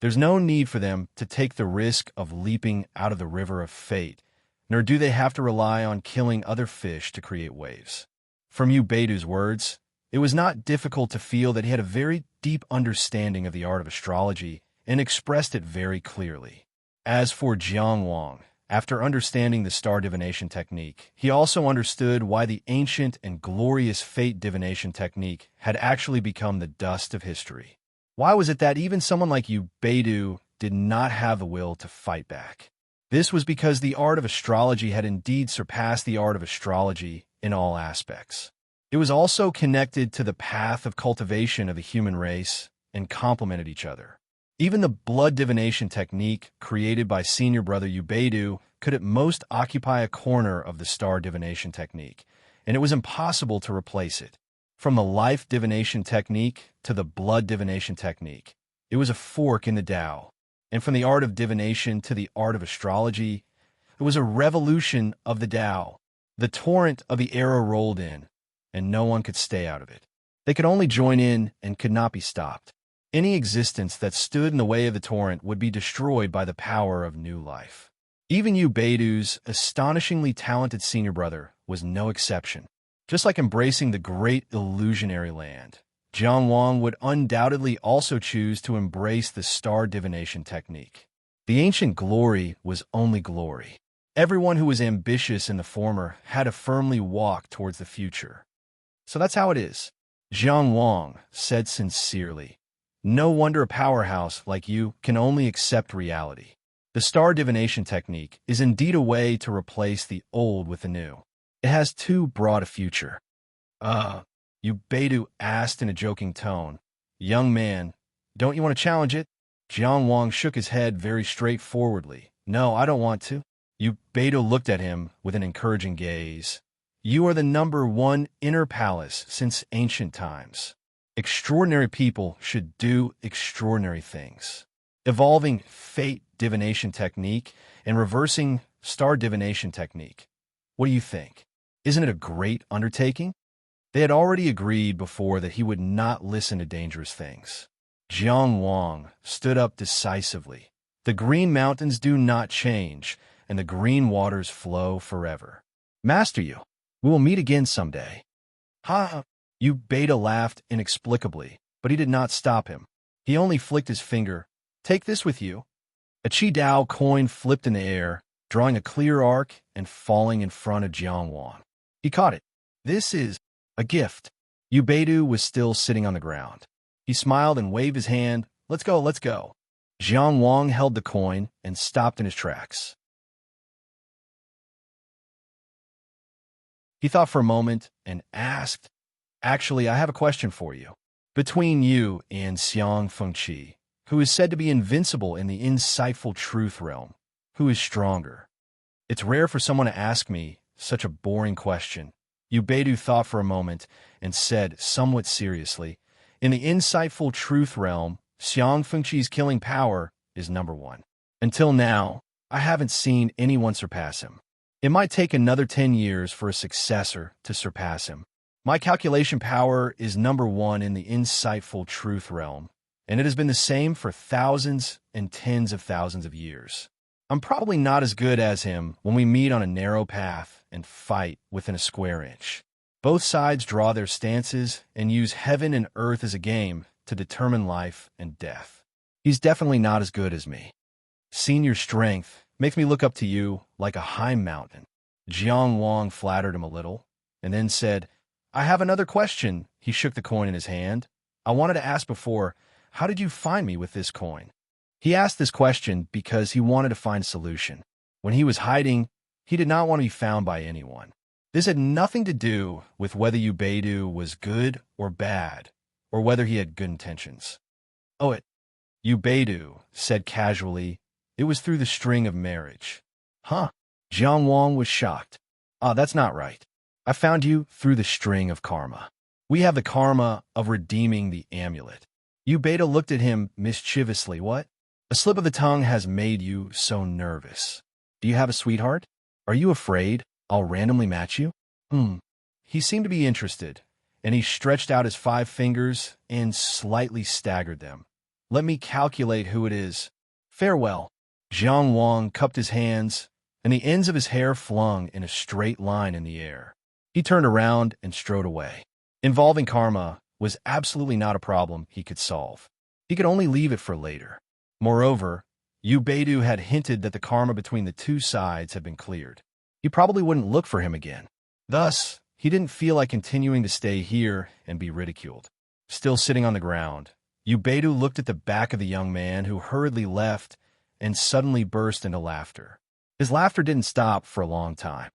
There's no need for them to take the risk of leaping out of the river of fate, nor do they have to rely on killing other fish to create waves. From Ubedu's words, it was not difficult to feel that he had a very deep understanding of the art of astrology and expressed it very clearly. As for Jiang Wang, after understanding the star divination technique, he also understood why the ancient and glorious fate divination technique had actually become the dust of history. Why was it that even someone like Ubedu did not have the will to fight back? This was because the art of astrology had indeed surpassed the art of astrology in all aspects. It was also connected to the path of cultivation of the human race and complemented each other. Even the blood divination technique created by senior brother Ubedu could at most occupy a corner of the star divination technique, and it was impossible to replace it. From the life divination technique to the blood divination technique, it was a fork in the Tao. And from the art of divination to the art of astrology, it was a revolution of the Tao. The torrent of the era rolled in, and no one could stay out of it. They could only join in and could not be stopped. Any existence that stood in the way of the torrent would be destroyed by the power of new life. Even Ubedu's astonishingly talented senior brother was no exception. Just like embracing the great illusionary land, Jiang Wang would undoubtedly also choose to embrace the star divination technique. The ancient glory was only glory. Everyone who was ambitious in the former had to firmly walk towards the future. So that's how it is. Jiang Wang said sincerely, "No wonder a powerhouse like you can only accept reality. The star divination technique is indeed a way to replace the old with the new. It has too broad a future." Ubedu asked in a joking tone. "Young man, don't you want to challenge it?" Jiang Wang shook his head very straightforwardly. "No, I don't want to." Ubedu looked at him with an encouraging gaze. "You are the #1 inner palace since ancient times. Extraordinary people should do extraordinary things. Evolving fate divination technique and reversing star divination technique. What do you think? Isn't it a great undertaking?" They had already agreed before that he would not listen to dangerous things. Jiang Wang stood up decisively. "The green mountains do not change, and the green waters flow forever. Master you, we will meet again someday." "Ha!" Ubedu laughed inexplicably, but he did not stop him. He only flicked his finger. "Take this with you." A Qi Dao coin flipped in the air, drawing a clear arc and falling in front of Jiang Wang. He caught it. "This is a gift." Ubedu was still sitting on the ground. He smiled and waved his hand. Let's go, let's go." Jiang Wang held the coin and stopped in his tracks. He thought for a moment and asked, "Actually, I have a question for you. Between you and Xiang Fengqi, who is said to be invincible in the insightful truth realm, who is stronger?" It's rare for someone to ask me such a boring question. Ubedu thought for a moment and said somewhat seriously, "In the insightful truth realm, Xiang Fengqi's killing power is #1. Until now, I haven't seen anyone surpass him. It might take another 10 years for a successor to surpass him. My calculation power is #1 in the insightful truth realm, and it has been the same for thousands and tens of thousands of years. I'm probably not as good as him when we meet on a narrow path and fight within a square inch. Both sides draw their stances and use heaven and earth as a game to determine life and death. He's definitely not as good as me. Seeing your strength makes me look up to you like a high mountain." Jiang Wang flattered him a little, and then said, "I have another question." He shook the coin in his hand. "I wanted to ask before, how did you find me with this coin?" He asked this question because he wanted to find a solution. When he was hiding, he did not want to be found by anyone. This had nothing to do with whether Ubedu was good or bad, or whether he had good intentions. "Oh, Ubedu said casually, "it was through the string of marriage." "Huh?" Jiang Wang was shocked. That's not right. I found you through the string of karma. We have the karma of redeeming the amulet." Ubedu looked at him mischievously. "What? A slip of the tongue has made you so nervous. Do you have a sweetheart? Are you afraid I'll randomly match you?" He seemed to be interested, and he stretched out his 5 fingers and slightly staggered them. "Let me calculate who it is. Farewell." Jiang Wang cupped his hands, and the ends of his hair flung in a straight line in the air. He turned around and strode away. Involving karma was absolutely not a problem he could solve. He could only leave it for later. Moreover, Ubedu had hinted that the karma between the two sides had been cleared. He probably wouldn't look for him again. Thus, he didn't feel like continuing to stay here and be ridiculed. Still sitting on the ground, Ubedu looked at the back of the young man who hurriedly left and suddenly burst into laughter. His laughter didn't stop for a long time.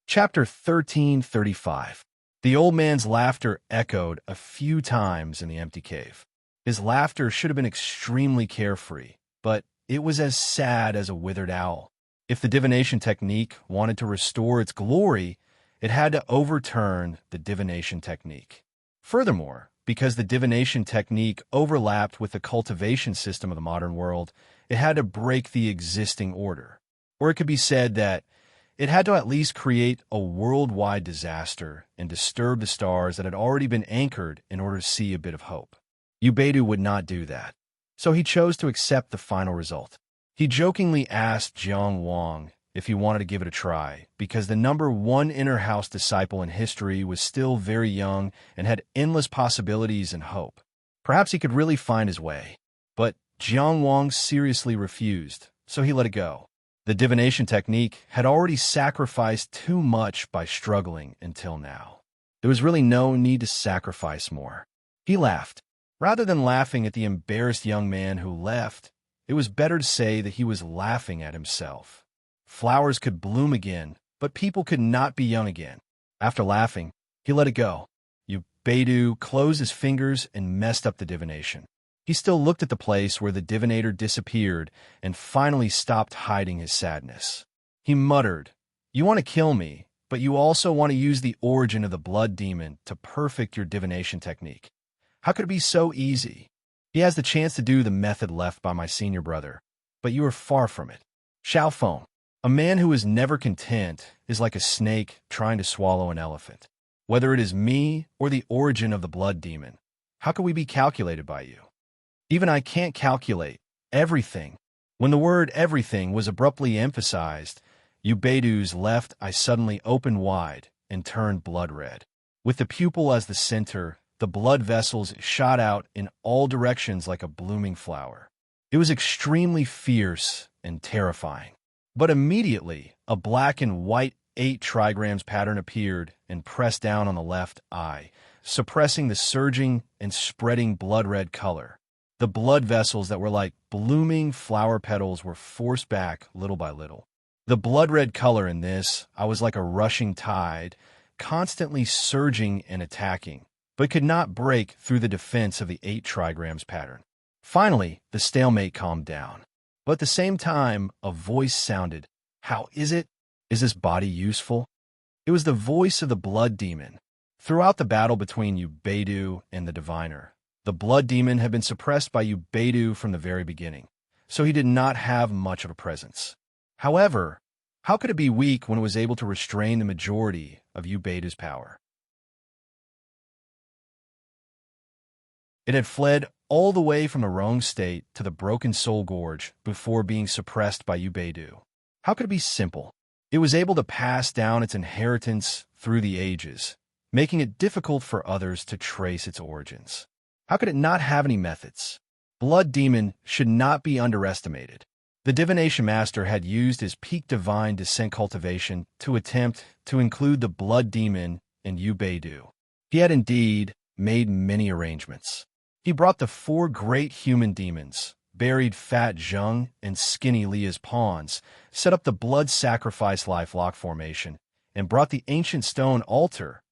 Chapter 1335. The old man's laughter echoed a few times in the empty cave. His laughter should have been extremely carefree, but it was as sad as a withered owl. If the divination technique wanted to restore its glory, it had to overturn the divination technique. Furthermore, because the divination technique overlapped with the cultivation system of the modern world, it had to break the existing order. Or it could be said that it had to at least create a worldwide disaster and disturb the stars that had already been anchored in order to see a bit of hope. Ubedu would not do that, so he chose to accept the final result. He jokingly asked Jiang Wang if he wanted to give it a try, because the number one inner house disciple in history was still very young and had endless possibilities and hope. Perhaps he could really find his way. But Jiang Wang seriously refused, so he let it go. The divination technique had already sacrificed too much by struggling until now. There was really no need to sacrifice more. He laughed. Rather than laughing at the embarrassed young man who left, it was better to say that he was laughing at himself. Flowers could bloom again, but people could not be young again. After laughing, he let it go. Ubedu closed his fingers and messed up the divination. He still looked at the place where the divinator disappeared and finally stopped hiding his sadness. He muttered, "You want to kill me, but you also want to use the origin of the blood demon to perfect your divination technique. How could it be so easy? He has the chance to do the method left by my senior brother, but you are far from it." Xiaofeng, a man who is never content, is like a snake trying to swallow an elephant. Whether it is me or the origin of the blood demon, how could we be calculated by you? Even I can't calculate everything. When the word everything was abruptly emphasized, Ubedu's left eye suddenly opened wide and turned blood red. With the pupil as the center, the blood vessels shot out in all directions like a blooming flower. It was extremely fierce and terrifying. But immediately, a black and white 8 trigrams pattern appeared and pressed down on the left eye, suppressing the surging and spreading blood-red color. The blood vessels that were like blooming flower petals were forced back little by little. The blood-red color in this, I was like a rushing tide, constantly surging and attacking, but could not break through the defense of the 8 trigrams pattern. Finally, the stalemate calmed down. But at the same time, a voice sounded, "How is it? Is this body useful?" It was the voice of the blood demon. Throughout the battle between Ubedu and the diviner, the blood demon had been suppressed by Ubedu from the very beginning, so he did not have much of a presence. However, how could it be weak when it was able to restrain the majority of Ubedu's power? It had fled all the way from the Rong State to the Broken Soul Gorge before being suppressed by Ubedu. How could it be simple? It was able to pass down its inheritance through the ages, making it difficult for others to trace its origins. How could it not have any methods? Blood demon should not be underestimated. The divination master had used his peak divine descent cultivation to attempt to include the blood demon in Ubedu. He had indeed made many arrangements. He brought the 4 great human demons, buried Fat Zheng and Skinny Lia's pawns, set up the blood sacrifice lifelock formation, and brought the ancient stone altar.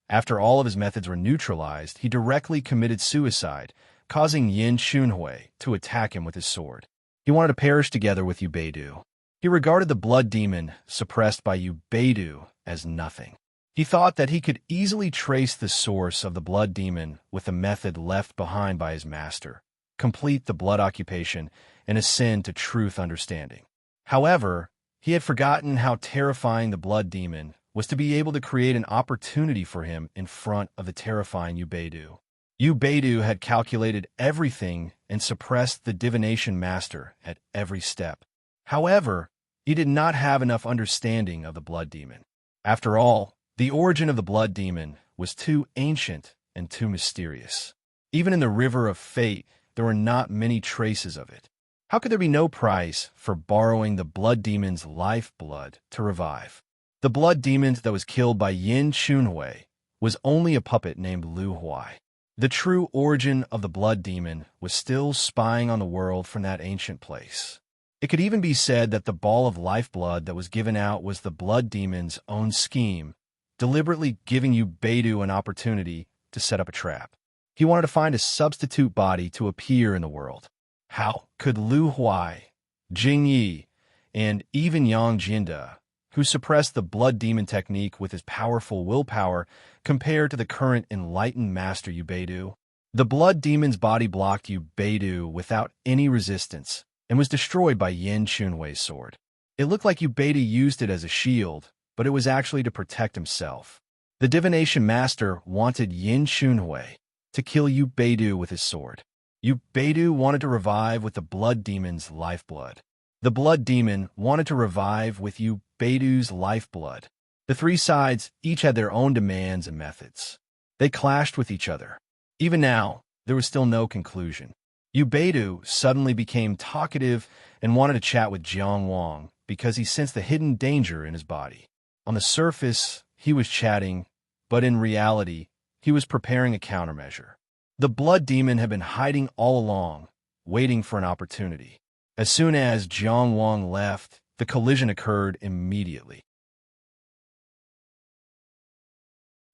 After all of his methods were neutralized, he directly committed suicide, causing Yin Chunhui to attack him with his sword. He wanted to perish together with Ubedu. He regarded the blood demon suppressed by Ubedu as nothing. He thought that he could easily trace the source of the blood demon with the method left behind by his master, complete the blood occupation, and ascend to truth understanding. However, he had forgotten how terrifying the blood demon was to be able to create an opportunity for him in front of the terrifying Ubedu. Ubedu had calculated everything and suppressed the divination master at every step. However, he did not have enough understanding of the blood demon. After all, the origin of the blood demon was too ancient and too mysterious. Even in the river of fate, there were not many traces of it. How could there be no price for borrowing the blood demon's lifeblood to revive? The blood demon that was killed by Yin Chunhui was only a puppet named Lu Huai. The true origin of the blood demon was still spying on the world from that ancient place. It could even be said that the ball of lifeblood that was given out was the blood demon's own scheme, deliberately giving you Beidou an opportunity to set up a trap. He wanted to find a substitute body to appear in the world. How could Lu Huai, Jing Yi, and even Yang Jinda, who suppressed the blood demon technique with his powerful willpower, compare to the current enlightened master Yu Beidou? The blood demon's body blocked Yu Beidou without any resistance and was destroyed by Yin Chunhui's sword. It looked like Yu Beidou used it as a shield, but it was actually to protect himself. The divination master wanted Yin Chunhui to kill Yu Beidou with his sword. Yu Beidou wanted to revive with the blood demon's lifeblood. The blood demon wanted to revive with Yu Beidou's lifeblood. The three sides each had their own demands and methods. They clashed with each other. Even now, there was still no conclusion. Yu Beidou suddenly became talkative and wanted to chat with Jiang Wang because he sensed the hidden danger in his body. On the surface, he was chatting, but in reality, he was preparing a countermeasure. The blood demon had been hiding all along, waiting for an opportunity. As soon as Jiang Wang left, the collision occurred immediately.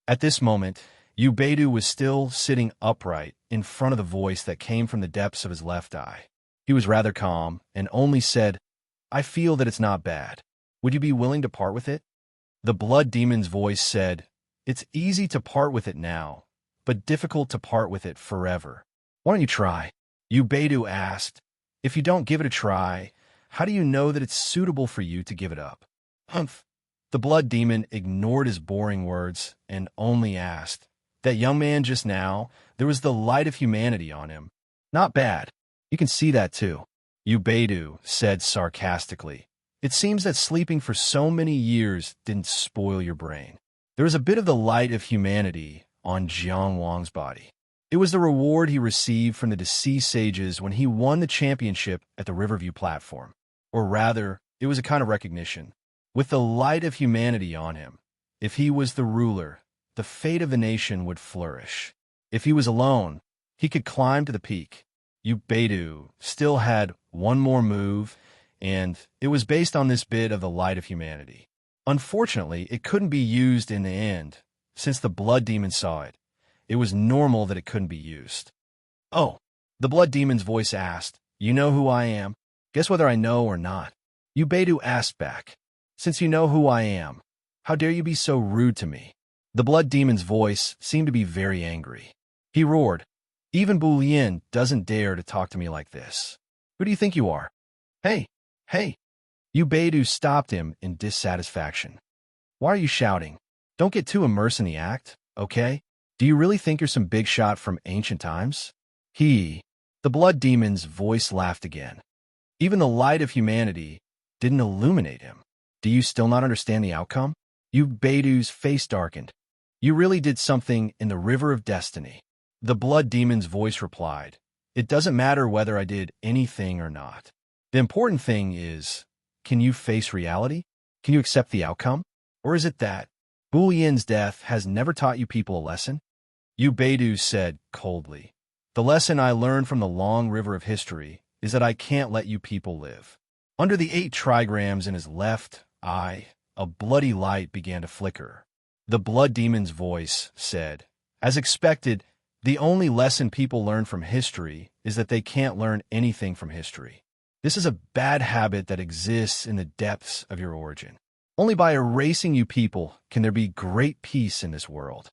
At this moment, Yu Beidou was still sitting upright in front of the voice that came from the depths of his left eye. He was rather calm and only said, "I feel that it's not bad. Would you be willing to part with it?" The blood demon's voice said, "It's easy to part with it now, but difficult to part with it forever. Why don't you try?" Yu Beidou asked, "If you don't give it a try, how do you know that it's suitable for you to give it up?" "Humph." The blood demon ignored his boring words and only asked, "That young man just now, there was the light of humanity on him. Not bad. You can see that too." Yu Beidou said sarcastically, "It seems that sleeping for so many years didn't spoil your brain." There was a bit of the light of humanity on Jiang Wang's body. It was the reward he received from the deceased sages when he won the championship at the Riverview platform. Or rather, it was a kind of recognition. With the light of humanity on him, if he was the ruler, the fate of the nation would flourish. If he was alone, he could climb to the peak. Yu Beidou still had one more move, and it was based on this bit of the light of humanity. Unfortunately, it couldn't be used in the end. Since the blood demon saw it, it was normal that it couldn't be used. "Oh," the blood demon's voice asked, "you know who I am? Guess whether I know or not." Yu Beidou asked back, "Since you know who I am, how dare you be so rude to me?" The blood demon's voice seemed to be very angry. He roared, "Even Bu Lian doesn't dare to talk to me like this. Who do you think you are?" Hey! Yu Beidou stopped him in dissatisfaction. "Why are you shouting? Don't get too immersed in the act, okay? Do you really think you're some big shot from ancient times?" The blood demon's voice laughed again. Even the light of humanity didn't illuminate him. "Do you still not understand the outcome?" Yu Beidou's face darkened. "You really did something in the river of destiny." The blood demon's voice replied, "It doesn't matter whether I did anything or not. The important thing is, can you face reality? Can you accept the outcome? Or is it that Bu Yin's death has never taught you people a lesson?" Yu Beidou said coldly, "The lesson I learned from the long river of history is that I can't let you people live." Under the 8 trigrams in his left eye, a bloody light began to flicker. The blood demon's voice said, "As expected, the only lesson people learn from history is that they can't learn anything from history. This is a bad habit that exists in the depths of your origin. Only by erasing you people can there be great peace in this world.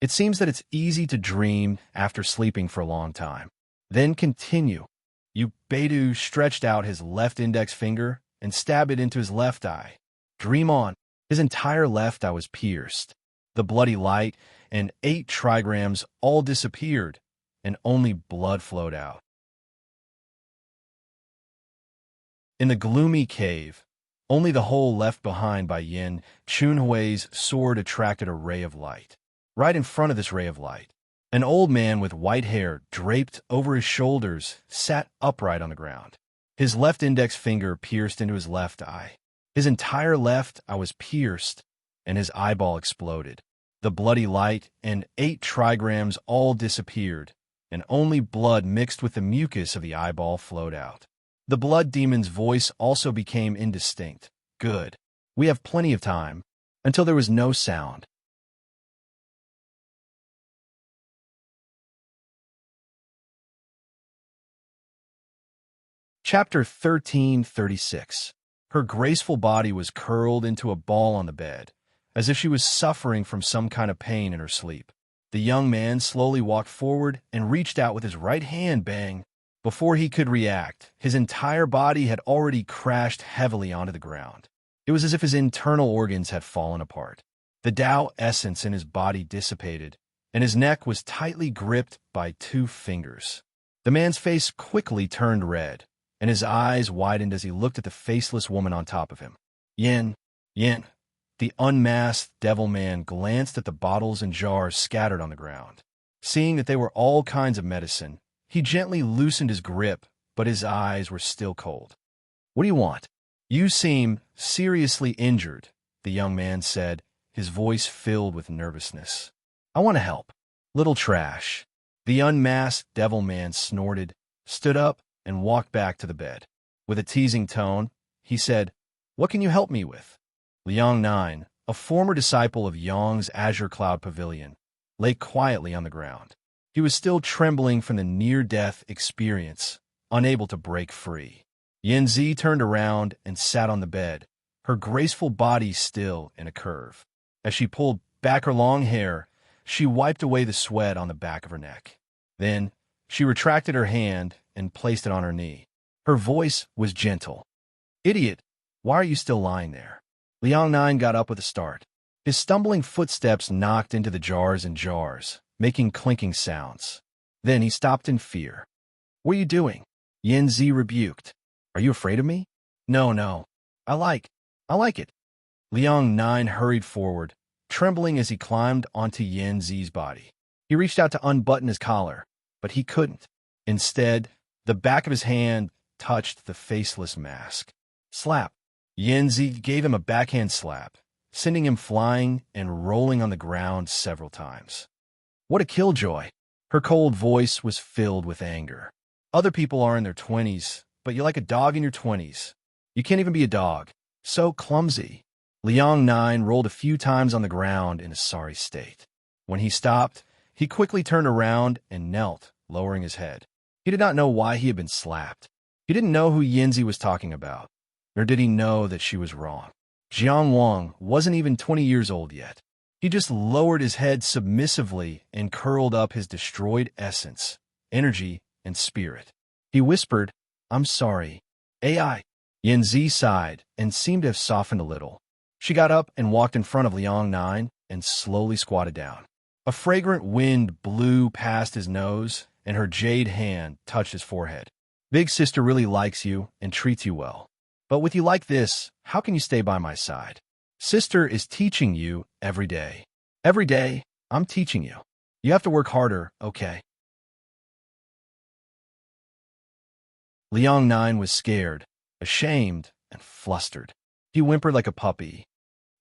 It seems that it's easy to dream after sleeping for a long time. Then continue." Yu Beidou stretched out his left index finger and stabbed it into his left eye. Dream on. His entire left eye was pierced. The bloody light and 8 trigrams all disappeared, and only blood flowed out. In the gloomy cave, only the hole left behind by Yin Chunhui's sword attracted a ray of light. Right in front of this ray of light, an old man with white hair draped over his shoulders sat upright on the ground. His left index finger pierced into his left eye. His entire left eye was pierced, and his eyeball exploded. The bloody light and 8 trigrams all disappeared, and only blood mixed with the mucus of the eyeball flowed out. The blood demon's voice also became indistinct. Good. We have plenty of time. Until there was no sound. Chapter 1336. Her graceful body was curled into a ball on the bed, as if she was suffering from some kind of pain in her sleep. The young man slowly walked forward and reached out with his right hand. Bang! Before he could react, his entire body had already crashed heavily onto the ground. It was as if his internal organs had fallen apart. The Tao essence in his body dissipated, and his neck was tightly gripped by 2 fingers. The man's face quickly turned red, and his eyes widened as he looked at the faceless woman on top of him. Yin, Yin. The unmasked devil man glanced at the bottles and jars scattered on the ground. Seeing that they were all kinds of medicine, he gently loosened his grip, but his eyes were still cold. What do you want? You seem seriously injured, the young man said, his voice filled with nervousness. I want to help. Little trash. The unmasked devil man snorted, stood up, and walked back to the bed. With a teasing tone, he said, What can you help me with? Liang 9, a former disciple of Yang's Azure Cloud Pavilion, lay quietly on the ground. He was still trembling from the near-death experience, unable to break free. Yanzi turned around and sat on the bed, her graceful body still in a curve. As she pulled back her long hair, she wiped away the sweat on the back of her neck. Then, she retracted her hand and placed it on her knee. Her voice was gentle. Idiot, why are you still lying there? Liang 9 got up with a start. His stumbling footsteps knocked into the jars and jars, making clinking sounds. Then he stopped in fear. What are you doing? Yanzi rebuked. Are you afraid of me? No. I like it. Liang 9 hurried forward, trembling as he climbed onto Yanzi's body. He reached out to unbutton his collar, but he couldn't. Instead, the back of his hand touched the faceless mask. Slap. Yanzi gave him a backhand slap, sending him flying and rolling on the ground several times. What a killjoy! Her cold voice was filled with anger. Other people are in their 20s, but you're like a dog in your 20s. You can't even be a dog. So clumsy. Liang 9 rolled a few times on the ground in a sorry state. When he stopped, he quickly turned around and knelt, lowering his head. He did not know why he had been slapped. He didn't know who Yanzi was talking about, nor did he know that she was wrong. Jiang Wang wasn't even 20 years old yet. He just lowered his head submissively and curled up his destroyed essence, energy, and spirit. He whispered, I'm sorry. AI. Yanzi sighed and seemed to have softened a little. She got up and walked in front of Liang 9 and slowly squatted down. A fragrant wind blew past his nose, and her jade hand touched his forehead. Big sister really likes you and treats you well. But with you like this, how can you stay by my side? Sister is teaching you every day. Every day, I'm teaching you. You have to work harder, okay? Liang 9 was scared, ashamed, and flustered. He whimpered like a puppy.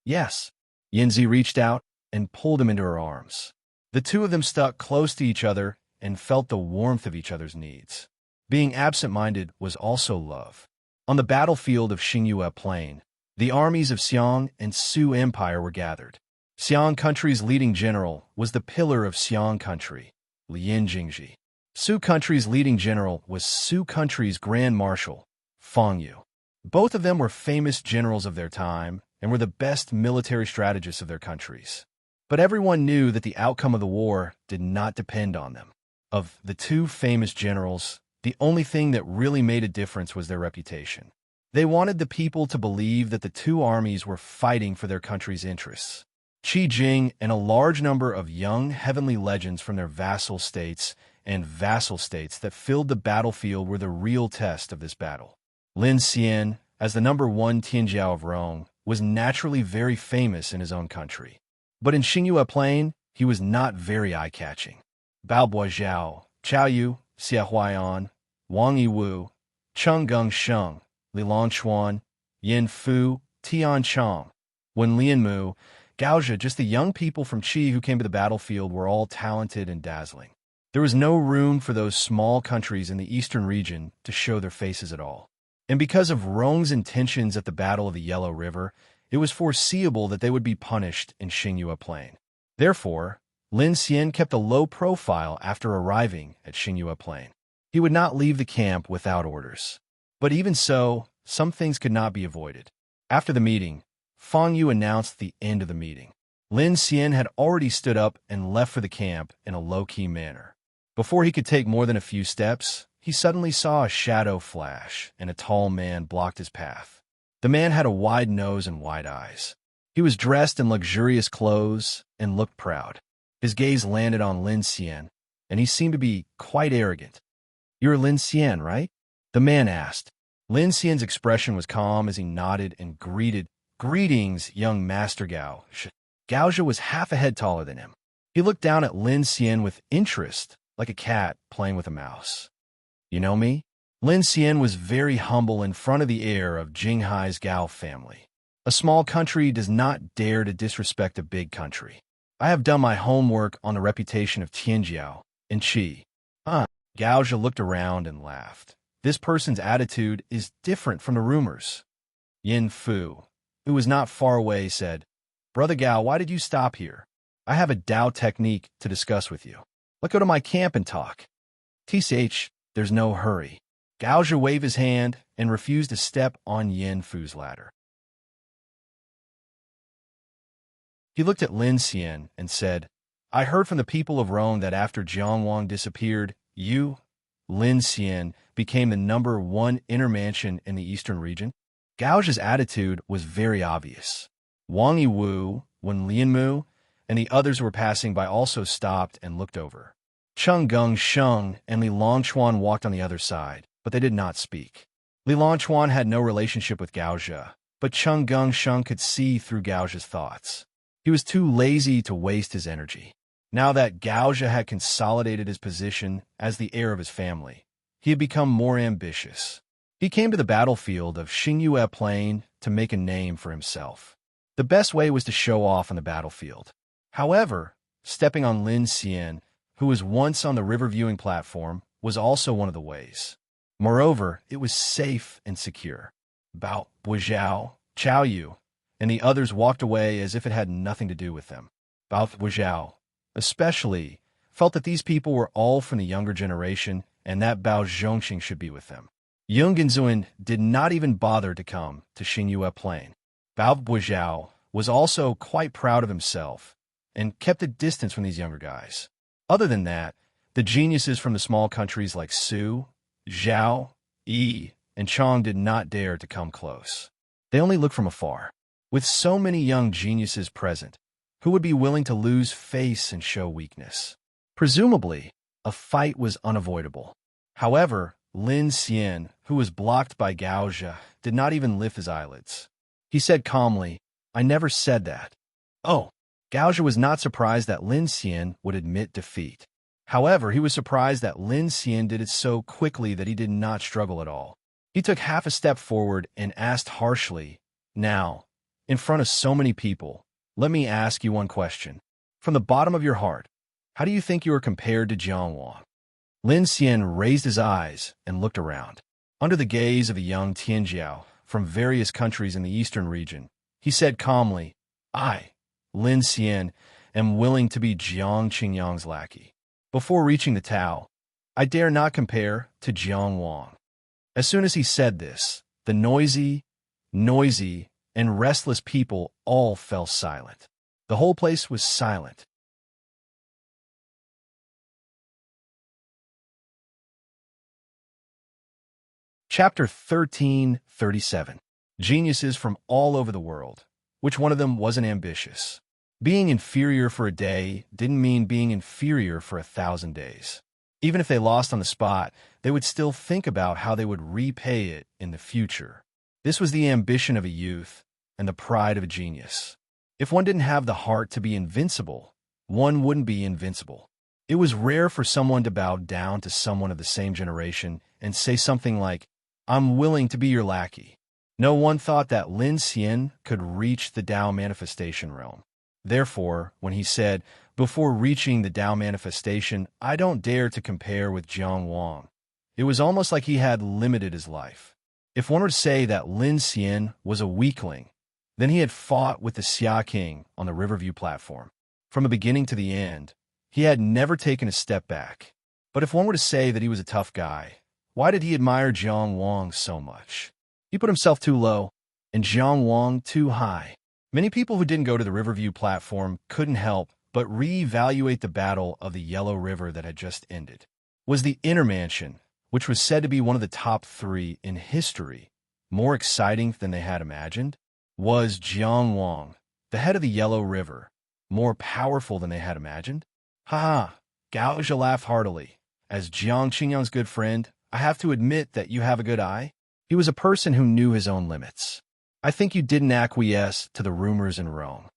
Yes. Yanzi reached out and pulled him into her arms. The two of them stuck close to each other and felt the warmth of each other's needs. Being absent-minded was also love. On the battlefield of Xingyue Plain, the armies of Xiang and Su Empire were gathered. Xiang country's leading general was the pillar of Xiang country, Lin Jingji. Su country's leading general was Su country's grand marshal, Fang Yu. Both of them were famous generals of their time and were the best military strategists of their countries. But everyone knew that the outcome of the war did not depend on them. Of the two famous generals, the only thing that really made a difference was their reputation. They wanted the people to believe that the two armies were fighting for their country's interests. Qi Jing and a large number of young heavenly legends from their vassal states and vassal states that filled the battlefield were the real test of this battle. Lin Xian, as the #1 Tianjiao of Rome, was naturally very famous in his own country. But in Xingyue Plain, he was not very eye-catching. Bao Boizhao, Chao Yu, Xia Huaian, Wang Yiwu, Cheng Geng Sheng, Li Longchuan, Yin Fu, Tian Chong, Wen Lianmu, Gaozha, just the young people from Qi who came to the battlefield were all talented and dazzling. There was no room for those small countries in the eastern region to show their faces at all. And because of Rong's intentions at the Battle of the Yellow River, it was foreseeable that they would be punished in Xingyue Plain. Therefore, Lin Xian kept a low profile after arriving at Xingyue Plain. He would not leave the camp without orders. But even so, some things could not be avoided. After the meeting, Fang Yu announced the end of the meeting. Lin Xian had already stood up and left for the camp in a low-key manner. Before he could take more than a few steps, he suddenly saw a shadow flash, and a tall man blocked his path. The man had a wide nose and wide eyes. He was dressed in luxurious clothes and looked proud. His gaze landed on Lin Xian, and he seemed to be quite arrogant. "You're Lin Xian, right?" the man asked. Lin Xian's expression was calm as he nodded and greeted, "Greetings, young Master Gao." Gaozha was half a head taller than him. He looked down at Lin Xian with interest, like a cat playing with a mouse. "You know me?" Lin Xian was very humble in front of the heir of Jinghai's Gao family. A small country does not dare to disrespect a big country. "I have done my homework on the reputation of Tianjiao and Qi." Gaozha looked around and laughed. This person's attitude is different from the rumors. Yin Fu, who was not far away, said, "Brother Gao, why did you stop here? I have a Dao technique to discuss with you. Let's go to my camp and talk." "TCH, there's no hurry." Gaozha waved his hand and refused to step on Yin Fu's ladder. He looked at Lin Xian and said, "I heard from the people of Rome that after Jiang Wang disappeared, you, Lin Xian, became the #1 inner mansion in the eastern region." Gaozha's attitude was very obvious. Wang Yiwu, Wen Lianmu, and the others who were passing by also stopped and looked over. Cheng Geng Sheng and Li Longchuan walked on the other side, but they did not speak. Li Longchuan had no relationship with Gaozha, but Cheng Geng Sheng could see through Gaozha's thoughts. He was too lazy to waste his energy. Now that Gaozha had consolidated his position as the heir of his family, he had become more ambitious. He came to the battlefield of Xingyue Plain to make a name for himself. The best way was to show off on the battlefield. However, stepping on Lin Xian, who was once on the river viewing platform, was also one of the ways. Moreover, it was safe and secure. Bao Buizhao, Chao Yu, and the others walked away as if it had nothing to do with them. Bao Buizhao, especially, felt that these people were all from the younger generation and that Bao Zhongxing should be with them. Yung Genzuan did not even bother to come to Xingyue Plain. Bao Buizhao was also quite proud of himself and kept a distance from these younger guys. Other than that, the geniuses from the small countries like Su, Zhao, Yi, and Chong did not dare to come close. They only looked from afar. With so many young geniuses present, who would be willing to lose face and show weakness? Presumably, a fight was unavoidable. However, Lin Xian, who was blocked by Gaozha, did not even lift his eyelids. He said calmly, "I never said that." Oh, Gaozha was not surprised that Lin Xian would admit defeat. However, he was surprised that Lin Xian did it so quickly that he did not struggle at all. He took half a step forward and asked harshly, "Now, in front of so many people, let me ask you one question. From the bottom of your heart, how do you think you are compared to Jiang Wang?" Lin Xian raised his eyes and looked around. Under the gaze of a young Tianjiao from various countries in the eastern region, he said calmly, "I, Lin Xian, am willing to be Jiang Qingyang's lackey. Before reaching the Tao, I dare not compare to Jiang Wang." As soon as he said this, the noisy, and restless people all fell silent. The whole place was silent. Chapter 1337. Geniuses from all over the world. Which one of them wasn't ambitious? Being inferior for a day didn't mean being inferior for 1,000 days. Even if they lost on the spot, they would still think about how they would repay it in the future. This was the ambition of a youth and the pride of a genius. If one didn't have the heart to be invincible, one wouldn't be invincible. It was rare for someone to bow down to someone of the same generation and say something like, "I'm willing to be your lackey." No one thought that Lin Xian could reach the Tao manifestation realm. Therefore, when he said, before reaching the Tao manifestation, I don't dare to compare with Jiang Wang, it was almost like he had limited his life. If one were to say that Lin Xian was a weakling, then he had fought with the Xia King on the Riverview platform. From the beginning to the end, he had never taken a step back. But if one were to say that he was a tough guy, why did he admire Jiang Wang so much? He put himself too low, and Jiang Wang too high. Many people who didn't go to the Riverview platform couldn't help but reevaluate the battle of the Yellow River that had just ended. Was the Inner Mansion, which was said to be one of the top 3 in history, more exciting than they had imagined? Was Jiang Wang, the head of the Yellow River, more powerful than they had imagined? Ha ha! Gao Zhe laughed heartily. As Jiang Qingyang's good friend, I have to admit that you have a good eye. He was a person who knew his own limits. I think you didn't acquiesce to the rumors in Rome.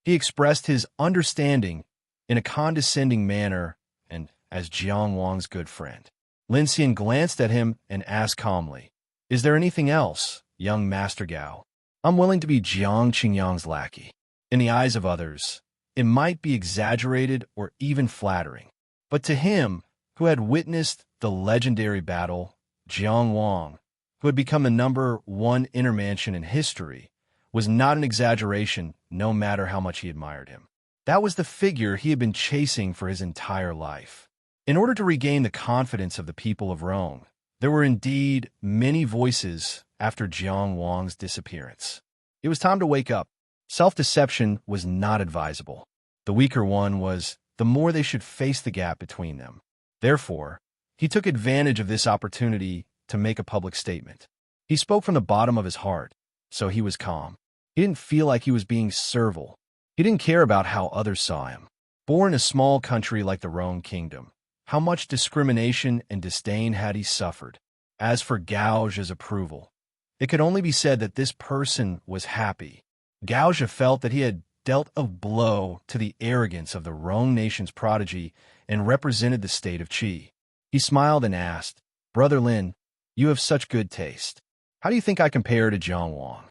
He expressed his understanding in a condescending manner and as Jiang Wang's good friend. Lin Xian glanced at him and asked calmly, Is there anything else, young Master Gao? I'm willing to be Jiang Qingyang's lackey. In the eyes of others, it might be exaggerated or even flattering. But to him, who had witnessed the legendary battle, Jiang Wang, who had become the #1 inner mansion in history, was not an exaggeration no matter how much he admired him. That was the figure he had been chasing for his entire life. In order to regain the confidence of the people of Rome, there were indeed many voices after Jiang Wang's disappearance. It was time to wake up. Self-deception was not advisable. The weaker one was, the more they should face the gap between them. Therefore, he took advantage of this opportunity to make a public statement. He spoke from the bottom of his heart, so he was calm. He didn't feel like he was being servile. He didn't care about how others saw him. Born in a small country like the Rome Kingdom, how much discrimination and disdain had he suffered? As for Gao Zhe's approval, it could only be said that this person was happy. Gao Zhe felt that he had dealt a blow to the arrogance of the Rome nation's prodigy and represented the state of Qi. He smiled and asked, Brother Lin, you have such good taste. How do you think I compare to Jiang Wang?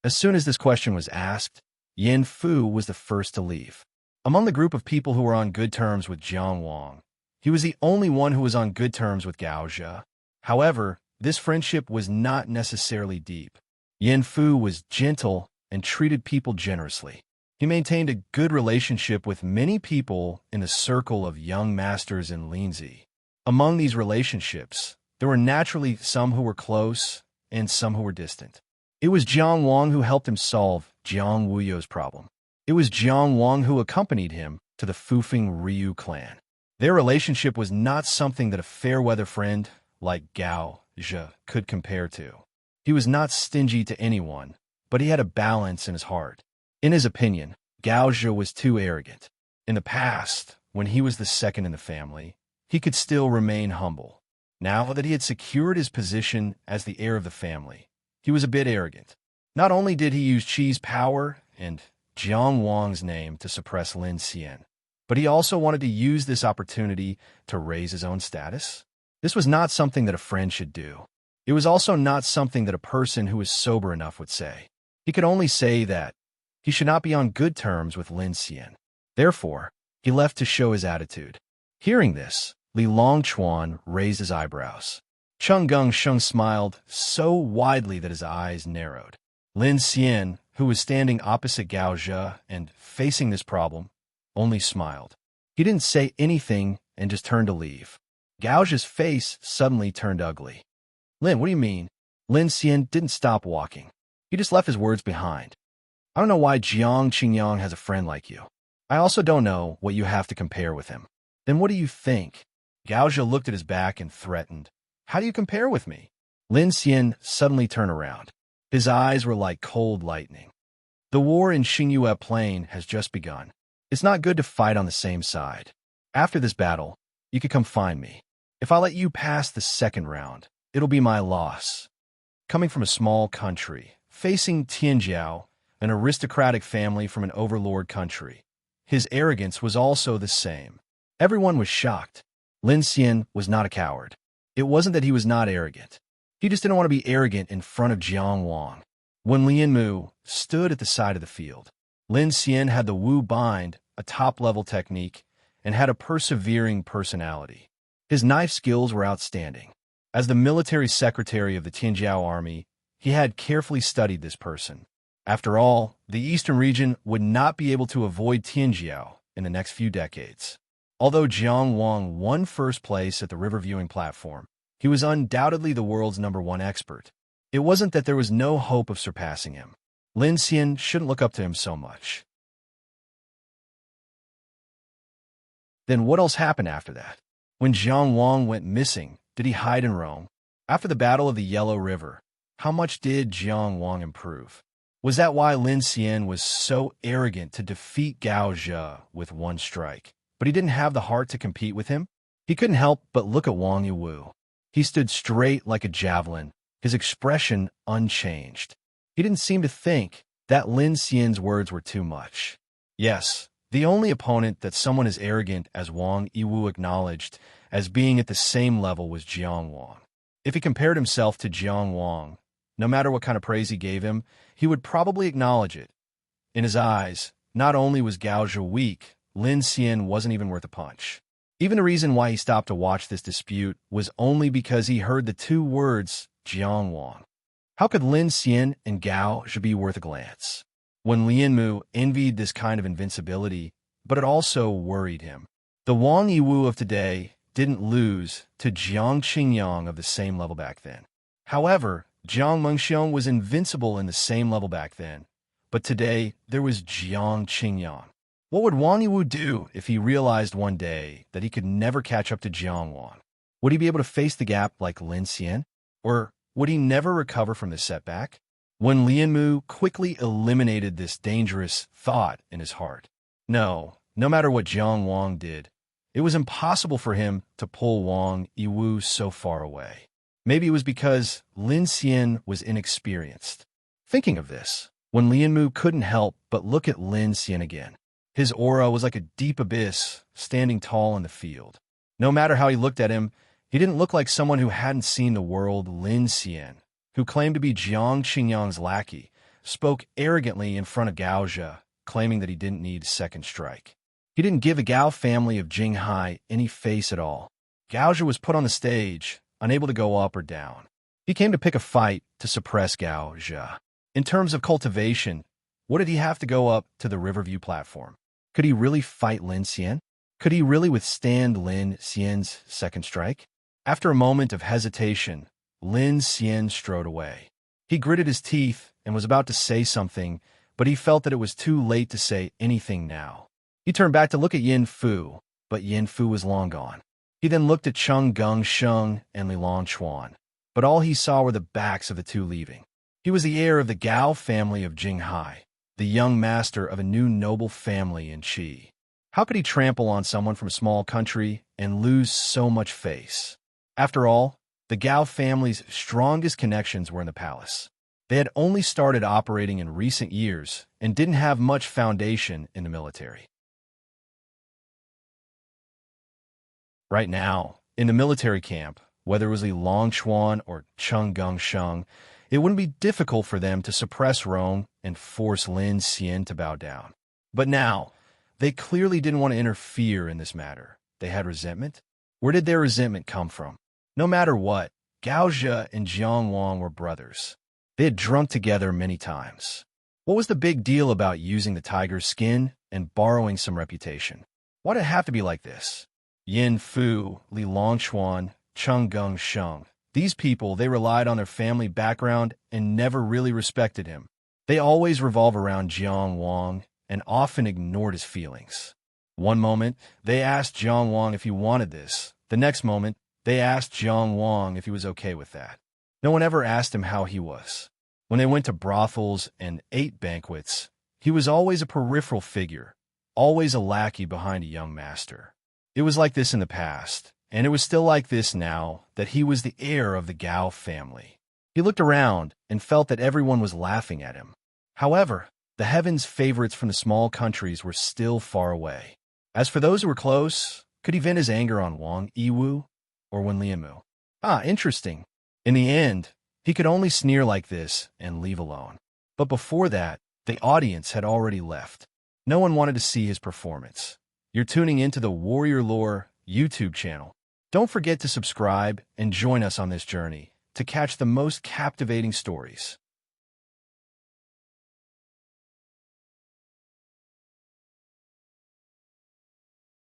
As soon as this question was asked, Yin Fu was the first to leave. Among the group of people who were on good terms with Jiang Wang, he was the only one who was on good terms with Gao Zhe. However, this friendship was not necessarily deep. Yin Fu was gentle and treated people generously. He maintained a good relationship with many people in the circle of young masters in Linzi. Among these relationships, there were naturally some who were close and some who were distant. It was Jiang Wang who helped him solve Jiang Wuyo's problem. It was Jiang Wang who accompanied him to the Fufeng Ryu clan. Their relationship was not something that a fair-weather friend like Gao Zhe could compare to. He was not stingy to anyone, but he had a balance in his heart. In his opinion, Gao Zhe was too arrogant. In the past, when he was the second in the family, he could still remain humble. Now that he had secured his position as the heir of the family, he was a bit arrogant. Not only did he use Qi's power and Jiang Wang's name to suppress Lin Xian, but he also wanted to use this opportunity to raise his own status. This was not something that a friend should do. It was also not something that a person who was sober enough would say. He could only say that he should not be on good terms with Lin Xian. Therefore, he left to show his attitude. Hearing this, Li Longchuan raised his eyebrows. Cheng Gengsheng smiled so widely that his eyes narrowed. Lin Xian, who was standing opposite Gao Zhe and facing this problem, only smiled. He didn't say anything and just turned to leave. Gao Zhe's face suddenly turned ugly. Lin, what do you mean? Lin Xian didn't stop walking. He just left his words behind. I don't know why Jiang Qingyang has a friend like you. I also don't know what you have to compare with him. Then what do you think? Gao Zhe looked at his back and threatened. How do you compare with me? Lin Xian suddenly turned around. His eyes were like cold lightning. The war in Xingyue Plain has just begun. It's not good to fight on the same side. After this battle, you could come find me. If I let you pass the second round, it'll be my loss. Coming from a small country, facing Tianjiao, an aristocratic family from an overlord country, his arrogance was also the same. Everyone was shocked. Lin Xian was not a coward. It wasn't that he was not arrogant. He just didn't want to be arrogant in front of Jiang Wang. When Lianmu stood at the side of the field, Lin Xian had the Wu bind, a top-level technique, and had a persevering personality. His knife skills were outstanding. As the military secretary of the Tianjiao army, he had carefully studied this person. After all, the eastern region would not be able to avoid Tianjiao in the next few decades. Although Jiang Wang won first place at the river viewing platform, he was undoubtedly the world's #1 expert. It wasn't that there was no hope of surpassing him. Lin Xian shouldn't look up to him so much. Then what else happened after that? When Jiang Wang went missing, did he hide in Rome? After the Battle of the Yellow River, how much did Jiang Wang improve? Was that why Lin Xian was so arrogant to defeat Gao Zhe with one strike, but he didn't have the heart to compete with him? He couldn't help but look at Wang Yiwu. He stood straight like a javelin, his expression unchanged. He didn't seem to think that Lin Xian's words were too much. Yes, the only opponent that someone as arrogant as Wang Yiwu acknowledged as being at the same level was Jiang Wang. If he compared himself to Jiang Wang, no matter what kind of praise he gave him, he would probably acknowledge it. In his eyes, not only was Gao Zhe weak, Lin Xian wasn't even worth a punch. Even the reason why he stopped to watch this dispute was only because he heard the two words Jiang Wang. How could Lin Xian and Gao Zhe be worth a glance? When Lianmu envied this kind of invincibility, but it also worried him. The Wang Yiwu of today didn't lose to Jiang Qingyang of the same level back then. However, Jiang Mengxiong was invincible in the same level back then, but today there was Jiang Qingyang. What would Wang Yiwu do if he realized one day that he could never catch up to Jiang Wang? Would he be able to face the gap like Lin Xian? Or would he never recover from this setback? When Lianmu quickly eliminated this dangerous thought in his heart. No matter what Jiang Wang did, it was impossible for him to pull Wang Yiwu so far away. Maybe it was because Lin Xian was inexperienced. Thinking of this, when Lianmu couldn't help but look at Lin Xian again. His aura was like a deep abyss, standing tall in the field. No matter how he looked at him, he didn't look like someone who hadn't seen the world. Lin Xian, who claimed to be Jiang Qingyang's lackey, spoke arrogantly in front of Gao Zhe, claiming that he didn't need a second strike. He didn't give the Gao family of Jinghai any face at all. Gao Zhe was put on the stage, unable to go up or down. He came to pick a fight to suppress Gao Zhe. In terms of cultivation, what did he have to go up to the Riverview platform? Could he really fight Lin Xian? Could he really withstand Lin Xian's second strike? After a moment of hesitation, Lin Xian strode away. He gritted his teeth and was about to say something, but he felt that it was too late to say anything now. He turned back to look at Yin Fu, but Yin Fu was long gone. He then looked at Cheng Gengsheng and Li Longchuan, but all he saw were the backs of the two leaving. He was the heir of the Gao family of Jinghai, the young master of a new noble family in Qi. How could he trample on someone from a small country and lose so much face? After all, the Gao family's strongest connections were in the palace. They had only started operating in recent years and didn't have much foundation in the military. Right now, in the military camp, whether it was Li Longchuan or Cheng Gengsheng, it wouldn't be difficult for them to suppress Rome and force Lin Xian to bow down. But now, they clearly didn't want to interfere in this matter. They had resentment. Where did their resentment come from? No matter what, Gao Zhe and Jiang Wang were brothers. They had drunk together many times. What was the big deal about using the tiger's skin and borrowing some reputation? Why did it have to be like this? Yin Fu, Li Longchuan, Cheng Gengsheng. These people, they relied on their family background and never really respected him. They always revolve around Jiang Wang and often ignored his feelings. One moment, they asked Jiang Wang if he wanted this. The next moment, they asked Jiang Wang if he was okay with that. No one ever asked him how he was. When they went to brothels and ate banquets, he was always a peripheral figure, always a lackey behind a young master. It was like this in the past, and it was still like this now that he was the heir of the Gao family. He looked around and felt that everyone was laughing at him. However, the heavens' favorites from the small countries were still far away. As for those who were close, could he vent his anger on Wang Yiwu or Wen Lianmu? Interesting. In the end, he could only sneer like this and leave alone. But before that, the audience had already left. No one wanted to see his performance. You're tuning into the Warrior Lore YouTube channel. Don't forget to subscribe and join us on this journey to catch the most captivating stories.